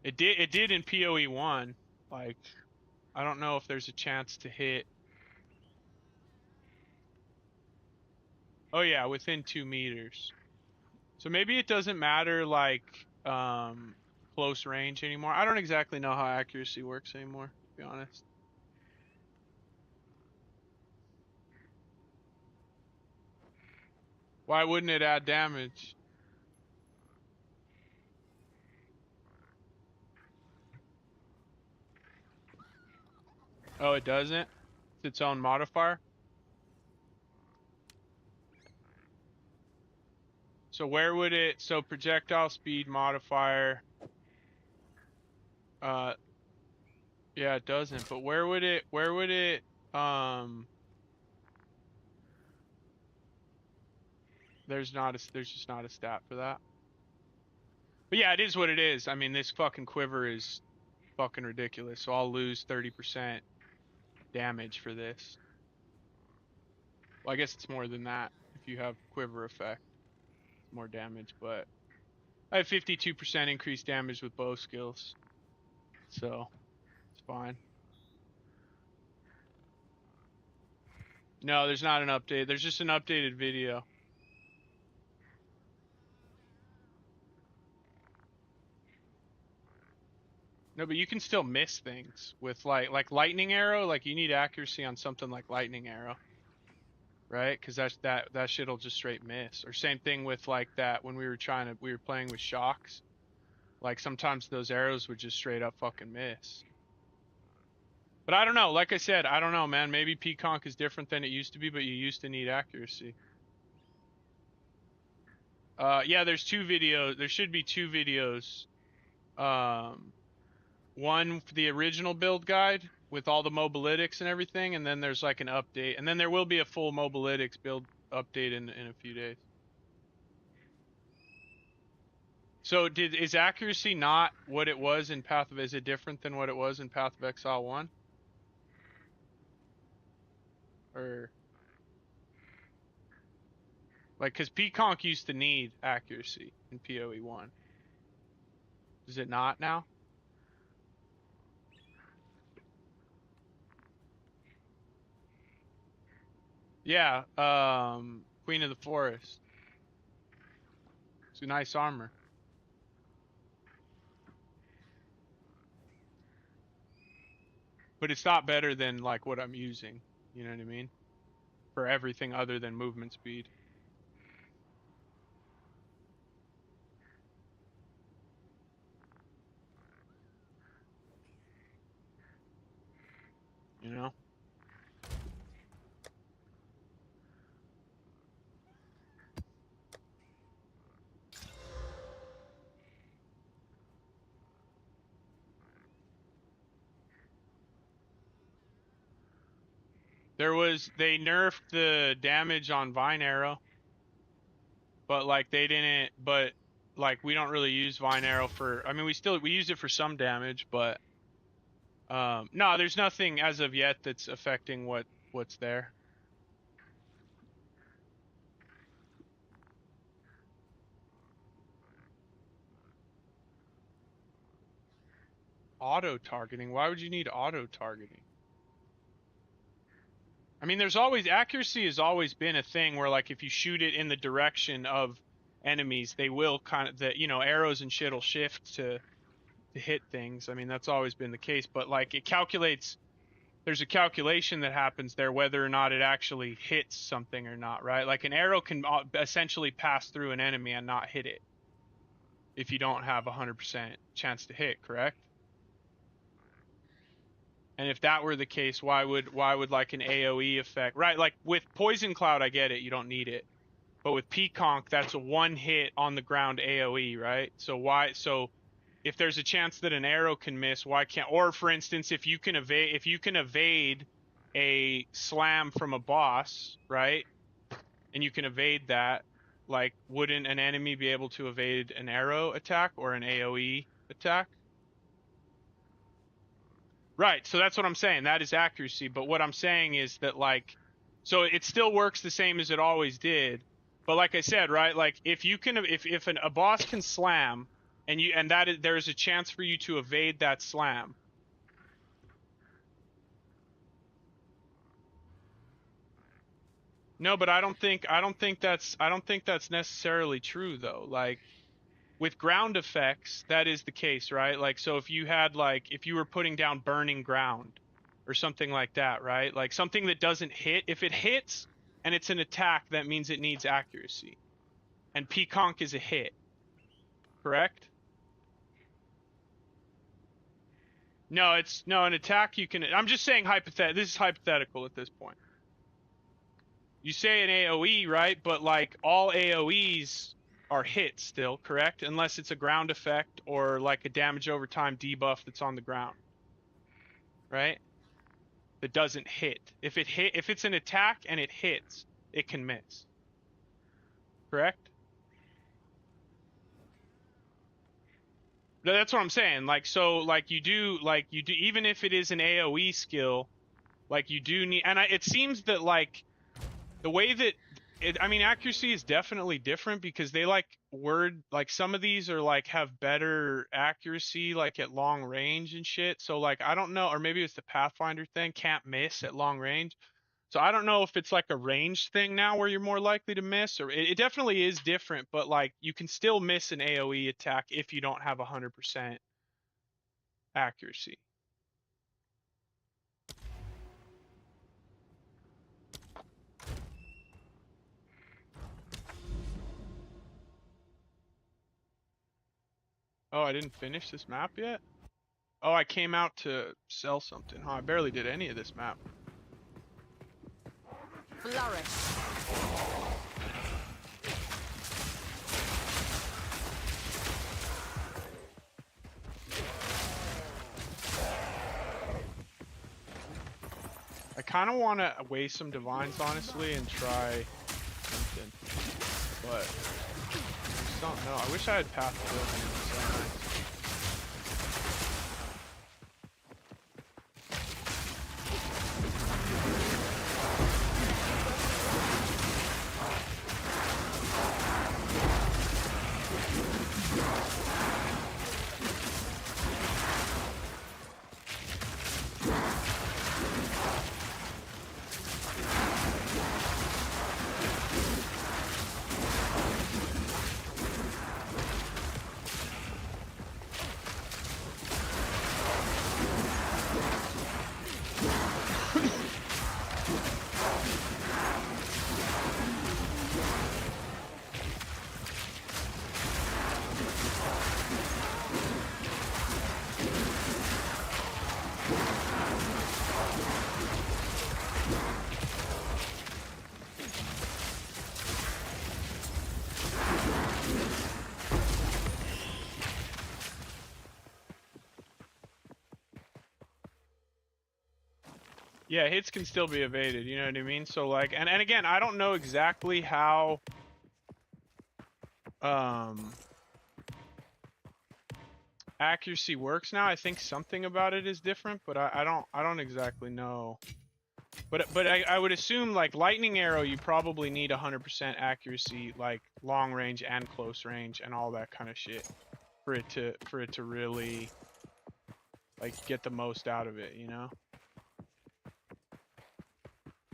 [SPEAKER 1] It did in POE1. Like, I don't know if there's a chance to hit. Oh yeah, within 2 meters. So maybe it doesn't matter like close range anymore. I don't exactly know how accuracy works anymore, to be honest. Why wouldn't it add damage? Oh, it doesn't? It's its own modifier? So where would it, so projectile speed modifier, yeah, it doesn't, but where would it, there's just not a stat for that. But yeah, it is what it is. I mean, this fucking quiver is fucking ridiculous, so I'll lose 30% damage for this. Well, I guess it's more than that if you have quiver effect. It's more damage, but I have 52% increased damage with bow skills. So, it's fine. No, there's not an update. There's just an updated video. No, but you can still miss things with like lightning arrow. Like you need accuracy on something like lightning arrow, right? Because that shit'll just straight miss. Or same thing with like that when we were playing with shocks. Like sometimes those arrows would just straight up fucking miss. But I don't know. Like I said, I don't know, man. Maybe Peaconk is different than it used to be, but you used to need accuracy. Yeah, there's two videos. There should be two videos. One for the original build guide with all the mobalytics and everything, and then there's like an update, and then there will be a full mobalytics build update in a few days. So is accuracy not what it was in Path of? Is it different than what it was in Path of Exile 1? Or like, because Peaconk used to need accuracy in POE1. Does it not now? Yeah, Queen of the Forest. It's a nice armor. But it's not better than like what I'm using. You know what I mean? For everything other than movement speed. You know? They nerfed the damage on Vine Arrow, but like but like we don't really use Vine Arrow for, I mean, we use it for some damage, but no, there's nothing as of yet that's affecting what's there. Auto targeting. Why would you need auto targeting? I mean, accuracy has always been a thing where like if you shoot it in the direction of enemies, they will kind of arrows and shit'll shift to hit things. I mean, that's always been the case, but like there's a calculation that happens there whether or not it actually hits something or not, right? Like an arrow can essentially pass through an enemy and not hit it if you don't have 100% chance to hit, correct? And if that were the case, why would like an AoE effect, right? Like with Poison Cloud, I get it, you don't need it. But with Peaconk, that's a one hit on the ground AoE, right? So if there's a chance that an arrow can miss, why can't, or for instance, if you can evade a slam from a boss, right? And you can evade that, like wouldn't an enemy be able to evade an arrow attack or an AoE attack? Right, so that's what I'm saying. That is accuracy, but what I'm saying is that like, so it still works the same as it always did. But like I said, right, like if a boss can slam and there's a chance for you to evade that slam. No, but I don't think that's necessarily true though. Like with ground effects, that is the case, right? Like, so if you were putting down burning ground or something like that, right? Like something that doesn't hit, if it hits and it's an attack, that means it needs accuracy. And Peaconk is a hit, correct? No, an attack you can, I'm just saying this is hypothetical at this point. You say an AoE, right? But like all AoEs are hits still, correct? Unless it's a ground effect or like a damage over time debuff that's on the ground. Right? That doesn't hit. If it's an attack and it hits, it can miss. Correct? That's what I'm saying. Like so like you do even if it is an AoE skill, like you do need, and it seems that like the way that I mean, accuracy is definitely different because they like some of these are like have better accuracy like at long range and shit. So like I don't know, or maybe it's the Pathfinder thing, can't miss at long range. So I don't know if it's like a range thing now where you're more likely to miss, or it definitely is different, but like you can still miss an AoE attack if you don't have 100% accuracy. Oh, I didn't finish this map yet? Oh, I came out to sell something. Huh, I barely did any of this map.
[SPEAKER 2] Flourish.
[SPEAKER 1] I kind of want to waste some divines, honestly, and try something. But I just don't know. I wish I had path building. It's so nice. Yeah, hits can still be evaded, you know what I mean? So like, and again, I don't know exactly how accuracy works now. I think something about it is different, but I don't exactly know. But I would assume like lightning arrow, you probably need 100% accuracy, like long range and close range and all that kind of shit for it to really like get the most out of it, you know?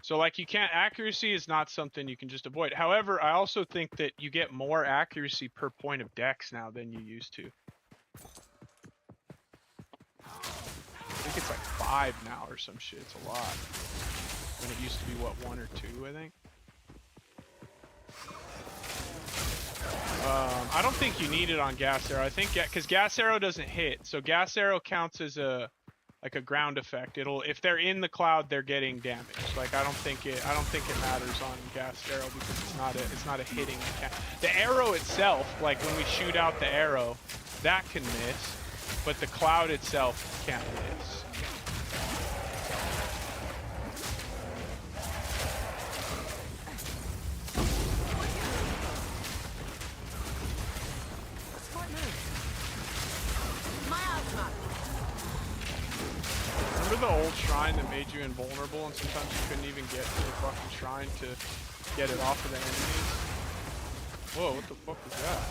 [SPEAKER 1] So like you can't, accuracy is not something you can just avoid. However, I also think that you get more accuracy per point of dex now than you used to. I think it's like 5 now or some shit. It's a lot. When it used to be what, 1 or 2, I think. I don't think you need it on gas arrow. I think because gas arrow doesn't hit, so gas arrow counts as a like a ground effect. It'll, if they're in the cloud, they're getting damage. Like I don't think it matters on gas arrow because it's not a hitting mechanic. The arrow itself, like when we shoot out the arrow, that can miss, but the cloud itself can't miss. Remember the old shrine that made you invulnerable and sometimes you couldn't even get to the fucking shrine to get it off of the enemies? Whoa, what the fuck was that?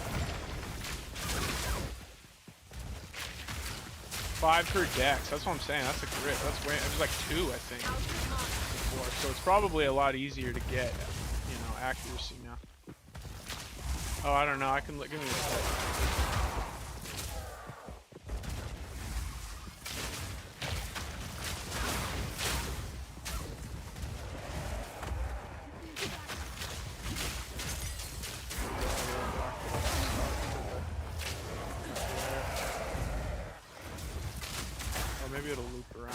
[SPEAKER 1] 5 per dex, that's what I'm saying, that's a grip. That's way, it was like 2, I think, before. So it's probably a lot easier to get, you know, accuracy now. Oh, I don't know, I can look, give me a second. Maybe it'll loop around.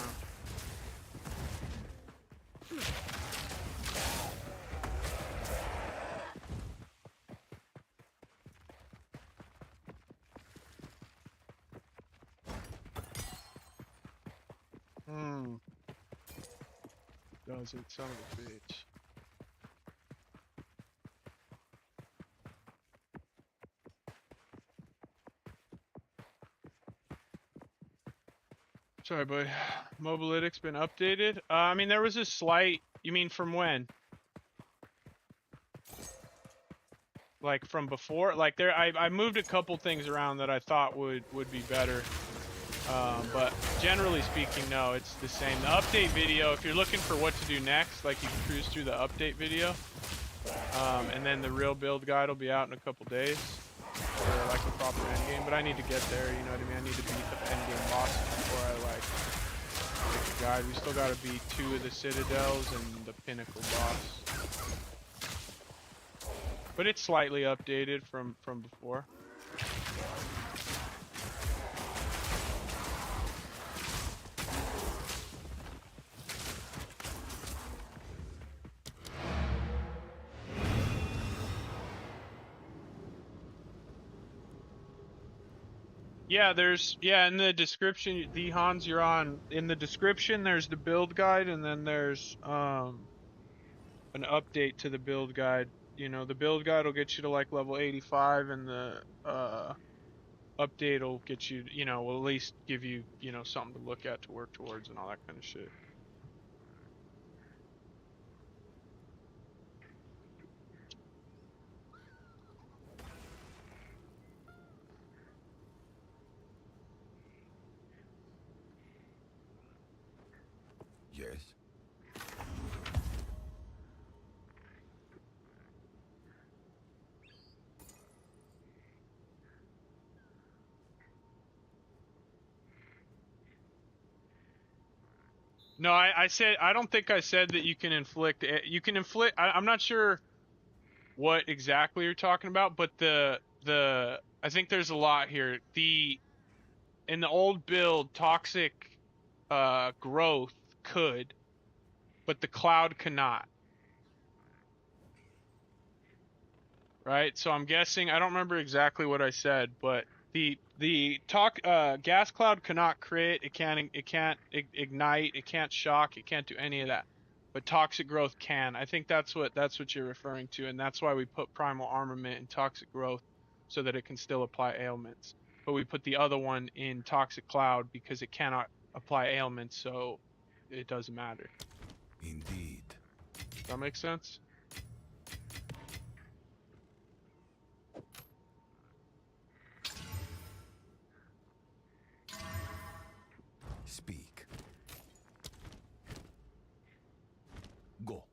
[SPEAKER 1] Does it, son of a bitch. Sorry, but Mobalytic's been updated. I mean, there was a slight. You mean from when? Like from before? Like there, I moved a couple things around that I thought would be better. But generally speaking, no, it's the same. The update video, if you're looking for what to do next, like you can cruise through the update video. And then the real build guide will be out in a couple days for like a proper endgame. But I need to get there, you know what I mean? I need to beat the endgame boss before I like pick a guide. We still gotta beat 2 of the citadels and the pinnacle boss. But it's slightly updated from before. Yeah, in the description, the Hans, you're on. In the description, there's the build guide, and then there's an update to the build guide. You know, the build guide will get you to like level 85, and the update will get you, you know, will at least give you, you know, something to look at to work towards and all that kind of shit.
[SPEAKER 3] Yes.
[SPEAKER 1] No, I said, I don't think I said that you can inflict. You can inflict. I'm not sure what exactly you're talking about, but I think there's a lot here. In the old build, toxic growth could, but the cloud cannot. Right? So I'm guessing, I don't remember exactly what I said, but the gas cloud cannot crit, it can't ignite, it can't shock, it can't do any of that. But toxic growth can. I think that's what you're referring to, and that's why we put primal armament in toxic growth so that it can still apply ailments. But we put the other one in toxic cloud because it cannot apply ailments, so it doesn't matter.
[SPEAKER 3] Indeed.
[SPEAKER 1] Does that make sense?
[SPEAKER 3] Speak. Go.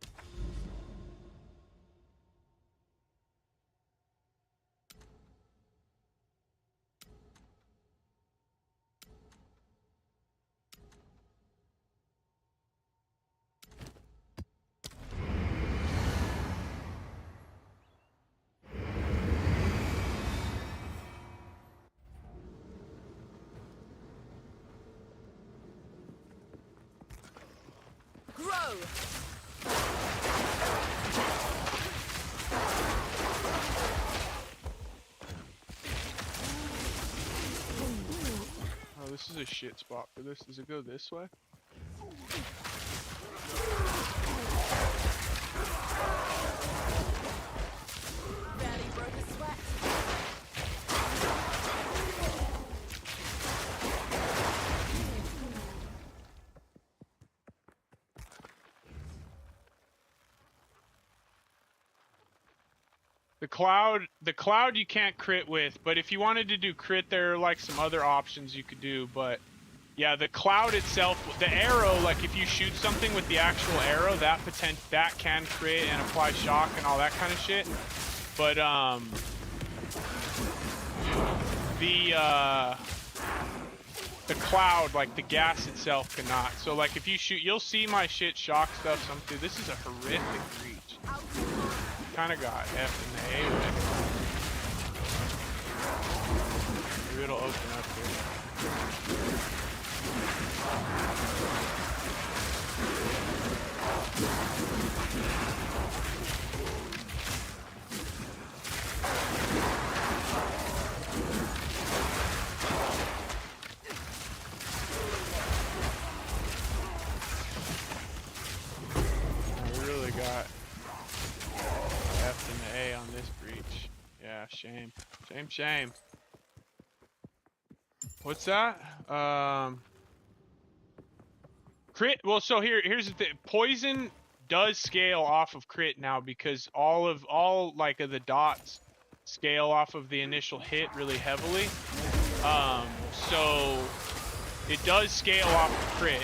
[SPEAKER 2] Grow!
[SPEAKER 1] Oh, this is a shit spot for this. Does it go this way?
[SPEAKER 2] Barely broke a sweat.
[SPEAKER 1] The cloud you can't crit with, but if you wanted to do crit, there are like some other options you could do, but yeah, the cloud itself, the arrow, like if you shoot something with the actual arrow, that can crit and apply shock and all that kind of shit. But the cloud, like the gas itself cannot. So like if you shoot, you'll see my shit shock stuff some too. This is a horrific breach. Kinda got F in the A with. Maybe it'll open up here. We really got F and the A on this breach. Yeah, shame. Shame. What's that? Crit. Well, so here's the thing. Poison does scale off of crit now because all of the dots scale off of the initial hit really heavily. So it does scale off the crit,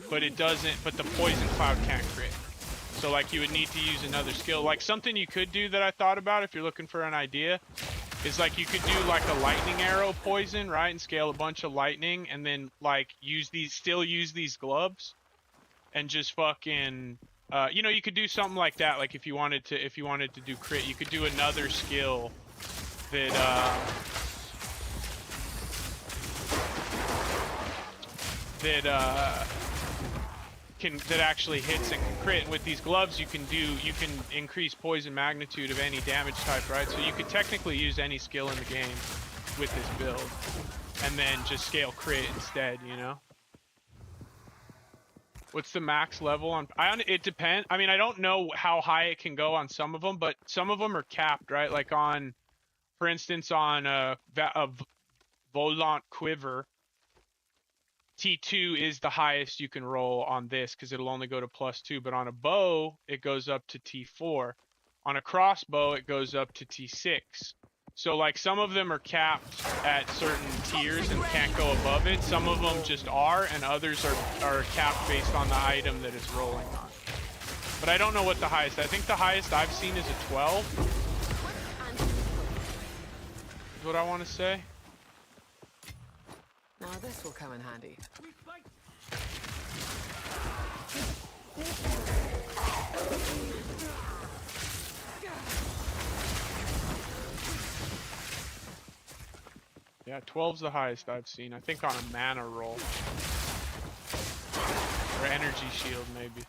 [SPEAKER 1] but it doesn't. But the poison cloud can't crit. So like you would need to use another skill. Like something you could do that I thought about if you're looking for an idea is like you could do like a lightning arrow poison, right? And scale a bunch of lightning and then like still use these gloves and just fucking you know, you could do something like that. Like if you wanted to do crit, you could do another skill that that actually hits and can crit. And with these gloves you can increase poison magnitude of any damage type, right? So you could technically use any skill in the game with this build and then just scale crit instead, you know? What's the max level on it depends. I mean, I don't know how high it can go on some of them, but some of them are capped, right? Like on, for instance, on a volant quiver, T2 is the highest you can roll on this because it'll only go to +2, but on a bow it goes up to T4. On a crossbow it goes up to T6. So like some of them are capped at certain tiers and can't go above it. Some of them just are, and others are capped based on the item that it's rolling on. But I don't know what the highest. I think the highest I've seen is a 12. Is what I want to say.
[SPEAKER 2] Now this will come in handy.
[SPEAKER 1] Yeah, 12's the highest I've seen. I think on a mana roll. Or energy shield, maybe.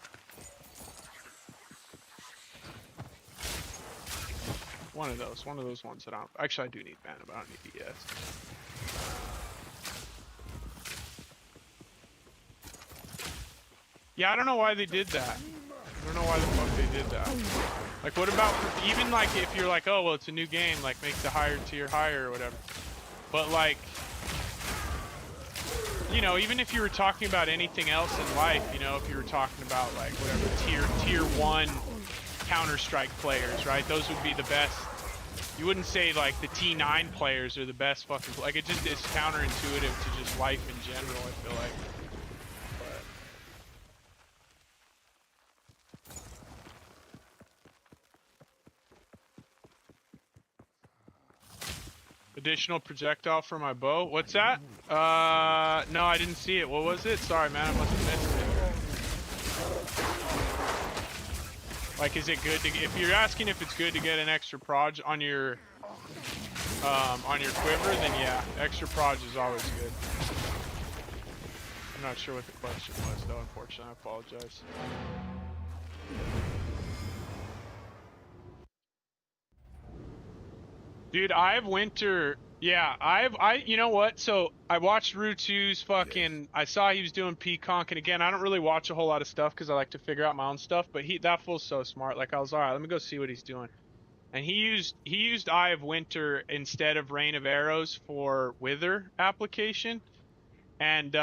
[SPEAKER 1] One of those ones that I don't... Actually, I do need mana, but I don't need ES. Yeah, I don't know why they did that. I don't know why the fuck they did that. Like, what about... Even, like, if you're like, oh, well, it's a new game, like, make the higher tier higher or whatever. But, like... You know, even if you were talking about anything else in life, you know, if you were talking about, like, whatever, tier 1 Counter-Strike players, right? Those would be the best. You wouldn't say, like, the T9 players are the best fucking... Like, it's counterintuitive to just life in general, I feel like. Additional projectile for my bow. What's that? No, I didn't see it. What was it? Sorry, man. I must have missed it. Like, is it good to? If you're asking if it's good to get an extra proj on your quiver, then yeah, extra proj is always good. I'm not sure what the question was, though. Unfortunately, I apologize. Dude, you know what? So I watched Ru2's fucking, I saw he was doing Peaconk, and again, I don't really watch a whole lot of stuff because I like to figure out my own stuff, but that fool's so smart. Like, I was, all right, let me go see what he's doing. And he used Eye of Winter instead of Rain of Arrows for Wither application. And,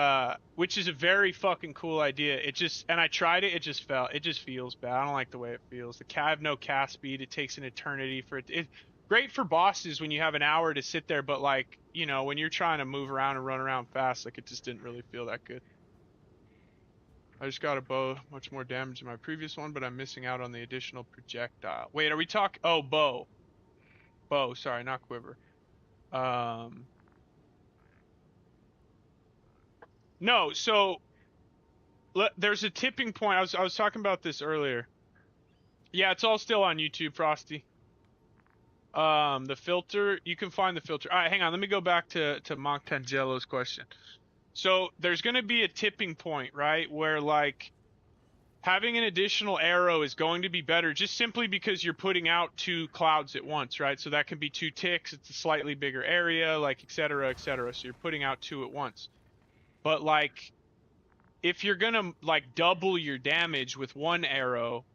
[SPEAKER 1] which is a very fucking cool idea. And I tried it, it just feels bad. I don't like the way it feels. I have no cast speed. It takes an eternity for it. Great for bosses when you have an hour to sit there, but like, you know, when you're trying to move around and run around fast, like it just didn't really feel that good. I just got a bow, much more damage than my previous one, but I'm missing out on the additional projectile. Wait, are we talking? Oh, bow. Bow, sorry, not quiver. No, so there's a tipping point. I was talking about this earlier. Yeah, it's all still on YouTube, Frosty. The filter, you can find the filter. All right, hang on. Let me go back to Monk Tangelo's question. So there's going to be a tipping point, right? Where like having an additional arrow is going to be better just simply because you're putting out 2 clouds at once, right? So that can be 2 ticks. It's a slightly bigger area, like et cetera, et cetera. So you're putting out 2 at once. But like, if you're going to like double your damage with 1 arrow,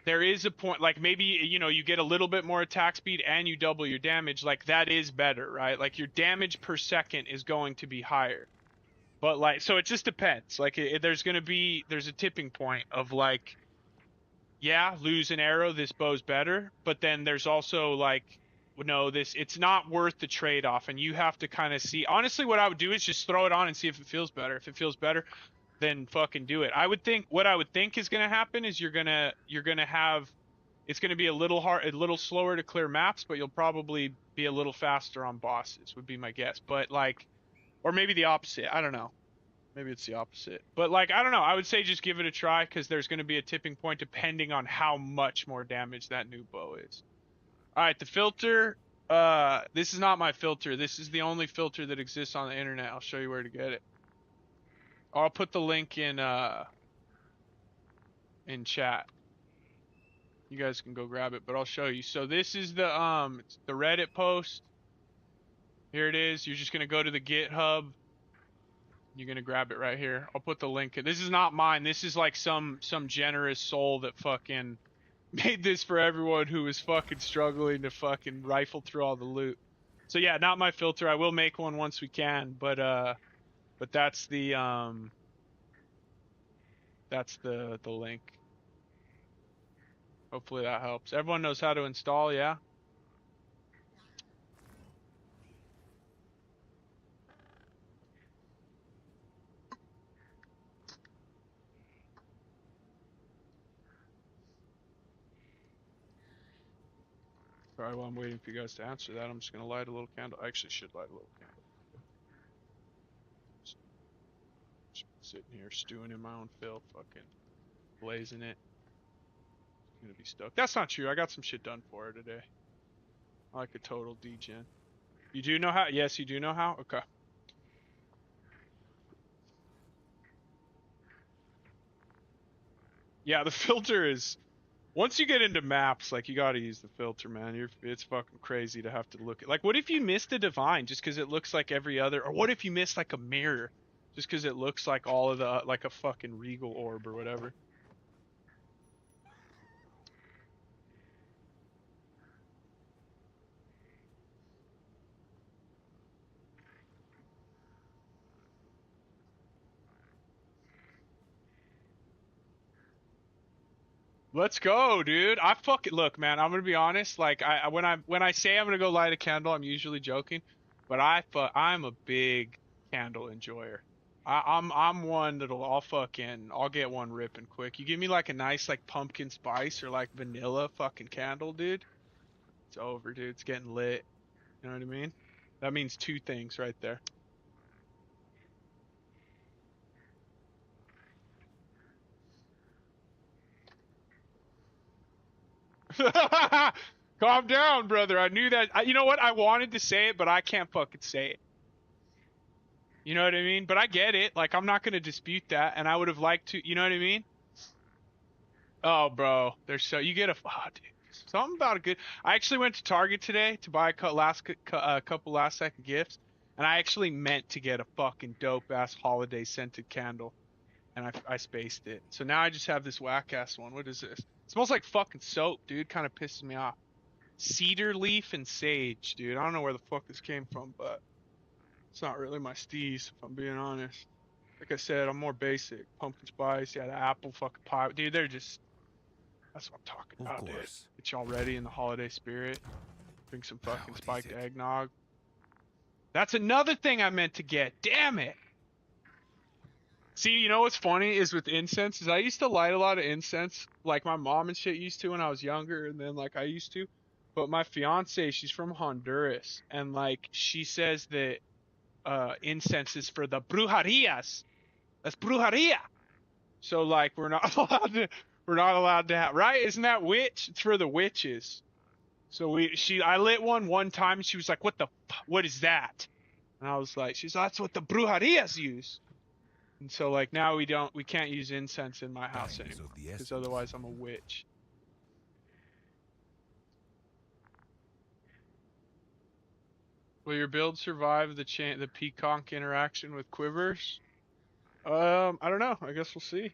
[SPEAKER 1] there is a point, like maybe, you know, you get a little bit more attack speed and you double your damage, like that is better, right? Like your damage per second is going to be higher. But like, so it just depends. Like there's a tipping point of like, yeah, lose an arrow, this bow's better. But then there's also like, no, it's not worth the trade-off, and you have to kind of see. Honestly, what I would do is just throw it on and see if it feels better. If it feels better, then fucking do it. What I would think is gonna happen is you're gonna have, it's gonna be a little slower to clear maps, but you'll probably be a little faster on bosses, would be my guess. But like, or maybe the opposite. I don't know. Maybe it's the opposite. But like, I don't know. I would say just give it a try, because there's gonna be a tipping point depending on how much more damage that new bow is. All right, the filter. This is not my filter. This is the only filter that exists on the internet. I'll show you where to get it. I'll put the link in chat. You guys can go grab it, but I'll show you. So this is the Reddit post. Here it is. You're just gonna go to the GitHub. You're gonna grab it right here. I'll put the link in. This is not mine. This is like some generous soul that fucking made this for everyone who was fucking struggling to fucking rifle through all the loot. So yeah, not my filter. I will make one once we can, but that's the link. Hopefully that helps. Everyone knows how to install, yeah? Alright, while I'm waiting for you guys to answer that, I'm just gonna light a little candle. I actually should light a little candle. Just sitting here stewing in my own filth, fucking blazing it. Gonna be stoked. That's not true. I got some shit done for her today. I like a total degen. You do know how? Yes, you do know how? Okay. Yeah, the filter is... Once you get into maps, like, you gotta use the filter, man. It's fucking crazy to have to look at... Like, what if you missed a divine just because it looks like every other... Or what if you missed, like, a mirror just because it looks like all of the... Like a fucking regal orb or whatever. Let's go, dude. I fucking look, man. I'm gonna be honest. Like, when I say I'm gonna go light a candle, I'm usually joking, but I'm a big candle enjoyer. I'm one I'll get one ripping quick. You give me like a nice like pumpkin spice or like vanilla fucking candle, dude. It's over, dude. It's getting lit. You know what I mean? That means two things right there. Calm down, brother. I knew that. You know what? I wanted to say it, but I can't fucking say it. You know what I mean? But I get it. Like, I'm not going to dispute that. And I would have liked to, you know what I mean? Oh, bro. You get oh, dude. Something about a good. I actually went to Target today to buy a couple last second gifts. And I actually meant to get a fucking dope ass holiday scented candle. And I spaced it. So now I just have this whack ass one. What is this? It smells like fucking soap, dude. Kind of pisses me off. Cedar leaf and sage, dude. I don't know where the fuck this came from, but it's not really my steez, if I'm being honest. Like I said, I'm more basic. Pumpkin spice, yeah, the apple fucking pie. Dude, that's what I'm talking about, dude. Get y'all ready in the holiday spirit. Drink some fucking spiked eggnog. That's another thing I meant to get. Damn it. See, you know what's funny is with incense is I used to light a lot of incense like my mom and shit used to when I was younger, and then like I used to. But my fiance, she's from Honduras, and like she says that incense is for the brujerias. That's brujeria. So like we're not allowed to have, right? Isn't that witch? It's for the witches. So I lit one time and she was like, what is that? And I was like, that's what the brujerias use. And so like now we can't use incense in my house anymore because otherwise I'm a witch. Will your build survive the peacock interaction with quivers? I don't know. I guess we'll see.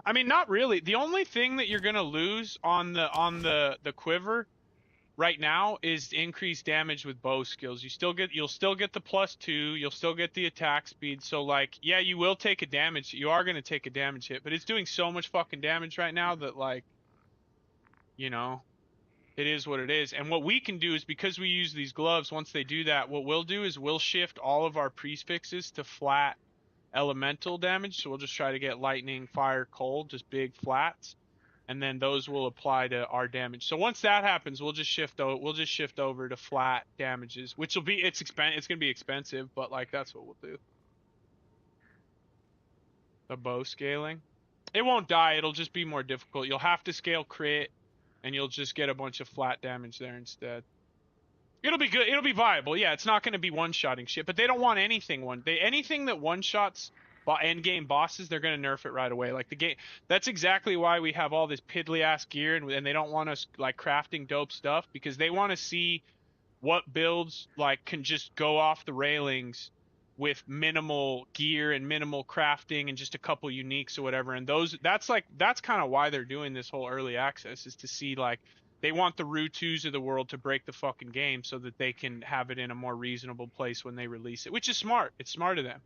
[SPEAKER 1] I mean, not really. The only thing that you're gonna lose on the quiver right now is increased damage with bow skills. You'll still get the +2. You'll still get the attack speed. So like, yeah, you will take a damage. You are gonna take a damage hit, but it's doing so much fucking damage right now that like, you know, It is what it is. And what we can do is, because we use these gloves, once they do that, what we'll do is we'll shift all of our prefixes to flat elemental damage. So we'll just try to get lightning, fire, cold, just big flats, and then those will apply to our damage. So once that happens, we'll just shift over to flat damages, which will be it's going to be expensive, but like that's what we'll do. The bow scaling. It won't die, it'll just be more difficult. You'll have to scale crit and you'll just get a bunch of flat damage there instead. It'll be good. It'll be viable. Yeah, it's not going to be one-shotting shit, but they don't want anything anything that one-shots endgame bosses, they're going to nerf it right away. Like the game, that's exactly why we have all this piddly ass gear, and they don't want us like crafting dope stuff, because they want to see what builds like can just go off the railings with minimal gear and minimal crafting and just a couple uniques or whatever. And that's kind of why they're doing this whole early access, is to see like they want the Ru2s of the world to break the fucking game so that they can have it in a more reasonable place when they release it, which is smart. It's smart of them.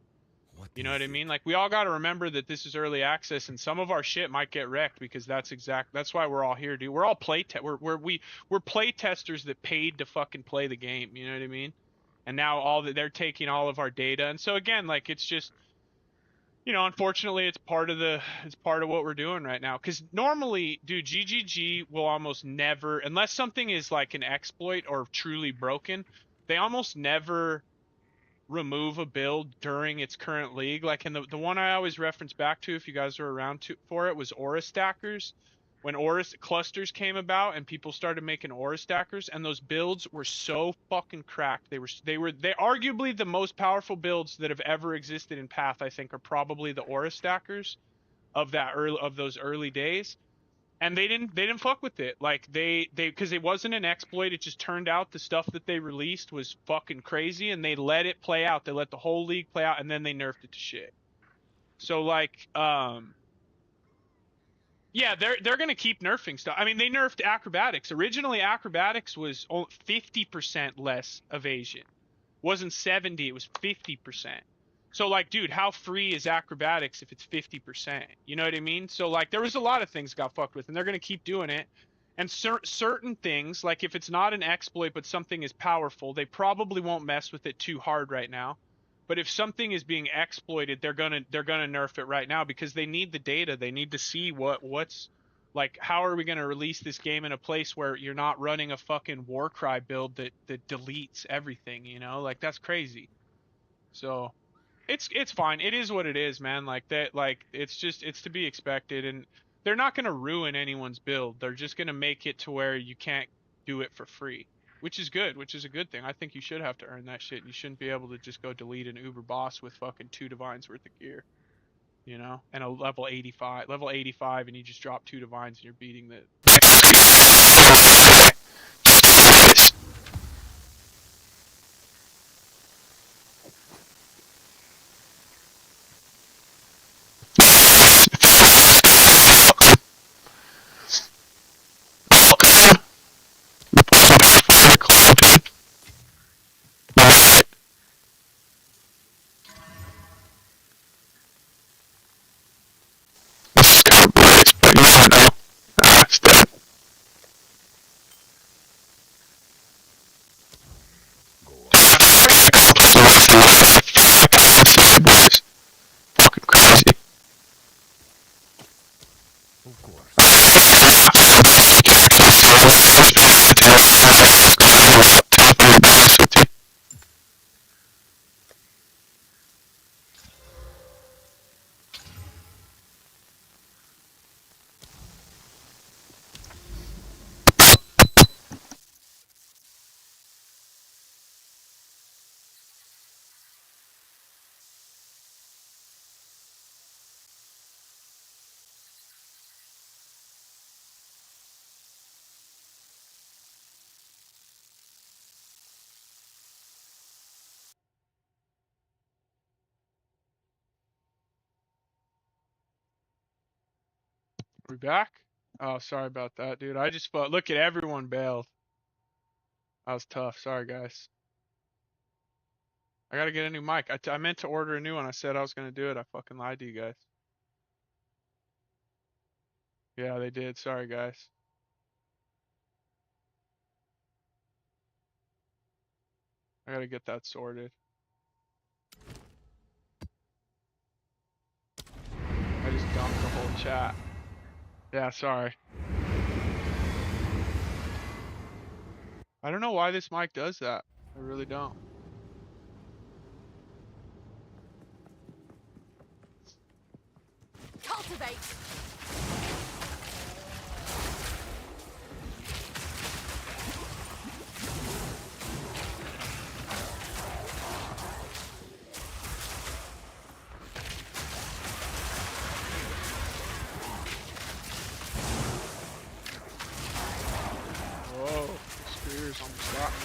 [SPEAKER 1] You know what I mean? Like, we all got to remember that this is early access, and some of our shit might get wrecked, because that's why we're all here, dude. We're all we're play testers that paid to fucking play the game. You know what I mean? And now they're taking all of our data, and so again, like, it's just, unfortunately, it's part of what we're doing right now. Because normally, dude, GGG will almost never, unless something is like an exploit or truly broken, they almost never remove a build during its current league. Like, and the one I always reference back to, if you guys are around for it, was aura stackers. When aura clusters came about and people started making aura stackers, and those builds were so fucking cracked. They arguably the most powerful builds that have ever existed in Path, I think, are probably the aura stackers of those early days. And they didn't fuck with it. Like, because it wasn't an exploit. It just turned out the stuff that they released was fucking crazy, and they let it play out. They let the whole league play out, and then they nerfed it to shit. So like, yeah, they're gonna keep nerfing stuff. I mean, they nerfed acrobatics. Originally, acrobatics was 50% less evasion. It wasn't 70, it was 50%. So like, dude, how free is acrobatics if it's 50%? You know what I mean? So like, there was a lot of things got fucked with, and they're gonna keep doing it. And certain things, like if it's not an exploit but something is powerful, they probably won't mess with it too hard right now. But if something is being exploited, they're gonna nerf it right now, because they need the data. They need to see what's like, how are we gonna release this game in a place where you're not running a fucking Warcry build that deletes everything, Like, that's crazy. So it's fine. It is what it is, man. Like that, like it's to be expected, and they're not gonna ruin anyone's build. They're just gonna make it to where you can't do it for free, which is good, which is a good thing. I think you should have to earn that shit. And you shouldn't be able to just go delete an Uber boss with fucking 2 divines worth of gear, and a level 85, and you just drop 2 divines and you're beating the. We back? Oh, sorry about that, dude. I just look at everyone bailed. That was tough. Sorry, guys. I gotta get a new mic. I meant to order a new one. I said I was gonna do it. I fucking lied to you guys. Yeah, they did. Sorry, guys. I gotta get that sorted. I just dumped the whole chat. Yeah, sorry. I don't know why this mic does that. I really don't.
[SPEAKER 2] Cultivate.
[SPEAKER 1] Whoa, spears almost got me.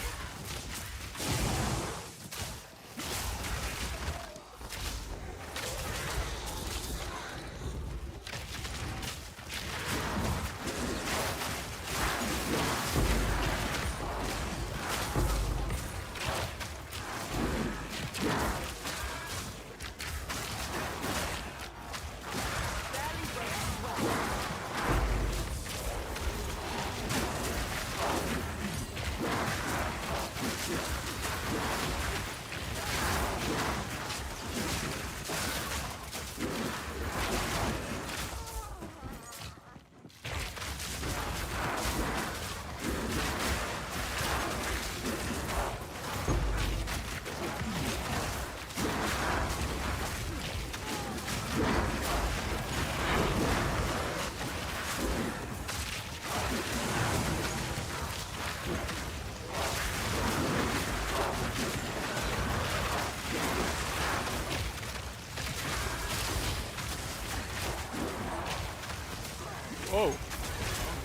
[SPEAKER 1] Whoa, that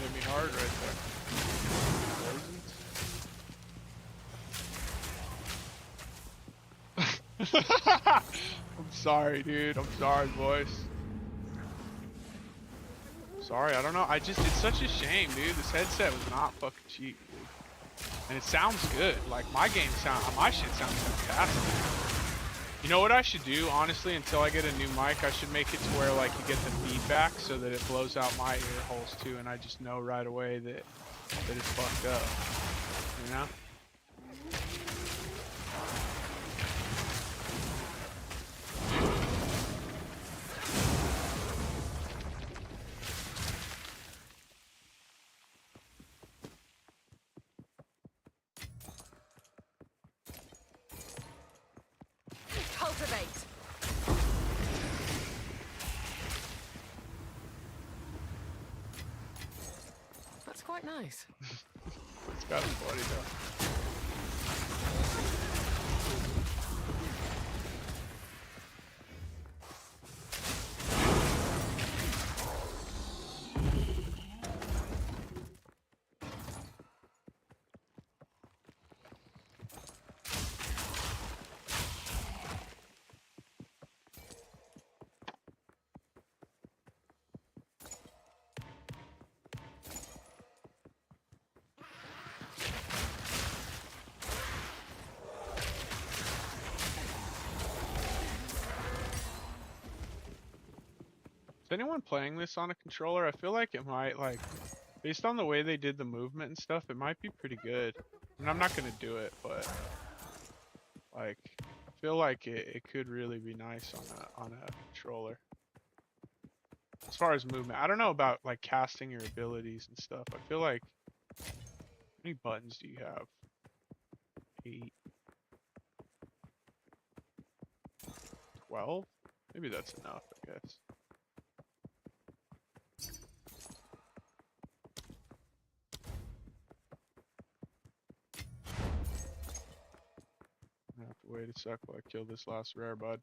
[SPEAKER 1] hit me hard right there. I'm sorry, dude. I'm sorry, boys. Sorry, I don't know. It's such a shame, dude. This headset was not fucking cheap, dude. And it sounds good. Like, my shit sounds fantastic. You know what I should do, honestly, until I get a new mic? I should make it to where, like, you get the feedback so that it blows out my ear holes, too, and I just know right away that it's fucked up. You know?
[SPEAKER 2] Cultivate. That's quite nice.
[SPEAKER 1] It's got me bloody, though. Is anyone playing this on a controller? I feel like it might, like, based on the way they did the movement and stuff, it might be pretty good. I mean, I'm not gonna do it, but, like, I feel like it could really be nice on a controller. As far as movement, I don't know about, like, casting your abilities and stuff. I feel like, how many buttons do you have? 8. 12? Maybe that's enough, I guess. I have to wait a sec while I kill this last rare bud.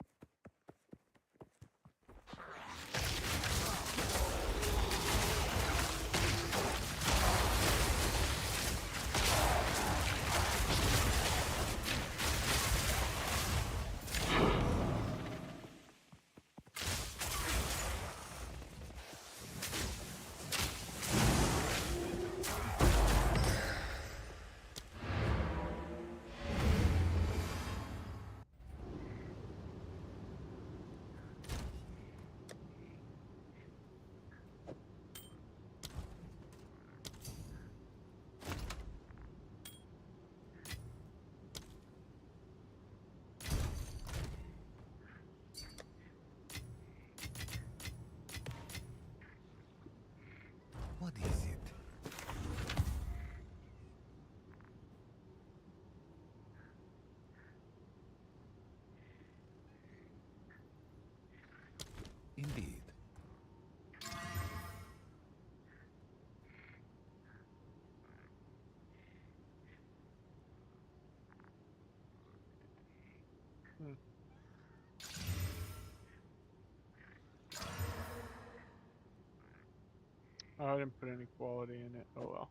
[SPEAKER 3] Indeed.
[SPEAKER 1] Hmm. Oh, I didn't put any quality in it. Oh well.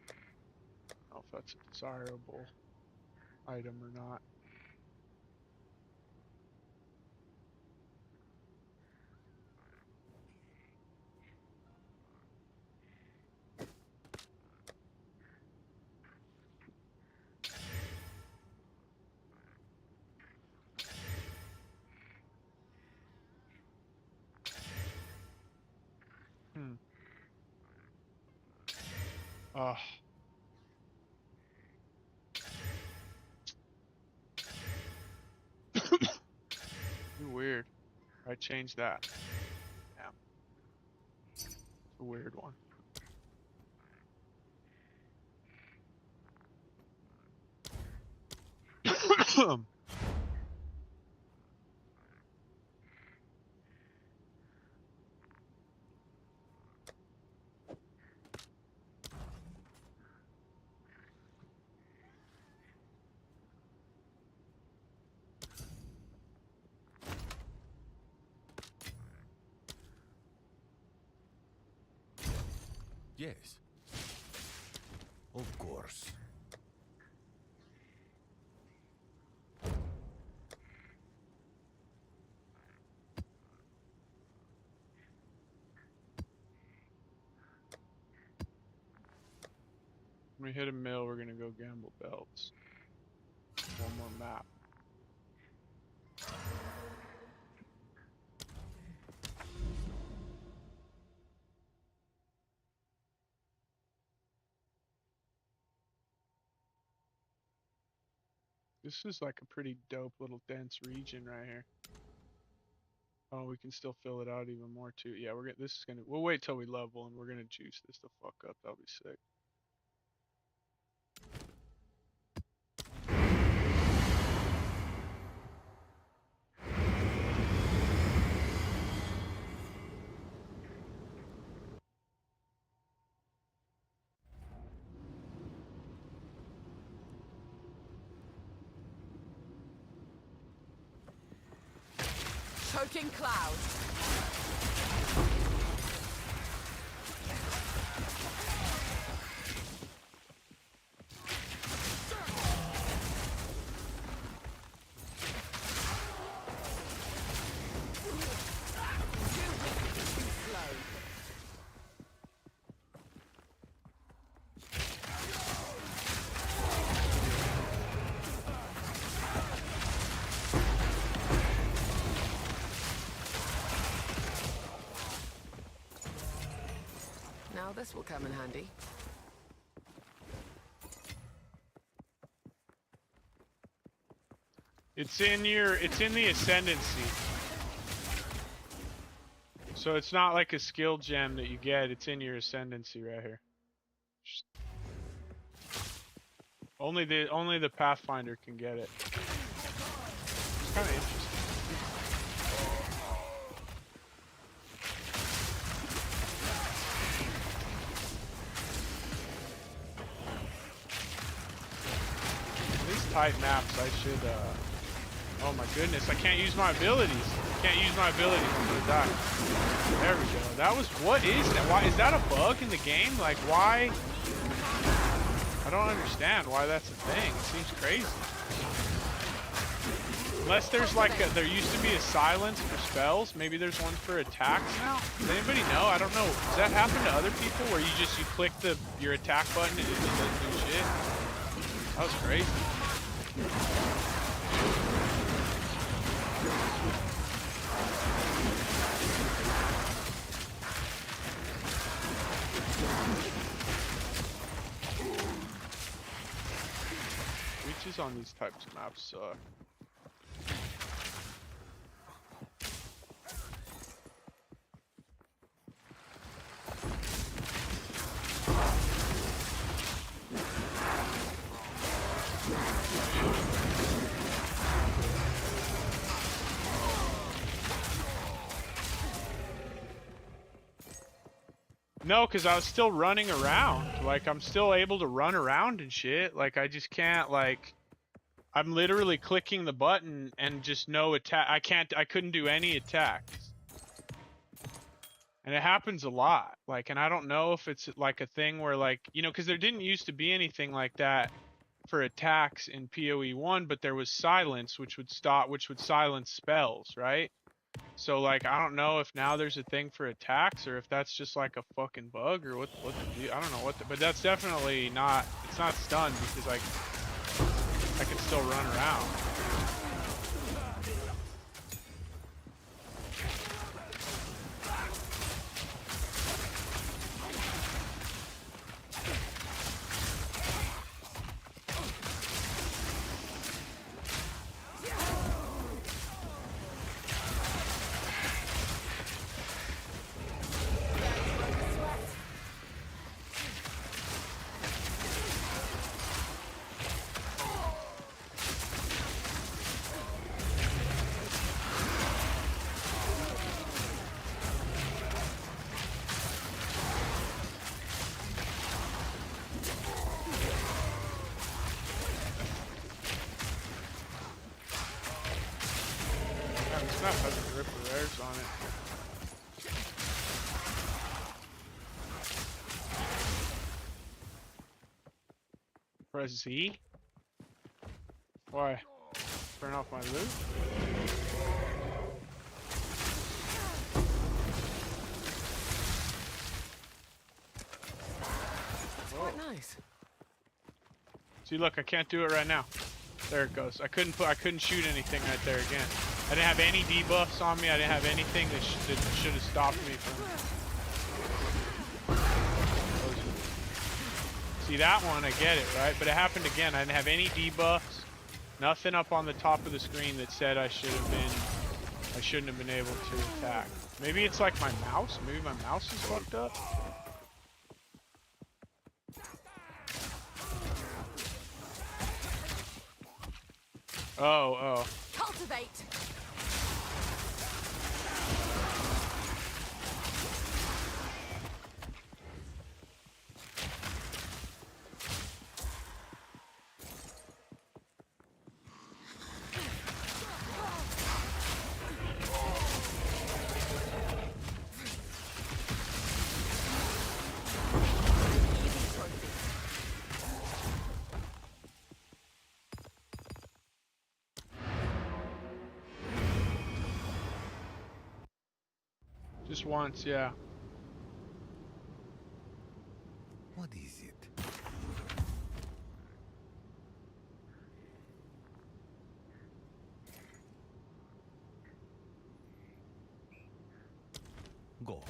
[SPEAKER 1] I don't know if that's a desirable item or not. Hmm. Ah. You're weird. I changed that. Yeah. It's a weird one.
[SPEAKER 3] Yes. Of course.
[SPEAKER 1] When we hit a mill, we're gonna go gamble belts. One more map. This is like a pretty dope little dense region right here. Oh, we can still fill it out even more too. Yeah, this is gonna. We'll wait till we level and we're gonna juice this the fuck up. That'll be sick.
[SPEAKER 2] Choking cloud. Now this will come in handy.
[SPEAKER 1] It's in the ascendancy. So it's not like a skill gem that you get. It's in your ascendancy right here. Only the Pathfinder can get it. It's kind of interesting. These tight maps, I should. Oh my goodness, I can't use my abilities. I can't use my abilities. I'm gonna die. There we go. That was. What is that? Why is that a bug in the game? Like why? I don't understand why that's a thing. It seems crazy. Unless there's like there used to be a silence for spells. Maybe there's one for attacks now. Does anybody know? I don't know. Does that happen to other people where you click your attack button and it just doesn't do shit? That was crazy. Reaches on these types of maps suck. No, because I was still running around. Like, I'm still able to run around and shit. Like, I just can't, like... I'm literally clicking the button and just no attack. I couldn't do any attacks. And it happens a lot. Like, and I don't know if it's like a thing where, like, you know, because there didn't used to be anything like that for attacks in POE1, but there was silence, which would silence spells, right? So, like, I don't know if now there's a thing for attacks or if that's just like a fucking bug or what the deal. I don't know but that's definitely not, it's not stun because I can still run around. It's not fucking ripper rares on it. Press Z? Why? Turn off my loot?
[SPEAKER 2] That's quite nice.
[SPEAKER 1] See, look, I can't do it right now. There it goes. I couldn't shoot anything right there again. I didn't have any debuffs on me. I didn't have anything that should have stopped me from. See, that one, I get it, right? But it happened again. I didn't have any debuffs. Nothing up on the top of the screen that said I shouldn't have been able to attack. Maybe it's like my mouse. Maybe my mouse is fucked up. Oh.
[SPEAKER 2] Cultivate.
[SPEAKER 1] Just once, yeah.
[SPEAKER 3] What is it? Go.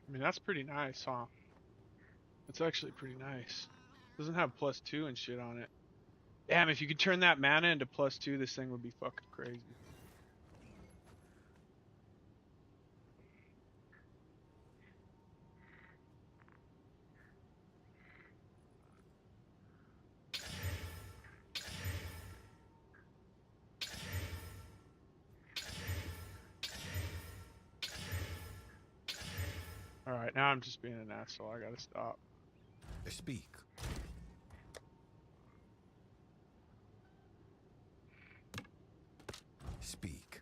[SPEAKER 1] I mean, that's pretty nice, huh? That's actually pretty nice. Doesn't have +2 and shit on it. Damn, if you could turn that mana into +2, this thing would be fucking crazy. Alright, now I'm just being an asshole. I gotta stop.
[SPEAKER 3] Speak. Speak.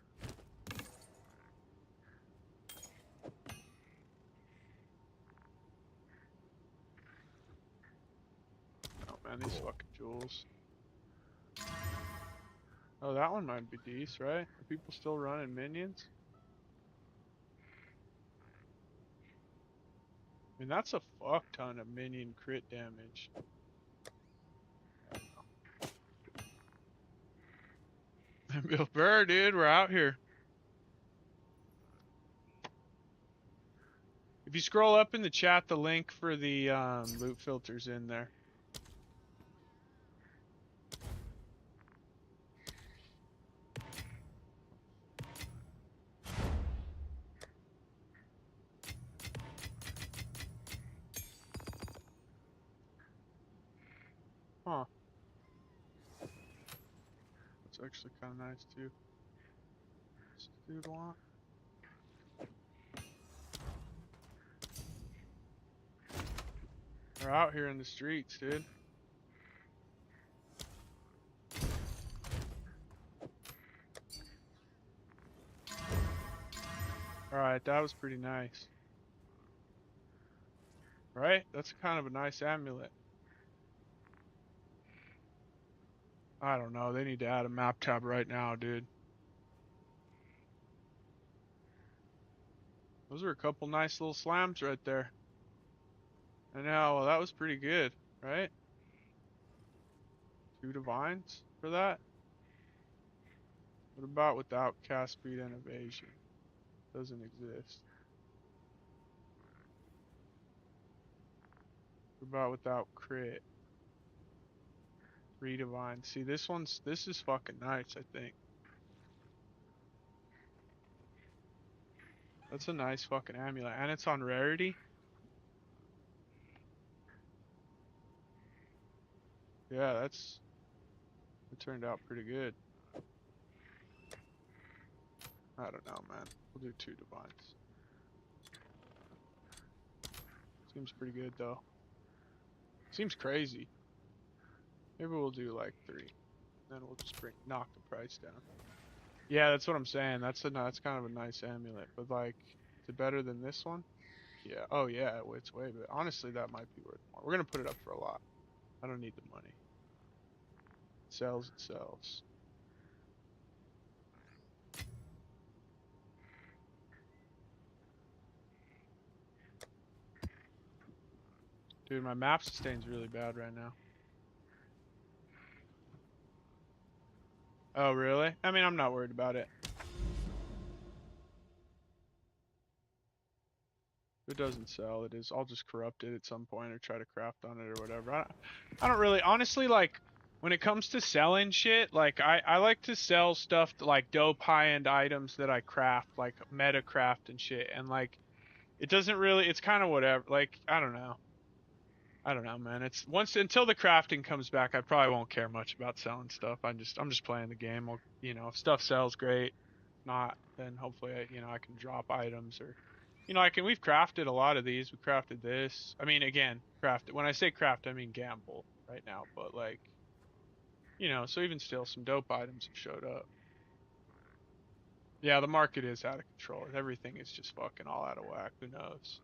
[SPEAKER 1] Oh man, these fucking jewels. Oh, that one might be decent, right? Are people still running minions? I mean, that's a fuck ton of minion crit damage. Bill Burr, dude, we're out here. If you scroll up in the chat, the link for the loot filter's in there. Huh. That's actually kind of nice too. What's this dude want? We're out here in the streets, dude. Alright, that was pretty nice. Right? That's kind of a nice amulet. I don't know. They need to add a map tab right now, dude. Those are a couple nice little slams right there. I know. Well, that was pretty good, right? 2 divines for that? What about without cast speed and evasion? Doesn't exist. What about without crit? 3 divines. See, this is fucking nice, I think. That's a nice fucking amulet. And it's on rarity. Yeah, it turned out pretty good. I don't know, man. We'll do 2 divines. Seems pretty good though. Seems crazy. Maybe we'll do like 3. Then we'll just knock the price down. Yeah, that's what I'm saying. That's kind of a nice amulet. But like, is it better than this one? Yeah. Oh yeah, it's way better. Honestly, that might be worth more. We're gonna put it up for a lot. I don't need the money. It sells, it sells. Dude, my map sustain's really bad right now. Oh, really? I mean, I'm not worried about it. If it doesn't sell, it is. I'll just corrupt it at some point or try to craft on it or whatever. I don't really, honestly, like, when it comes to selling shit, like, I like to sell stuff to, like, dope high-end items that I craft, like, meta craft and shit. And, like, it doesn't really, it's kind of whatever. Like, I don't know. I don't know, man. It's until the crafting comes back, I probably won't care much about selling stuff. I'm just playing the game. I'll, if stuff sells, great. If not, then hopefully I can drop items or, we've crafted a lot of these. We crafted this. I mean, again, crafted. When I say craft, I mean gamble right now. But like, so even still, some dope items have showed up. Yeah, the market is out of control. Everything is just fucking all out of whack. Who knows?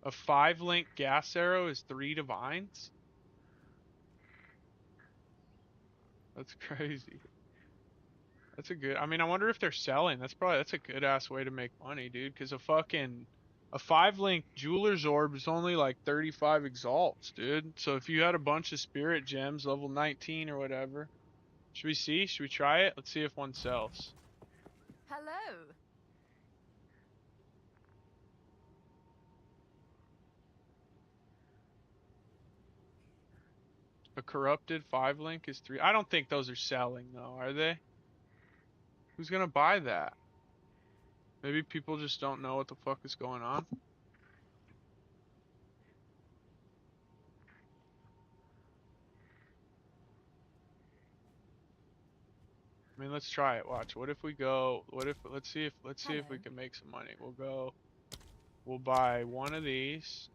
[SPEAKER 1] A 5-link gas arrow is 3 divines? That's crazy. That's a good. I mean, I wonder if they're selling. That's a good ass way to make money, dude. Because a 5-link jeweler's orb is only like 35 exalts, dude. So if you had a bunch of spirit gems, level 19 or whatever, should we see? Should we try it? Let's see if one sells.
[SPEAKER 2] Hello.
[SPEAKER 1] A corrupted 5-link is 3. I don't think those are selling though, are they? Who's gonna buy that? Maybe people just don't know what the fuck is going on. I mean, let's try it. Watch. What if we go? Let's see if we can make some money. We'll buy one of these.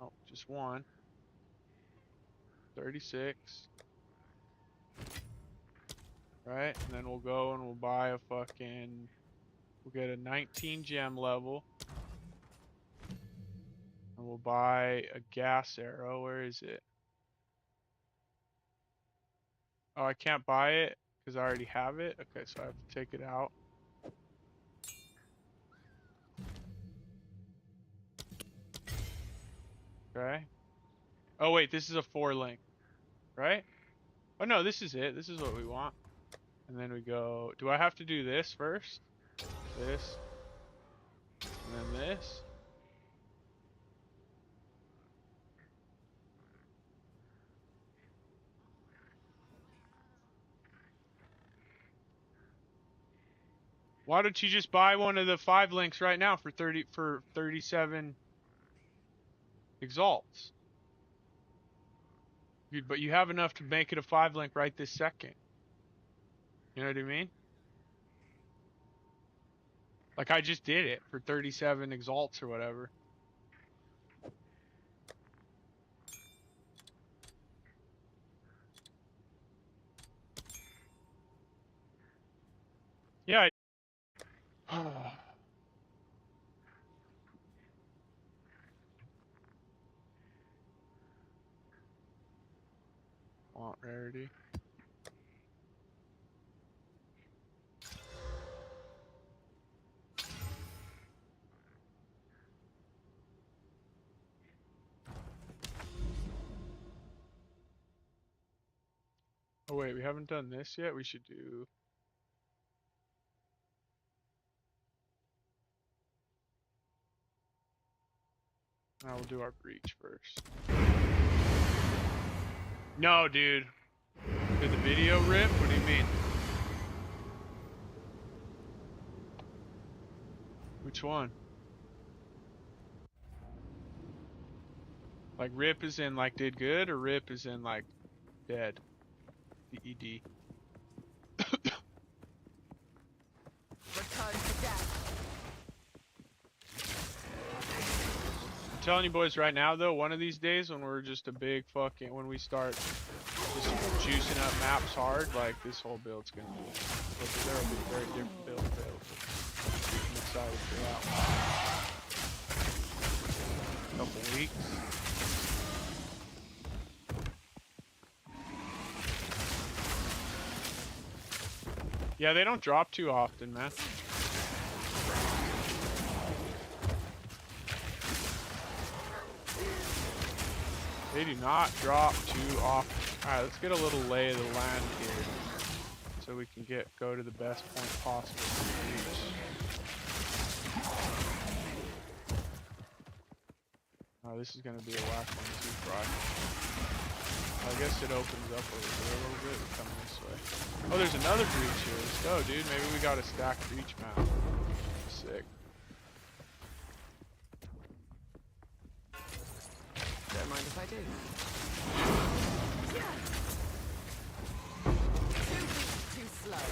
[SPEAKER 1] Oh, just one. 36. Right? And then we'll go and we'll buy we'll get a 19 gem level. And we'll buy a gas arrow. Where is it? Oh, I can't buy it because I already have it. Okay, so I have to take it out. Okay. Oh wait, this is a 4-link. right? Oh no, this is it. This is what we want. And then we go, do I have to do this first? This. And then this. Why don't you just buy one of the 5 links right now for 37 exalts? But you have enough to make it a 5 link right this second. You know what I mean? Like I just did it for 37 exalts or whatever. Yeah. Want rarity. Oh wait, we haven't done this yet. We should do. I will do our breach first. No, dude. Did the video rip? What do you mean? Which one? Like rip is in like did good, or rip is in like dead? DED.
[SPEAKER 2] Return to death.
[SPEAKER 1] I'm telling you boys right now though, one of these days when we're just a big fucking, when we start just juicing up maps hard, like this whole build's gonna be, there will be a very different build available. I'm excited for that one. Couple weeks. Yeah, they don't drop too often, man. They do not drop too often. Alright, let's get a little lay of the land here. So we can go to the best point possible to reach. Oh, this is gonna be a whack one too, Fry. I guess it opens up over here a little bit. We're coming this way. Oh, there's another breach here. Let's go, dude. Maybe we got a stacked breach map. Sick.
[SPEAKER 2] Don't mind if I do. Too slow.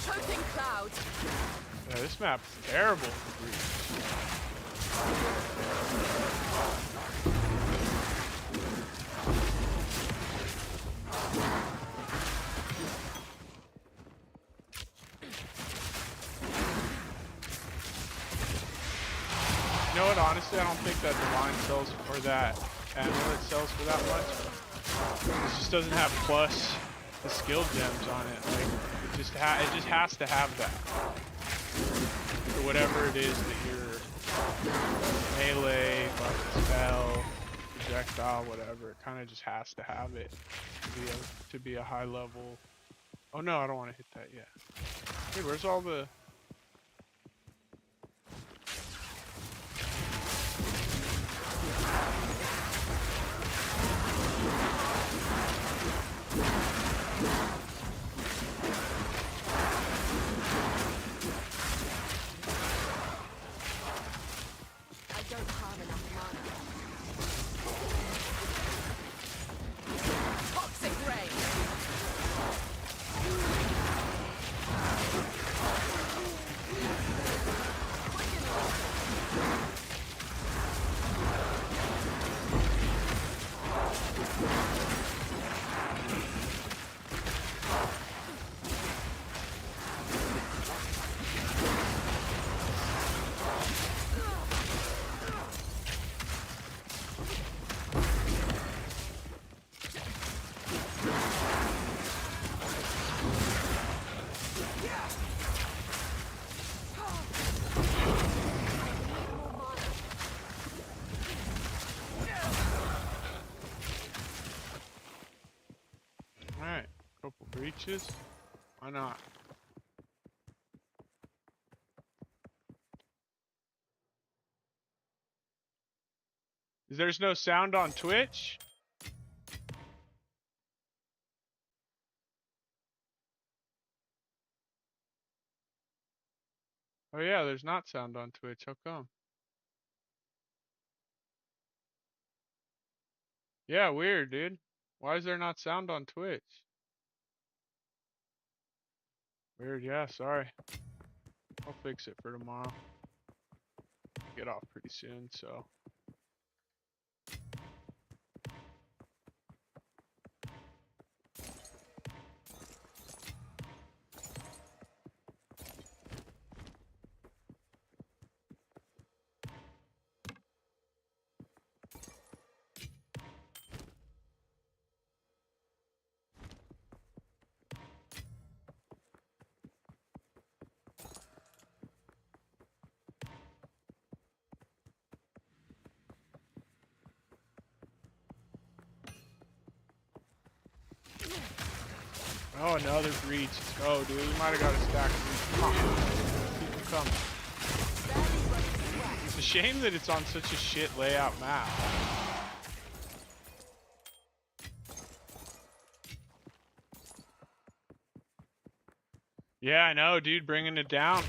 [SPEAKER 2] Choking clouds.
[SPEAKER 1] Yeah, this map's terrible for breach. You know what, honestly, I don't think that Divine sells, or that Amulet sells for that much. It just doesn't have plus the skill gems on it. Like, it just has to have that. For whatever it is that you're melee, fucking spell, projectile, whatever. It kind of just has to have it to be a high level. Oh no, I don't want to hit that yet. Hey, where's all the...
[SPEAKER 2] I don't have enough mana. Toxic rain.
[SPEAKER 1] Alright, couple breaches. Why not? There's no sound on Twitch? Oh yeah, there's not sound on Twitch. How come? Yeah, weird, dude. Why is there not sound on Twitch? Weird, yeah, sorry. I'll fix it for tomorrow. Get off pretty soon, so. Oh, another breach. Let's go, dude. We might have got a stack of breach. Come on. Keep them coming. It's a shame that it's on such a shit layout map. Yeah, I know, dude. Bringing it down.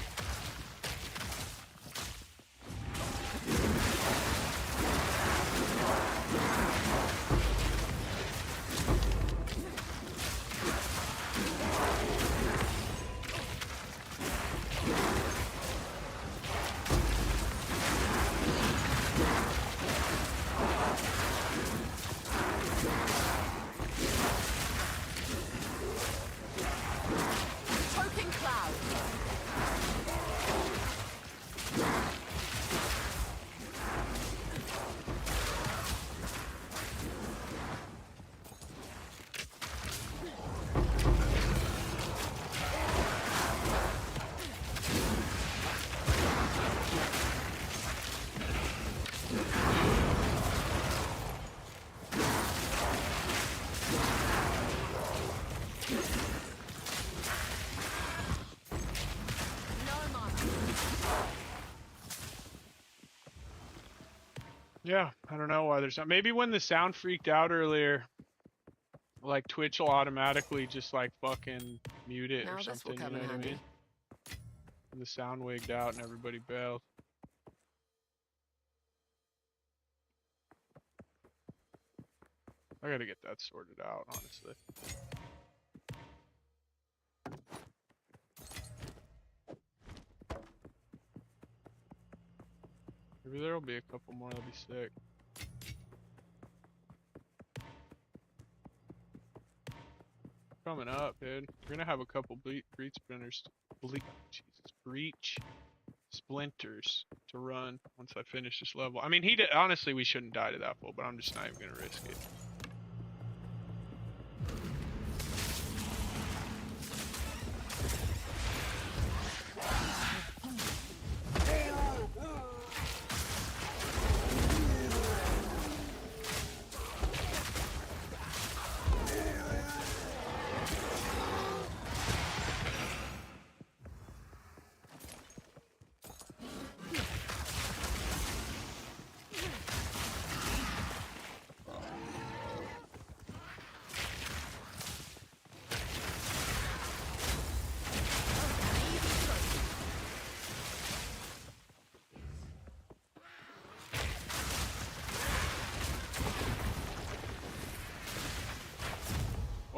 [SPEAKER 1] Yeah, I don't know why there's not. Maybe when the sound freaked out earlier, like Twitch will automatically just like fucking mute it or something. You know what I mean? And the sound wigged out and everybody bailed. I gotta get that sorted out, honestly. Maybe there'll be a couple more. That'll be sick. Coming up, dude. We're gonna have a couple breach splinters. Breach splinters to run once I finish this level. I mean, honestly, we shouldn't die to that full, but I'm just not even gonna risk it.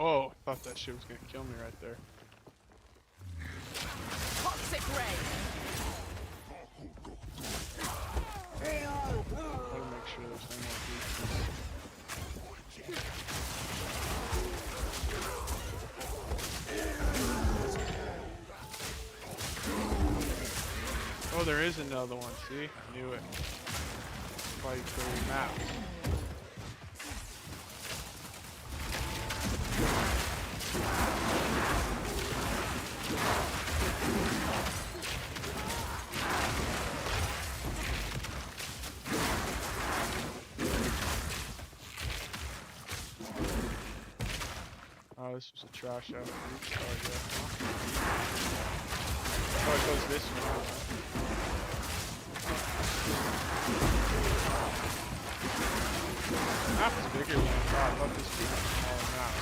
[SPEAKER 1] Oh, I thought that shit was gonna kill me right there.
[SPEAKER 2] Toxic ray.
[SPEAKER 1] Gotta make sure there's no more breaches. Oh, there is another one. See, I knew it. That's why you kill your map. Oh, this was a trash ass breach target. Oh, it goes this way. The map is bigger than I thought. I thought this would be a smaller map.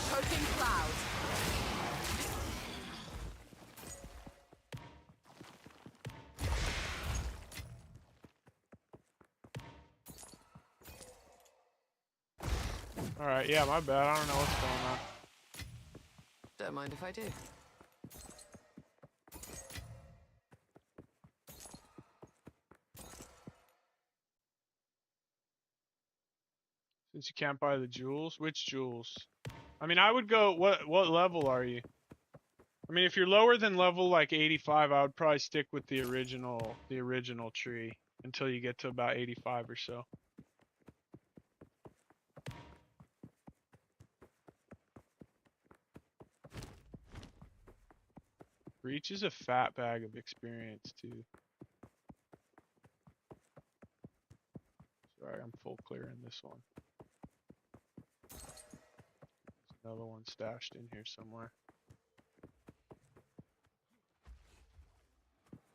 [SPEAKER 2] Choking cloud.
[SPEAKER 1] Alright, yeah, my bad. I don't know what's going on.
[SPEAKER 2] Don't mind if I do.
[SPEAKER 1] Since you can't buy the jewels? Which jewels? I mean, I would go, what level are you? I mean, if you're lower than level like 85, I would probably stick with the original tree until you get to about 85 or so. Breach is a fat bag of experience too. Sorry, I'm full clearing this one. There's another one stashed in here somewhere.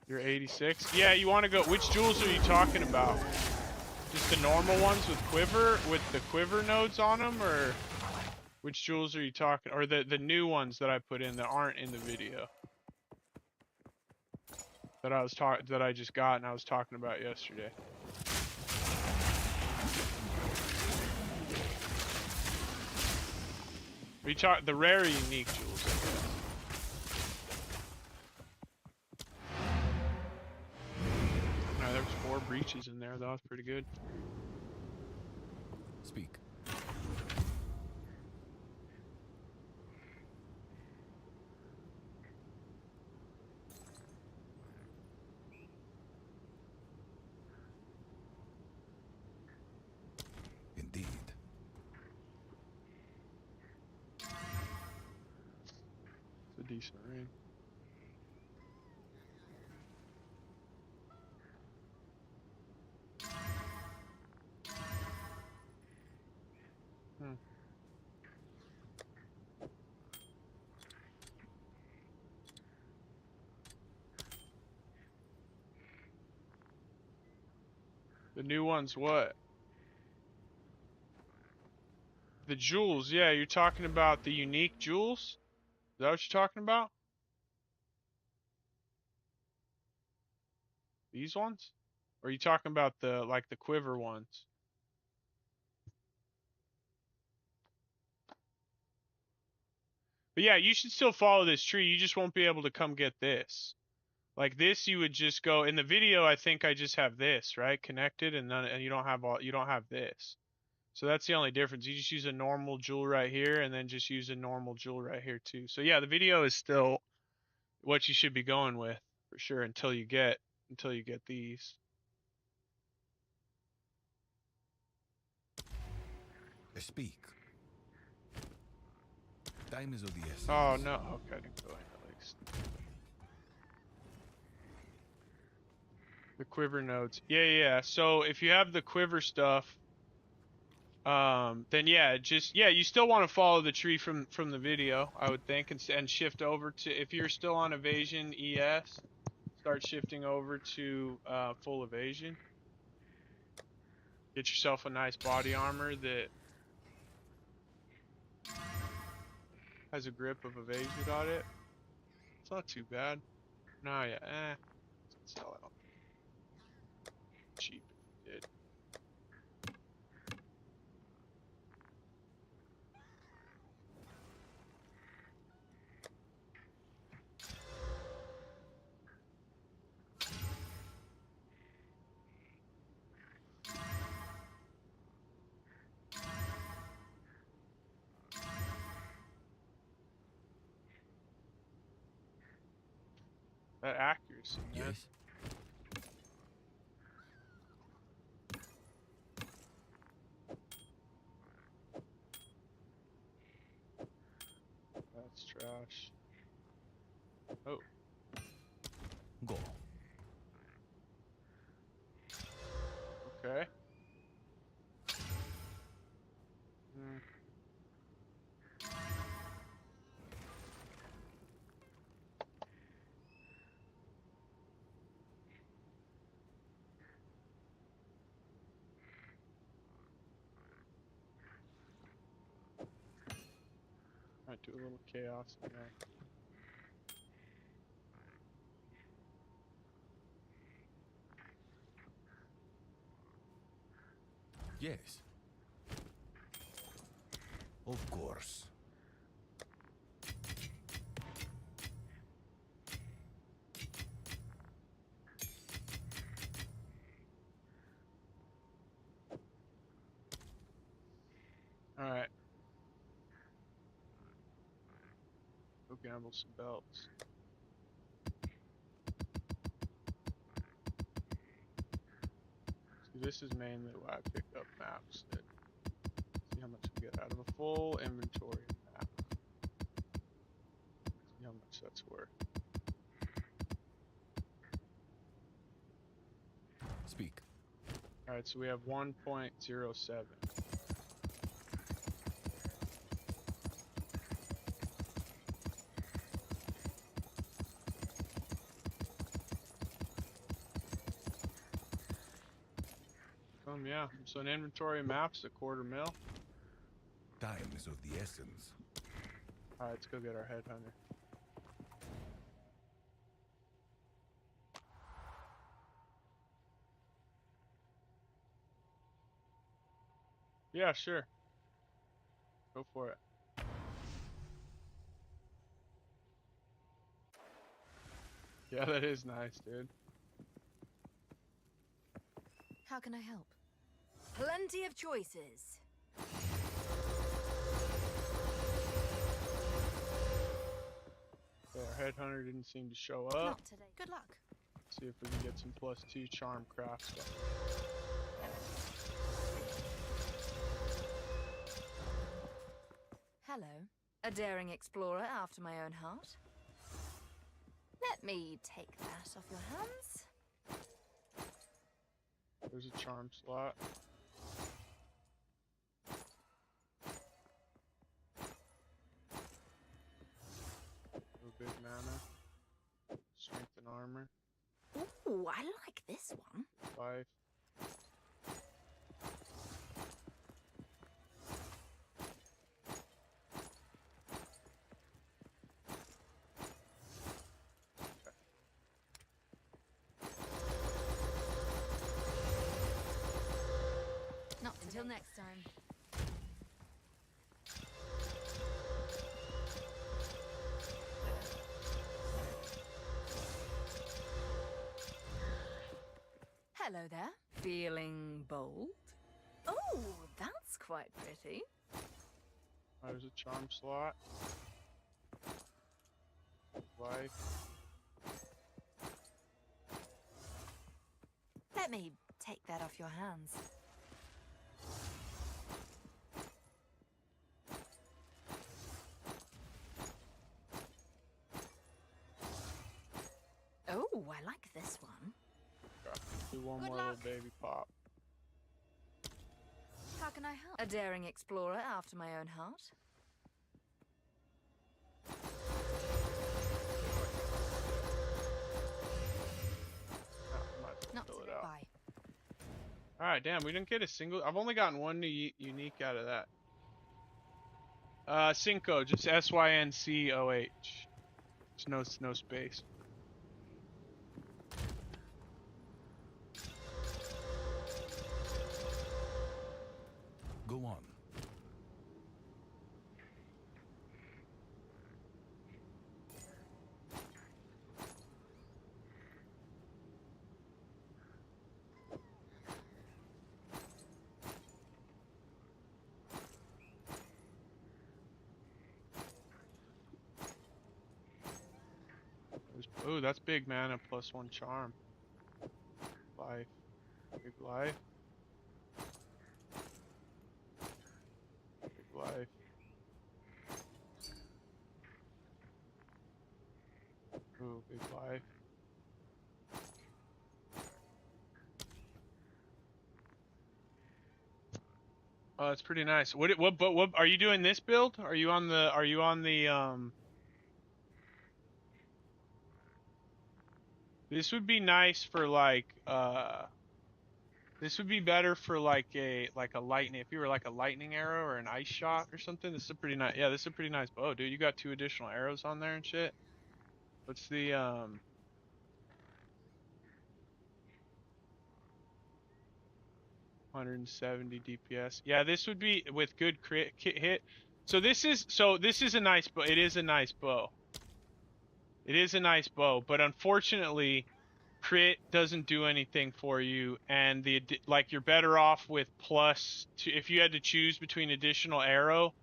[SPEAKER 1] You're 86? Yeah, you want to go, which jewels are you talking about? Just the normal ones with the quiver nodes on them, or which jewels are you talking, or the new ones that I put in that aren't in the video? That I just got and I was talking about yesterday. We talk the rare unique jewels, I guess. No, there was 4 breaches in there. That was pretty good.
[SPEAKER 3] Speak. Indeed.
[SPEAKER 1] It's a decent ring. Hmm. The new ones, what? The jewels, yeah, you're talking about the unique jewels? Is that what you're talking about? These ones? Or are you talking about the quiver ones? But yeah, you should still follow this tree. You just won't be able to come get this. Like this, you would just go in the video. I think I just have this right connected, and you don't have this. So that's the only difference. You just use a normal jewel right here, and then just use a normal jewel right here too. So yeah, the video is still what you should be going with for sure until you get these.
[SPEAKER 3] Speak. Time is of the essence.
[SPEAKER 1] Oh no, okay, I didn't go in at least. The quiver nodes. Yeah. So if you have the quiver stuff, then yeah, you still want to follow the tree from the video, I would think, and shift over to, if you're still on evasion ES, start shifting over to full evasion. Get yourself a nice body armor that has a grip of evasion on it. It's not too bad. No, yeah, let's sell it. Cheap if you did. That accuracy, man.
[SPEAKER 3] Yes.
[SPEAKER 1] That's trash. Oh.
[SPEAKER 3] Go.
[SPEAKER 1] Okay. Hmm. Might do a little chaos in there.
[SPEAKER 3] Yes. Of course.
[SPEAKER 1] All right. Go gamble some belts. See, this is mainly why I pick up maps. See how much we get out of a full inventory map. See how much that's worth.
[SPEAKER 3] Speak.
[SPEAKER 1] All right, so we have 1.07. Yeah. So an inventory map's $250,000.
[SPEAKER 3] Time is of the essence.
[SPEAKER 1] All right, let's go get our headhunter. Yeah, sure. Go for it. Yeah, that is nice, dude.
[SPEAKER 2] How can I help? Plenty of choices.
[SPEAKER 1] Yeah, our headhunter didn't seem to show up.
[SPEAKER 2] Not today. Good luck.
[SPEAKER 1] See if we can get some +2 charm craft stuff.
[SPEAKER 2] Hello. A daring explorer after my own heart. Let me take that off your hands.
[SPEAKER 1] There's a charm slot. No big mana. Strength and armor.
[SPEAKER 2] Ooh, I like this one.
[SPEAKER 1] 5.
[SPEAKER 2] Not until next time. Hello there. Feeling bold? Oh, that's quite pretty.
[SPEAKER 1] There's a charm slot. Life.
[SPEAKER 2] Let me take that off your hands. Oh, I like this one.
[SPEAKER 1] Do one
[SPEAKER 2] Good
[SPEAKER 1] more
[SPEAKER 2] luck.
[SPEAKER 1] little baby pop.
[SPEAKER 2] How can I help? A daring explorer after my own heart.
[SPEAKER 1] Might as well
[SPEAKER 2] Not
[SPEAKER 1] fill it
[SPEAKER 2] today.
[SPEAKER 1] out.
[SPEAKER 2] Bye.
[SPEAKER 1] Alright, damn, we didn't get a single. I've only gotten one unique out of that. Cinco, just SYNCOH. There's no space.
[SPEAKER 3] Go on.
[SPEAKER 1] There's Ooh, that's big mana plus 1 charm. Life. Big life. Big life. Ooh, big life. Oh, that's pretty nice. What are you doing this build? Are you on the this would be nice for like this would be better for like a lightning, if you were like a lightning arrow or an ice shot or something. This is a pretty nice, yeah, this is a pretty nice bow, dude. You got 2 additional arrows on there and shit. What's the 170 DPS? Yeah, this would be with good crit hit. So this is a nice bow. It is a nice bow. It is a nice bow, but unfortunately, crit doesn't do anything for you, and like you're better off with plus two, if you had to choose between additional arrow,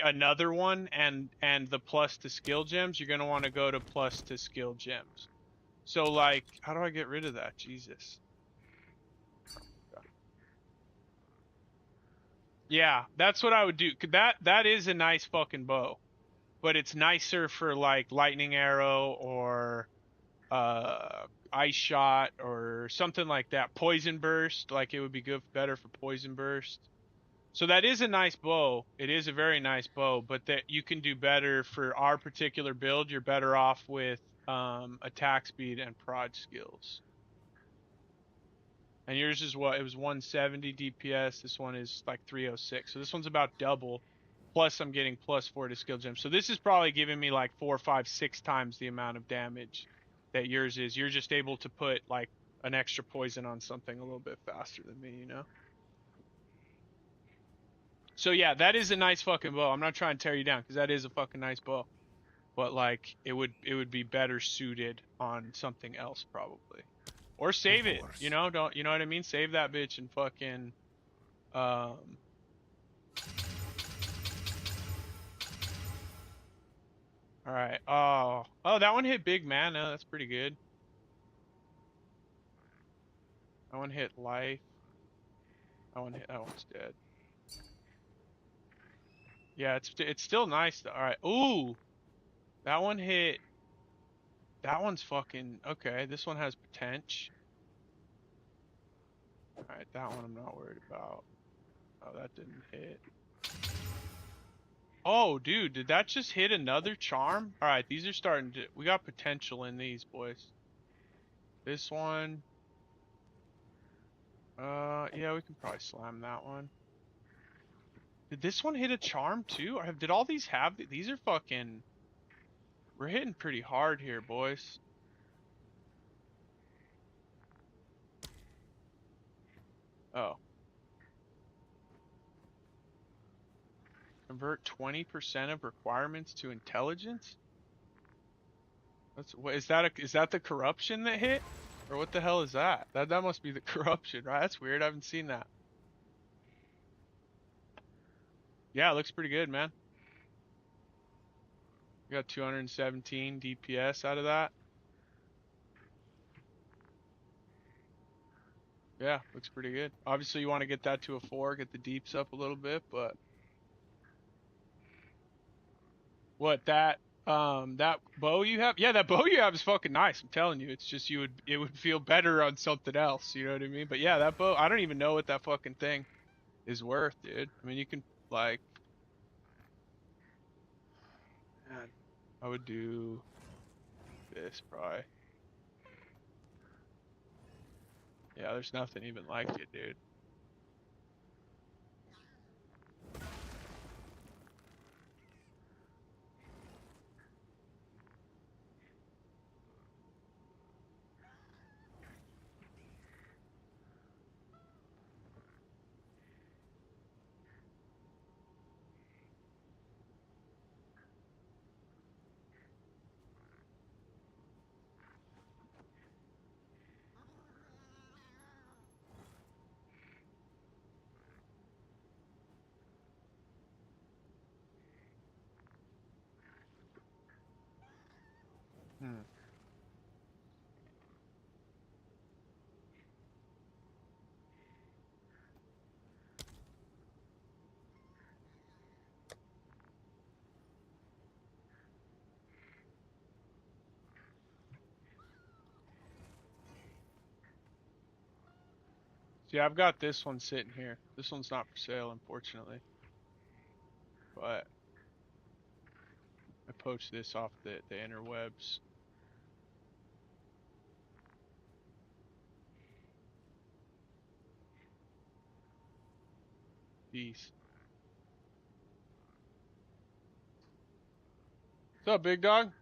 [SPEAKER 1] another one, and the plus to skill gems, you're gonna want to go to plus to skill gems. So like, how do I get rid of that? Jesus. Yeah, that's what I would do. That is a nice fucking bow, but it's nicer for like lightning arrow or ice shot or something like that. Poison burst, like it would be good, better for poison burst. So that is a nice bow. It is a very nice bow, but that you can do better for our particular build. You're better off with attack speed and prod skills. And yours is what? It was 170 DPS. This one is like 306. So this one's about double. Plus I'm getting +4 to skill gem. So this is probably giving me like 4, 5, 6 times the amount of damage that yours is. You're just able to put like an extra poison on something a little bit faster than me, you know? So yeah, that is a nice fucking bow. I'm not trying to tear you down because that is a fucking nice bow. But like it would be better suited on something else probably. Or save it, you know? Don't, you know what I mean? Save that bitch and fucking um all right. Oh, that one hit big mana. That's pretty good. That one hit life. That one's dead. Yeah, it's still nice though. All right. Ooh, that one hit. That one's fucking okay. This one has potential. All right, that one I'm not worried about. Oh, that didn't hit. Oh, dude, did that just hit another charm? All right, these are starting to. We got potential in these, boys. This one. Yeah, we can probably slam that one. Did this one hit a charm too? Or did all these have? These are fucking. We're hitting pretty hard here, boys. Oh. Convert 20% of requirements to intelligence? What is that? Is that the corruption that hit? Or what the hell is that? That must be the corruption, right? That's weird. I haven't seen that. Yeah, it looks pretty good, man. We got 217 DPS out of that. Yeah, looks pretty good. Obviously, you want to get that to a 4, get the deeps up a little bit, but what that bow you have? Yeah, that bow you have is fucking nice. I'm telling you, it's just it would feel better on something else. You know what I mean? But yeah, that bow. I don't even know what that fucking thing is worth, dude. I mean, you can like, man, I would do this probably. Yeah, there's nothing even like it, dude. Hmm. See, I've got this one sitting here. This one's not for sale, unfortunately. But I poached this off the interwebs. Peace. What's up, big dog?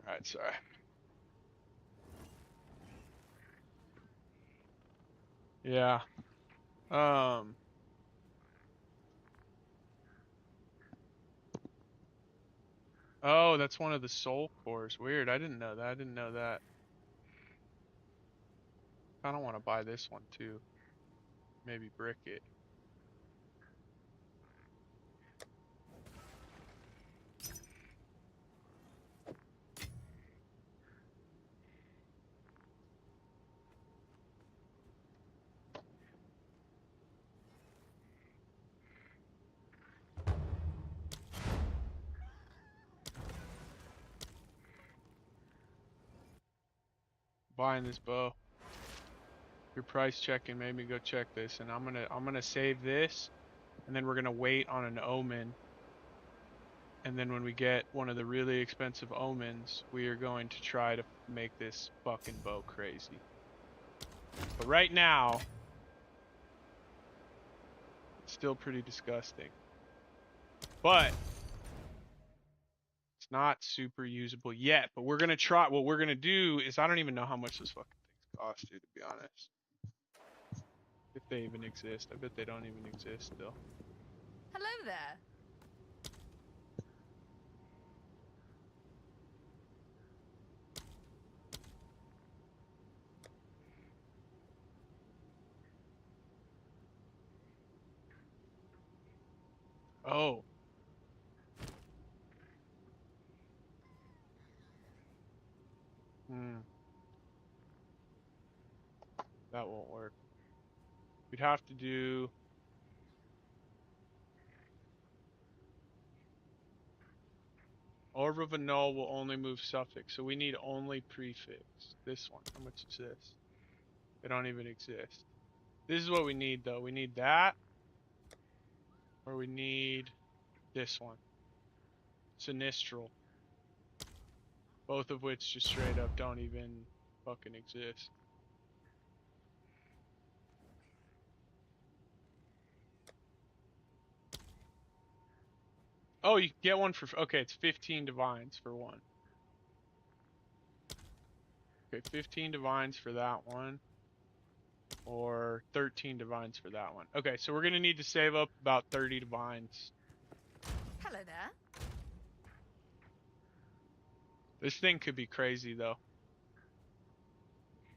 [SPEAKER 1] Alright, sorry. Yeah. Oh, that's one of the soul cores. Weird. I didn't know that. I didn't know that. I don't want to buy this one too. Maybe brick it. Buying this bow. Your price checking made me go check this, and I'm gonna save this, and then we're gonna wait on an omen. And then when we get one of the really expensive omens, we are going to try to make this fucking bow crazy. But right now, it's still pretty disgusting. But it's not super usable yet. But we're gonna try. What we're gonna do is, I don't even know how much this fucking thing's cost, dude, to be honest. If they even exist. I bet they don't even exist still.
[SPEAKER 2] Hello there.
[SPEAKER 1] Oh. Hmm. That won't work. We'd have to do... Orb of a null will only move suffix, so we need only prefix. This one. How much is this? They don't even exist. This is what we need, though. We need that. Or we need this one. Sinistral. Both of which just straight up don't even fucking exist. Oh, you can get one for... Okay, it's 15 divines for one. Okay, 15 divines for that one. Or 13 divines for that one. Okay, so we're going to need to save up about 30 divines.
[SPEAKER 2] Hello there.
[SPEAKER 1] This thing could be crazy, though.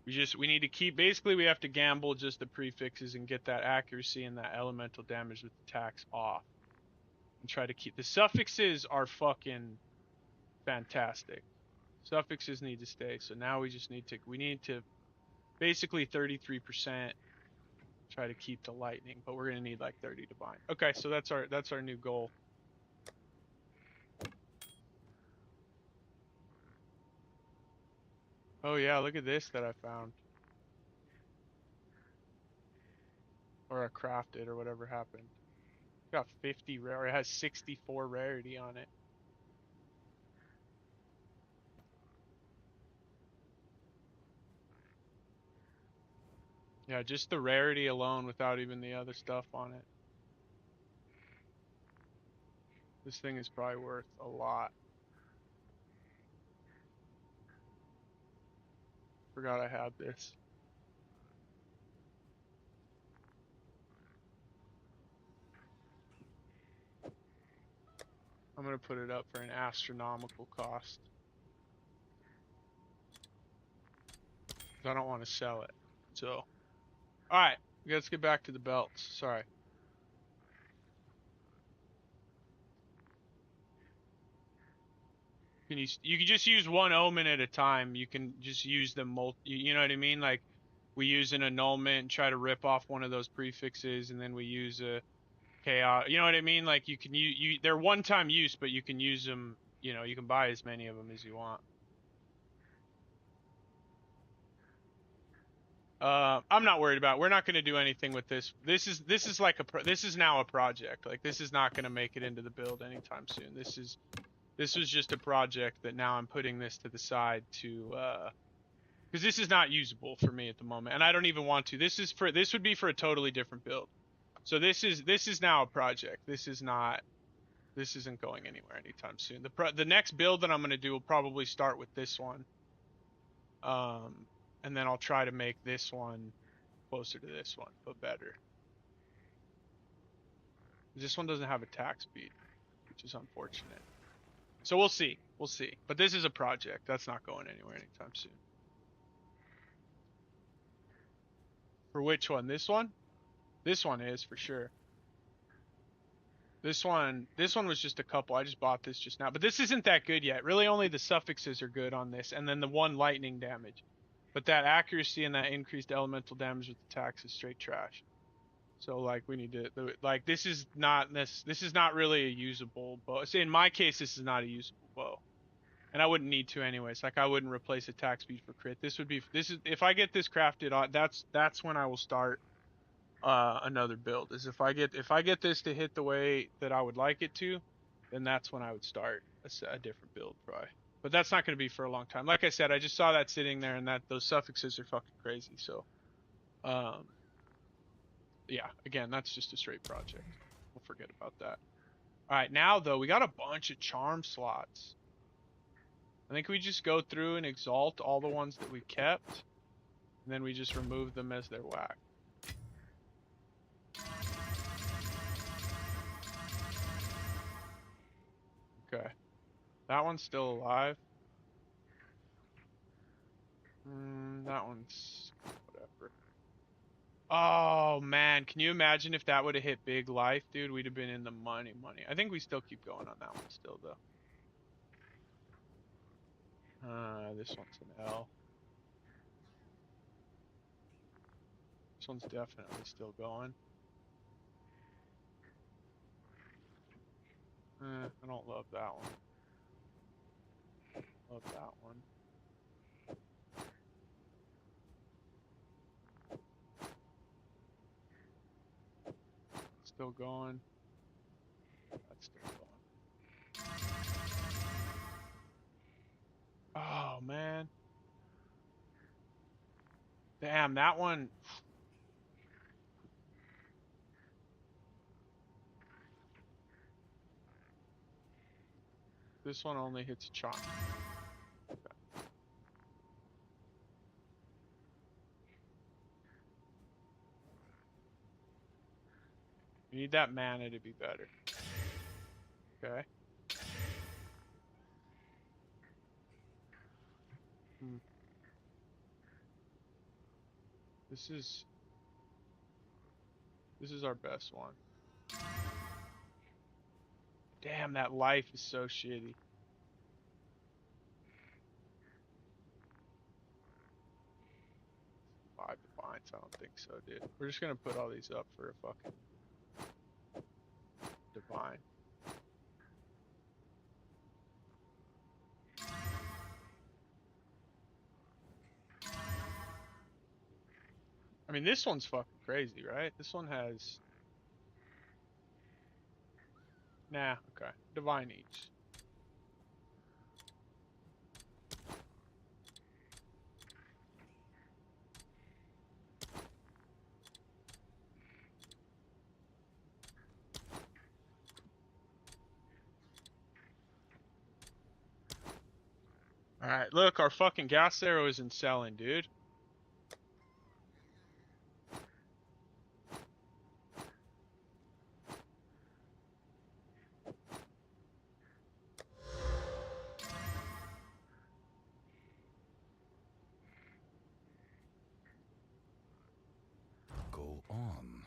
[SPEAKER 1] We need to keep... Basically, we have to gamble just the prefixes and get that accuracy and that elemental damage with the tax off. And try to keep... The suffixes are fucking fantastic. Suffixes need to stay, so now we just need to... We need to... Basically 33% try to keep the lightning, but we're gonna need like 30 divine. Okay, so that's our new goal. Oh yeah, look at this that I found. Or I crafted or whatever happened. Got 50 rare, it has 64 rarity on it. Yeah, just the rarity alone without even the other stuff on it. This thing is probably worth a lot. Forgot I had this. I'm gonna put it up for an astronomical cost. I don't want to sell it. So, alright, let's get back to the belts. Sorry. You can just use one omen at a time. You can just use them you know what I mean? Like we use an annulment and try to rip off one of those prefixes, and then we use a chaos. You know what I mean? Like you can they're one-time use, but you can use them. You know, you can buy as many of them as you want. I'm not worried about it. We're not going to do anything with this. This is this is now a project. Like this is not going to make it into the build anytime soon. This was just a project that now I'm putting this to the side to because this is not usable for me at the moment, and I don't even want to. This would be for a totally different build. So this is now a project. This isn't going anywhere anytime soon. The next build that I'm going to do will probably start with this one. And then I'll try to make this one closer to this one, but better. This one doesn't have attack speed, which is unfortunate. So we'll see. We'll see. But this is a project. That's not going anywhere anytime soon. For which one? This one? This one is for sure. This one was just a couple. I just bought this just now. But this isn't that good yet. Really only the suffixes are good on this, and then the one lightning damage. But that accuracy and that increased elemental damage with attacks is straight trash. So like we need to like this is not really a usable bow. So in my case, this is not a usable bow, and I wouldn't need to anyways. Like I wouldn't replace attack speed for crit. This is if I get this crafted on. That's when I will start another build. Is if I get this to hit the way that I would like it to, then that's when I would start a different build probably. But that's not going to be for a long time. Like I said, I just saw that sitting there, and that those suffixes are fucking crazy. So, yeah, again, that's just a straight project. We'll forget about that. All right, now though, we got a bunch of charm slots. I think we just go through and exalt all the ones that we kept, and then we just remove them as they're whacked. Okay, that one's still alive. That one's whatever. Oh man, can you imagine if that would have hit big life, dude? We'd have been in the money. I think we still keep going on that one still though. This one's an L. This one's definitely still going. I don't love that one. Love that one. Still going. That's still going. Oh man. Damn, that one. This one only hits charm. Okay. You need that mana to be better. Okay. This is our best one. Damn, that life is so shitty. 5 divines, I don't think so, dude. We're just gonna put all these up for a fucking divine. I mean, this one's fucking crazy, right? This one has... Nah, okay. Divine each. Alright, look, our fucking gas arrow isn't selling, dude.
[SPEAKER 3] Go on.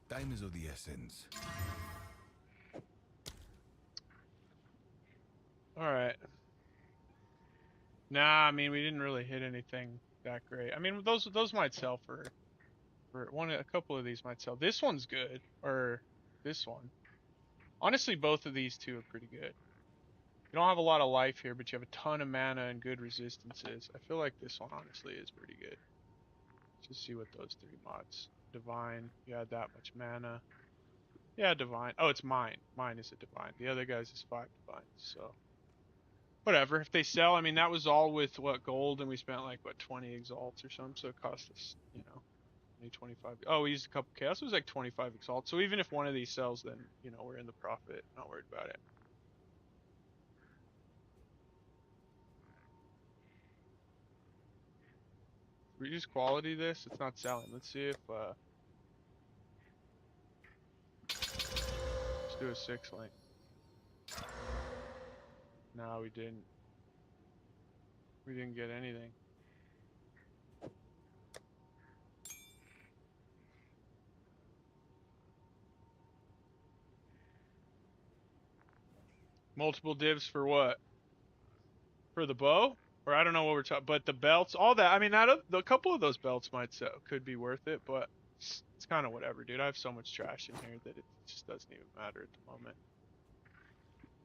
[SPEAKER 3] Time is of the essence.
[SPEAKER 1] Alright. Nah, I mean, we didn't really hit anything that great. I mean, those might sell for a couple of these might sell. This one's good, or this one. Honestly, both of these two are pretty good. You don't have a lot of life here, but you have a ton of mana and good resistances. I feel like this one honestly is pretty good. Let's just see what those three mods. Divine, you had that much mana. Yeah, divine. Oh, it's mine. Mine is a divine. The other guy's is 5 divines, so whatever. If they sell, I mean, that was all with what, gold, and we spent like what, 20 exalts or something, so it cost us, 25. Oh, we used a couple chaos. It was like 25 exalts. So even if one of these sells, then we're in the profit. Not worried about it. We just quality this. It's not selling. Let's see if let's do a 6 link. No, we didn't. We didn't get anything. Multiple divs for what? For the bow? Or I don't know what we're talking. But the belts, all that. I mean, a couple of those belts might sell, could be worth it, but it's kind of whatever, dude. I have so much trash in here that it just doesn't even matter at the moment.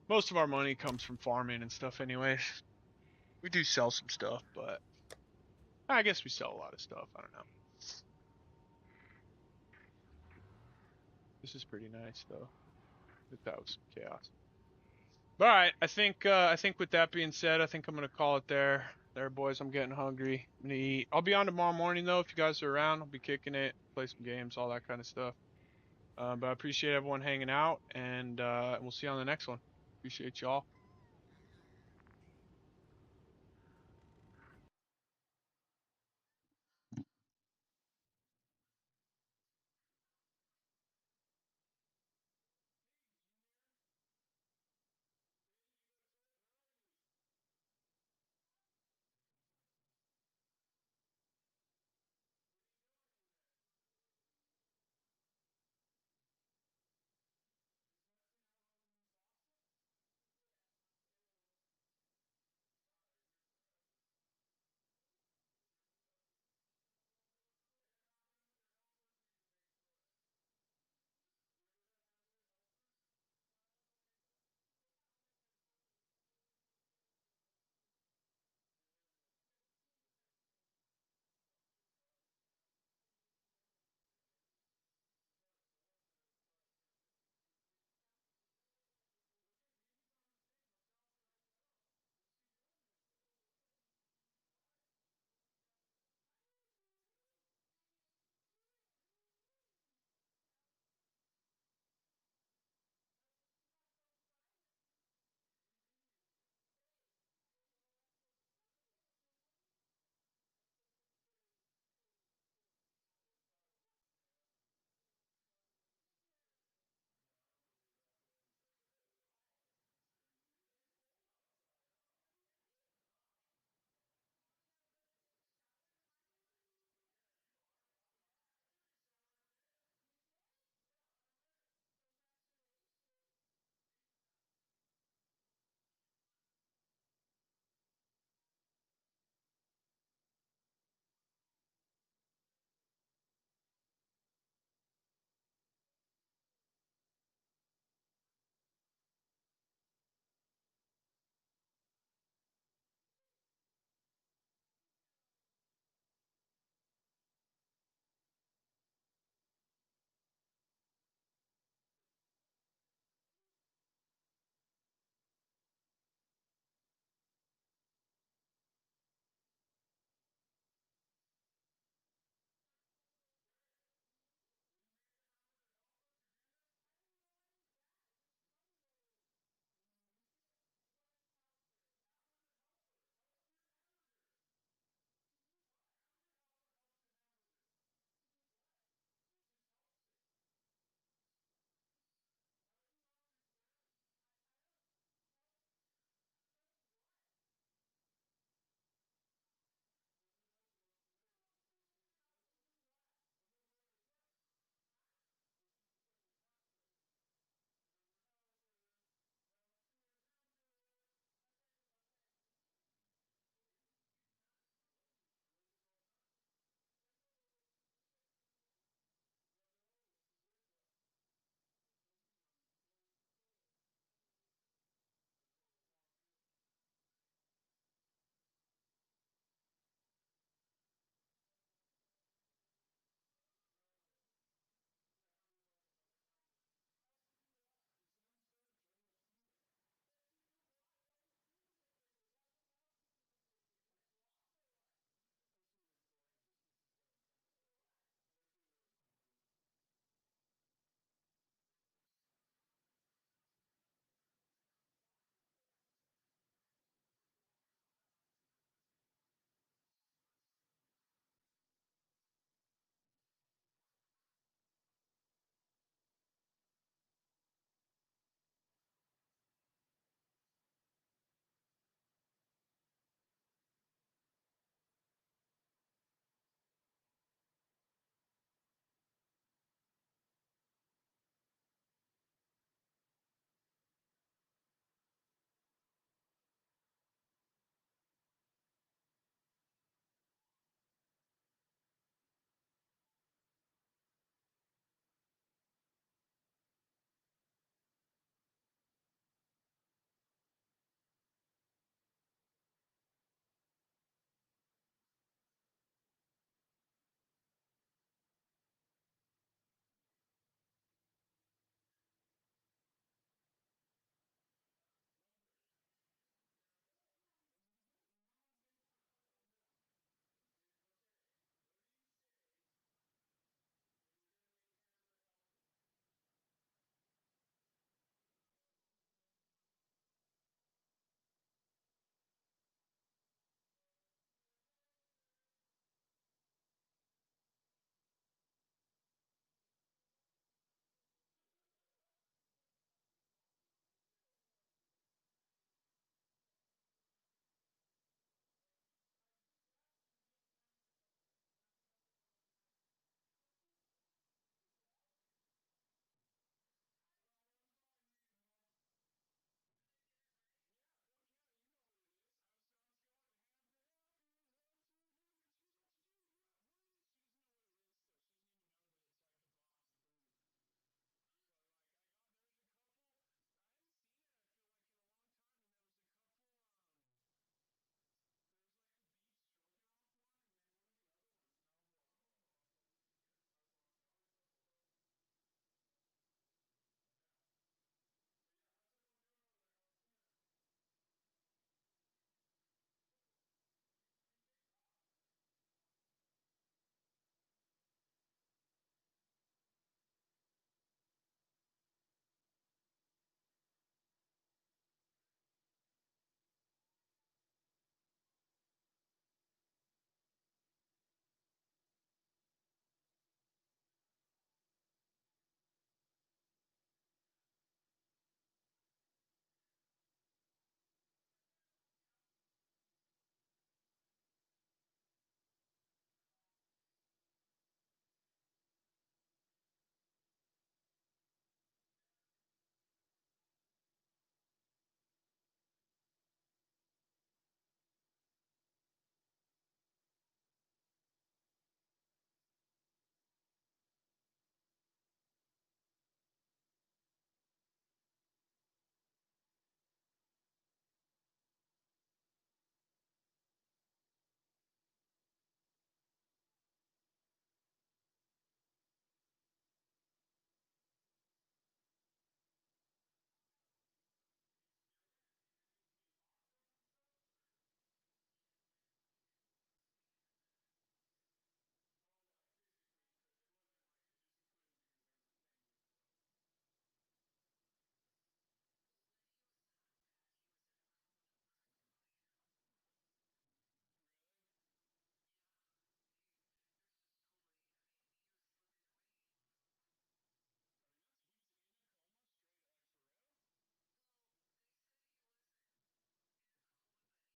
[SPEAKER 1] Most of our money comes from farming and stuff, anyways. We do sell some stuff, but I guess we sell a lot of stuff. I don't know. This is pretty nice though. That was some chaos. All right, I think with that being said, I think I'm gonna call it there. There, boys, I'm getting hungry. I'm gonna eat. I'll be on tomorrow morning though. If you guys are around, I'll be kicking it, play some games, all that kind of stuff. But I appreciate everyone hanging out, and we'll see you on the next one. Appreciate y'all.